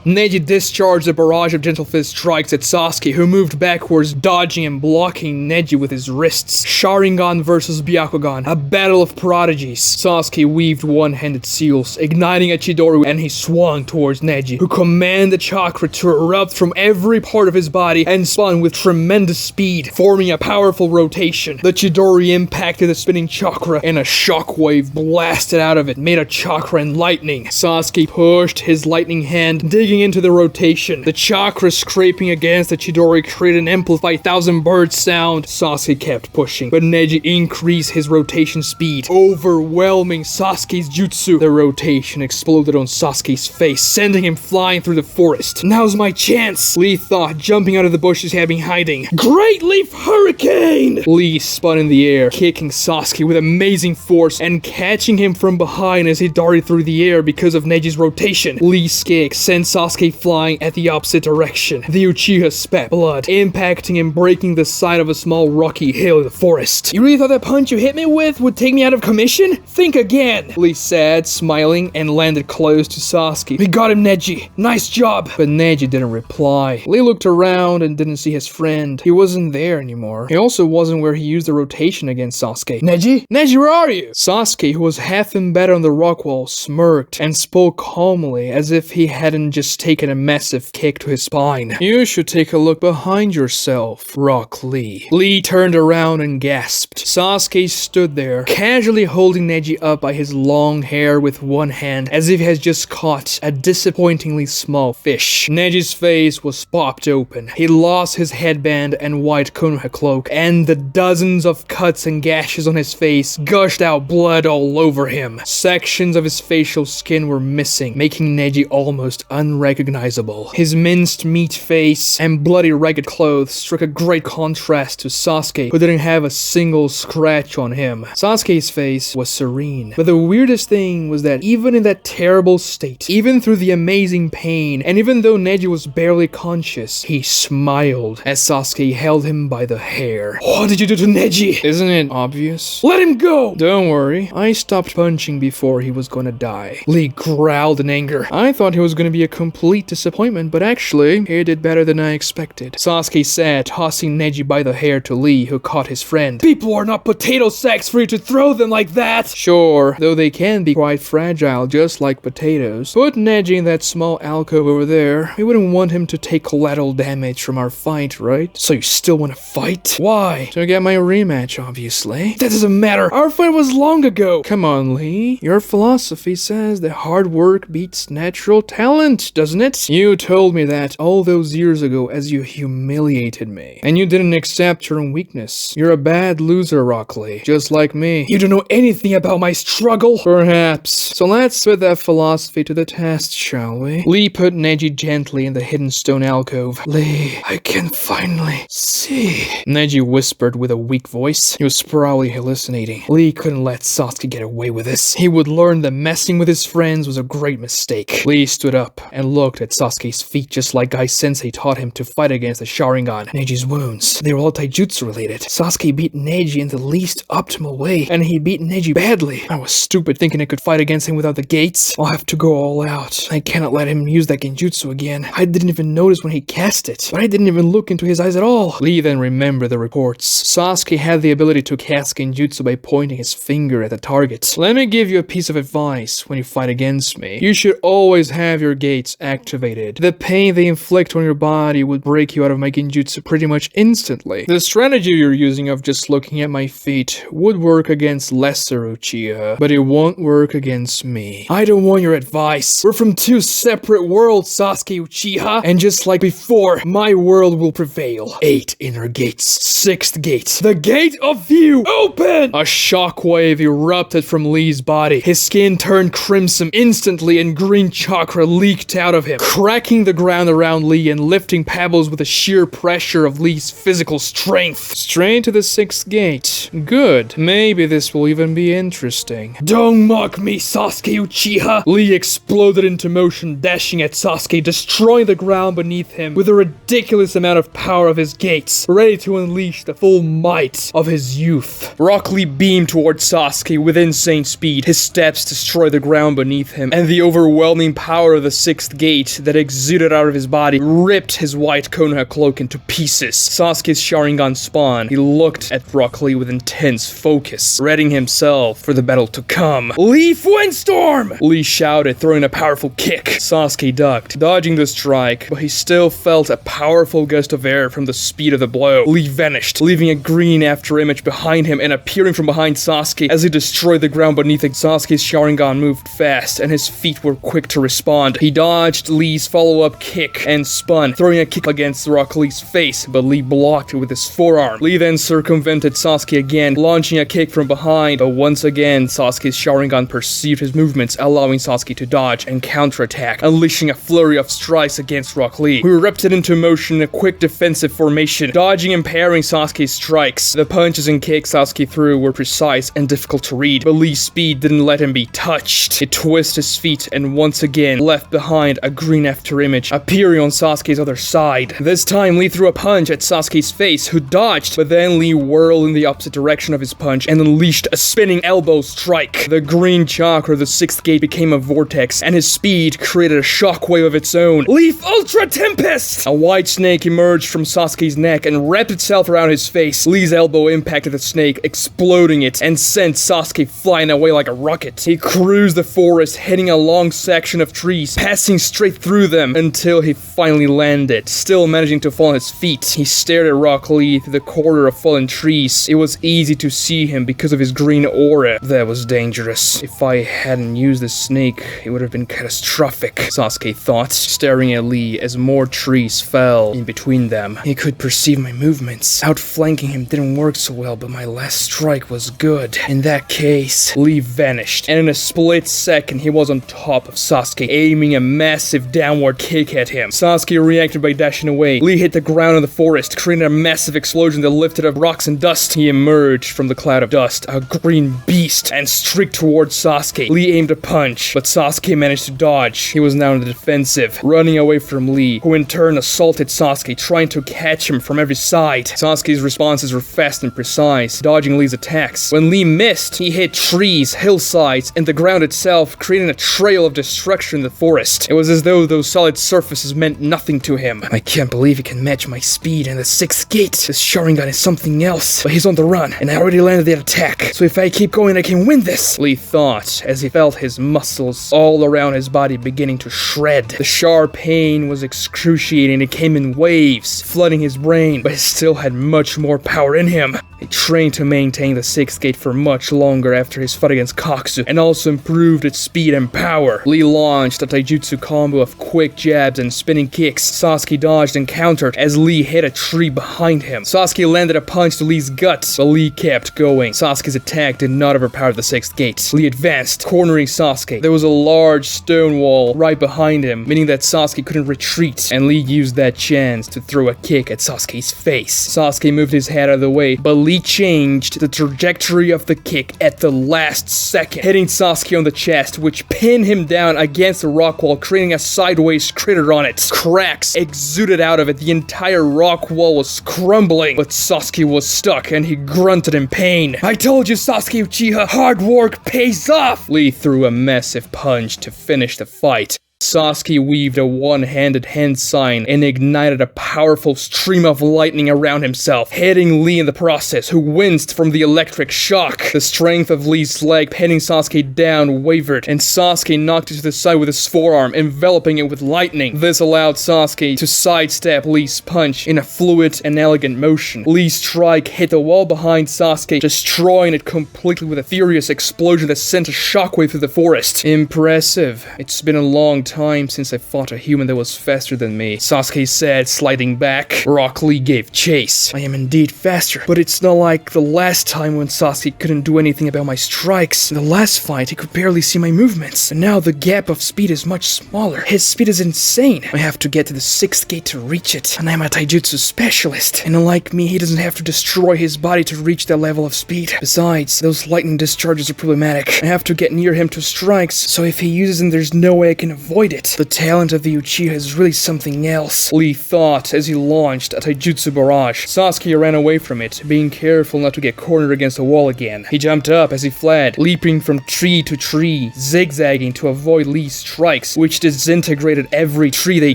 Neji discharged a barrage of gentle fist strikes at Sasuke, who moved backwards, dodging and blocking Neji with his wrists. Sharingan versus Byakugan, a battle of prodigies. Sasuke weaved one-handed seals, igniting a Chidori, and he swung towards Neji, who commanded chakra to erupt from every part of his body and spun with tremendous speed, forming a powerful rotation. The Chidori impacted the spinning chakra, and a shockwave blasted out of it, made a chakra and lightning. Sasuke pushed his lightning hand, digging into the rotation. The chakra scraping against the Chidori created an amplified 1,000-bird sound. Sasuke kept pushing, but Neji increased his rotation speed, overwhelming Sasuke's jutsu. The rotation exploded on Sasuke's face, sending him flying through the forest. Now's my chance, Lee thought, jumping out of the bushes he had been hiding. Great Leaf Hurricane! Lee spun in the air, kicking Sasuke with amazing force and catching him from behind as he darted through the air because of Neji's rotation. Lee's kick sent Sasuke flying at the opposite direction. The Uchiha spat blood, impacting and breaking the side of a small rocky hill in the forest. You really thought that punch you hit me with would take me out of commission? Think again! Lee said, smiling, and landed close to Sasuke. We got him, Neji. Nice job! But Neji didn't reply. Lee looked around and didn't see his friend. He wasn't there anymore. He also wasn't where he used the rotation against Sasuke. Neji? Neji, where are you? Sasuke, who was half embedded on the rock wall, smirked and spoke calmly as if he hadn't just taken a massive kick to his spine. You should take a look behind yourself, Rock Lee. Lee turned around and gasped. Sasuke stood there, casually holding Neji up by his long hair with one hand, as if he had just caught a disappointingly small fish. Neji's face was popped open. He lost his headband and white Konoha cloak, and the dozens of cuts and gashes on his face gushed out blood all over him. Sections of his facial skin were missing, making Neji almost unrecognizable. His minced meat face and bloody ragged clothes struck a great contrast to Sasuke, who didn't have a single scratch on him. Sasuke's face was serene, but the weirdest thing was that even in that terrible state, even through the amazing pain, and even though Neji was barely conscious, he smiled as Sasuke held him by the hair. What did you do to Neji? Isn't it obvious? Let him go! Don't worry, I stopped punching before he was gonna die. Lee growled in anger. I thought he was gonna be a complete disappointment, but actually, he did better than I expected. Sasuke said, tossing Neji by the hair to Lee, who caught his friend. People are not potato sacks for you to throw them like that! Sure, though they can be quite fragile, just like potatoes. Put Neji in that small alcove over there. We wouldn't want him to take collateral damage from our fight, right? So you still want to fight? Why? To get my rematch, obviously. That doesn't matter. Our fight was long ago. Come on, Lee. Your philosophy says that hard work beats natural talent, doesn't it? You told me that all those years ago as you humiliated me. And you didn't accept your own weakness. You're a bad loser, Rock Lee. Just like me. You don't know anything about my struggle? Perhaps. So let's put that philosophy to the test, shall we? Lee put Neji gently in the hidden stone alcove. Lee, I can finally see. Neji whispered with a weak voice. He was probably hallucinating. Lee couldn't let Sasuke get away with this. He would learn that messing with his friends was a great mistake. Lee stood up and looked at Sasuke's feet just like Gai Sensei taught him to fight against the Sharingan. Neji's wounds, they were all taijutsu related. Sasuke beat Neji in the least optimal way, and he beat Neji badly. I was stupid thinking I could fight against him without the gates. I'll have to go all out. I cannot let him use that genjutsu again. I didn't even notice when he cast it, but I didn't even look into his eyes at all. Lee then remembered the reports. Sasuke had the ability to cast genjutsu by pointing his finger at the target. Let me give you a piece of advice when you fight against me. You should always have your gates activated. The pain they inflict on your body would break you out of my genjutsu pretty much instantly. The strategy you're using of just looking at my feet would work against lesser Uchiha, but it won't work against me. I don't want your advice. We're from two separate worlds, Sasuke Uchiha, and just like before, my world will prevail. 8 inner gates. 6th gate. The gate of view. Open! A shockwave erupted from Lee's body. His skin turned crimson instantly and green chakra leaked out of him, cracking the ground around Lee and lifting pebbles with the sheer pressure of Lee's physical strength. Straight to the 6th gate. Good. Maybe this will even be interesting. Don't mock me, Sasuke Uchiha! Lee exploded into motion, dashing at Sasuke, destroying the ground beneath him with a ridiculous amount of power of his gates, ready to unleash the full might of his youth. Rock Lee beamed towards Sasuke with insane speed. His steps destroyed the ground beneath him, and the overwhelming power of the 6th gate that exuded out of his body ripped his white Konoha cloak into pieces. Sasuke's Sharingan spawned. He looked at Rock Lee with intense focus, readying himself for the battle to come. Leaf Windstorm! Lee shouted, throwing a powerful kick. Sasuke ducked, dodging the strike, but he still felt a powerful gust of air from the speed of the blow. Lee vanished, leaving a green afterimage behind him and appearing from behind Sasuke as he destroyed the ground beneath him. Sasuke's Sharingan moved fast, and his feet were quick to respond. He dodged Lee's follow-up kick and spun, throwing a kick against Rock Lee's face, but Lee blocked it with his forearm. Lee then circumvented Sasuke again, launching a kick from behind, but once again, Sasuke's Sharingan perceived his movements, allowing Sasuke to dodge and counterattack, unleashing a flurry of strikes against Rock Lee, who erupted into motion in a quick defensive formation, dodging and parrying Sasuke's strikes. The punches and kicks Sasuke threw were precise and difficult to read, but Lee's speed didn't let him be touched. He twisted his feet and once again left behind a green afterimage, appearing on Sasuke's other side. This time, Lee threw a punch at Sasuke's face, who dodged, but then Lee whirled in the opposite direction of his punch and unleashed a spinning elbow strike. The green chakra of the 6th gate became a vortex, and his speed created a shockwave of its own. Leaf Ultra Tempest! A white snake emerged from Sasuke's neck and wrapped itself around his face. Lee's elbow impacted the snake, exploding it, and sent Sasuke flying away like a rocket. He cruised the forest, hitting a long section of trees, passing straight through them until he finally landed, still managing to fall on his feet. He stared at Rock Lee through the corner of fallen trees. It was easy to see him because of his green aura. That was dangerous. If I hadn't used the snake, it would have been catastrophic, Sasuke thought, staring at Lee as more trees fell in between them. He could perceive my movements. Outflanking him didn't work so well, but my last strike was good. In that case, Lee vanished, and in a split second, he was on top of Sasuke, aiming a massive downward kick at him. Sasuke reacted by dashing away. Lee hit the ground in the forest, creating a massive explosion that lifted up rocks and dust. He emerged from the cloud of dust, a green beast, and streaked towards Sasuke. Lee aimed a punch, but Sasuke managed to dodge. He was now in the defensive, running away from Lee, who in turn assaulted Sasuke, trying to catch him from every side. Sasuke's responses were fast and precise, dodging Lee's attacks. When Lee missed, he hit trees, hillsides, and the ground itself, creating a trail of destruction in the forest. It was as though those solid surfaces meant nothing to him. I can't believe he can match my speed in the 6th gate. This Sharingan is something else, but he's on the run, and I already landed that attack, so if I keep going, I can win this, Lee thought, as he felt his muscles all around his body beginning to shred. The sharp pain was excruciating. It came in waves, flooding his brain, but he still had much more power in him. He trained to maintain the 6th gate for much longer after his fight against Kaksu, and also improved its speed and power. Lee launched a taijutsu combo of quick jabs and spinning kicks. Sasuke dodged and countered as Lee hit a tree behind him. Sasuke landed a punch to Lee's gut, but Lee kept going. Sasuke's attack did not overpower the 6th gate. Lee advanced, cornering Sasuke. There was a large stone wall right behind him, meaning that Sasuke couldn't retreat, and Lee used that chance to throw a kick at Sasuke's face. Sasuke moved his head out of the way, but Lee changed the trajectory of the kick at the last second, hitting Sasuke on the chest, which pinned him down against the rock wall, creating a sideways crater on it. Cracks exuded out of it. The entire rock wall was crumbling, but Sasuke was stuck, and he grunted in pain. I told you, Sasuke Uchiha, hard work pays off! Lee threw a massive punch to finish the fight. Sasuke weaved a one-handed hand sign and ignited a powerful stream of lightning around himself, hitting Lee in the process, who winced from the electric shock. The strength of Lee's leg pinning Sasuke down wavered, and Sasuke knocked it to the side with his forearm, enveloping it with lightning. This allowed Sasuke to sidestep Lee's punch in a fluid and elegant motion. Lee's strike hit the wall behind Sasuke, destroying it completely with a furious explosion that sent a shockwave through the forest. Impressive. It's been a long time since I fought a human that was faster than me, Sasuke said, sliding back. Rock Lee gave chase. I am indeed faster, but it's not like the last time when Sasuke couldn't do anything about my strikes. In the last fight, he could barely see my movements, and now the gap of speed is much smaller. His speed is insane. I have to get to the 6th gate to reach it, and I'm a taijutsu specialist, and unlike me, he doesn't have to destroy his body to reach that level of speed. Besides, those lightning discharges are problematic. I have to get near him to strikes, so if he uses them, there's no way I can avoid it. The talent of the Uchiha is really something else, Lee thought as he launched a taijutsu barrage. Sasuke ran away from it, being careful not to get cornered against the wall again. He jumped up as he fled, leaping from tree to tree, zigzagging to avoid Lee's strikes, which disintegrated every tree they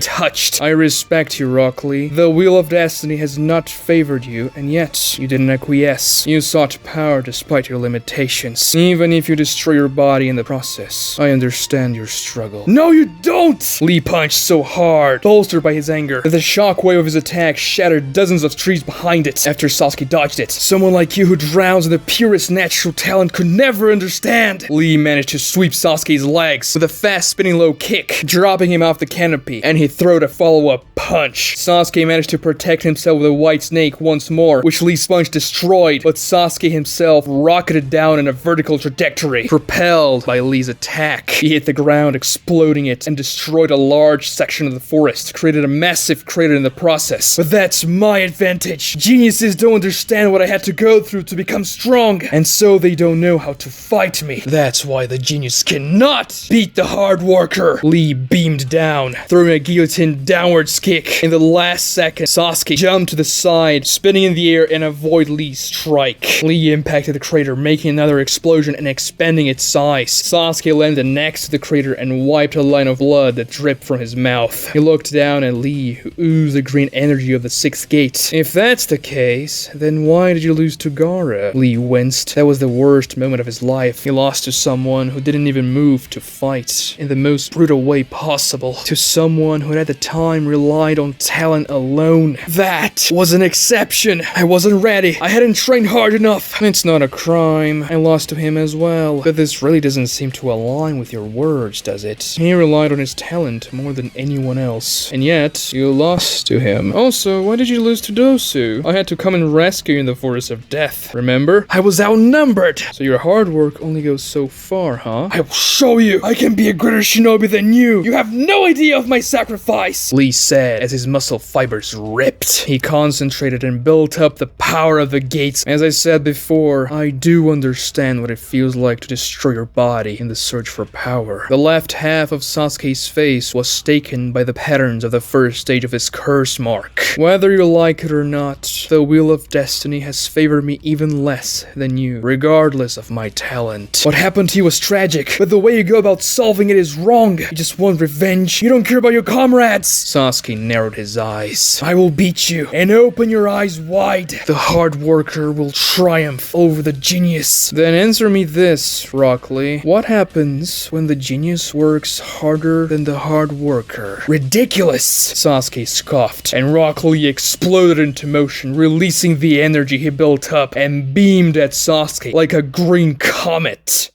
touched. I respect you, Rock Lee. The wheel of destiny has not favored you, and yet you didn't acquiesce. You sought power despite your limitations, even if you destroy your body in the process. I understand your struggle. No, you don't! Lee punched so hard, bolstered by his anger, that the shockwave of his attack shattered dozens of trees behind it after Sasuke dodged it. Someone like you who drowns in the purest natural talent could never understand. Lee managed to sweep Sasuke's legs with a fast spinning low kick, dropping him off the canopy, and he throwed a follow-up punch. Sasuke managed to protect himself with a white snake once more, which Lee's punch destroyed, but Sasuke himself rocketed down in a vertical trajectory, propelled by Lee's attack. He hit the ground, exploding it, and destroyed a large section of the forest, created a massive crater in the process. But that's my advantage. Geniuses don't understand what I had to go through to become strong, and so they don't know how to fight me. That's why the genius cannot beat the hard worker. Lee beamed down, throwing a guillotine downwards kick. In the last second, Sasuke jumped to the side, spinning in the air and avoid Lee's strike. Lee impacted the crater, making another explosion and expanding its size. Sasuke landed next to the crater and wiped a line of blood that dripped from his mouth. He looked down at Lee, who oozed the green energy of the 6th gate. If that's the case, then why did you lose to Gaara? Lee winced. That was the worst moment of his life. He lost to someone who didn't even move to fight in the most brutal way possible. To someone who at the time relied on talent alone. That was an exception. I wasn't ready. I hadn't trained hard enough. It's not a crime. I lost to him as well. But this really doesn't seem to align with your words, does it? He relied on his talent more than anyone else. And yet, you lost to him. Also, why did you lose to Dosu? I had to come and rescue you in the Forest of Death, remember? I was outnumbered! So your hard work only goes so far, huh? I will show you! I can be a greater shinobi than you! You have no idea of my sacrifice! Lee said as his muscle fibers ripped. He concentrated and built up the power of the gates. As I said before, I do understand what it feels like to destroy your body in the search for power. The left half of Sasuke's face was taken by the patterns of the first stage of his curse mark. Whether you like it or not, the wheel of destiny has favored me even less than you, regardless of my talent. What happened to you was tragic, but the way you go about solving it is wrong. You just want revenge. You don't care about your comrades. Sasuke narrowed his eyes. I will beat you, and open your eyes wide. The hard worker will triumph over the genius. Then answer me this, Rock Lee. What happens when the genius works harder than the hard worker? Ridiculous! Sasuke scoffed, and Rock Lee exploded into motion, releasing the energy he built up, and beamed at Sasuke like a green comet.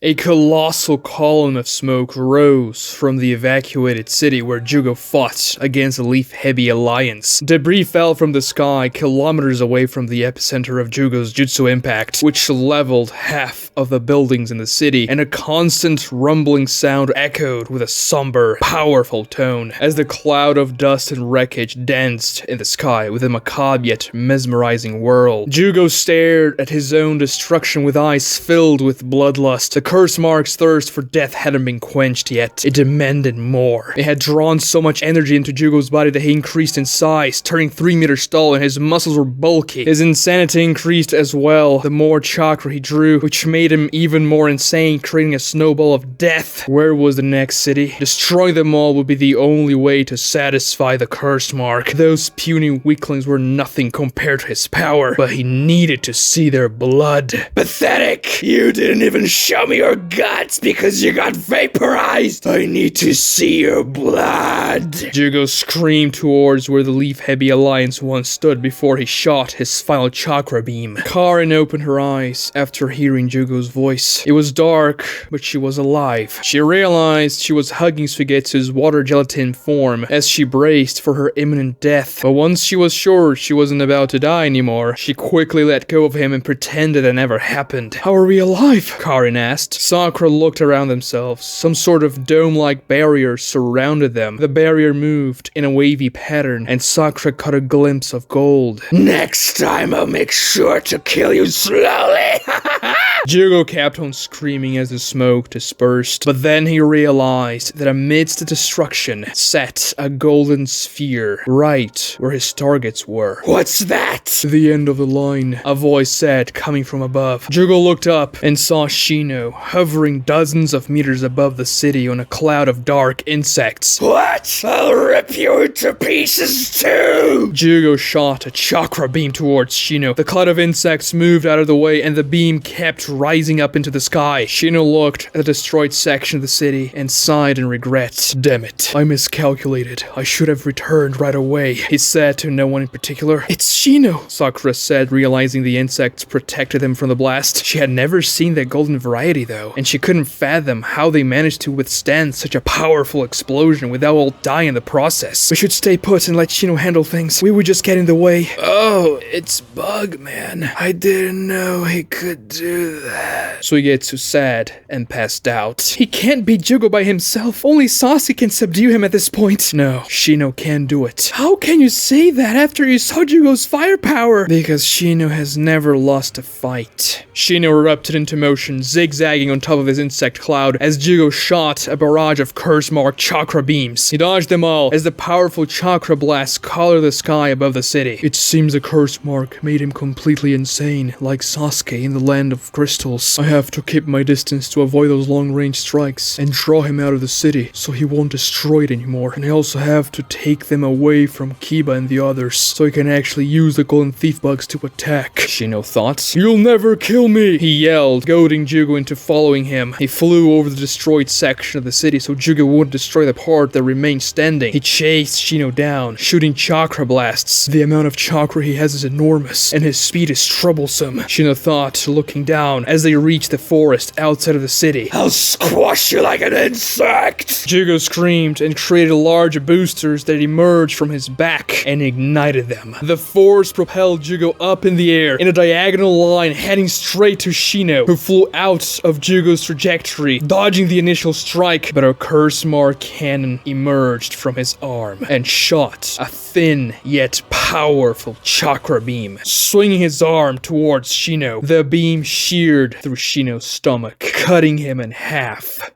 A colossal column of smoke rose from the evacuated city where Jugo fought against the Leaf-Heavy Alliance. Debris fell from the sky kilometers away from the epicenter of Jugo's jutsu impact, which leveled half of the buildings in the city, and a constant rumbling sound echoed with a somber, powerful tone as the cloud of dust and wreckage danced in the sky with a macabre yet mesmerizing whirl. Jugo stared at his own destruction with eyes filled with bloodlust. The curse mark's thirst for death hadn't been quenched yet. It demanded more. It had drawn so much energy into Jugo's body that he increased in size, turning 3 meters tall, and his muscles were bulky. His insanity increased as well, the more chakra he drew, which made him even more insane, creating a snowball of death. Where was the next city? Destroying them all would be the only way to satisfy the curse mark. Those puny weaklings were nothing compared to his power, but he needed to see their blood. Pathetic! You didn't even show me your guts because you got vaporized. I need to see your blood. Jugo screamed towards where the Leaf-Heavy Alliance once stood before he shot his final chakra beam. Karin opened her eyes after hearing Jugo's voice. It was dark, but she was alive. She realized she was hugging Suigetsu's water gelatin form as she braced for her imminent death. But once she was sure she wasn't about to die anymore, she quickly let go of him and pretended it never happened. How are we alive? Karin asked. Sakura looked around themselves. Some sort of dome-like barrier surrounded them. The barrier moved in a wavy pattern, and Sakura caught a glimpse of gold. Next time I'll make sure to kill you slowly. Jugo kept on screaming as the smoke dispersed, but then he realized that amidst the destruction sat a golden sphere right where his targets were. What's that? The end of the line, a voice said, coming from above. Jugo looked up and saw Shino hovering dozens of meters above the city on a cloud of dark insects. What? I'll rip you into pieces too! Jugo shot a chakra beam towards Shino. The cloud of insects moved out of the way and the beam kept rising up into the sky. Shino looked at the destroyed section of the city and sighed in regret. Damn it, I miscalculated. I should have returned right away, he said to no one in particular. It's Shino, Sakura said, realizing the insects protected him from the blast. She had never seen that golden variety though, and she couldn't fathom how they managed to withstand such a powerful explosion without all dying in the process. We should stay put and let Shino handle things. We would just get in the way. Oh, it's Bugman. I didn't know he could do that. Suigetsu sad and passed out. He can't beat Jugo by himself. Only Sasuke can subdue him at this point. No, Shino can do it. How can you say that after you saw Jugo's firepower? Because Shino has never lost a fight. Shino erupted into motion, zigzagging on top of his insect cloud as Jugo shot a barrage of curse-marked chakra beams. He dodged them all as the powerful chakra blasts colored the sky above the city. It seems the curse mark made him completely insane, like Sasuke in the land of crystals. I have to keep my distance to avoid those long-range strikes and draw him out of the city so he won't destroy it anymore. And I also have to take them away from Kiba and the others so he can actually use the golden thief bugs to attack. Shino thought. You'll never kill me, he yelled, goading Jugo into following him. He flew over the destroyed section of the city so Jugo wouldn't destroy the part that remained standing. He chased Shino down, shooting chakra blasts. The amount of chakra he has is enormous, and his speed is troublesome, Shino thought, looking down as they reached the forest outside of the city. I'll squash you like an insect! Jugo screamed and created large boosters that emerged from his back and ignited them. The force propelled Jugo up in the air in a diagonal line heading straight to Shino, who flew out of Jugo's trajectory, dodging the initial strike, but a curse mark cannon emerged from his arm and shot a thin yet powerful chakra beam. Swinging his arm towards Shino, the beam sheared through Shino's stomach, cutting him in half.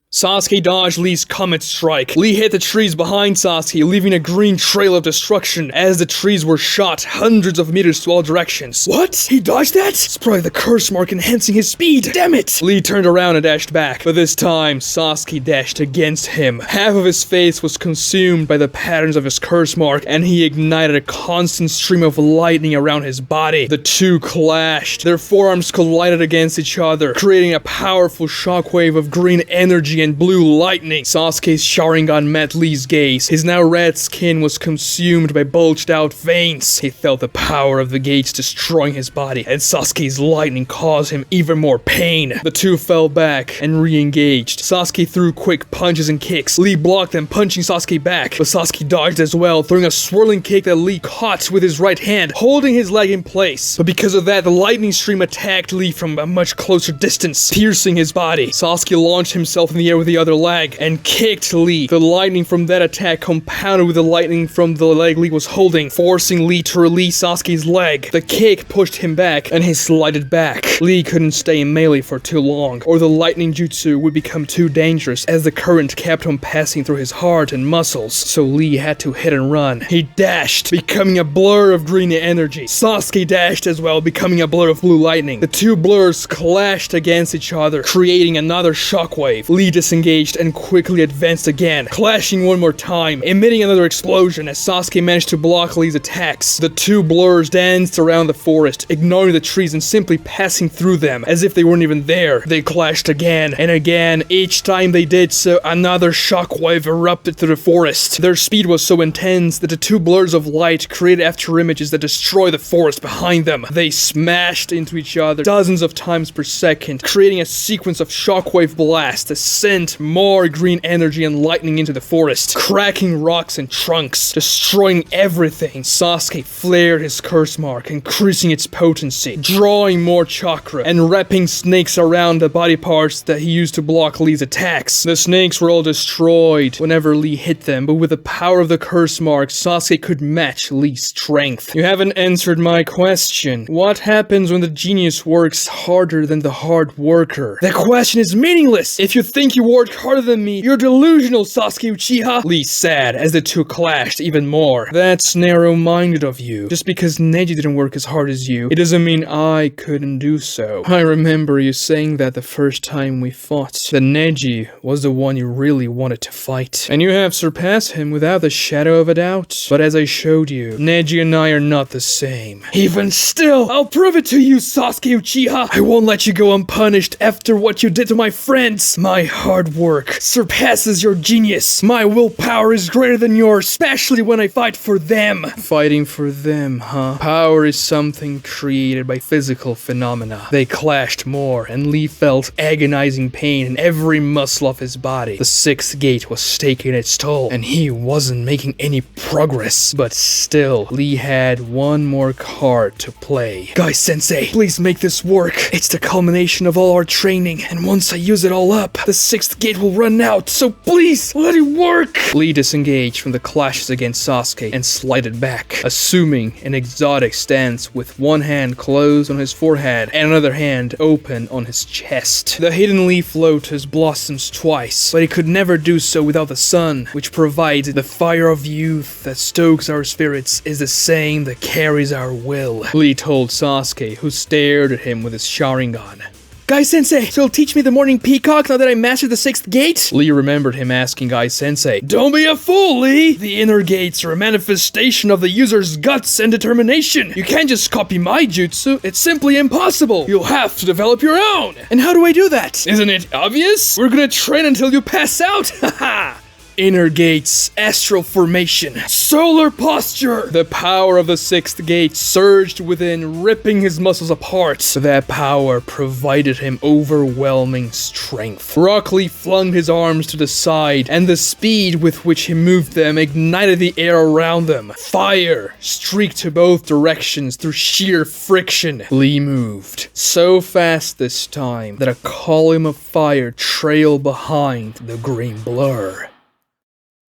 Sasuke dodged Lee's comet strike. Lee hit the trees behind Sasuke, leaving a green trail of destruction as the trees were shot hundreds of meters to all directions. What? He dodged that? It's probably the curse mark enhancing his speed. Damn it! Lee turned around and dashed back, but this time Sasuke dashed against him. Half of his face was consumed by the patterns of his curse mark, and he ignited a constant stream of lightning around his body. The two clashed. Their forearms collided against each other, creating a powerful shockwave of green energy and blue lightning. Sasuke's Sharingan met Lee's gaze. His now red skin was consumed by bulged out veins. He felt the power of the gates destroying his body, and Sasuke's lightning caused him even more pain. The two fell back and re-engaged. Sasuke threw quick punches and kicks. Lee blocked them, punching Sasuke back, but Sasuke dodged as well, throwing a swirling kick that Lee caught with his right hand, holding his leg in place. But because of that, the lightning stream attacked Lee from a much closer distance, piercing his body. Sasuke launched himself in the air with the other leg and kicked Lee. The lightning from that attack compounded with the lightning from the leg Lee was holding, forcing Lee to release Sasuke's leg. The kick pushed him back and he slided back. Lee couldn't stay in melee for too long, or the lightning jutsu would become too dangerous as the current kept on passing through his heart and muscles, so Lee had to hit and run. He dashed, becoming a blur of green energy. Sasuke dashed as well, becoming a blur of blue lightning. The two blurs clashed against each other, creating another shockwave. Lee disengaged and quickly advanced again, clashing one more time, emitting another explosion as Sasuke managed to block Lee's attacks. The two blurs danced around the forest, ignoring the trees and simply passing through them as if they weren't even there. They clashed again and again. Each time they did so, another shockwave erupted through the forest. Their speed was so intense that the two blurs of light created afterimages that destroyed the forest behind them. They smashed into each other dozens of times per second, creating a sequence of shockwave blasts that sent more green energy and lightning into the forest, cracking rocks and trunks, destroying everything. Sasuke flared his curse mark, increasing its potency, drawing more chakra, and wrapping snakes around the body parts that he used to block Lee's attacks. The snakes were all destroyed whenever Lee hit them, but with the power of the curse mark, Sasuke could match Lee's strength. You haven't answered my question. What happens when the genius works harder than the hard worker? The question is meaningless! If you think you work harder than me, you're delusional, Sasuke Uchiha! Lee said as the two clashed even more. That's narrow-minded of you. Just because Neji didn't work as hard as you, it doesn't mean I couldn't do so. I remember you saying that the first time we fought, that Neji was the one you really wanted to fight. And you have surpassed him without the shadow of a doubt. But as I showed you, Neji and I are not the same. Even still, I'll prove it to you, Sasuke Uchiha! I won't let you go unpunished after what you did to my friends! My hard work surpasses your genius! My willpower is greater than yours, especially when I fight for them! Fighting for them, huh? Power is something created by physical phenomena. They clashed more, and Lee felt agonizing pain in every muscle of his body. The sixth gate was taking its toll, and he wasn't making any progress. But still, Lee had one more card to play. Guy-sensei, please make this work. It's the culmination of all our training, and once I use it all up, the sixth gate will run out, so please, let it work! Lee disengaged from the clashes against Sasuke and slided back, assuming an exotic stance with one hand closed on his forehead and another hand open on his chest. The hidden leaf lotus blossoms twice, but it could never do so without the sun, which provides the fire of youth that stokes our spirits is the same that carries our will, Lee told Sasuke, who stared at him with his Sharingan. Guy-sensei, so you'll teach me the morning peacock now that I mastered the sixth gate? Lee remembered him asking Guy-sensei. Don't be a fool, Lee! The inner gates are a manifestation of the user's guts and determination. You can't just copy my jutsu. It's simply impossible. You'll have to develop your own. And how do I do that? Isn't it obvious? We're gonna train until you pass out. Haha! Inner gates, astral formation, solar posture! The power of the sixth gate surged within, ripping his muscles apart. That power provided him overwhelming strength. Rock Lee flung his arms to the side, and the speed with which he moved them ignited the air around them. Fire streaked to both directions through sheer friction. Lee moved so fast this time that a column of fire trailed behind the green blur.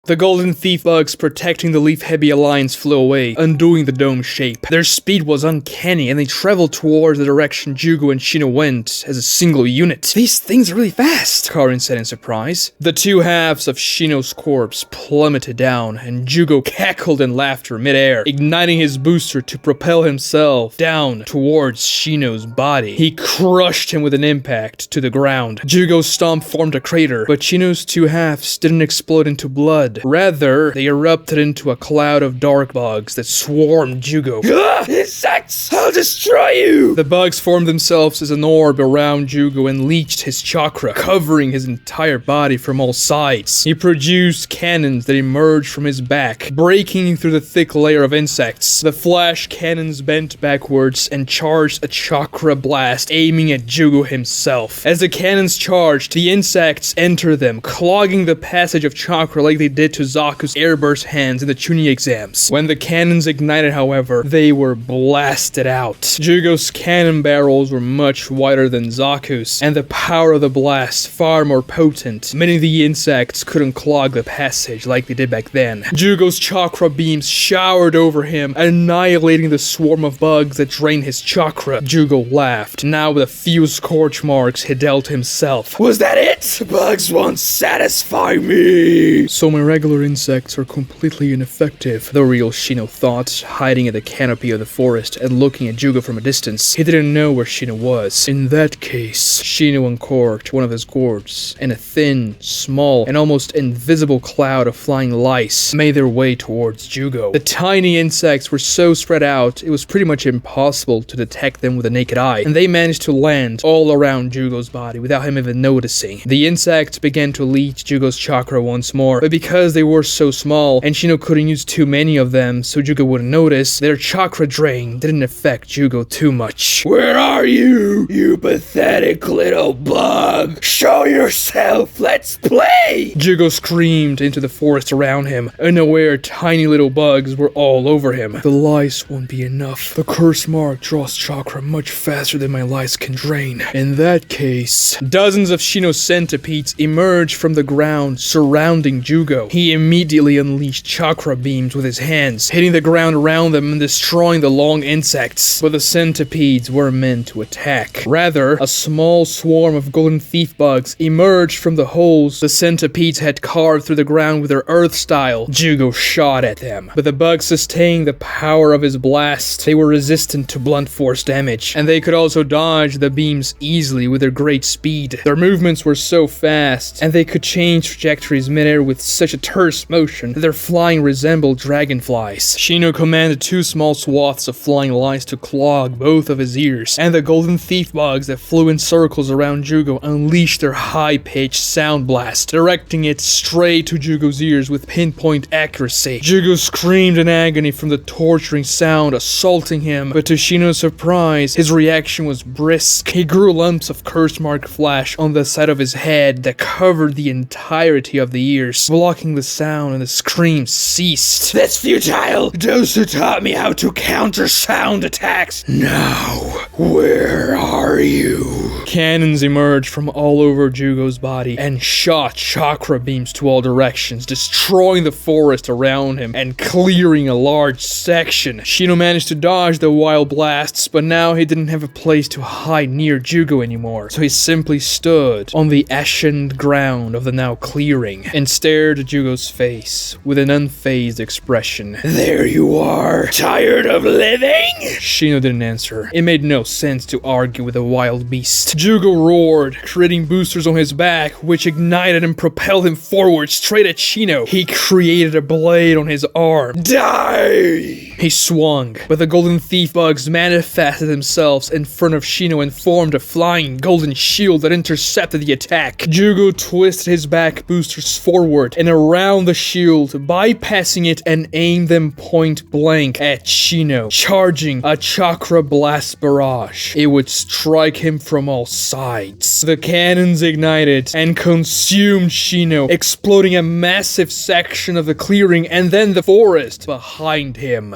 The golden thief bugs protecting the Leaf-Heavy Alliance flew away, undoing the dome shape. Their speed was uncanny, and they traveled towards the direction Jugo and Shino went as a single unit. These things are really fast, Karin said in surprise. The two halves of Shino's corpse plummeted down, and Jugo cackled in laughter midair, igniting his booster to propel himself down towards Shino's body. He crushed him with an impact to the ground. Jugo's stomp formed a crater, but Shino's two halves didn't explode into blood. Rather, they erupted into a cloud of dark bugs that swarmed Jugo. Ah! Insects! I'll destroy you! The bugs formed themselves as an orb around Jugo and leached his chakra, covering his entire body from all sides. He produced cannons that emerged from his back, breaking through the thick layer of insects. The flash cannons bent backwards and charged a chakra blast, aiming at Jugo himself. As the cannons charged, the insects entered them, clogging the passage of chakra like they did to Zaku's airburst hands in the Chunin exams. When the cannons ignited, however, they were blasted out. Jugo's cannon barrels were much wider than Zaku's, and the power of the blast far more potent, meaning the insects couldn't clog the passage like they did back then. Jugo's chakra beams showered over him, annihilating the swarm of bugs that drained his chakra. Jugo laughed, now with a few scorch marks he dealt himself. Was that it? Bugs won't satisfy me! So my regular insects are completely ineffective, the real Shino thought, hiding in the canopy of the forest and looking at Jugo from a distance. He didn't know where Shino was. In that case, Shino uncorked one of his gourds, and a thin, small, and almost invisible cloud of flying lice made their way towards Jugo. The tiny insects were so spread out, it was pretty much impossible to detect them with the naked eye, and they managed to land all around Jugo's body without him even noticing. The insects began to leech Jugo's chakra once more, but because they were so small and Shino couldn't use too many of them so Jugo wouldn't notice, their chakra drain didn't affect Jugo too much. Where are you, you pathetic little bug? Show yourself, let's play! Jugo screamed into the forest around him, unaware tiny little bugs were all over him. The lice won't be enough. The curse mark draws chakra much faster than my lice can drain. In that case, dozens of Shino centipedes emerged from the ground surrounding Jugo. He immediately unleashed chakra beams with his hands, hitting the ground around them and destroying the long insects. But the centipedes weren't meant to attack. Rather, a small swarm of golden thief bugs emerged from the holes the centipedes had carved through the ground with their earth style. Jugo shot at them, but the bugs sustained the power of his blast. They were resistant to blunt force damage, and they could also dodge the beams easily with their great speed. Their movements were so fast, and they could change trajectories midair with such a terse motion that their flying resembled dragonflies. Shino commanded two small swaths of flying lice to clog both of his ears, and the golden thief bugs that flew in circles around Jugo unleashed their high-pitched sound blast, directing it straight to Jugo's ears with pinpoint accuracy. Jugo screamed in agony from the torturing sound assaulting him, but to Shino's surprise, his reaction was brisk. He grew lumps of curse mark flesh on the side of his head that covered the entirety of the ears, blocking the sound, and the screams ceased. That's futile! Those who taught me how to counter sound attacks. Now, where are you? Cannons emerged from all over Jugo's body and shot chakra beams to all directions, destroying the forest around him and clearing a large section. Shino managed to dodge the wild blasts, but now he didn't have a place to hide near Jugo anymore, so he simply stood on the ashen ground of the now clearing and stared at Jugo's face with an unfazed expression. There you are, tired of living? Shino didn't answer. It made no sense to argue with a wild beast. Jugo roared, creating boosters on his back, which ignited and propelled him forward straight at Shino. He created a blade on his arm. Die! He swung, but the golden thief bugs manifested themselves in front of Shino and formed a flying golden shield that intercepted the attack. Jugo twisted his back boosters forward and around the shield, bypassing it and aimed them point blank at Shino, charging a chakra blast barrage. It would strike him from all sides. The cannons ignited and consumed Shino, exploding a massive section of the clearing and then the forest behind him.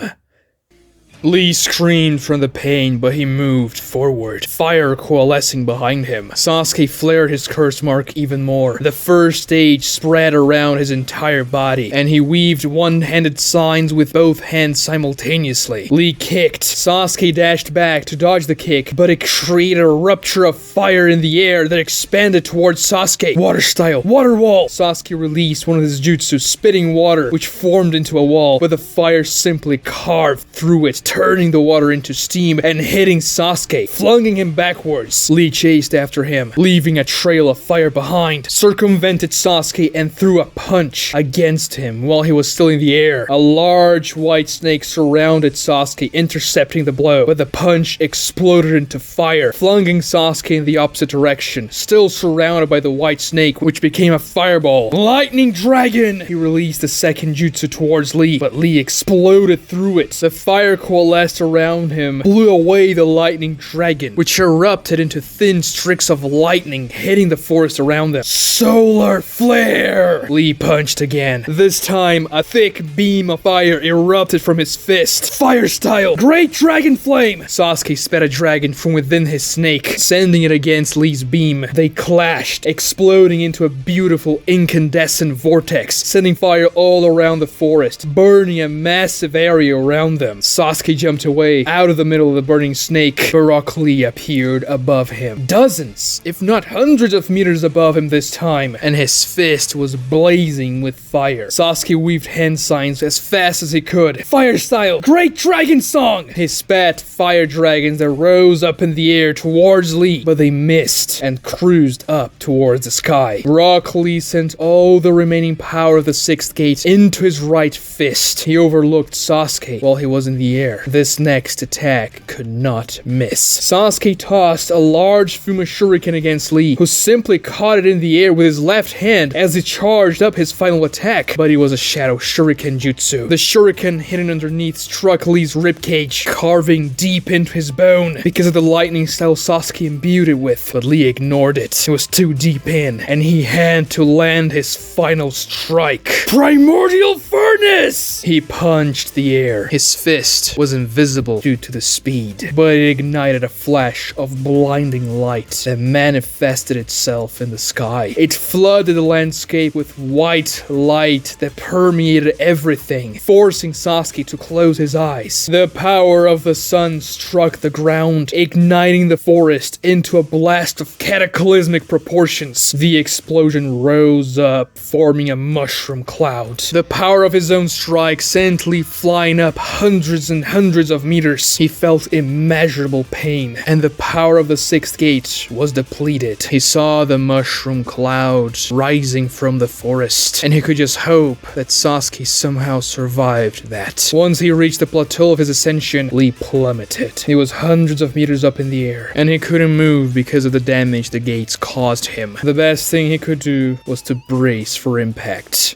Lee screamed from the pain, but he moved forward, fire coalescing behind him. Sasuke flared his curse mark even more. The first stage spread around his entire body, and he weaved one-handed signs with both hands simultaneously. Lee kicked. Sasuke dashed back to dodge the kick, but it created a rupture of fire in the air that expanded towards Sasuke. Water style, water wall! Sasuke released one of his jutsu, spitting water, which formed into a wall, but the fire simply carved through it, turning the water into steam and hitting Sasuke, flinging him backwards. Lee chased after him, leaving a trail of fire behind, circumvented Sasuke and threw a punch against him while he was still in the air. A large white snake surrounded Sasuke, intercepting the blow, but the punch exploded into fire, flinging Sasuke in the opposite direction, still surrounded by the white snake, which became a fireball. Lightning Dragon! He released the second jutsu towards Lee, but Lee exploded through it. The fire coalesced around him, blew away the lightning dragon, which erupted into thin streaks of lightning, hitting the forest around them. Solar flare! Lee punched again. This time, a thick beam of fire erupted from his fist. Fire style! Great dragon flame! Sasuke sped a dragon from within his snake, sending it against Lee's beam. They clashed, exploding into a beautiful incandescent vortex, sending fire all around the forest, burning a massive area around them. Sasuke Sasuke jumped away out of the middle of the burning snake, but Rock Lee appeared above him. Dozens, if not hundreds of meters above him this time, and his fist was blazing with fire. Sasuke weaved hand signs as fast as he could. Fire style, great dragon song! He spat fire dragons that rose up in the air towards Lee, but they missed and cruised up towards the sky. Rock Lee sent all the remaining power of the sixth gate into his right fist. He overlooked Sasuke while he was in the air. This next attack could not miss. Sasuke tossed a large Fuma Shuriken against Lee, who simply caught it in the air with his left hand as he charged up his final attack, but it was a Shadow Shuriken jutsu. The Shuriken hidden underneath struck Lee's ribcage, carving deep into his bone because of the lightning style Sasuke imbued it with, but Lee ignored it. It was too deep in, and he had to land his final strike. Primordial Furnace! He punched the air. His fist was invisible due to the speed, but it ignited a flash of blinding light that manifested itself in the sky. It flooded the landscape with white light that permeated everything, forcing Sasuke to close his eyes. The power of the sun struck the ground, igniting the forest into a blast of cataclysmic proportions. The explosion rose up, forming a mushroom cloud. The power of his own strike sent Lee flying up hundreds and hundreds of meters. He felt immeasurable pain, and the power of the sixth gate was depleted. He saw the mushroom cloud rising from the forest, and he could just hope that Sasuke somehow survived that. Once he reached the plateau of his ascension, Lee plummeted. He was hundreds of meters up in the air, and he couldn't move because of the damage the gates caused him. The best thing he could do was to brace for impact.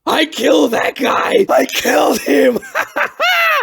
I killed that guy! I killed him!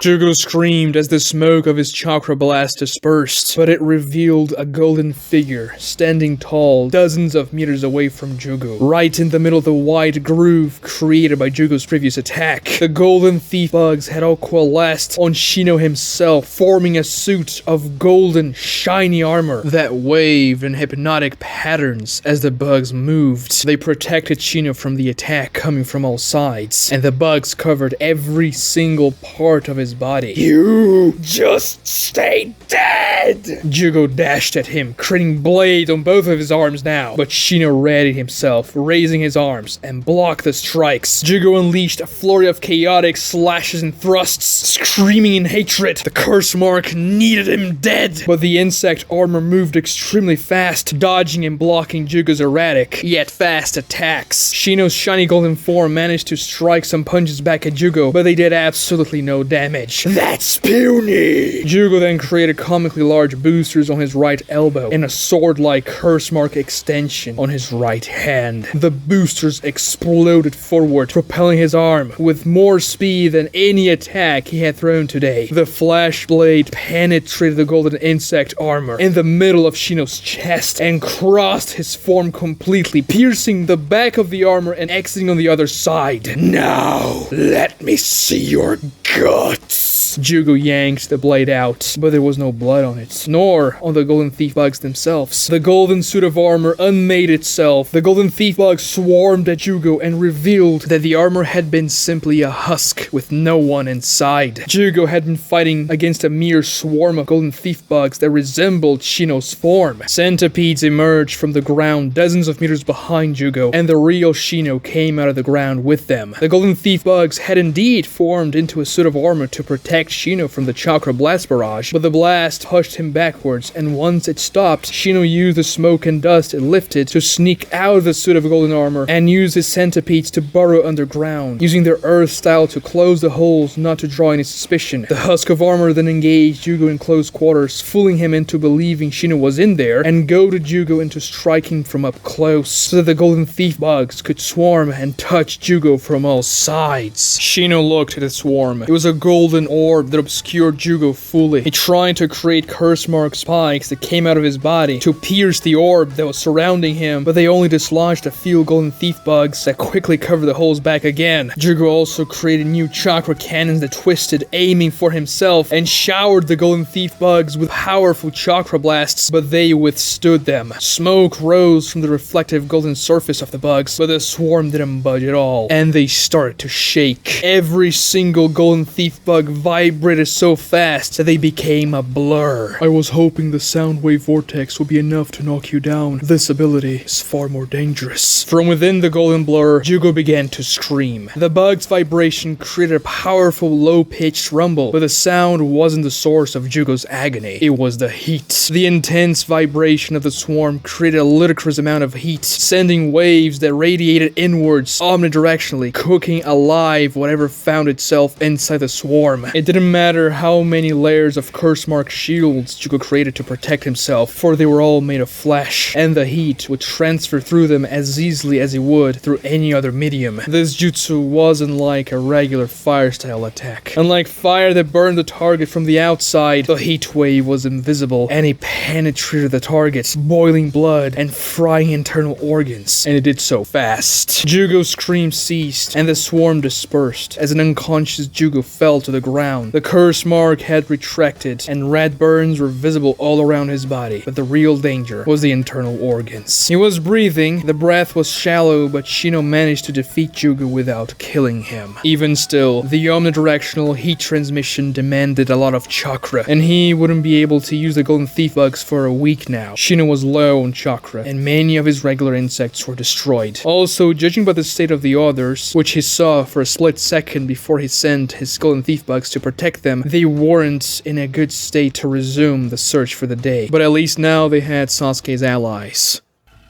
Jugo screamed as the smoke of his chakra blast dispersed, but it revealed a golden figure standing tall dozens of meters away from Jugo, right in the middle of the wide groove created by Jugo's previous attack. The golden thief bugs had all coalesced on Shino himself, forming a suit of golden, shiny armor that waved in hypnotic patterns as the bugs moved. They protected Shino from the attack coming from all sides, and the bugs covered every single part of his body. You just stay dead! Jugo dashed at him, creating blades on both of his arms now, but Shino readied himself, raising his arms and blocked the strikes. Jugo unleashed a flurry of chaotic slashes and thrusts, screaming in hatred. The curse mark needed him dead, but the insect armor moved extremely fast, dodging and blocking Jugo's erratic, yet fast attacks. Shino's shiny golden form managed to strike some punches back at Jugo, but they did absolutely no damage. That's puny! Jugo then created comically large boosters on his right elbow and a sword-like curse mark extension on his right hand. The boosters exploded forward, propelling his arm with more speed than any attack he had thrown today. The flash blade penetrated the golden insect armor in the middle of Shino's chest and crossed his form completely, piercing the back of the armor and exiting on the other side. Now, let me see your guts. Jugo yanked the blade out, but there was no blood on it, nor on the golden thief bugs themselves. The golden suit of armor unmade itself. The golden thief bugs swarmed at Jugo and revealed that the armor had been simply a husk with no one inside. Jugo had been fighting against a mere swarm of golden thief bugs that resembled Shino's form. Centipedes emerged from the ground dozens of meters behind Jugo, and the real Shino came out of the ground with them. The golden thief bugs had indeed formed into a suit of armor to protect Shino from the chakra blast barrage, but the blast pushed him backwards, and once it stopped, Shino used the smoke and dust it lifted to sneak out of the suit of golden armor and use his centipedes to burrow underground, using their earth style to close the holes not to draw any suspicion. The husk of armor then engaged Jugo in close quarters, fooling him into believing Shino was in there, and goaded Jugo into striking from up close, so that the golden thief bugs could swarm and touch Jugo from all sides. Shino looked at the swarm. It was a golden orb that obscured Jugo fully. He tried to create curse mark spikes that came out of his body to pierce the orb that was surrounding him, but they only dislodged a few golden thief bugs that quickly covered the holes back again. Jugo also created new chakra cannons that twisted, aiming for himself, and showered the golden thief bugs with powerful chakra blasts, but they withstood them. Smoke rose from the reflective golden surface of the bugs, but the swarm didn't budge at all, and they started to shake. Every single golden thief bug vibrated vibrated so fast that they became a blur. I was hoping the sound wave vortex would be enough to knock you down. This ability is far more dangerous. From within the golden blur, Jugo began to scream. The bug's vibration created a powerful low-pitched rumble, but the sound wasn't the source of Jugo's agony. It was the heat. The intense vibration of the swarm created a ludicrous amount of heat, sending waves that radiated inwards omnidirectionally, cooking alive whatever found itself inside the swarm. It didn't matter how many layers of curse-marked shields Jugo created to protect himself, for they were all made of flesh, and the heat would transfer through them as easily as it would through any other medium. This jutsu wasn't like a regular fire-style attack. Unlike fire that burned the target from the outside, the heat wave was invisible, and it penetrated the target, boiling blood and frying internal organs, and it did so fast. Jugo's scream ceased, and the swarm dispersed, as an unconscious Jugo fell to the ground. The curse mark had retracted, and red burns were visible all around his body, but the real danger was the internal organs. He was breathing, the breath was shallow, but Shino managed to defeat Jugo without killing him. Even still, the omnidirectional heat transmission demanded a lot of chakra, and he wouldn't be able to use the golden thief bugs for a week now. Shino was low on chakra, and many of his regular insects were destroyed. Also, judging by the state of the others, which he saw for a split second before he sent his golden thief bugs to protect them, they weren't in a good state to resume the search for the day. But at least now they had Sasuke's allies.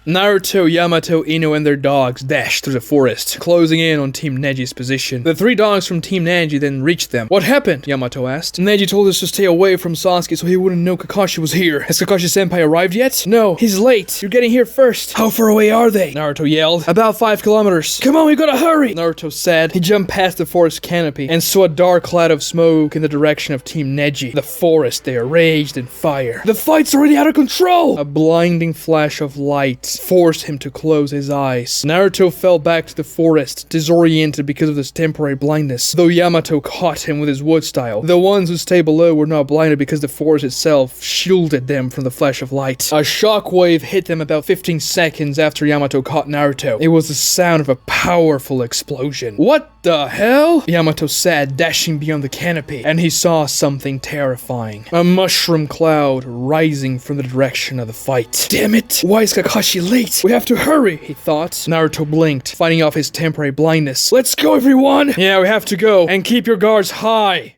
Naruto, Yamato, Ino, and their dogs dashed through the forest, closing in on Team Neji's position. The 3 dogs from Team Neji then reached them. "What happened?" Yamato asked. "Neji told us to stay away from Sasuke so he wouldn't know Kakashi was here. Has Kakashi-senpai arrived yet?" "No, he's late. You're getting here first." "How far away are they?" Naruto yelled. "About 5 kilometers. Come on, we gotta hurry!" Naruto said. He jumped past the forest canopy and saw a dark cloud of smoke in the direction of Team Neji. The forest there raged in fire. "The fight's already out of control!" A blinding flash of light forced him to close his eyes. Naruto fell back to the forest, disoriented because of this temporary blindness, though Yamato caught him with his wood style. The ones who stayed below were not blinded because the forest itself shielded them from the flash of light. A shockwave hit them about 15 seconds after Yamato caught Naruto. It was the sound of a powerful explosion. "What the hell?" Yamato said, dashing beyond the canopy, and he saw something terrifying. A mushroom cloud rising from the direction of the fight. "Damn it! Why is Kakashi late? We have to hurry," he thought. Naruto blinked, fighting off his temporary blindness. "Let's go, everyone!" "Yeah, we have to go. And keep your guards high."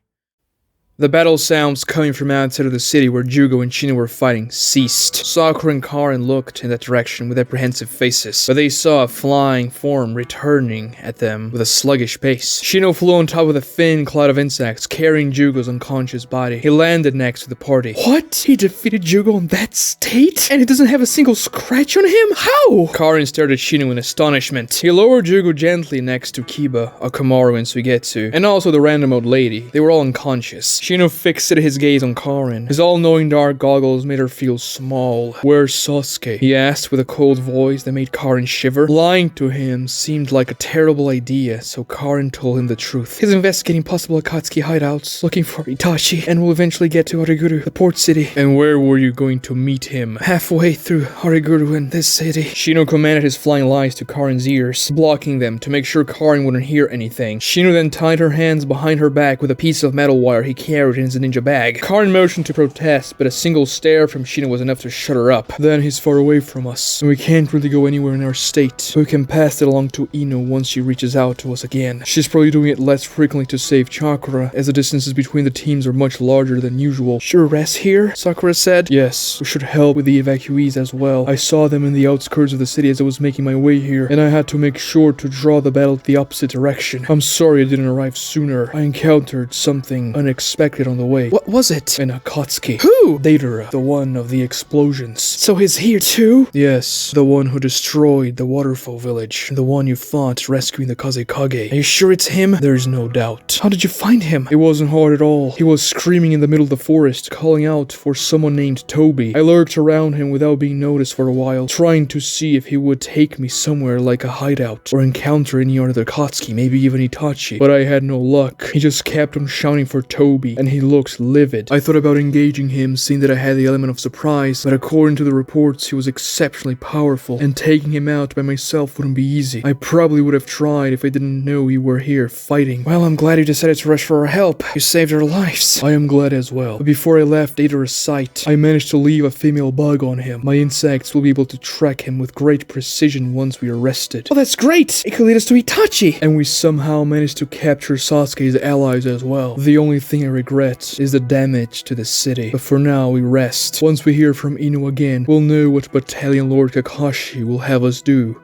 The battle sounds coming from outside of the city where Jugo and Shino were fighting ceased. Sakura and Karin looked in that direction with apprehensive faces, but they saw a flying form returning at them with a sluggish pace. Shino flew on top of a thin cloud of insects, carrying Jugo's unconscious body. He landed next to the party. What? He defeated Jugo in that state? And he doesn't have a single scratch on him? How? Karin stared at Shino in astonishment. He lowered Jugo gently next to Kiba, Akamaru, and Suigetsu, and also the random old lady. They were all unconscious. Shino fixated his gaze on Karin. His all-knowing dark goggles made her feel small. "Where's Sasuke?" he asked with a cold voice that made Karin shiver. Lying to him seemed like a terrible idea, so Karin told him the truth. "He's investigating possible Akatsuki hideouts, looking for Itachi, and will eventually get to Ariguru, the port city." "And where were you going to meet him?" "Halfway through Ariguru and this city." Shino commanded his flying lies to Karin's ears, blocking them to make sure Karin wouldn't hear anything. Shino then tied her hands behind her back with a piece of metal wire he carried in his ninja bag. Karin motioned to protest, but a single stare from Shino was enough to shut her up. "Then he's far away from us, and we can't really go anywhere in our state. We can pass it along to Ino once she reaches out to us again. She's probably doing it less frequently to save chakra, as the distances between the teams are much larger than usual." "Should we rest here?" Sakura said. "Yes, we should help with the evacuees as well. I saw them in the outskirts of the city as I was making my way here, and I had to make sure to draw the battle the opposite direction. I'm sorry I didn't arrive sooner. I encountered something unexpected on the way." "What was it?" "An Akatsuki." "Who?" "Deidara, the one of the explosions." "So he's here too?" "Yes, the one who destroyed the waterfall village, the one you fought rescuing the Kazekage. Are you sure it's him?" "There's no doubt." "How did you find him?" "It wasn't hard at all. He was screaming in the middle of the forest, calling out for someone named Toby. I lurked around him without being noticed for a while, trying to see if he would take me somewhere like a hideout, or encounter any other Akatsuki, maybe even Itachi. But I had no luck. He just kept on shouting for Toby, Toby, and he looked livid. I thought about engaging him, seeing that I had the element of surprise, but according to the reports, he was exceptionally powerful, and taking him out by myself wouldn't be easy. I probably would have tried if I didn't know you were here fighting. Well, I'm glad you decided to rush for our help. You saved our lives. I am glad as well. But before I left Adara's sight, I managed to leave a female bug on him. My insects will be able to track him with great precision once we are rested. Oh, that's great! It could lead us to Itachi! And we somehow managed to capture Sasuke's allies as well. The only thing I regret is the damage to the city. But for now, we rest. Once we hear from Inu again, we'll know what Battalion Lord Kakashi will have us do.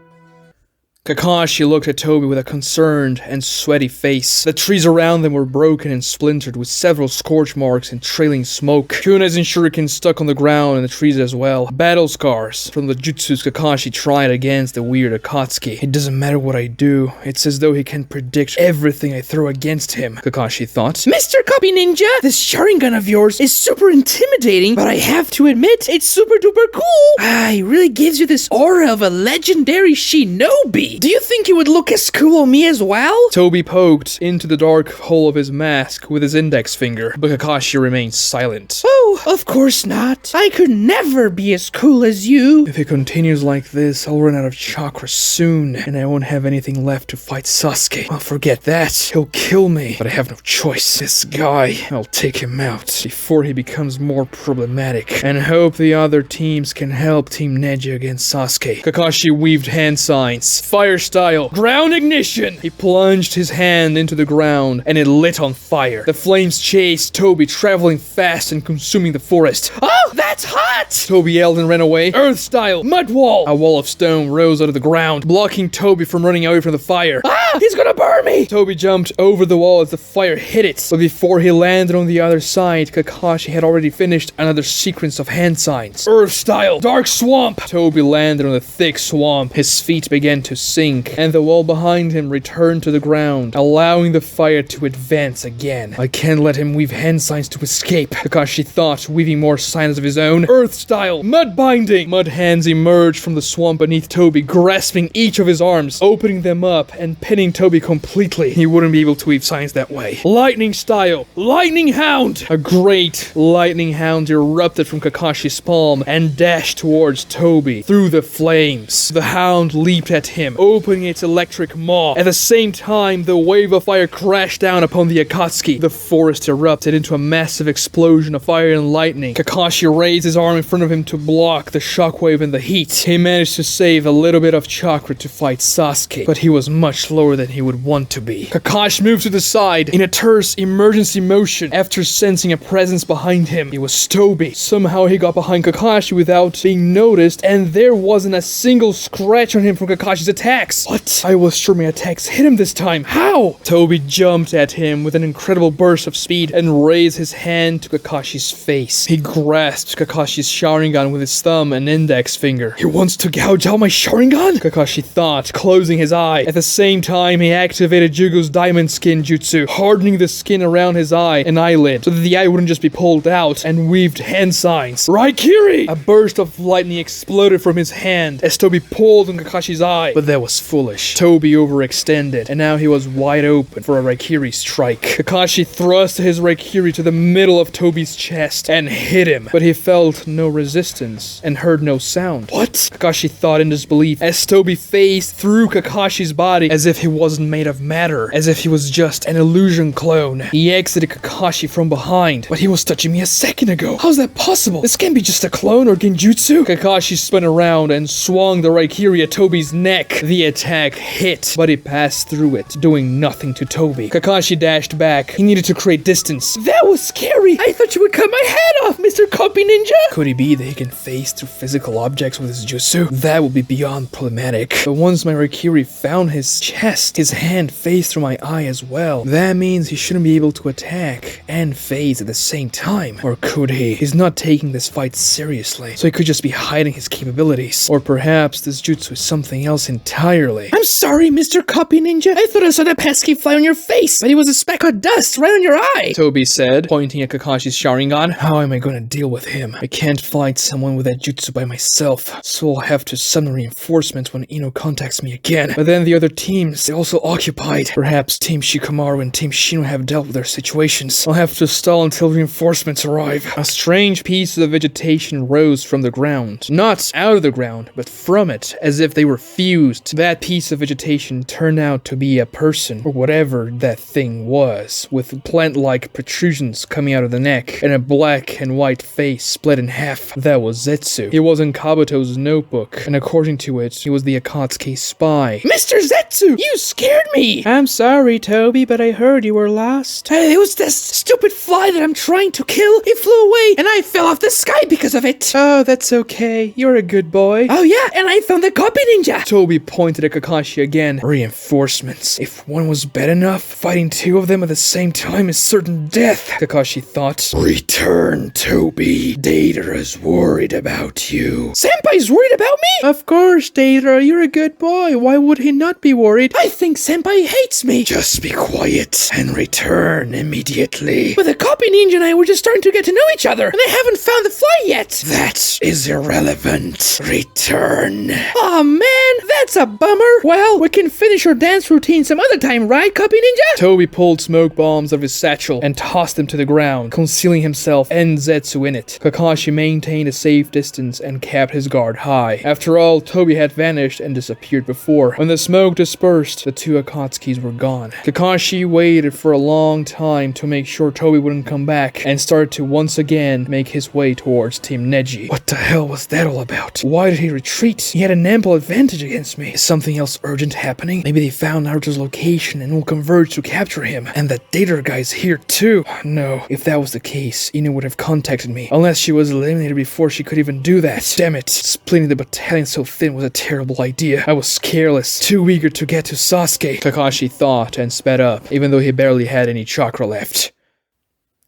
Kakashi looked at Toby with a concerned and sweaty face. The trees around them were broken and splintered with several scorch marks and trailing smoke. Kunas and shurikens stuck on the ground and the trees as well. Battle scars from the jutsus Kakashi tried against the weird Akatsuki. It doesn't matter what I do. It's as though he can predict everything I throw against him, Kakashi thought. Mr. Copy Ninja, this Sharingan of yours is super intimidating, but I have to admit, it's super duper cool. It really gives you this aura of a legendary shinobi. Do you think you would look as cool on me as well? Toby poked into the dark hole of his mask with his index finger, but Kakashi remained silent. Oh, of course not. I could never be as cool as you. If it continues like this, I'll run out of chakra soon, and I won't have anything left to fight Sasuke. I'll forget that. He'll kill me, but I have no choice. This guy, I'll take him out before he becomes more problematic, and hope the other teams can help Team Neji against Sasuke. Kakashi weaved hand signs. Fire style. Ground ignition! He plunged his hand into the ground, and it lit on fire. The flames chased Toby, traveling fast and consuming the forest. Oh, that's hot! Toby yelled and ran away. Earth style. Mud wall! A wall of stone rose out of the ground, blocking Toby from running away from the fire. He's gonna burn me! Toby jumped over the wall as the fire hit it, but before he landed on the other side, Kakashi had already finished another sequence of hand signs. Earth style. Dark swamp! Toby landed on the thick swamp. His feet began to sink, and the wall behind him returned to the ground, allowing the fire to advance again. I can't let him weave hand signs to escape, Kakashi thought, weaving more signs of his own. Earth style. Mud binding! Mud hands emerged from the swamp beneath Toby, grasping each of his arms, opening them up, and pinning Toby completely. He wouldn't be able to weave signs that way. Lightning style. Lightning hound! A great lightning hound erupted from Kakashi's palm and dashed towards Toby through the flames. The hound leaped at him, opening its electric maw. At the same time, the wave of fire crashed down upon the Akatsuki. The forest erupted into a massive explosion of fire and lightning. Kakashi raised his arm in front of him to block the shockwave and the heat. He managed to save a little bit of chakra to fight Sasuke, but he was much slower than he would want to be. Kakashi moved to the side in a terse emergency motion after sensing a presence behind him. It was Toby. Somehow he got behind Kakashi without being noticed, and there wasn't a single scratch on him from Kakashi's attacks. What? I was sure my attacks hit him this time. How? Toby jumped at him with an incredible burst of speed and raised his hand to Kakashi's face. He grasped Kakashi's Sharingan with his thumb and index finger. He wants to gouge out my Sharingan? Kakashi thought, closing his eye. At the same time, he activated Jugo's diamond skin jutsu, hardening the skin around his eye and eyelid so that the eye wouldn't just be pulled out, and weaved hand signs. Raikiri! A burst of lightning exploded from his hand as Toby pulled on Kakashi's eye, but that was foolish. Toby overextended, and now he was wide open for a Raikiri strike. Kakashi thrust his Raikiri to the middle of Toby's chest and hit him, but he felt no resistance and heard no sound. What? Kakashi thought in disbelief as Toby phased through Kakashi's body as if he wasn't made of matter, as if he was just an illusion clone. He exited Kakashi from behind, but he was touching me a second ago. How's that possible? This can't be just a clone or genjutsu. Kakashi spun around and swung the Raikiri at Toby's neck. The attack hit, but he passed through it, doing nothing to Toby. Kakashi dashed back. He needed to create distance. That was scary. I thought you would cut my head off, Mr. Copy Ninja. Could it be that he can phase through physical objects with his jutsu? That would be beyond problematic. But once my Raikiri found his chest, his hand phased through my eye as well. That means he shouldn't be able to attack and phase at the same time. Or could he? He's not taking this fight seriously, so he could just be hiding his capabilities. Or perhaps this jutsu is something else entirely. I'm sorry, Mr. Copy Ninja. I thought I saw that pesky fly on your face, but it was a speck of dust right on your eye. Toby said, pointing at Kakashi's Sharingan. How am I going to deal with him? I can't fight someone with that jutsu by myself, so I'll have to summon reinforcements when Ino contacts me again. But then the other teams, seems they also occupied. Perhaps Team Shikamaru and Team Shino have dealt with their situations. I'll have to stall until reinforcements arrive. A strange piece of vegetation rose from the ground. Not out of the ground, but from it, as if they were fused. That piece of vegetation turned out to be a person, or whatever that thing was, with plant-like protrusions coming out of the neck, and a black and white face split in half. That was Zetsu. He was in Kabuto's notebook, and according to it, he was the Akatsuki spy. Mr. Zetsu, you scared me! I'm sorry, Toby, but I heard you were lost. It was this stupid fly that I'm trying to kill. It flew away, and I fell off the sky because of it. Oh, that's okay. You're a good boy. Oh yeah, and I found the copy ninja. Toby pointed at Kakashi again. Reinforcements. If one was bad enough, fighting two of them at the same time is certain death, Kakashi thought. Return, Toby. Deidara's worried about you. Senpai's worried about me? Of course, Deidara. You're a good boy. Why would he not be worried? I think Senpai hates me. Just be quiet and return immediately. But the copy ninja and I were just starting to get to know each other, and I haven't found the fly yet. That is irrelevant. Return. Aw, man, that's a bummer. Well, we can finish our dance routine some other time, right, copy ninja? Toby pulled smoke bombs of his satchel and tossed them to the ground, concealing himself and Zetsu in it. Kakashi maintained a safe distance and kept his guard high. After all, Toby had vanished and disappeared before. When the smoke dispersed, the two Akatsukis were gone. Kakashi waited for a long time to make sure Toby wouldn't come back, and started to once again make his way towards Team Neji. What the hell was that all about? Why did he retreat? He had an ample advantage against me. Is something else urgent happening? Maybe they found Naruto's location and will converge to capture him. And that Deidara guy's here too. No, if that was the case, Ino would have contacted me. Unless she was eliminated before she could even do that. Damn it. Splitting the battalion so thin was a terrible idea. I was careless, too eager to get to Sasuke, Kakashi thought and sped up, even though he barely had any chakra left.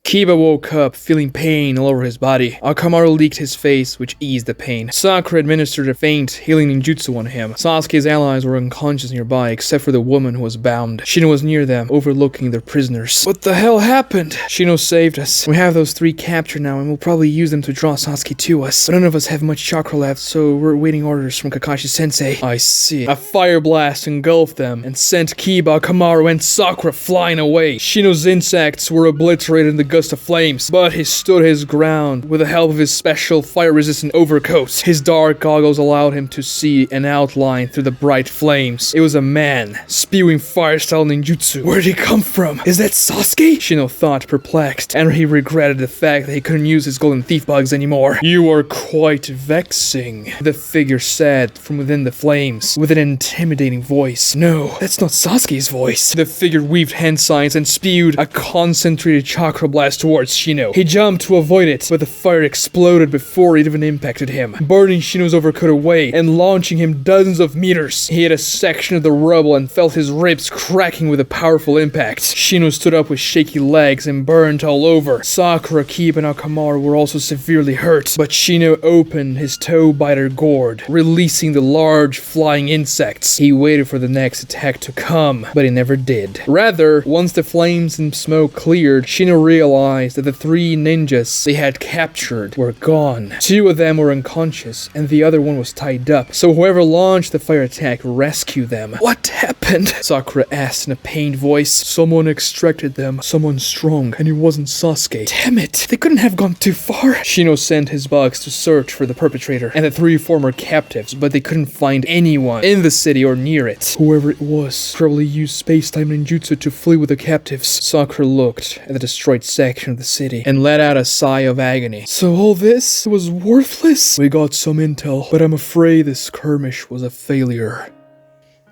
Kiba woke up, feeling pain all over his body. Akamaru licked his face, which eased the pain. Sakura administered a faint, healing ninjutsu on him. Sasuke's allies were unconscious nearby, except for the woman who was bound. Shino was near them, overlooking their prisoners. What the hell happened? Shino saved us. We have those three captured now, and we'll probably use them to draw Sasuke to us. But none of us have much chakra left, so we're waiting orders from Kakashi-sensei. I see. A fire blast engulfed them, and sent Kiba, Akamaru, and Sakura flying away. Shino's insects were obliterated in the gust of flames, but he stood his ground with the help of his special fire-resistant overcoat. His dark goggles allowed him to see an outline through the bright flames. It was a man, spewing fire-style ninjutsu. Where did he come from? Is that Sasuke? Shino thought, perplexed, and he regretted the fact that he couldn't use his golden thief bugs anymore. You are quite vexing, the figure said from within the flames, with an intimidating voice. No, that's not Sasuke's voice. The figure weaved hand signs and spewed a concentrated chakra blast towards Shino. He jumped to avoid it, but the fire exploded before it even impacted him, burning Shino's overcoat away and launching him dozens of meters. He hit a section of the rubble and felt his ribs cracking with a powerful impact. Shino stood up with shaky legs and burned all over. Sakura, Kiba, and Akamaru were also severely hurt, but Shino opened his toe-biter gourd, releasing the large flying insects. He waited for the next attack to come, but it never did. Rather, once the flames and smoke cleared, Shino realized that the three ninjas they had captured were gone. Two of them were unconscious, and the other one was tied up, so whoever launched the fire attack rescued them. What happened? Sakura asked in a pained voice. Someone extracted them, someone strong, and it wasn't Sasuke. Damn it, they couldn't have gone too far. Shino sent his bugs to search for the perpetrator and the three former captives, but they couldn't find anyone in the city or near it. Whoever it was probably used space-time ninjutsu to flee with the captives. Sakura looked at the destroyed section of the city and let out a sigh of agony. So all this was worthless? We got some intel, but I'm afraid this skirmish was a failure.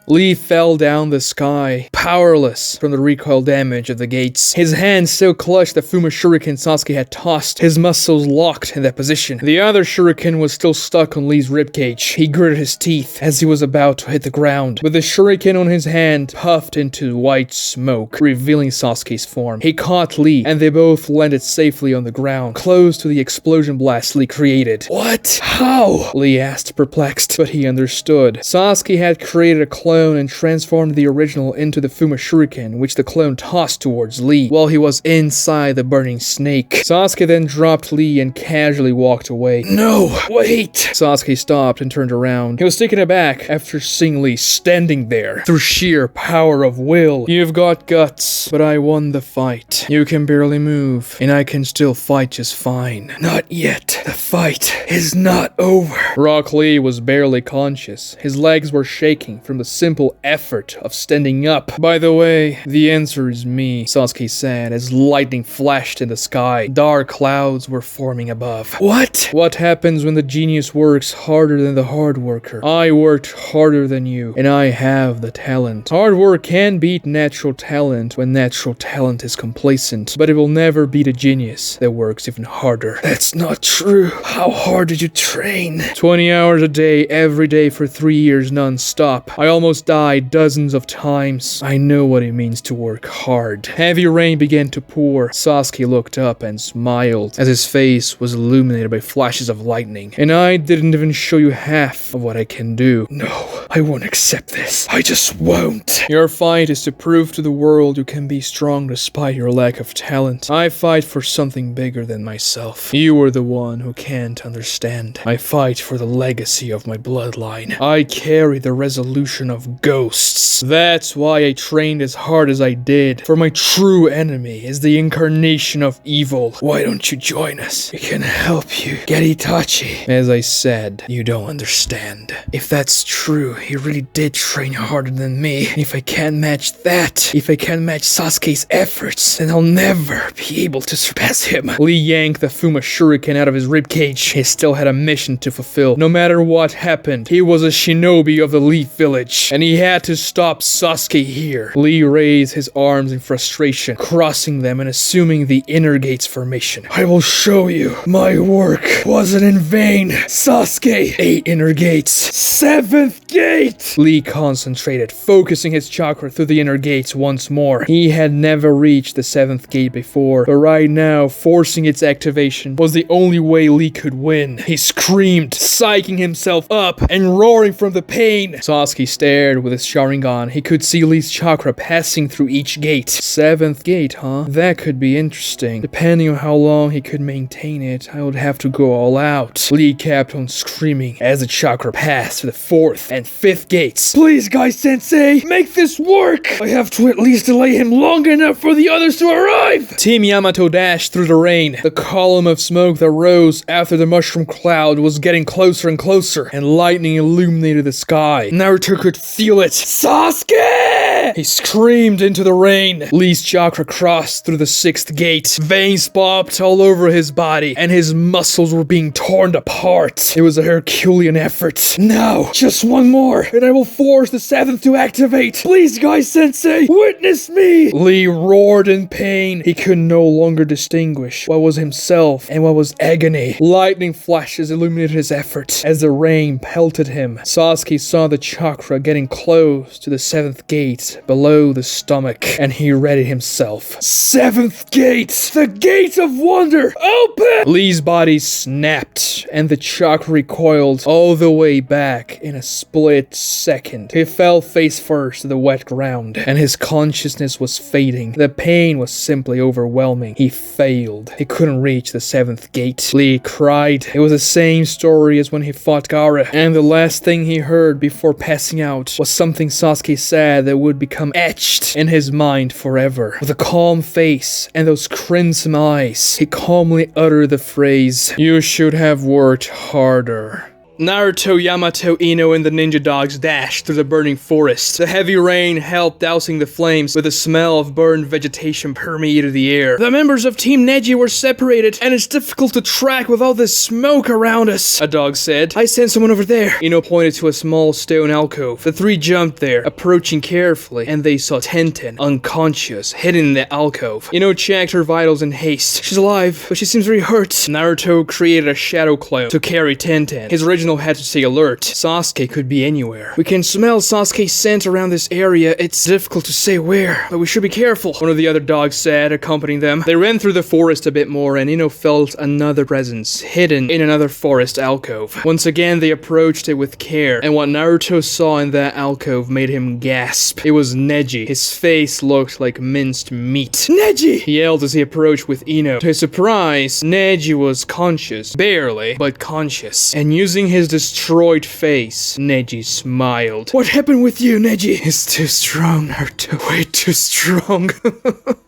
Lee fell down the sky, powerless from the recoil damage of the gates. His hand still clutched the Fuma shuriken Sasuke had tossed, his muscles locked in that position. The other shuriken was still stuck on Lee's ribcage. He gritted his teeth as he was about to hit the ground, but the shuriken on his hand puffed into white smoke, revealing Sasuke's form. He caught Lee, and they both landed safely on the ground, close to the explosion blast Lee created. What? How? Lee asked, perplexed, but he understood. Sasuke had created a clone clone and transformed the original into the Fuma Shuriken, which the clone tossed towards Lee while he was inside the burning snake. Sasuke then dropped Lee and casually walked away. No, wait! Sasuke stopped and turned around. He was taken aback after seeing Lee standing there through sheer power of will. You've got guts, but I won the fight. You can barely move, and I can still fight just fine. Not yet. The fight is not over. Rock Lee was barely conscious. His legs were shaking from the simple effort of standing up. By the way, the answer is me, Sasuke said as lightning flashed in the sky. Dark clouds were forming above. What? What happens when the genius works harder than the hard worker? I worked harder than you, and I have the talent. Hard work can beat natural talent when natural talent is complacent, but it will never beat a genius that works even harder. That's not true. How hard did you train? 20 hours a day, every day for 3 years non-stop. I almost died dozens of times. I know what it means to work hard. Heavy rain began to pour. Sasuke looked up and smiled as his face was illuminated by flashes of lightning. And I didn't even show you half of what I can do. No, I won't accept this. I just won't. Your fight is to prove to the world you can be strong despite your lack of talent. I fight for something bigger than myself. You are the one who can't understand. I fight for the legacy of my bloodline. I carry the resolution of ghosts. That's why I trained as hard as I did. For my true enemy is the incarnation of evil. Why don't you join us? We can help you get Itachi. As I said, you don't understand. If that's true, he really did train harder than me. If I can't match that, if I can't match Sasuke's efforts, then I'll never be able to surpass him. Lee yanked the Fuma Shuriken out of his ribcage. He still had a mission to fulfill. No matter what happened, he was a shinobi of the Leaf Village, and he had to stop Sasuke here. Lee raised his arms in frustration, crossing them and assuming the inner gates formation. I will show you. My work wasn't in vain. Sasuke, 8 inner gates. 7th gate! Lee concentrated, focusing his chakra through the inner gates once more. He had never reached the 7th gate before, but right now, forcing its activation was the only way Lee could win. He screamed, psyching himself up and roaring from the pain. Sasuke stared with his Sharingan. He could see Lee's chakra passing through each gate. 7th gate, huh? That could be interesting. Depending on how long he could maintain it, I would have to go all out. Lee kept on screaming as the chakra passed to the 4th and 5th gates. Please, Guy-sensei, make this work! I have to at least delay him long enough for the others to arrive! Team Yamato dashed through the rain. The column of smoke that rose after the mushroom cloud was getting closer and closer, and lightning illuminated the sky. Naruto could feel it. Sasuke! He screamed into the rain. Lee's chakra crossed through the 6th gate. Veins popped all over his body, and his muscles were being torn apart. It was a Herculean effort. Now, just one more, and I will force the 7th to activate. Please, Guy-sensei, witness me! Lee roared in pain. He could no longer distinguish what was himself and what was agony. Lightning flashes illuminated his effort as the rain pelted him. Sasuke saw the chakra getting close to the 7th gate below the stomach, and he readied himself. 7th gate! The gate of wonder! Open! Lee's body snapped, and the chakra recoiled all the way back in a split second. He fell face first to the wet ground, and his consciousness was fading. The pain was simply overwhelming. He failed. He couldn't reach the 7th gate. Lee cried. It was the same story as when he fought Gaara, and the last thing he heard before passing out was something Sasuke said that would become etched in his mind forever. With a calm face and those crimson eyes, he calmly uttered the phrase, "You should have worked harder." Naruto, Yamato, Ino, and the ninja dogs dashed through the burning forest. The heavy rain helped dousing the flames, with the smell of burned vegetation permeated the air. The members of Team Neji were separated, and it's difficult to track with all this smoke around us, a dog said. I sense someone over there. Ino pointed to a small stone alcove. The 3 jumped there, approaching carefully, and they saw Tenten, unconscious, hidden in the alcove. Ino checked her vitals in haste. She's alive, but she seems very hurt. Naruto created a shadow clone to carry Tenten. His original Ino had to stay alert. Sasuke could be anywhere. We can smell Sasuke's scent around this area. It's difficult to say where, but we should be careful, one of the other dogs said, accompanying them. They ran through the forest a bit more, and Ino felt another presence, hidden in another forest alcove. Once again, they approached it with care, and what Naruto saw in that alcove made him gasp. It was Neji. His face looked like minced meat. Neji! He yelled as he approached with Ino. To his surprise, Neji was conscious. Barely, but conscious. And using his destroyed face, Neji smiled. What happened with you, Neji? He's too strong, Naruto. Way too strong.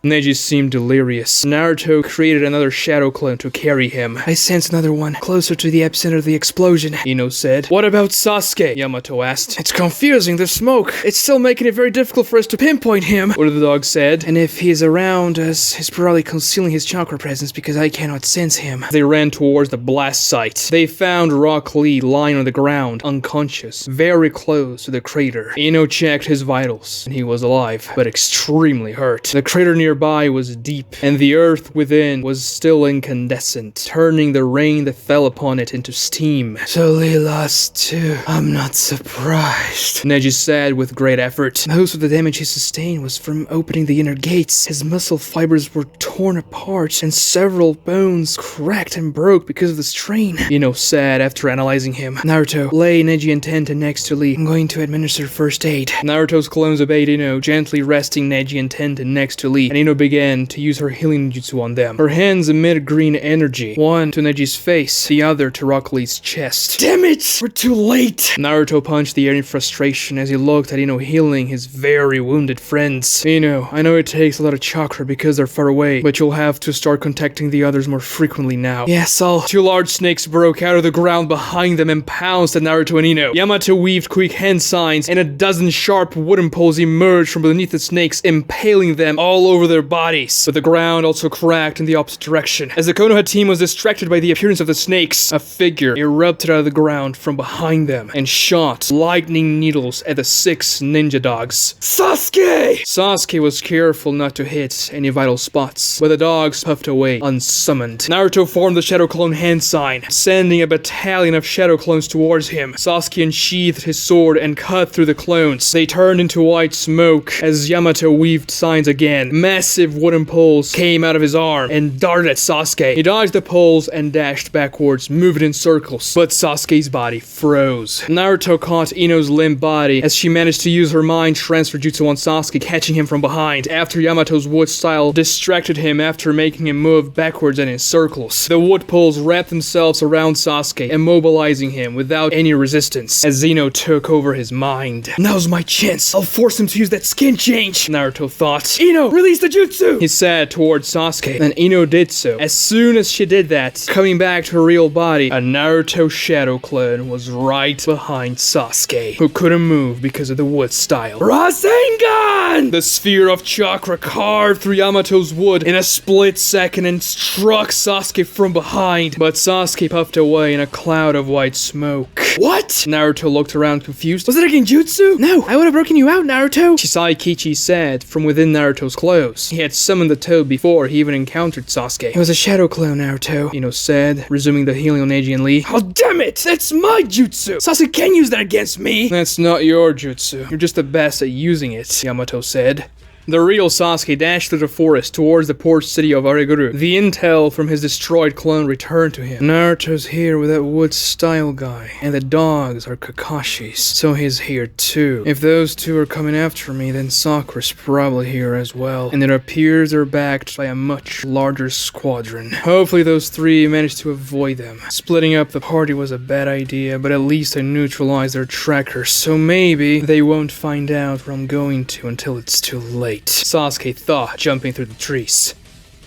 Neji seemed delirious. Naruto created another shadow clone to carry him. I sense another one, closer to the epicenter of the explosion, Ino said. What about Sasuke? Yamato asked. It's confusing, the smoke. It's still making it very difficult for us to pinpoint him, one of the dogs said. And if he is around us, he's probably concealing his chakra presence because I cannot sense him. They ran towards the blast site. They found Rock Lee lying on the ground, unconscious, very close to the crater. Ino checked his vitals, and he was alive, but extremely hurt. The crater nearby was deep, and the earth within was still incandescent, turning the rain that fell upon it into steam. So Lee lost too. I'm not surprised, Neji said with great effort. Most of the damage he sustained was from opening the inner gates. His muscle fibers were torn apart, and several bones cracked and broke because of the strain, Ino said after analyzing him. Naruto, lay Neji and Tenta next to Lee. I'm going to administer first aid. Naruto's clones obeyed Ino, gently resting Neji and Tenta next to Lee, and Ino began to use her healing jutsu on them. Her hands emitted green energy, one to Neji's face, the other to Rock Lee's chest. Damn it! We're too late! Naruto punched the air in frustration as he looked at Ino healing his very wounded friends. Ino, I know it takes a lot of chakra because they're far away, but you'll have to start contacting the others more frequently now. Yes, I'll... Two large snakes broke out of the ground behind them and pounced at Naruto and Ino. Yamato weaved quick hand signs, and a dozen sharp wooden poles emerged from beneath the snakes, impaling them all over their bodies. But the ground also cracked in the opposite direction. As the Konoha team was distracted by the appearance of the snakes, a figure erupted out of the ground from behind them and shot lightning needles at the 6 ninja dogs. Sasuke! Sasuke was careful not to hit any vital spots, but the dogs puffed away unsummoned. Naruto formed the Shadow Clone hand sign, sending a battalion of Shadow Clones towards him. Sasuke unsheathed his sword and cut through the clones. They turned into white smoke as Yamato weaved signs again. Massive wooden poles came out of his arm and darted at Sasuke. He dodged the poles and dashed backwards, moving in circles, but Sasuke's body froze. Naruto caught Ino's limp body as she managed to use her mind transfer jutsu on Sasuke, catching him from behind after Yamato's wood style distracted him after making him move backwards and in circles. The wood poles wrapped themselves around Sasuke, immobilizing him without any resistance as Ino took over his mind. Now's my chance. I'll force him to use that skin change, Naruto thought. Ino, release the jutsu, he said towards Sasuke, and Ino did so. As soon as she did that, coming back to her real body, a Naruto shadow clone was right behind Sasuke, who couldn't move because of the wood style. Rasengan! The sphere of chakra carved through Yamato's wood in a split second and struck Sasuke from behind, but Sasuke puffed away in a cloud of white smoke. What? Naruto looked around confused. Was it a genjutsu? No, I would have broken you out, Naruto, Shisaikichi said from within Naruto's clothes. He had summoned the toad before he even encountered Sasuke. It was a shadow clone, Naruto, Ino said, resuming the healing on Neji and Lee. Oh, damn it! That's my jutsu! Sasuke can use that against me! That's not your jutsu. You're just the best at using it, Yamato said. The real Sasuke dashed through the forest towards the port city of Areguru. The intel from his destroyed clone returned to him. Naruto's here with that wood style guy, and the dogs are Kakashi's, so he's here too. If those two are coming after me, then Sakura's probably here as well, and it appears they're backed by a much larger squadron. Hopefully those three managed to avoid them. Splitting up the party was a bad idea, but at least I neutralized their trackers, so maybe they won't find out where I'm going to until it's too late, Sasuke thought, jumping through the trees.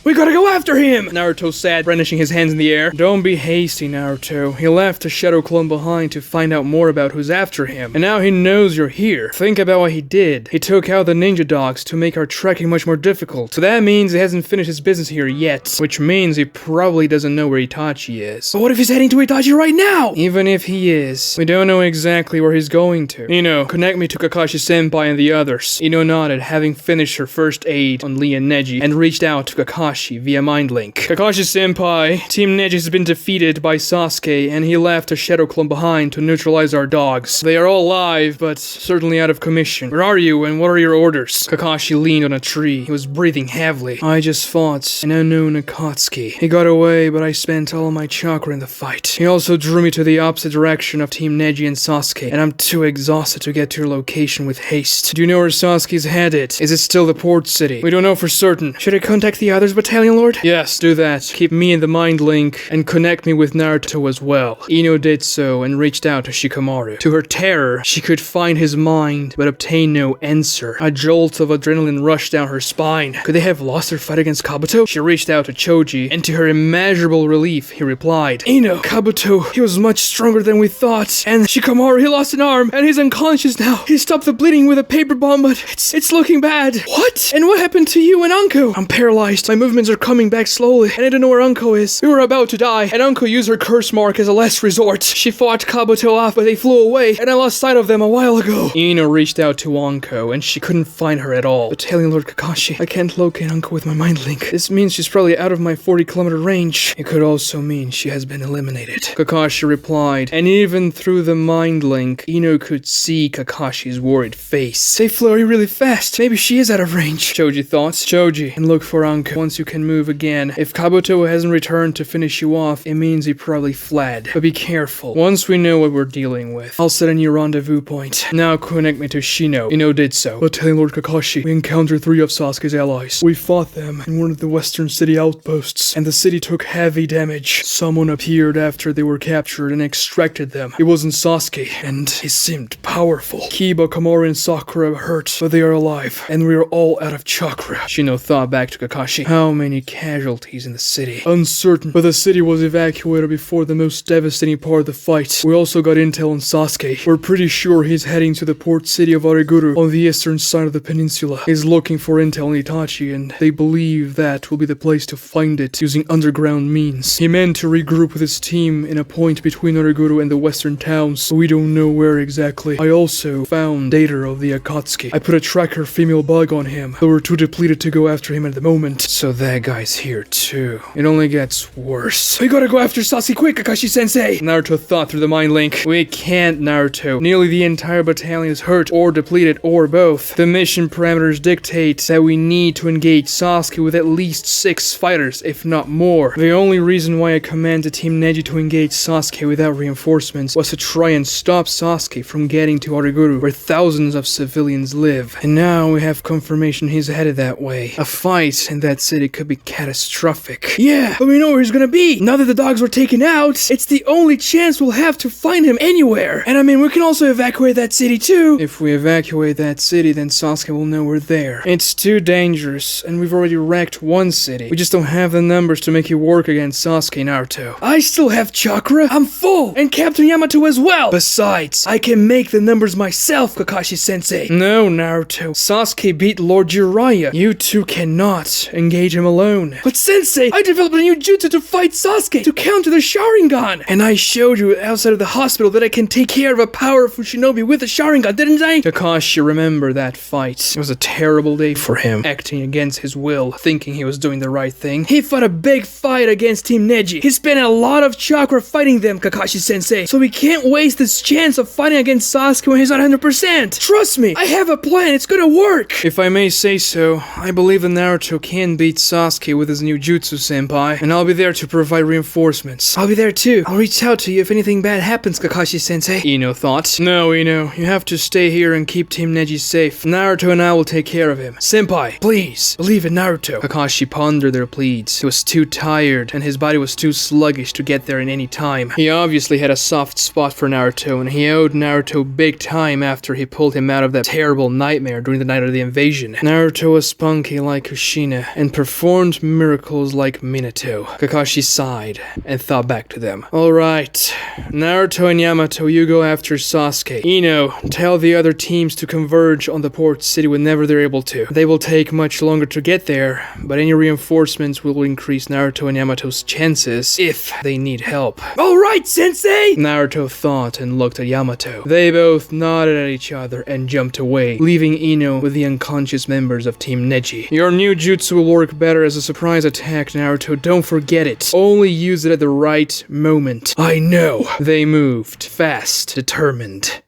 We gotta go after him! Naruto said, brandishing his hands in the air. Don't be hasty, Naruto. He left a shadow clone behind to find out more about who's after him, and now he knows you're here. Think about what he did. He took out the ninja dogs to make our trekking much more difficult. So that means he hasn't finished his business here yet, which means he probably doesn't know where Itachi is. But what if he's heading to Itachi right now? Even if he is, we don't know exactly where he's going to. Ino, connect me to Kakashi-senpai and the others. Ino nodded, having finished her first aid on Lee and Neji, and reached out to Kakashi Kakashi via mind link. Kakashi-senpai, Team Neji has been defeated by Sasuke, and he left a shadow clone behind to neutralize our dogs. They are all alive, but certainly out of commission. Where are you, and what are your orders? Kakashi leaned on a tree. He was breathing heavily. I just fought an unknown Akatsuki. He got away, but I spent all my chakra in the fight. He also drew me to the opposite direction of Team Neji and Sasuke, and I'm too exhausted to get to your location with haste. Do you know where Sasuke's headed? Is it still the port city? We don't know for certain. Should I contact the others, Battalion Lord? Yes, do that. Keep me in the mind link, and connect me with Naruto as well. Ino did so, and reached out to Shikamaru. To her terror, she could find his mind, but obtain no answer. A jolt of adrenaline rushed down her spine. Could they have lost their fight against Kabuto? She reached out to Choji, and to her immeasurable relief, he replied, Ino, Kabuto, he was much stronger than we thought, and Shikamaru, he lost an arm, and he's unconscious now. He stopped the bleeding with a paper bomb, but it's looking bad. What? And what happened to you and Anko? I'm paralyzed. My movements are coming back slowly, and I don't know where Anko is. We were about to die, and Anko used her curse mark as a last resort. She fought Kabuto off, but they flew away, and I lost sight of them a while ago. Ino reached out to Anko, and she couldn't find her at all. Battalion Lord Kakashi, I can't locate Anko with my mind link. This means she's probably out of my 40-kilometer range. It could also mean she has been eliminated. Kakashi replied, and even through the mind link, Ino could see Kakashi's worried face. They flew really fast. Maybe she is out of range. Choji thought. Choji, and look for Anko once you can move again. If Kabuto hasn't returned to finish you off, it means he probably fled. But be careful. Once we know what we're dealing with, I'll set a new rendezvous point. Now connect me to Shino. Ino did so. Battalion Lord Kakashi, we encountered 3 of Sasuke's allies. We fought them in one of the western city outposts, and the city took heavy damage. Someone appeared after they were captured and extracted them. It wasn't Sasuke, and he seemed powerful. Kiba, Kamaru, and Sakura are hurt, but they are alive, and we are all out of chakra. Shino thought back to Kakashi. How many casualties in the city? Uncertain, but the city was evacuated before the most devastating part of the fight. We also got intel on Sasuke. We're pretty sure he's heading to the port city of Ariguru on the eastern side of the peninsula. He's looking for intel on Itachi, and they believe that will be the place to find it using underground means. He meant to regroup with his team in a point between Ariguru and the western towns, but we don't know where exactly. I also found data of the Akatsuki. I put a tracker female bug on him, but we're too depleted to go after him at the moment. So that guy's here too. It only gets worse. We gotta go after Sasuke quick, Kakashi-sensei! Naruto thought through the mind link. We can't, Naruto. Nearly the entire battalion is hurt or depleted or both. The mission parameters dictate that we need to engage Sasuke with at least 6 fighters, if not more. The only reason why I commanded Team Neji to engage Sasuke without reinforcements was to try and stop Sasuke from getting to Ariguru, where thousands of civilians live. And now we have confirmation he's headed that way. A fight in that city could be catastrophic. Yeah, but we know where he's gonna be. Now that the dogs were taken out, it's the only chance we'll have to find him anywhere. And I mean, we can also evacuate that city too. If we evacuate that city, then Sasuke will know we're there. It's too dangerous, and we've already wrecked one city. We just don't have the numbers to make it work against Sasuke, Naruto. I still have chakra. I'm full. And Captain Yamato as well. Besides, I can make the numbers myself, Kakashi-sensei. No, Naruto. Sasuke beat Lord Jiraiya. You two cannot engage him alone. But Sensei, I developed a new jutsu to fight Sasuke, to counter the Sharingan. And I showed you outside of the hospital that I can take care of a powerful shinobi with a Sharingan, didn't I? Kakashi remembered that fight. It was a terrible day for him, acting against his will, thinking he was doing the right thing. He fought a big fight against Team Neji. He spent a lot of chakra fighting them, Kakashi-sensei. So we can't waste this chance of fighting against Sasuke when he's not 100%. Trust me, I have a plan. It's gonna work. If I may say so, I believe that Naruto can beat Sasuke with his new jutsu, senpai, and I'll be there to provide reinforcements. I'll be there too. I'll reach out to you if anything bad happens, Kakashi-sensei. Ino thought. No, Ino, you have to stay here and keep Team Neji safe. Naruto and I will take care of him. Senpai, please, believe in Naruto. Kakashi pondered their pleads. He was too tired, and his body was too sluggish to get there in any time. He obviously had a soft spot for Naruto, and he owed Naruto big time after he pulled him out of that terrible nightmare during the night of the invasion. Naruto was spunky like Kushina, and performed miracles like Minato. Kakashi sighed, and thought back to them. Alright, Naruto and Yamato, you go after Sasuke. Ino, tell the other teams to converge on the port city whenever they're able to. They will take much longer to get there, but any reinforcements will increase Naruto and Yamato's chances if they need help. Alright, Sensei! Naruto thought and looked at Yamato. They both nodded at each other and jumped away, leaving Ino with the unconscious members of Team Neji. Your new jutsu will work work better as a surprise attack, Naruto. Don't forget it. Only use it at the right moment. I know. They moved. Fast. Determined.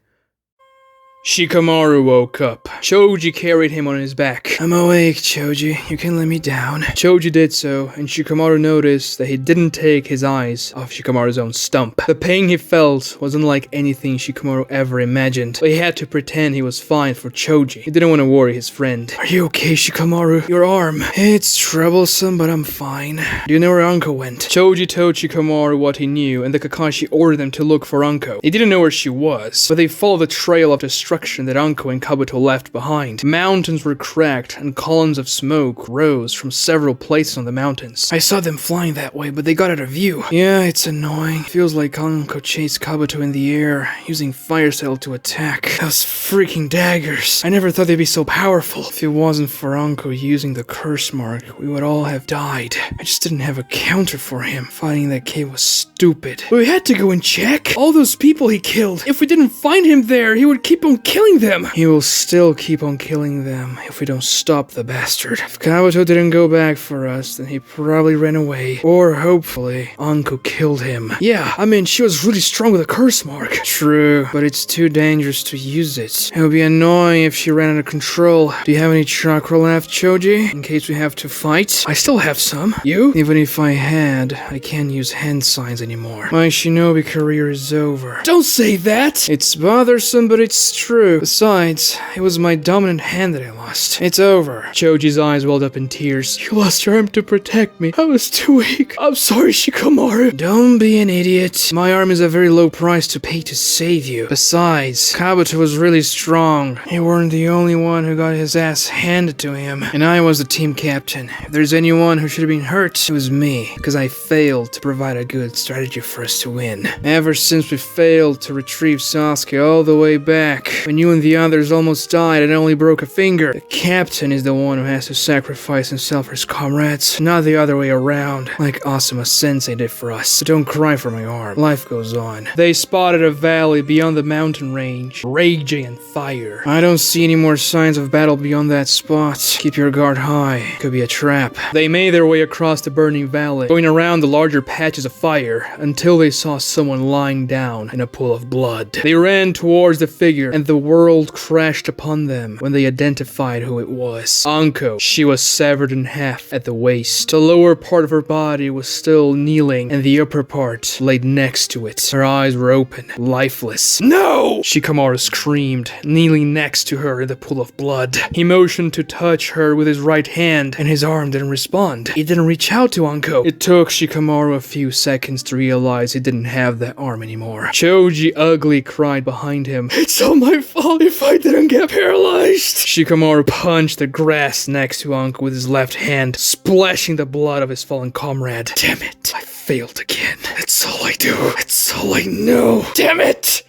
Shikamaru woke up. Choji carried him on his back. I'm awake, Choji. You can let me down. Choji did so, and Shikamaru noticed that he didn't take his eyes off Shikamaru's own stump. The pain he felt was unlike anything Shikamaru ever imagined, but he had to pretend he was fine for Choji. He didn't want to worry his friend. Are you okay, Shikamaru? Your arm. It's troublesome, but I'm fine. Do you know where Anko went? Choji told Shikamaru what he knew, and the Kakashi ordered them to look for Anko. They didn't know where she was, but they followed the trail of destruction that Anko and Kabuto left behind. Mountains were cracked, and columns of smoke rose from several places on the mountains. I saw them flying that way, but they got out of view. Yeah, it's annoying. Feels like Anko chased Kabuto in the air, using fire sail to attack. Those freaking daggers. I never thought they'd be so powerful. If it wasn't for Anko using the curse mark, we would all have died. I just didn't have a counter for him. Fighting that cave was stupid. But we had to go and check. All those people he killed. If we didn't find him there, he would keep on killing them. He will still keep on killing them if we don't stop the bastard. If Kabuto didn't go back for us, then he probably ran away. Or, hopefully, Anko killed him. Yeah, I mean, she was really strong with a curse mark. True, but it's too dangerous to use it. It would be annoying if she ran out of control. Do you have any chakra left, Choji? In case we have to fight? I still have some. You? Even if I had, I can't use hand signs anymore. My shinobi career is over. Don't say that! It's bothersome, but it's true. Besides, it was my dominant hand that I lost. It's over. Choji's eyes welled up in tears. You lost your arm to protect me. I was too weak. I'm sorry, Shikamaru. Don't be an idiot. My arm is a very low price to pay to save you. Besides, Kabuto was really strong. You weren't the only one who got his ass handed to him. And I was the team captain. If there's anyone who should have been hurt, it was me. Because I failed to provide a good strategy for us to win. Ever since we failed to retrieve Sasuke all the way back, when you and the others almost died and only broke a finger, the captain is the one who has to sacrifice himself for his comrades, not the other way around, like Asuma Sensei did for us. But don't cry for my arm. Life goes on. They spotted a valley beyond the mountain range, raging in fire. I don't see any more signs of battle beyond that spot. Keep your guard high. Could be a trap. They made their way across the burning valley, going around the larger patches of fire, until they saw someone lying down in a pool of blood. They ran towards the figure, and the world crashed upon them when they identified who it was. Anko. She was severed in half at the waist. The lower part of her body was still kneeling, and the upper part laid next to it. Her eyes were open, lifeless. No! Shikamaru screamed, kneeling next to her in the pool of blood. He motioned to touch her with his right hand, and his arm didn't respond. He didn't reach out to Anko. It took Shikamaru a few seconds to realize he didn't have that arm anymore. Choji ugly cried behind him. It's all my fault if I didn't get paralyzed. Shikamaru punched the grass next to Anko with his left hand, splashing the blood of his fallen comrade. Damn it, I failed again. That's all I do. That's all I know. Damn it!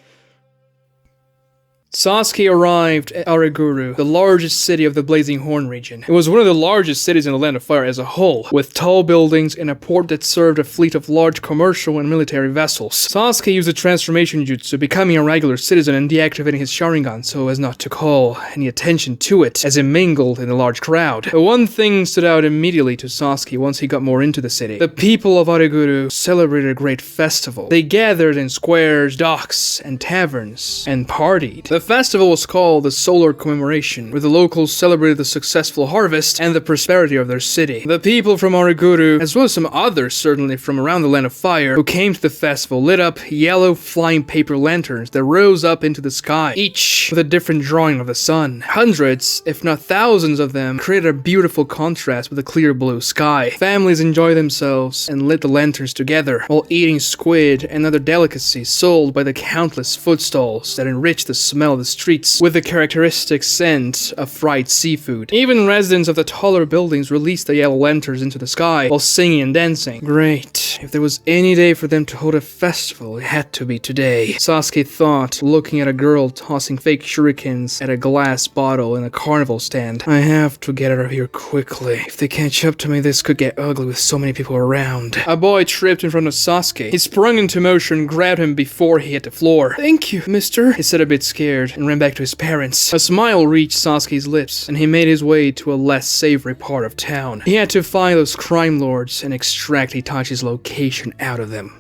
Sasuke arrived at Araguru, the largest city of the Blazing Horn region. It was one of the largest cities in the Land of Fire as a whole, with tall buildings and a port that served a fleet of large commercial and military vessels. Sasuke used the transformation jutsu, becoming a regular citizen and deactivating his Sharingan so as not to call any attention to it as he mingled in the large crowd. But one thing stood out immediately to Sasuke once he got more into the city. The people of Araguru celebrated a great festival. They gathered in squares, docks, and taverns, and partied. The festival was called the Solar Commemoration, where the locals celebrated the successful harvest and the prosperity of their city. The people from Araguru, as well as some others certainly from around the Land of Fire, who came to the festival lit up yellow flying paper lanterns that rose up into the sky, each with a different drawing of the sun. Hundreds, if not thousands of them, created a beautiful contrast with the clear blue sky. Families enjoyed themselves and lit the lanterns together, while eating squid and other delicacies sold by the countless food stalls that enriched the smell of the streets with the characteristic scent of fried seafood. Even residents of the taller buildings released the yellow lanterns into the sky while singing and dancing. Great. right. If there was any day for them to hold a festival, it had to be today. Sasuke thought, looking at a girl tossing fake shurikens at a glass bottle in a carnival stand. I have to get out of here quickly. If they catch up to me, this could get ugly with so many people around. A boy tripped in front of Sasuke. He sprung into motion and grabbed him before he hit the floor. Thank you, mister, he said a bit scared and ran back to his parents. A smile reached Sasuke's lips and he made his way to a less savory part of town. He had to find those crime lords and extract Itachi's location out of them.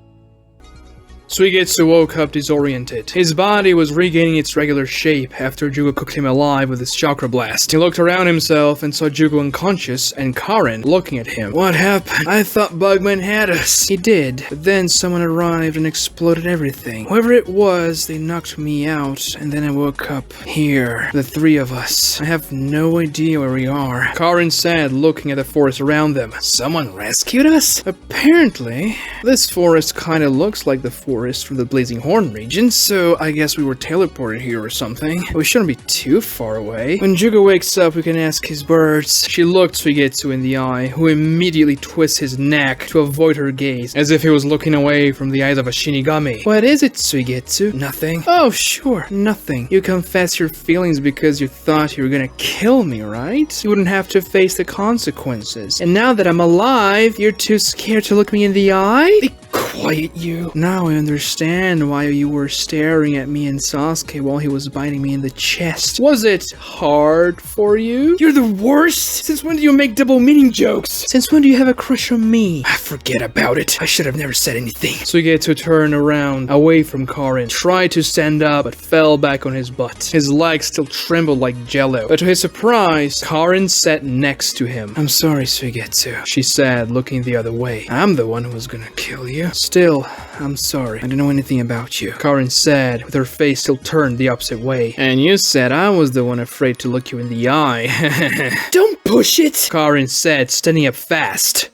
Suigetsu woke up disoriented. His body was regaining its regular shape after Jugo cooked him alive with his chakra blast. He looked around himself and saw Jugo unconscious and Karin looking at him. What happened? I thought Bugman had us. He did, but then someone arrived and exploded everything. Whoever it was, they knocked me out, and then I woke up here. The three of us. I have no idea where we are. Karin said, looking at the forest around them. Someone rescued us? Apparently. This forest kinda looks like the forest from the Blazing Horn region, so I guess we were teleported here or something. We shouldn't be too far away. When Jugo wakes up, we can ask his birds. She looked Suigetsu in the eye, who immediately twists his neck to avoid her gaze, as if he was looking away from the eyes of a Shinigami. What is it, Suigetsu? Nothing. Oh, sure, nothing. You confess your feelings because you thought you were gonna kill me, right? You wouldn't have to face the consequences. And now that I'm alive, you're too scared to look me in the eye? Be quiet, you. Now I understand why you were staring at me and Sasuke while he was biting me in the chest. Was it hard for you? You're the worst! Since when do you make double meaning jokes? Since when do you have a crush on me? Forget about it. I should have never said anything. Suigetsu turned around, away from Karin, tried to stand up, but fell back on his butt. His legs still trembled like jello. But to his surprise, Karin sat next to him. I'm sorry, Suigetsu, she said, looking the other way. I'm the one who was gonna kill you. Still, I'm sorry. I didn't know anything about you, Karin said, with her face still turned the opposite way. And you said I was the one afraid to look you in the eye. Don't push it, Karin said, standing up fast.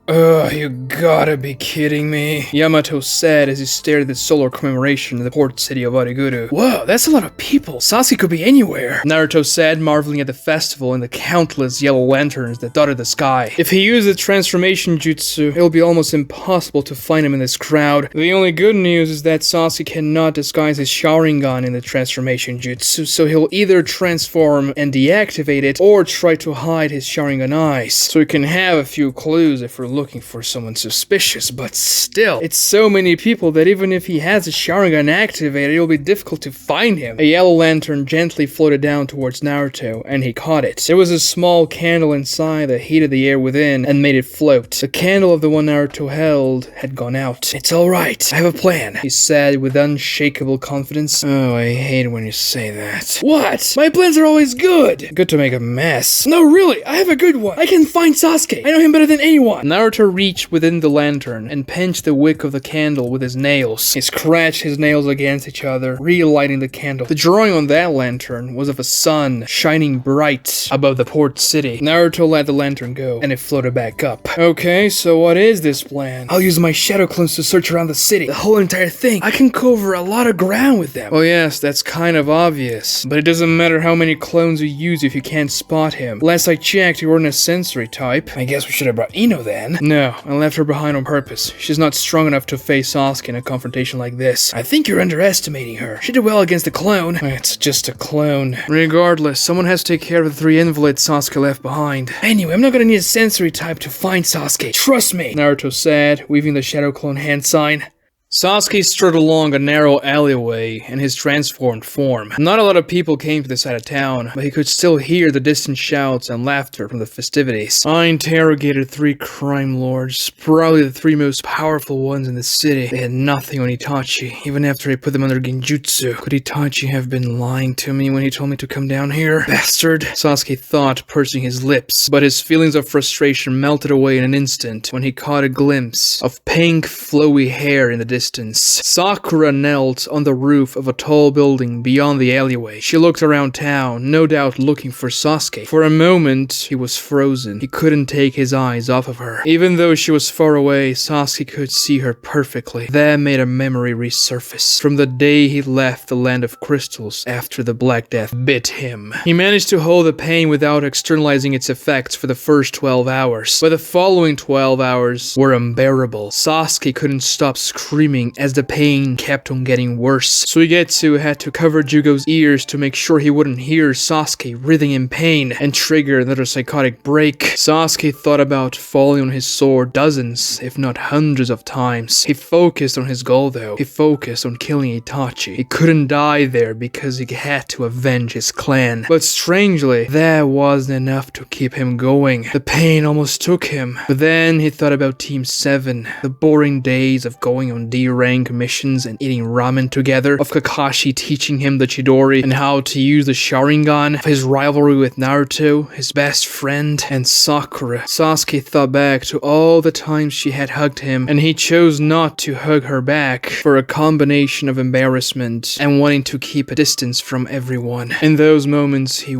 Ugh, you gotta be kidding me, Yamato said as he stared at the solar commemoration in the port city of Ariguru. Whoa, that's a lot of people. Sasuke could be anywhere, Naruto said, marveling at the festival and the countless yellow lanterns that dotted the sky. If he used the transformation jutsu, it'll be almost impossible to find him in this crowd. The only good news is that Sasuke cannot disguise his Sharingan in the transformation jutsu, so he'll either transform and deactivate it, or try to hide his Sharingan eyes, so we can have a few clues if we're looking for someone suspicious, but still, it's so many people that even if he has his Sharingan activated, it'll be difficult to find him. A yellow lantern gently floated down towards Naruto, and he caught it. There was a small candle inside that heated the air within and made it float. The candle of the one Naruto held had gone out. It's alright, I have a plan, he said with unshakable confidence. Oh, I hate when you say that. What? My plans are always good! Good to make a mess. No, really, I have a good one. I can find Sasuke. I know him better than anyone. Naruto reached within the lantern and pinched the wick of the candle with his nails. He scratched his nails against each other, relighting the candle. The drawing on that lantern was of a sun shining bright above the port city. Naruto let the lantern go, and it floated back up. Okay, so what is this plan? I'll use my shadow clones to search around the city. The whole entire thing. I can cover a lot of ground with them. Oh yes, that's kind of obvious. But it doesn't matter how many clones you use if you can't spot him. Last I checked, you weren't a sensory type. I guess we should have brought Ino then. No, I left her behind on purpose. She's not strong enough to face Sasuke in a confrontation like this. I think you're underestimating her. She did well against the clone. It's just a clone. Regardless, someone has to take care of the 3 invalids Sasuke left behind. Anyway, I'm not gonna need a sensory type to find Sasuke. Trust me, Naruto said, weaving the shadow clone hand sign. Sasuke strode along a narrow alleyway in his transformed form. Not a lot of people came to this side of town, but he could still hear the distant shouts and laughter from the festivities. I interrogated 3 crime lords, probably the 3 most powerful ones in the city. They had nothing on Itachi, even after I put them under genjutsu. Could Itachi have been lying to me when he told me to come down here? Bastard, Sasuke thought, pursing his lips, but his feelings of frustration melted away in an instant when he caught a glimpse of pink, flowy hair in the distance. distance. Sakura knelt on the roof of a tall building beyond the alleyway. She looked around town, no doubt looking for Sasuke. For a moment, he was frozen. He couldn't take his eyes off of her. Even though she was far away, Sasuke could see her perfectly. That made a memory resurface from the day he left the land of crystals after the Black Death bit him. He managed to hold the pain without externalizing its effects for the first 12 hours, but the following 12 hours were unbearable. Sasuke couldn't stop screaming as the pain kept on getting worse. Suigetsu had to cover Jugo's ears to make sure he wouldn't hear Sasuke writhing in pain and trigger another psychotic break. Sasuke thought about falling on his sword dozens, if not hundreds of times. He focused on his goal though. He focused on killing Itachi. He couldn't die there because he had to avenge his clan. But strangely, that wasn't enough to keep him going. The pain almost took him. But then he thought about Team 7, the boring days of going on D-rank missions and eating ramen together, of Kakashi teaching him the Chidori and how to use the Sharingan, of his rivalry with Naruto, his best friend, and Sakura. Sasuke thought back to all the times she had hugged him, and he chose not to hug her back for a combination of embarrassment and wanting to keep a distance from everyone. In those moments, he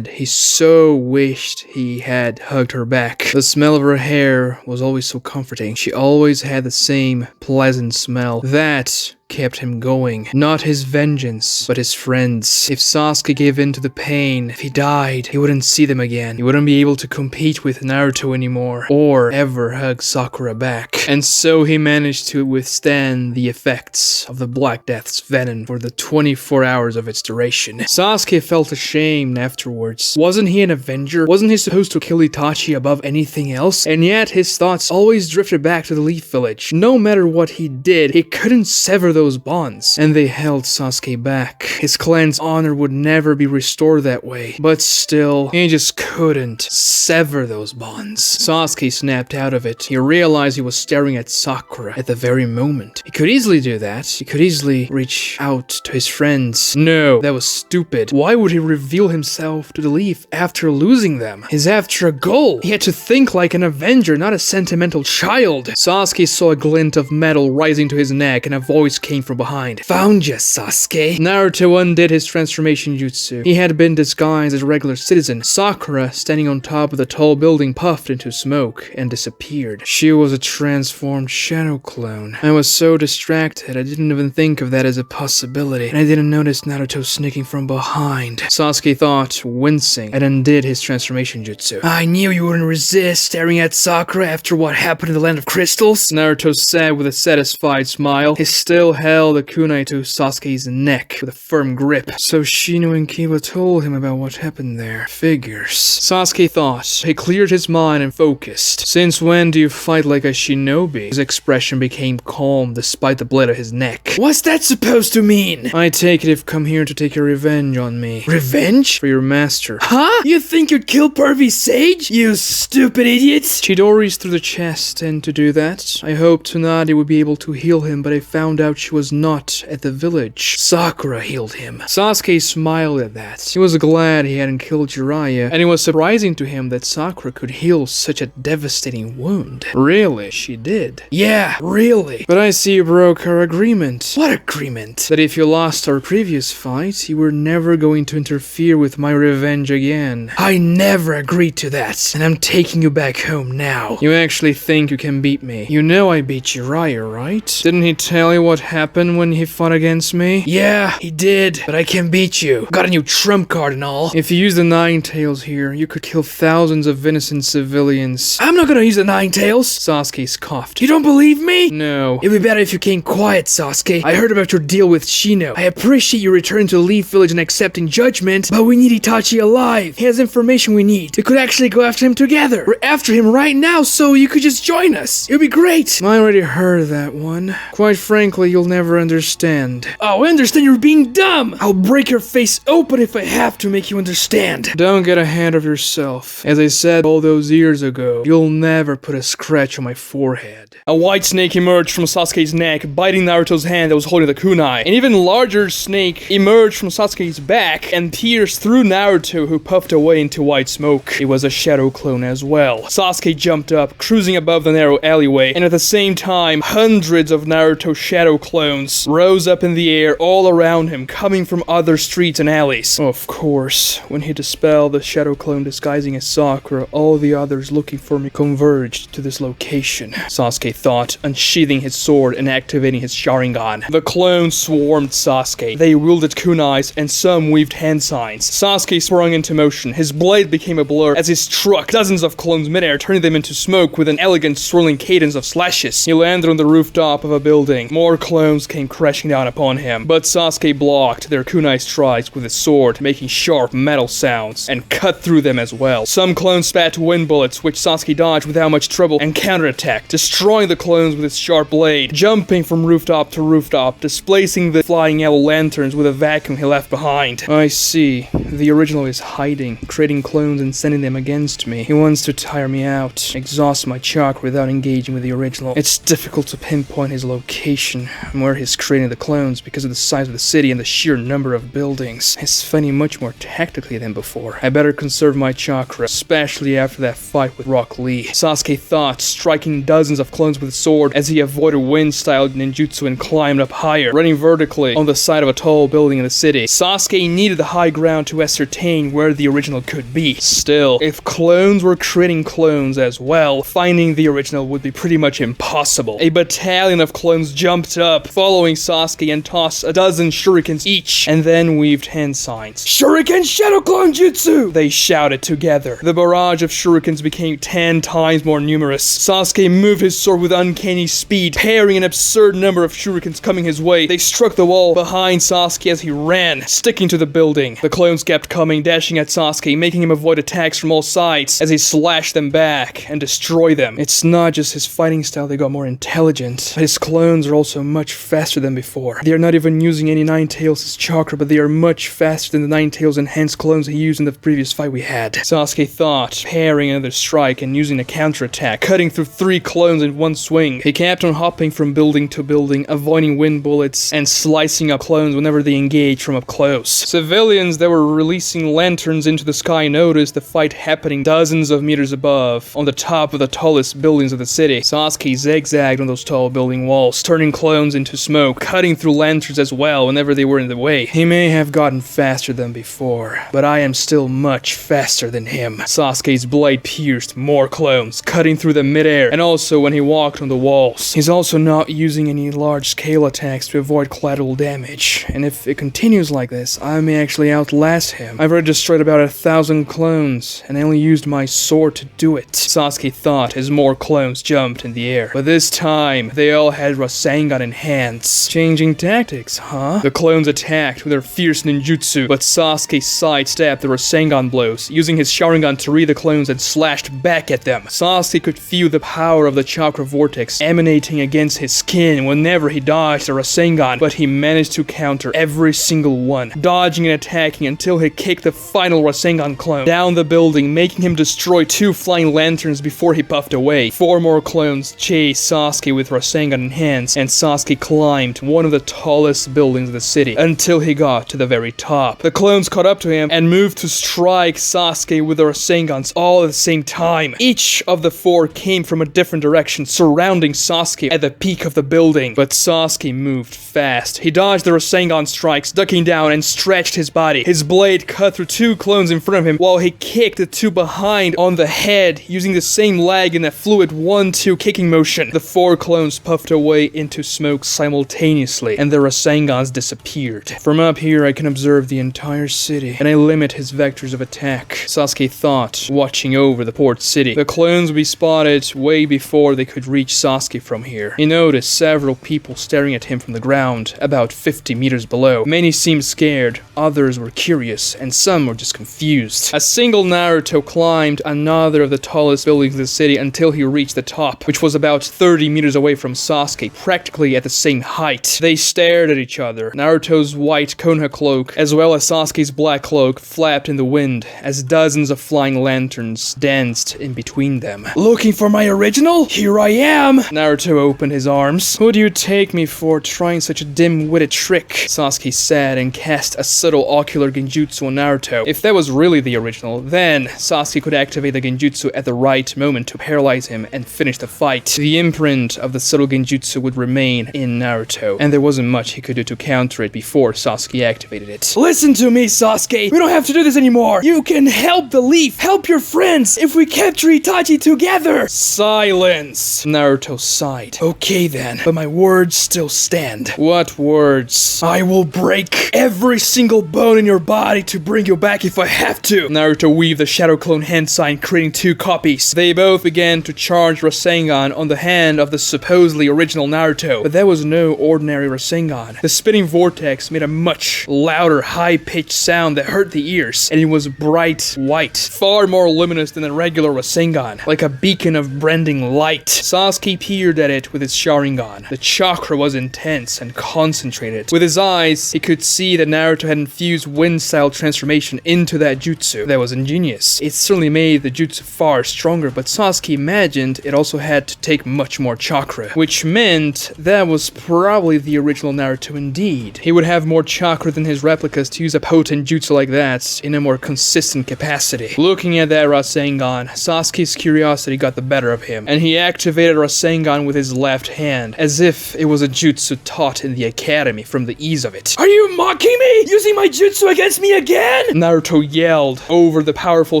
so wished he had hugged her back. The smell of her hair was always so comforting. She always had the same pleasant smell. That kept him going. Not his vengeance, but his friends. If Sasuke gave in to the pain, if he died, he wouldn't see them again. He wouldn't be able to compete with Naruto anymore, or ever hug Sakura back. And so he managed to withstand the effects of the Black Death's venom for the 24 hours of its duration. Sasuke felt ashamed afterwards. Wasn't he an avenger? Wasn't he supposed to kill Itachi above anything else? And yet his thoughts always drifted back to the Leaf Village. No matter what he did, he couldn't sever those bonds, and they held Sasuke back. His clan's honor would never be restored that way, but still, he just couldn't sever those bonds. Sasuke snapped out of it. He realized he was staring at Sakura at the very moment. He could easily do that. He could easily reach out to his friends. No, that was stupid. Why would he reveal himself to the Leaf after losing them? He's after a goal. He had to think like an avenger, not a sentimental child. Sasuke saw a glint of metal rising to his neck, and a voice came from behind. Found ya, Sasuke. Naruto undid his transformation jutsu. He had been disguised as a regular citizen. Sakura, standing on top of the tall building, puffed into smoke and disappeared. She was a transformed shadow clone. I was so distracted, I didn't even think of that as a possibility, and I didn't notice Naruto sneaking from behind. Sasuke thought, wincing, and undid his transformation jutsu. I knew you wouldn't resist staring at Sakura after what happened in the land of crystals, Naruto said with a satisfied smile. He still held a kunai to Sasuke's neck with a firm grip. So Shino and Kiba told him about what happened there. Figures. Sasuke thought. He cleared his mind and focused. Since when do you fight like a shinobi? His expression became calm despite the blade of his neck. What's that supposed to mean? I take it you've come here to take your revenge on me. Revenge? For your master. Huh? You think you'd kill pervy Sage? You stupid idiot! Chidori's through the chest, and to do that, I hoped Tsunade would be able to heal him, but I found out she was not at the village. Sakura healed him. Sasuke smiled at that. He was glad he hadn't killed Jiraiya, and it was surprising to him that Sakura could heal such a devastating wound. Really? She did? Yeah, really. But I see you broke our agreement. What agreement? That if you lost our previous fight, you were never going to interfere with my revenge again. I never agreed to that, and I'm taking you back home now. You actually think you can beat me? You know I beat Jiraiya, right? Didn't he tell you what happened when he fought against me? Yeah, he did, but I can beat you. Got a new trump card and all. If you use the Nine Tails here, you could kill thousands of innocent civilians. I'm not gonna use the Nine Tails, Sasuke scoffed. You don't believe me? No. It'd be better if you came quiet, Sasuke. I heard about your deal with Shino. I appreciate you returning to the Leaf Village and accepting judgment, but we need Itachi alive. He has information we need. We could actually go after him together. We're after him right now, so you could just join us. It would be great. I already heard that one. Quite frankly, you'll you'll never understand. Oh, I understand you're being dumb! I'll break your face open if I have to make you understand. Don't get ahead of yourself. As I said all those years ago, you'll never put a scratch on my forehead. A white snake emerged from Sasuke's neck, biting Naruto's hand that was holding the kunai. An even larger snake emerged from Sasuke's back and pierced through Naruto, who puffed away into white smoke. It was a shadow clone as well. Sasuke jumped up, cruising above the narrow alleyway, and at the same time, hundreds of Naruto shadow clones rose up in the air all around him, coming from other streets and alleys. Of course, when he dispelled the shadow clone disguising as Sakura, all the others looking for me converged to this location, Sasuke thought, unsheathing his sword and activating his Sharingan. The clones swarmed Sasuke. They wielded kunais and some weaved hand signs. Sasuke sprung into motion. His blade became a blur as he struck dozens of clones midair, turning them into smoke with an elegant swirling cadence of slashes. He landed on the rooftop of a building. More clones came crashing down upon him, but Sasuke blocked their kunai strikes with his sword, making sharp metal sounds, and cut through them as well. Some clones spat wind bullets, which Sasuke dodged without much trouble and counterattacked, destroying the clones with his sharp blade, jumping from rooftop to rooftop, displacing the flying yellow lanterns with a vacuum he left behind. I see. The original is hiding, creating clones and sending them against me. He wants to tire me out, exhaust my chakra without engaging with the original. It's difficult to pinpoint his location and where he's creating the clones because of the size of the city and the sheer number of buildings. He's fighting much more tactically than before. I better conserve my chakra, especially after that fight with Rock Lee. Sasuke thought, striking dozens of clones with his sword as he avoided wind-style ninjutsu and climbed up higher, running vertically on the side of a tall building in the city. Sasuke needed the high ground to ascertain where the original could be. Still, if clones were creating clones as well, finding the original would be pretty much impossible. A battalion of clones jumped up, following Sasuke, and tossed a dozen shurikens each, and then weaved hand signs. Shuriken Shadow Clone Jutsu! They shouted together. The barrage of shurikens became 10 times more numerous. Sasuke moved his sword with uncanny speed, parrying an absurd number of shurikens coming his way. They struck the wall behind Sasuke as he ran, sticking to the building. The clones kept coming, dashing at Sasuke, making him avoid attacks from all sides as he slashed them back and destroyed them. It's not just his fighting style that got more intelligent, but his clones are also much faster than before. They are not even using any Ninetales' chakra, but they are much faster than the Ninetales enhanced clones he used in the previous fight we had. Sasuke thought, parrying another strike and using a counterattack, cutting through 3 clones in one swing. He kept on hopping from building to building, avoiding wind bullets and slicing up clones whenever they engaged from up close. Civilians that were releasing lanterns into the sky noticed the fight happening dozens of meters above, on the top of the tallest buildings of the city. Sasuke zigzagged on those tall building walls, turning clones into smoke, cutting through lanterns as well whenever they were in the way. He may have gotten faster than before, but I am still much faster than him. Sasuke's blade pierced more clones, cutting through them midair, and also when he walked on the walls. He's also not using any large-scale attacks to avoid collateral damage, and if it continues like this, I may actually outlast him. I've already destroyed about 1,000 clones, and I only used my sword to do it, Sasuke thought as more clones jumped in the air. But this time, they all had Rasengan in hands. Changing tactics, huh? The clones attacked with their fierce ninjutsu, but Sasuke sidestepped the Rasengan blows, using his Sharingan to read the clones and slashed back at them. Sasuke could feel the power of the chakra vortex emanating against his skin whenever he dodged a Rasengan, but he managed to counter every single one, dodging and attacking until he kicked the final Rasengan clone down the building, making him destroy 2 flying lanterns before he puffed away. 4 more clones chased Sasuke with Rasengan in hands, and Sasuke climbed one of the tallest buildings of the city until he got to the very top. The clones caught up to him and moved to strike Sasuke with their Rasengans all at the same time. Each of the 4 came from a different direction, surrounding Sasuke at the peak of the building. But Sasuke moved fast. He dodged the Rasengan strikes, ducking down and stretched his body. His blade cut through 2 clones in front of him while he kicked the 2 behind on the head, using the same leg in a fluid 1-2 kicking motion. The 4 clones puffed away into smoke simultaneously, and the Rasengans disappeared. From up here, I can observe the entire city, and I limit his vectors of attack, Sasuke thought, watching over the port city. The clones would be spotted way before they could reach Sasuke from here. He noticed several people staring at him from the ground, about 50 meters below. Many seemed scared, others were curious, and some were just confused. A single Naruto climbed another of the tallest buildings in the city until he reached the top, which was about 30 meters away from Sasuke, practically at the same height. They stared at each other. Naruto's white Konoha cloak, as well as Sasuke's black cloak, flapped in the wind as dozens of flying lanterns danced in between them. Looking for my original? Here I am! Naruto opened his arms. Who do you take me for trying such a dim-witted trick? Sasuke said and cast a subtle ocular genjutsu on Naruto. If that was really the original, then Sasuke could activate the genjutsu at the right moment to paralyze him and finish the fight. The imprint of the subtle genjutsu would remain in Naruto, and there wasn't much he could do to counter it before Sasuke activated it. Listen to me, Sasuke! We don't have to do this anymore! You can help the Leaf! Help your friends! If we capture Itachi together! Silence! Naruto sighed. Okay then, but my words still stand. What words? I will break every single bone in your body to bring you back if I have to. Naruto weaved the Shadow Clone hand sign, creating 2 copies. They both began to charge Rasengan on the hand of the supposedly original Naruto, but that was no ordinary Rasengan. The spinning vortex made a much louder, high-pitched sound that hurt the ears, and it was bright white, far more luminous than a regular Rasengan, like a beacon of branding light. Sasuke peered at it with his Sharingan. The chakra was intense and concentrated. With his eyes, he could see that Naruto had infused wind-style transformation into that jutsu. That was ingenious. It certainly made the jutsu far stronger, but Sasuke imagined it also had to take much more chakra, which meant that was probably the original Naruto indeed. He would have more chakra than his replicas to use a potent jutsu like that in a more consistent capacity. Looking at that Rasengan, Sasuke's curiosity got the better of him, and he activated Rasengan with his left hand, as if it was a jutsu taught in the academy from the ease of it. Are you mocking me? Using my jutsu against me again? Naruto yelled over the powerful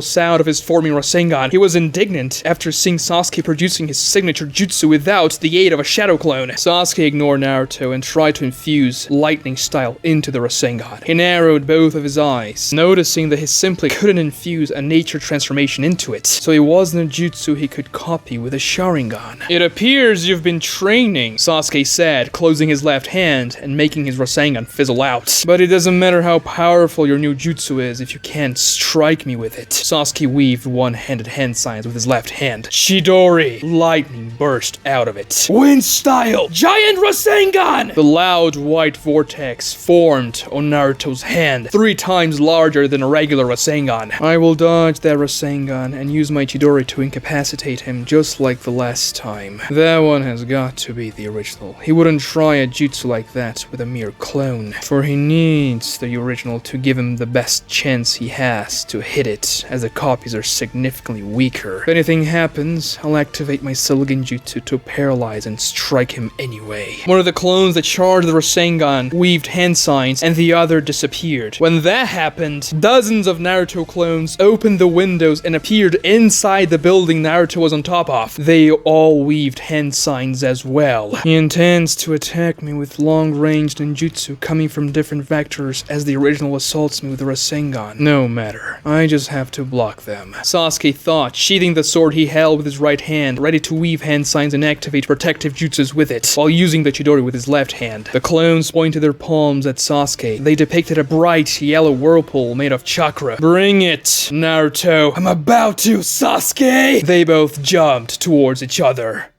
sound of his forming Rasengan. He was indignant after seeing Sasuke producing his signature jutsu without the aid of a shadow clone. Sasuke ignored Naruto and tried to infuse lightning style into the Rasengan. He narrowed both of his eyes, noticing that he simply couldn't infuse a nature transformation into it, so it wasn't a jutsu he could copy with a Sharingan. It appears you've been training, Sasuke said, closing his left hand and making his Rasengan fizzle out. But it doesn't matter how powerful your new jutsu is if you can't strike me with it. Sasuke weaved one-handed hand signs with his left hand. Chidori! Lightning burst out of it. Wind style! Giant Rasengan! The loud white vortex formed on Naruto's hand, 3 times larger than a regular Rasengan. I will dodge that Rasengan and use my Chidori to incapacitate him just like the last time. That one has got to be the original. He wouldn't try a jutsu like that with a mere clone, for he needs the original to give him the best chance he has to hit it, as the copies are significantly weaker. If anything happens, I'll activate my Subtle Genjutsu to paralyze and strike him anyway. One of the clones that charged the Rasengan weaved hand signs, and the other disappeared. When that happened, dozens of Naruto clones opened the windows and appeared inside the building Naruto was on top of. They all weaved hand signs as well. He intends to attack me with long-range ninjutsu coming from different vectors as the original assaults me with the Rasengan. No matter. I just have to block them. Sasuke thought, sheathing the sword he held with his right hand, ready to weave hand signs and activate protective jutsus with it, while using the Chidori with his left hand. The clones pointed their palms at Sasuke. They depicted a bright yellow whirlpool made of chakra. Bring it, Naruto. I'm about to, Sasuke! They both jumped towards each other.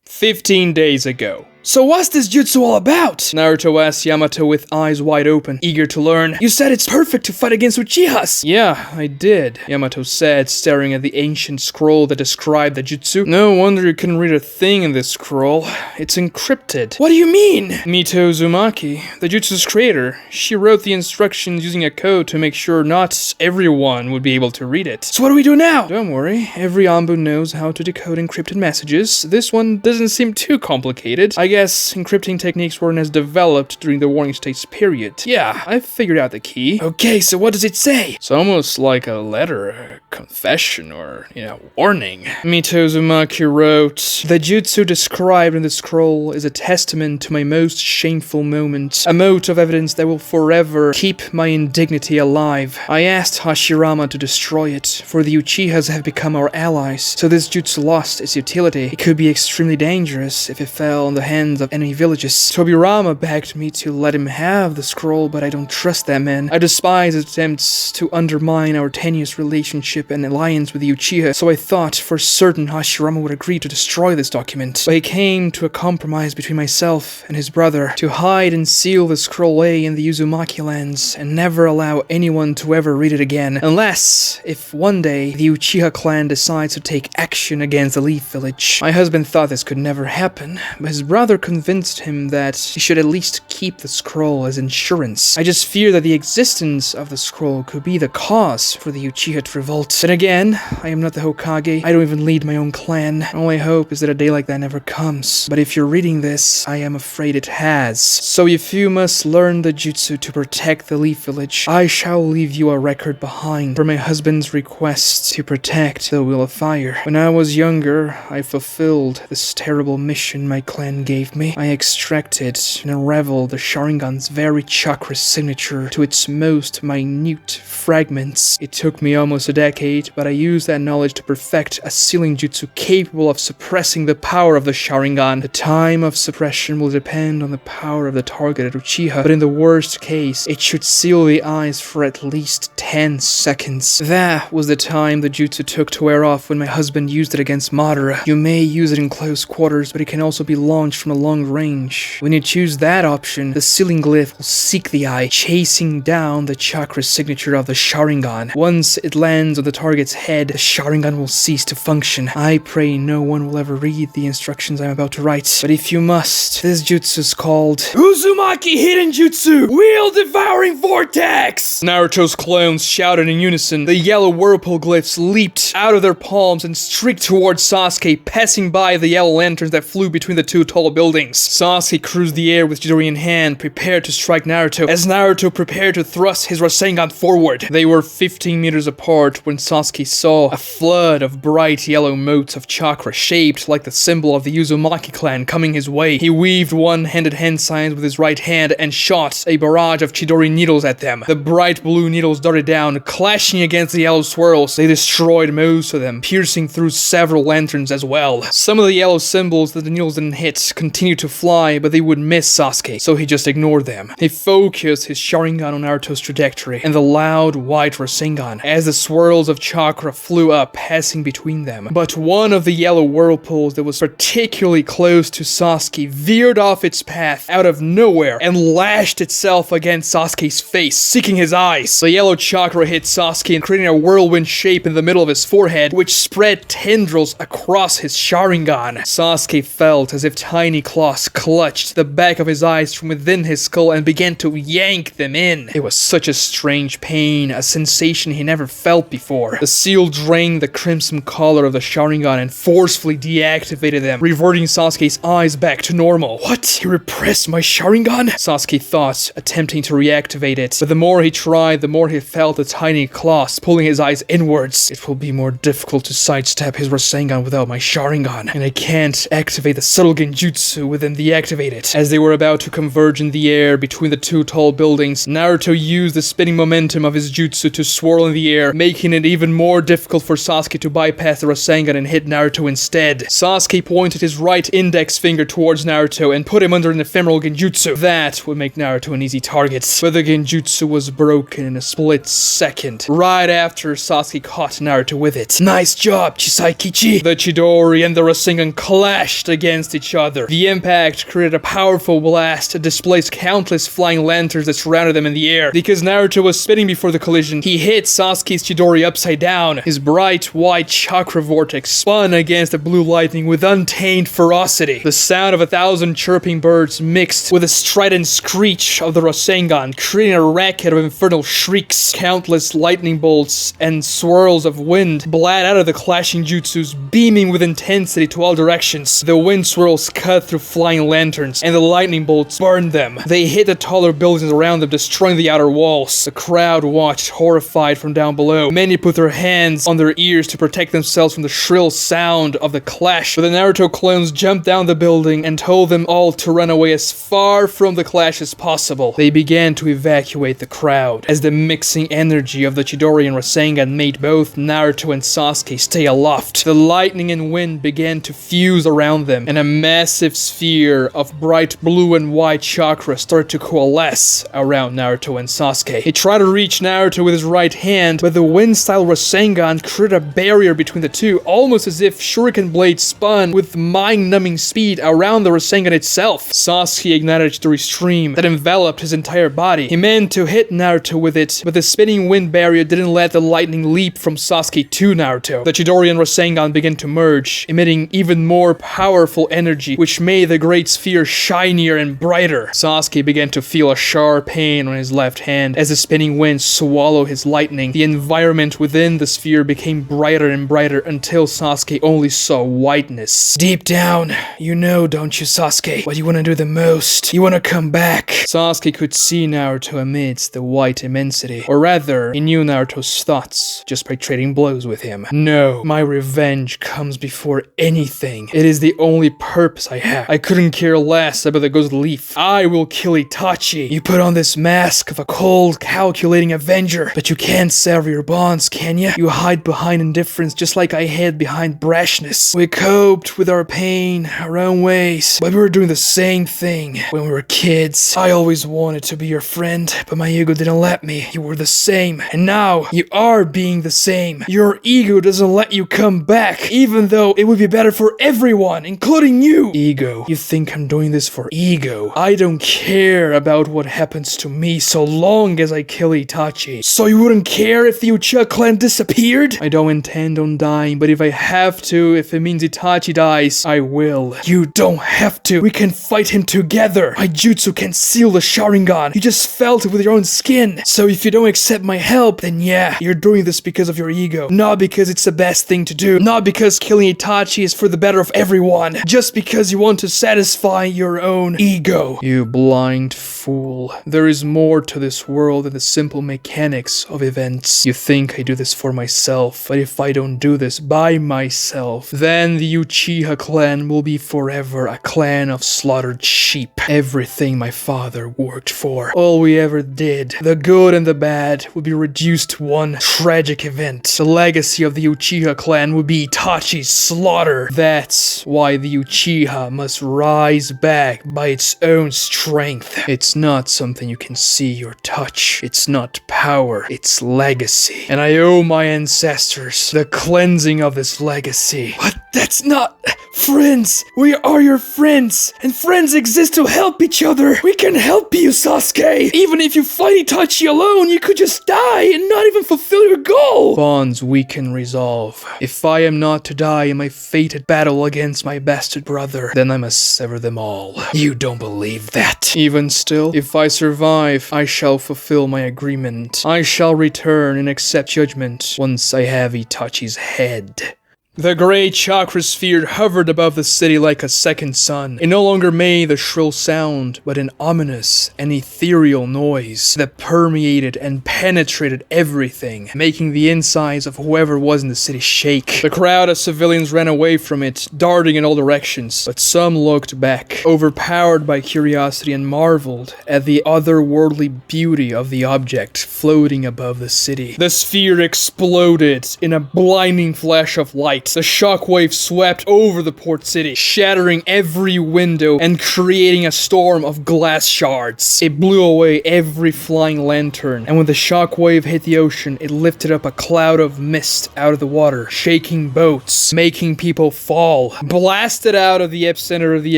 15 days ago. So what's this jutsu all about? Naruto asked Yamato with eyes wide open, eager to learn. You said it's perfect to fight against Uchihas. Yeah, I did, Yamato said, staring at the ancient scroll that described the jutsu. No wonder you couldn't read a thing in this scroll. It's encrypted. What do you mean? Mito Uzumaki, the jutsu's creator, she wrote the instructions using a code to make sure not everyone would be able to read it. So what do we do now? Don't worry, every Anbu knows how to decode encrypted messages. This one doesn't seem too complicated. I guess encrypting techniques weren't as developed during the warning states period. Yeah, I figured out the key. Okay, so what does it say? It's almost like a letter, a confession, or, warning. Mito Uzumaki wrote, the jutsu described in the scroll is a testament to my most shameful moment, a mote of evidence that will forever keep my indignity alive. I asked Hashirama to destroy it, for the Uchihas have become our allies, so this jutsu lost its utility. It could be extremely dangerous if it fell on the hands hands of enemy villages. Tobirama begged me to let him have the scroll, but I don't trust that man. I despise his attempts to undermine our tenuous relationship and alliance with the Uchiha, so I thought for certain Hashirama would agree to destroy this document. But he came to a compromise between myself and his brother to hide and seal the scroll away in the Uzumaki lands and never allow anyone to ever read it again, unless if one day the Uchiha clan decides to take action against the Leaf Village. My husband thought this could never happen, but his brother convinced him that he should at least keep the scroll as insurance. I just fear that the existence of the scroll could be the cause for the Uchiha to revolt. Then again, I am not the Hokage. I don't even lead my own clan. All I hope is that a day like that never comes. But if you're reading this, I am afraid it has. So if you must learn the jutsu to protect the Leaf Village, I shall leave you a record behind for my husband's request to protect the Wheel of Fire. When I was younger, I fulfilled this terrible mission my clan gave me. I extracted and unraveled the Sharingan's very chakra signature to its most minute fragments. It took me almost a decade, but I used that knowledge to perfect a sealing jutsu capable of suppressing the power of the Sharingan. The time of suppression will depend on the power of the targeted Uchiha, but in the worst case, it should seal the eyes for at least 10 seconds. That was the time the jutsu took to wear off when my husband used it against Madara. You may use it in close quarters, but it can also be launched from a long range. When you choose that option, the sealing glyph will seek the eye, chasing down the chakra signature of the Sharingan. Once it lands on the target's head, the Sharingan will cease to function. I pray no one will ever read the instructions I'm about to write, but if you must, this jutsu is called Uzumaki Hidden Jutsu Wheel Devouring Vortex! Naruto's clones shouted in unison. The yellow whirlpool glyphs leaped out of their palms and streaked towards Sasuke, passing by the yellow lanterns that flew between the two tall buildings. Sasuke cruised the air with Chidori in hand, prepared to strike Naruto, as Naruto prepared to thrust his Rasengan forward. They were 15 meters apart when Sasuke saw a flood of bright yellow motes of chakra shaped like the symbol of the Uzumaki clan coming his way. He weaved one-handed hand signs with his right hand and shot a barrage of Chidori needles at them. The bright blue needles darted down, clashing against the yellow swirls. They destroyed most of them, piercing through several lanterns as well. Some of the yellow symbols that the needles didn't hit continued to fly, but they would miss Sasuke, so he just ignored them. He focused his Sharingan on Naruto's trajectory and the loud white Rasengan as the swirls of chakra flew up, passing between them. But one of the yellow whirlpools that was particularly close to Sasuke veered off its path out of nowhere and lashed itself against Sasuke's face, seeking his eyes. The yellow chakra hit Sasuke and creating a whirlwind shape in the middle of his forehead, which spread tendrils across his Sharingan. Sasuke felt as if tiny claws clutched the back of his eyes from within his skull and began to yank them in. It was such a strange pain, a sensation he never felt before. The seal drained the crimson color of the Sharingan and forcefully deactivated them, reverting Sasuke's eyes back to normal. What? He repressed my Sharingan? Sasuke thought, attempting to reactivate it. But the more he tried, the more he felt the tiny claws pulling his eyes inwards. It will be more difficult to sidestep his Rasengan without my Sharingan, and I can't activate the subtle genjutsu with them deactivated. As they were about to converge in the air between the two tall buildings, Naruto used the spinning momentum of his jutsu to swirl in the air, making it even more difficult for Sasuke to bypass the Rasengan and hit Naruto instead. Sasuke pointed his right index finger towards Naruto and put him under an ephemeral genjutsu. That would make Naruto an easy target, but the genjutsu was broken in a split second, right after Sasuke caught Naruto with it. Nice job, Chisaikichi! The Chidori and the Rasengan clashed against each other. The impact created a powerful blast that displaced countless flying lanterns that surrounded them in the air. Because Naruto was spinning before the collision, he hit Sasuke's Chidori upside down. His bright white chakra vortex spun against the blue lightning with untamed ferocity. The sound of 1,000 chirping birds mixed with the strident screech of the Rasengan, creating a racket of infernal shrieks. Countless lightning bolts and swirls of wind blast out of the clashing jutsus, beaming with intensity to all directions. The wind swirls cut through flying lanterns, and the lightning bolts burned them. They hit the taller buildings around them, destroying the outer walls. The crowd watched, horrified from down below. Many put their hands on their ears to protect themselves from the shrill sound of the clash, but the Naruto clones jumped down the building and told them all to run away as far from the clash as possible. They began to evacuate the crowd, as the mixing energy of the Chidori and Rasengan made both Naruto and Sasuke stay aloft. The lightning and wind began to fuse around them, and a massive massive sphere of bright blue and white chakra started to coalesce around Naruto and Sasuke. He tried to reach Naruto with his right hand, but the wind-style Rasengan created a barrier between the two, almost as if shuriken blades spun with mind-numbing speed around the Rasengan itself. Sasuke ignited a jittery stream that enveloped his entire body. He meant to hit Naruto with it, but the spinning wind barrier didn't let the lightning leap from Sasuke to Naruto. The Chidori and Rasengan began to merge, emitting even more powerful energy, which made the great sphere shinier and brighter. Sasuke began to feel a sharp pain on his left hand as the spinning wind swallowed his lightning. The environment within the sphere became brighter and brighter until Sasuke only saw whiteness. Deep down, you know, don't you, Sasuke, what you want to do the most? You want to come back. Sasuke could see Naruto amidst the white immensity, or rather, he knew Naruto's thoughts just by trading blows with him. No, my revenge comes before anything. It is the only purpose I have. I couldn't care less about the ghost leaf. I will kill Itachi. You put on this mask of a cold, calculating avenger, but you can't sever your bonds, can you? You hide behind indifference just like I hid behind brashness. We coped with our pain our own ways, but we were doing the same thing when we were kids. I always wanted to be your friend, but my ego didn't let me. You were the same, and now you are being the same. Your ego doesn't let you come back, even though it would be better for everyone, including you. Ego. You think I'm doing this for ego? I don't care about what happens to me so long as I kill Itachi. So you wouldn't care if the Uchiha clan disappeared? I don't intend on dying, but if I have to, if it means Itachi dies, I will. You don't have to. We can fight him together. My jutsu can seal the Sharingan. You just felt it with your own skin. So if you don't accept my help, then yeah, you're doing this because of your ego. Not because it's the best thing to do. Not because killing Itachi is for the better of everyone. Just because you want to satisfy your own ego. You blind fool. There is more to this world than the simple mechanics of events. You think I do this for myself, but if I don't do this by myself, then the Uchiha clan will be forever a clan of slaughtered sheep. Everything my father worked for, all we ever did, the good and the bad, would be reduced to one tragic event. The legacy of the Uchiha clan would be Itachi's slaughter. That's why the Uchiha must rise back by its own strength. It's not something you can see or touch. It's not power, it's legacy. And I owe my ancestors the cleansing of this legacy. But that's not... Friends! We are your friends! And friends exist to help each other! We can help you, Sasuke! Even if you fight Itachi alone, you could just die and not even fulfill your goal! Bonds weaken resolve. If I am not to die in my fated battle against my bastard brother, then I must sever them all. You don't believe that. Even still, if I survive, I shall fulfill my agreement. I shall return and accept judgment once I have Itachi's head. The great chakra sphere hovered above the city like a second sun. It no longer made a shrill sound, but an ominous and ethereal noise that permeated and penetrated everything, making the insides of whoever was in the city shake. The crowd of civilians ran away from it, darting in all directions, but some looked back, overpowered by curiosity, and marveled at the otherworldly beauty of the object floating above the city. The sphere exploded in a blinding flash of light. The shockwave swept over the port city, shattering every window and creating a storm of glass shards. It blew away every flying lantern, and when the shockwave hit the ocean, it lifted up a cloud of mist out of the water, shaking boats, making people fall. Blasted out of the epicenter of the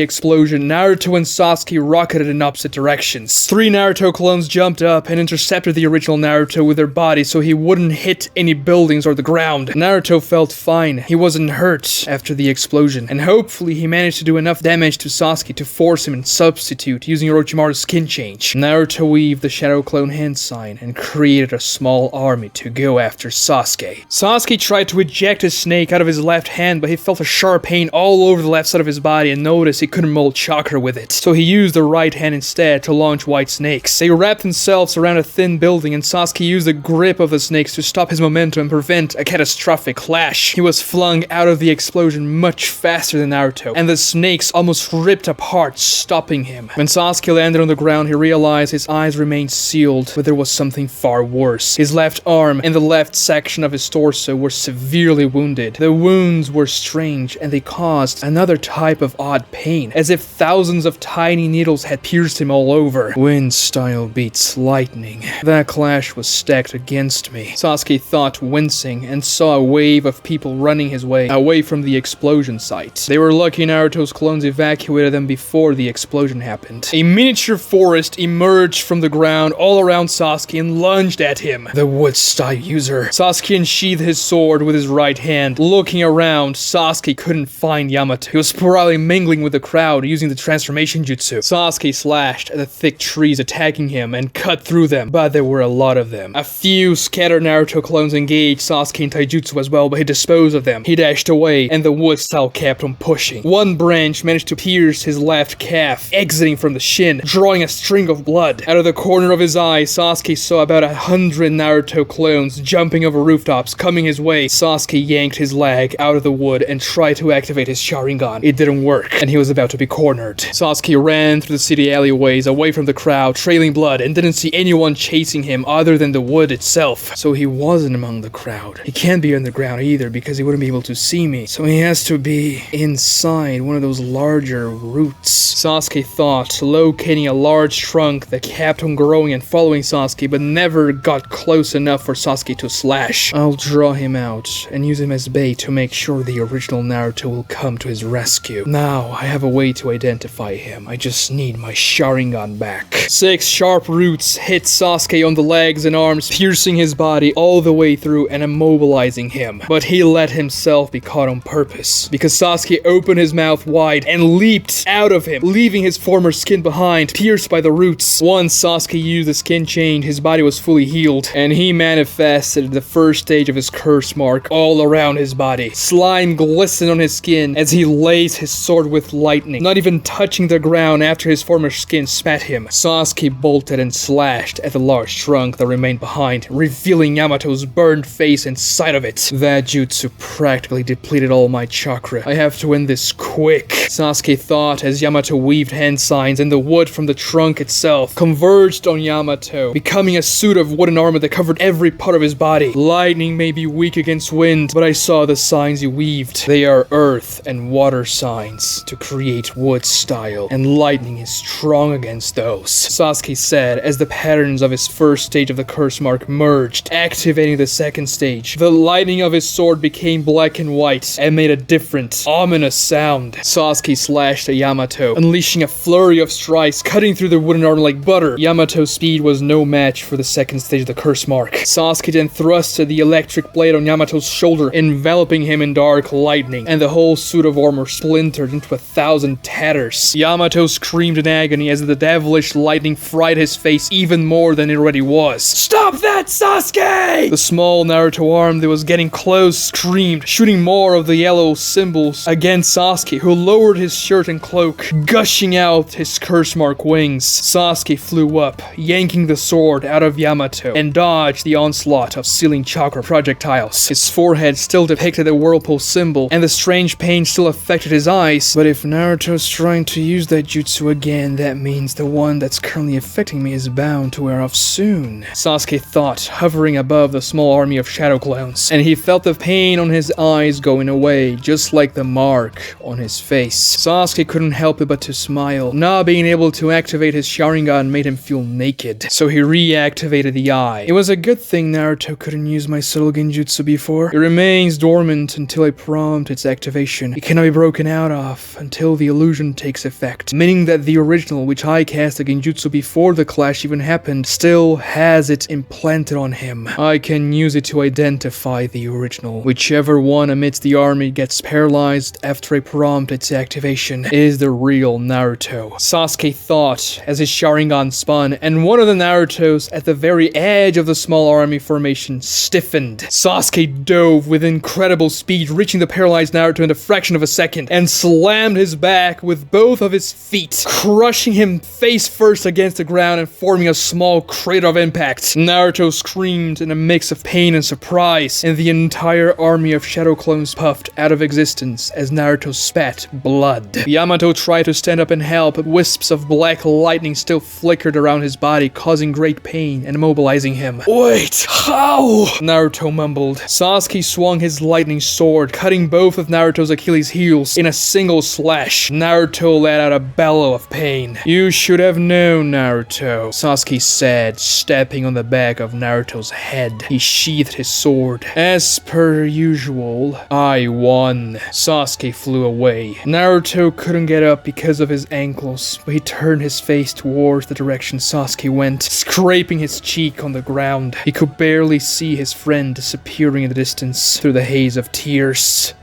explosion, Naruto and Sasuke rocketed in opposite directions. 3 Naruto clones jumped up and intercepted the original Naruto with their bodies so he wouldn't hit any buildings or the ground. Naruto felt fine. He wasn't hurt after the explosion, and hopefully he managed to do enough damage to Sasuke to force him in substitute using Orochimaru's skin change. Naruto weaved the Shadow Clone hand sign and created a small army to go after Sasuke. Sasuke tried to eject his snake out of his left hand, but he felt a sharp pain all over the left side of his body and noticed he couldn't mold chakra with it. So he used the right hand instead to launch white snakes. They wrapped themselves around a thin building, and Sasuke used the grip of the snakes to stop his momentum and prevent a catastrophic clash. He was flying flung out of the explosion much faster than Naruto, and the snakes almost ripped apart, stopping him. When Sasuke landed on the ground, he realized his eyes remained sealed, but there was something far worse. His left arm and the left section of his torso were severely wounded. The wounds were strange, and they caused another type of odd pain, as if thousands of tiny needles had pierced him all over. Wind style beats lightning. That clash was stacked against me. Sasuke thought, wincing, and saw a wave of people running his way, away from the explosion site. They were lucky Naruto's clones evacuated them before the explosion happened. A miniature forest emerged from the ground all around Sasuke and lunged at him. The wood-style user. Sasuke unsheathed his sword with his right hand. Looking around, Sasuke couldn't find Yamato. He was probably mingling with the crowd using the transformation jutsu. Sasuke slashed at the thick trees attacking him and cut through them, but there were a lot of them. A few scattered Naruto clones engaged Sasuke in taijutsu as well, but he disposed of them. He dashed away, and the wood style kept on pushing. One branch managed to pierce his left calf, exiting from the shin, drawing a string of blood. Out of the corner of his eye, Sasuke saw about 100 Naruto clones jumping over rooftops, coming his way. Sasuke yanked his leg out of the wood and tried to activate his Sharingan. It didn't work, and he was about to be cornered. Sasuke ran through the city alleyways, away from the crowd, trailing blood, and didn't see anyone chasing him other than the wood itself. So he wasn't among the crowd. He can't be underground either, because he wouldn't be able to see me. So he has to be inside one of those larger roots. Sasuke thought, locating a large trunk that kept on growing and following Sasuke, but never got close enough for Sasuke to slash. I'll draw him out and use him as bait to make sure the original Naruto will come to his rescue. Now I have a way to identify him. I just need my Sharingan back. 6 sharp roots hit Sasuke on the legs and arms, piercing his body all the way through and immobilizing him. But he let himself be caught on purpose, because Sasuke opened his mouth wide and leaped out of him, leaving his former skin behind, pierced by the roots. Once Sasuke used the skin change, his body was fully healed, and he manifested the first stage of his curse mark all around his body. Slime glistened on his skin as he laced his sword with lightning, not even touching the ground after his former skin spat him. Sasuke bolted and slashed at the large trunk that remained behind, revealing Yamato's burned face inside of it. That jutsu practically depleted all my chakra. I have to end this quick, Sasuke thought as Yamato weaved hand signs, and the wood from the trunk itself converged on Yamato, becoming a suit of wooden armor that covered every part of his body. Lightning may be weak against wind, but I saw the signs he weaved. They are earth and water signs to create wood style, and lightning is strong against those, Sasuke said as the patterns of his first stage of the curse mark merged, activating the second stage. The lightning of his sword became black and white and made a different, ominous sound. Sasuke slashed at Yamato, unleashing a flurry of strikes, cutting through the wooden armor like butter. Yamato's speed was no match for the second stage of the curse mark. Sasuke then thrusted the electric blade on Yamato's shoulder, enveloping him in dark lightning, and the whole suit of armor splintered into 1,000 tatters. Yamato screamed in agony as the devilish lightning fried his face even more than it already was. "Stop that, Sasuke!" The small Naruto arm that was getting close screamed, shooting more of the yellow symbols against Sasuke, who lowered his shirt and cloak, gushing out his curse mark wings. Sasuke flew up, yanking the sword out of Yamato, and dodged the onslaught of sealing chakra projectiles. His forehead still depicted the whirlpool symbol, and the strange pain still affected his eyes. But if Naruto's trying to use that jutsu again, that means the one that's currently affecting me is bound to wear off soon, Sasuke thought, hovering above the small army of shadow clones. And he felt the pain on his eyes going away, just like the mark on his face. Sasuke couldn't help it but to smile. Not being able to activate his Sharingan made him feel naked, so he reactivated the eye. It was a good thing Naruto couldn't use my subtle genjutsu before. It remains dormant until I prompt its activation. It cannot be broken out of until the illusion takes effect, meaning that the original, which I cast the genjutsu before the clash even happened, still has it implanted on him. I can use it to identify the original. Whichever one amidst the army gets paralyzed after I prompt its activation is the real Naruto, Sasuke thought as his Sharingan spun, and one of the Narutos at the very edge of the small army formation stiffened. Sasuke dove with incredible speed, reaching the paralyzed Naruto in a fraction of a second, and slammed his back with both of his feet, crushing him face first against the ground and forming a small crater of impact. Naruto screamed in a mix of pain and surprise, and the entire army of shadow clones puffed out of existence as Naruto spat blood. Yamato tried to stand up and help, but wisps of black lightning still flickered around his body, causing great pain and immobilizing him. "Wait, how?" Naruto mumbled. Sasuke swung his lightning sword, cutting both of Naruto's Achilles heels in a single slash. Naruto let out a bellow of pain. "You should have known, Naruto," Sasuke said, stepping on the back of Naruto's head. He sheathed his sword. "As per usual, I won." Sasuke flew away. Naruto couldn't get up because of his ankles, but he turned his face towards the direction Sasuke went, scraping his cheek on the ground. He could barely see his friend disappearing in the distance through the haze of tears.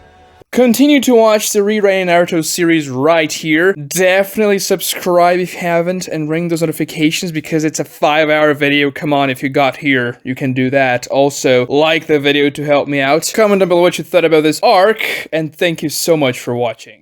Continue to watch the Rewriting Naruto series right here. Definitely subscribe if you haven't and ring those notifications because it's a 5-hour video. Come on, if you got here, you can do that. Also, like the video to help me out. Comment down below what you thought about this arc, and thank you so much for watching.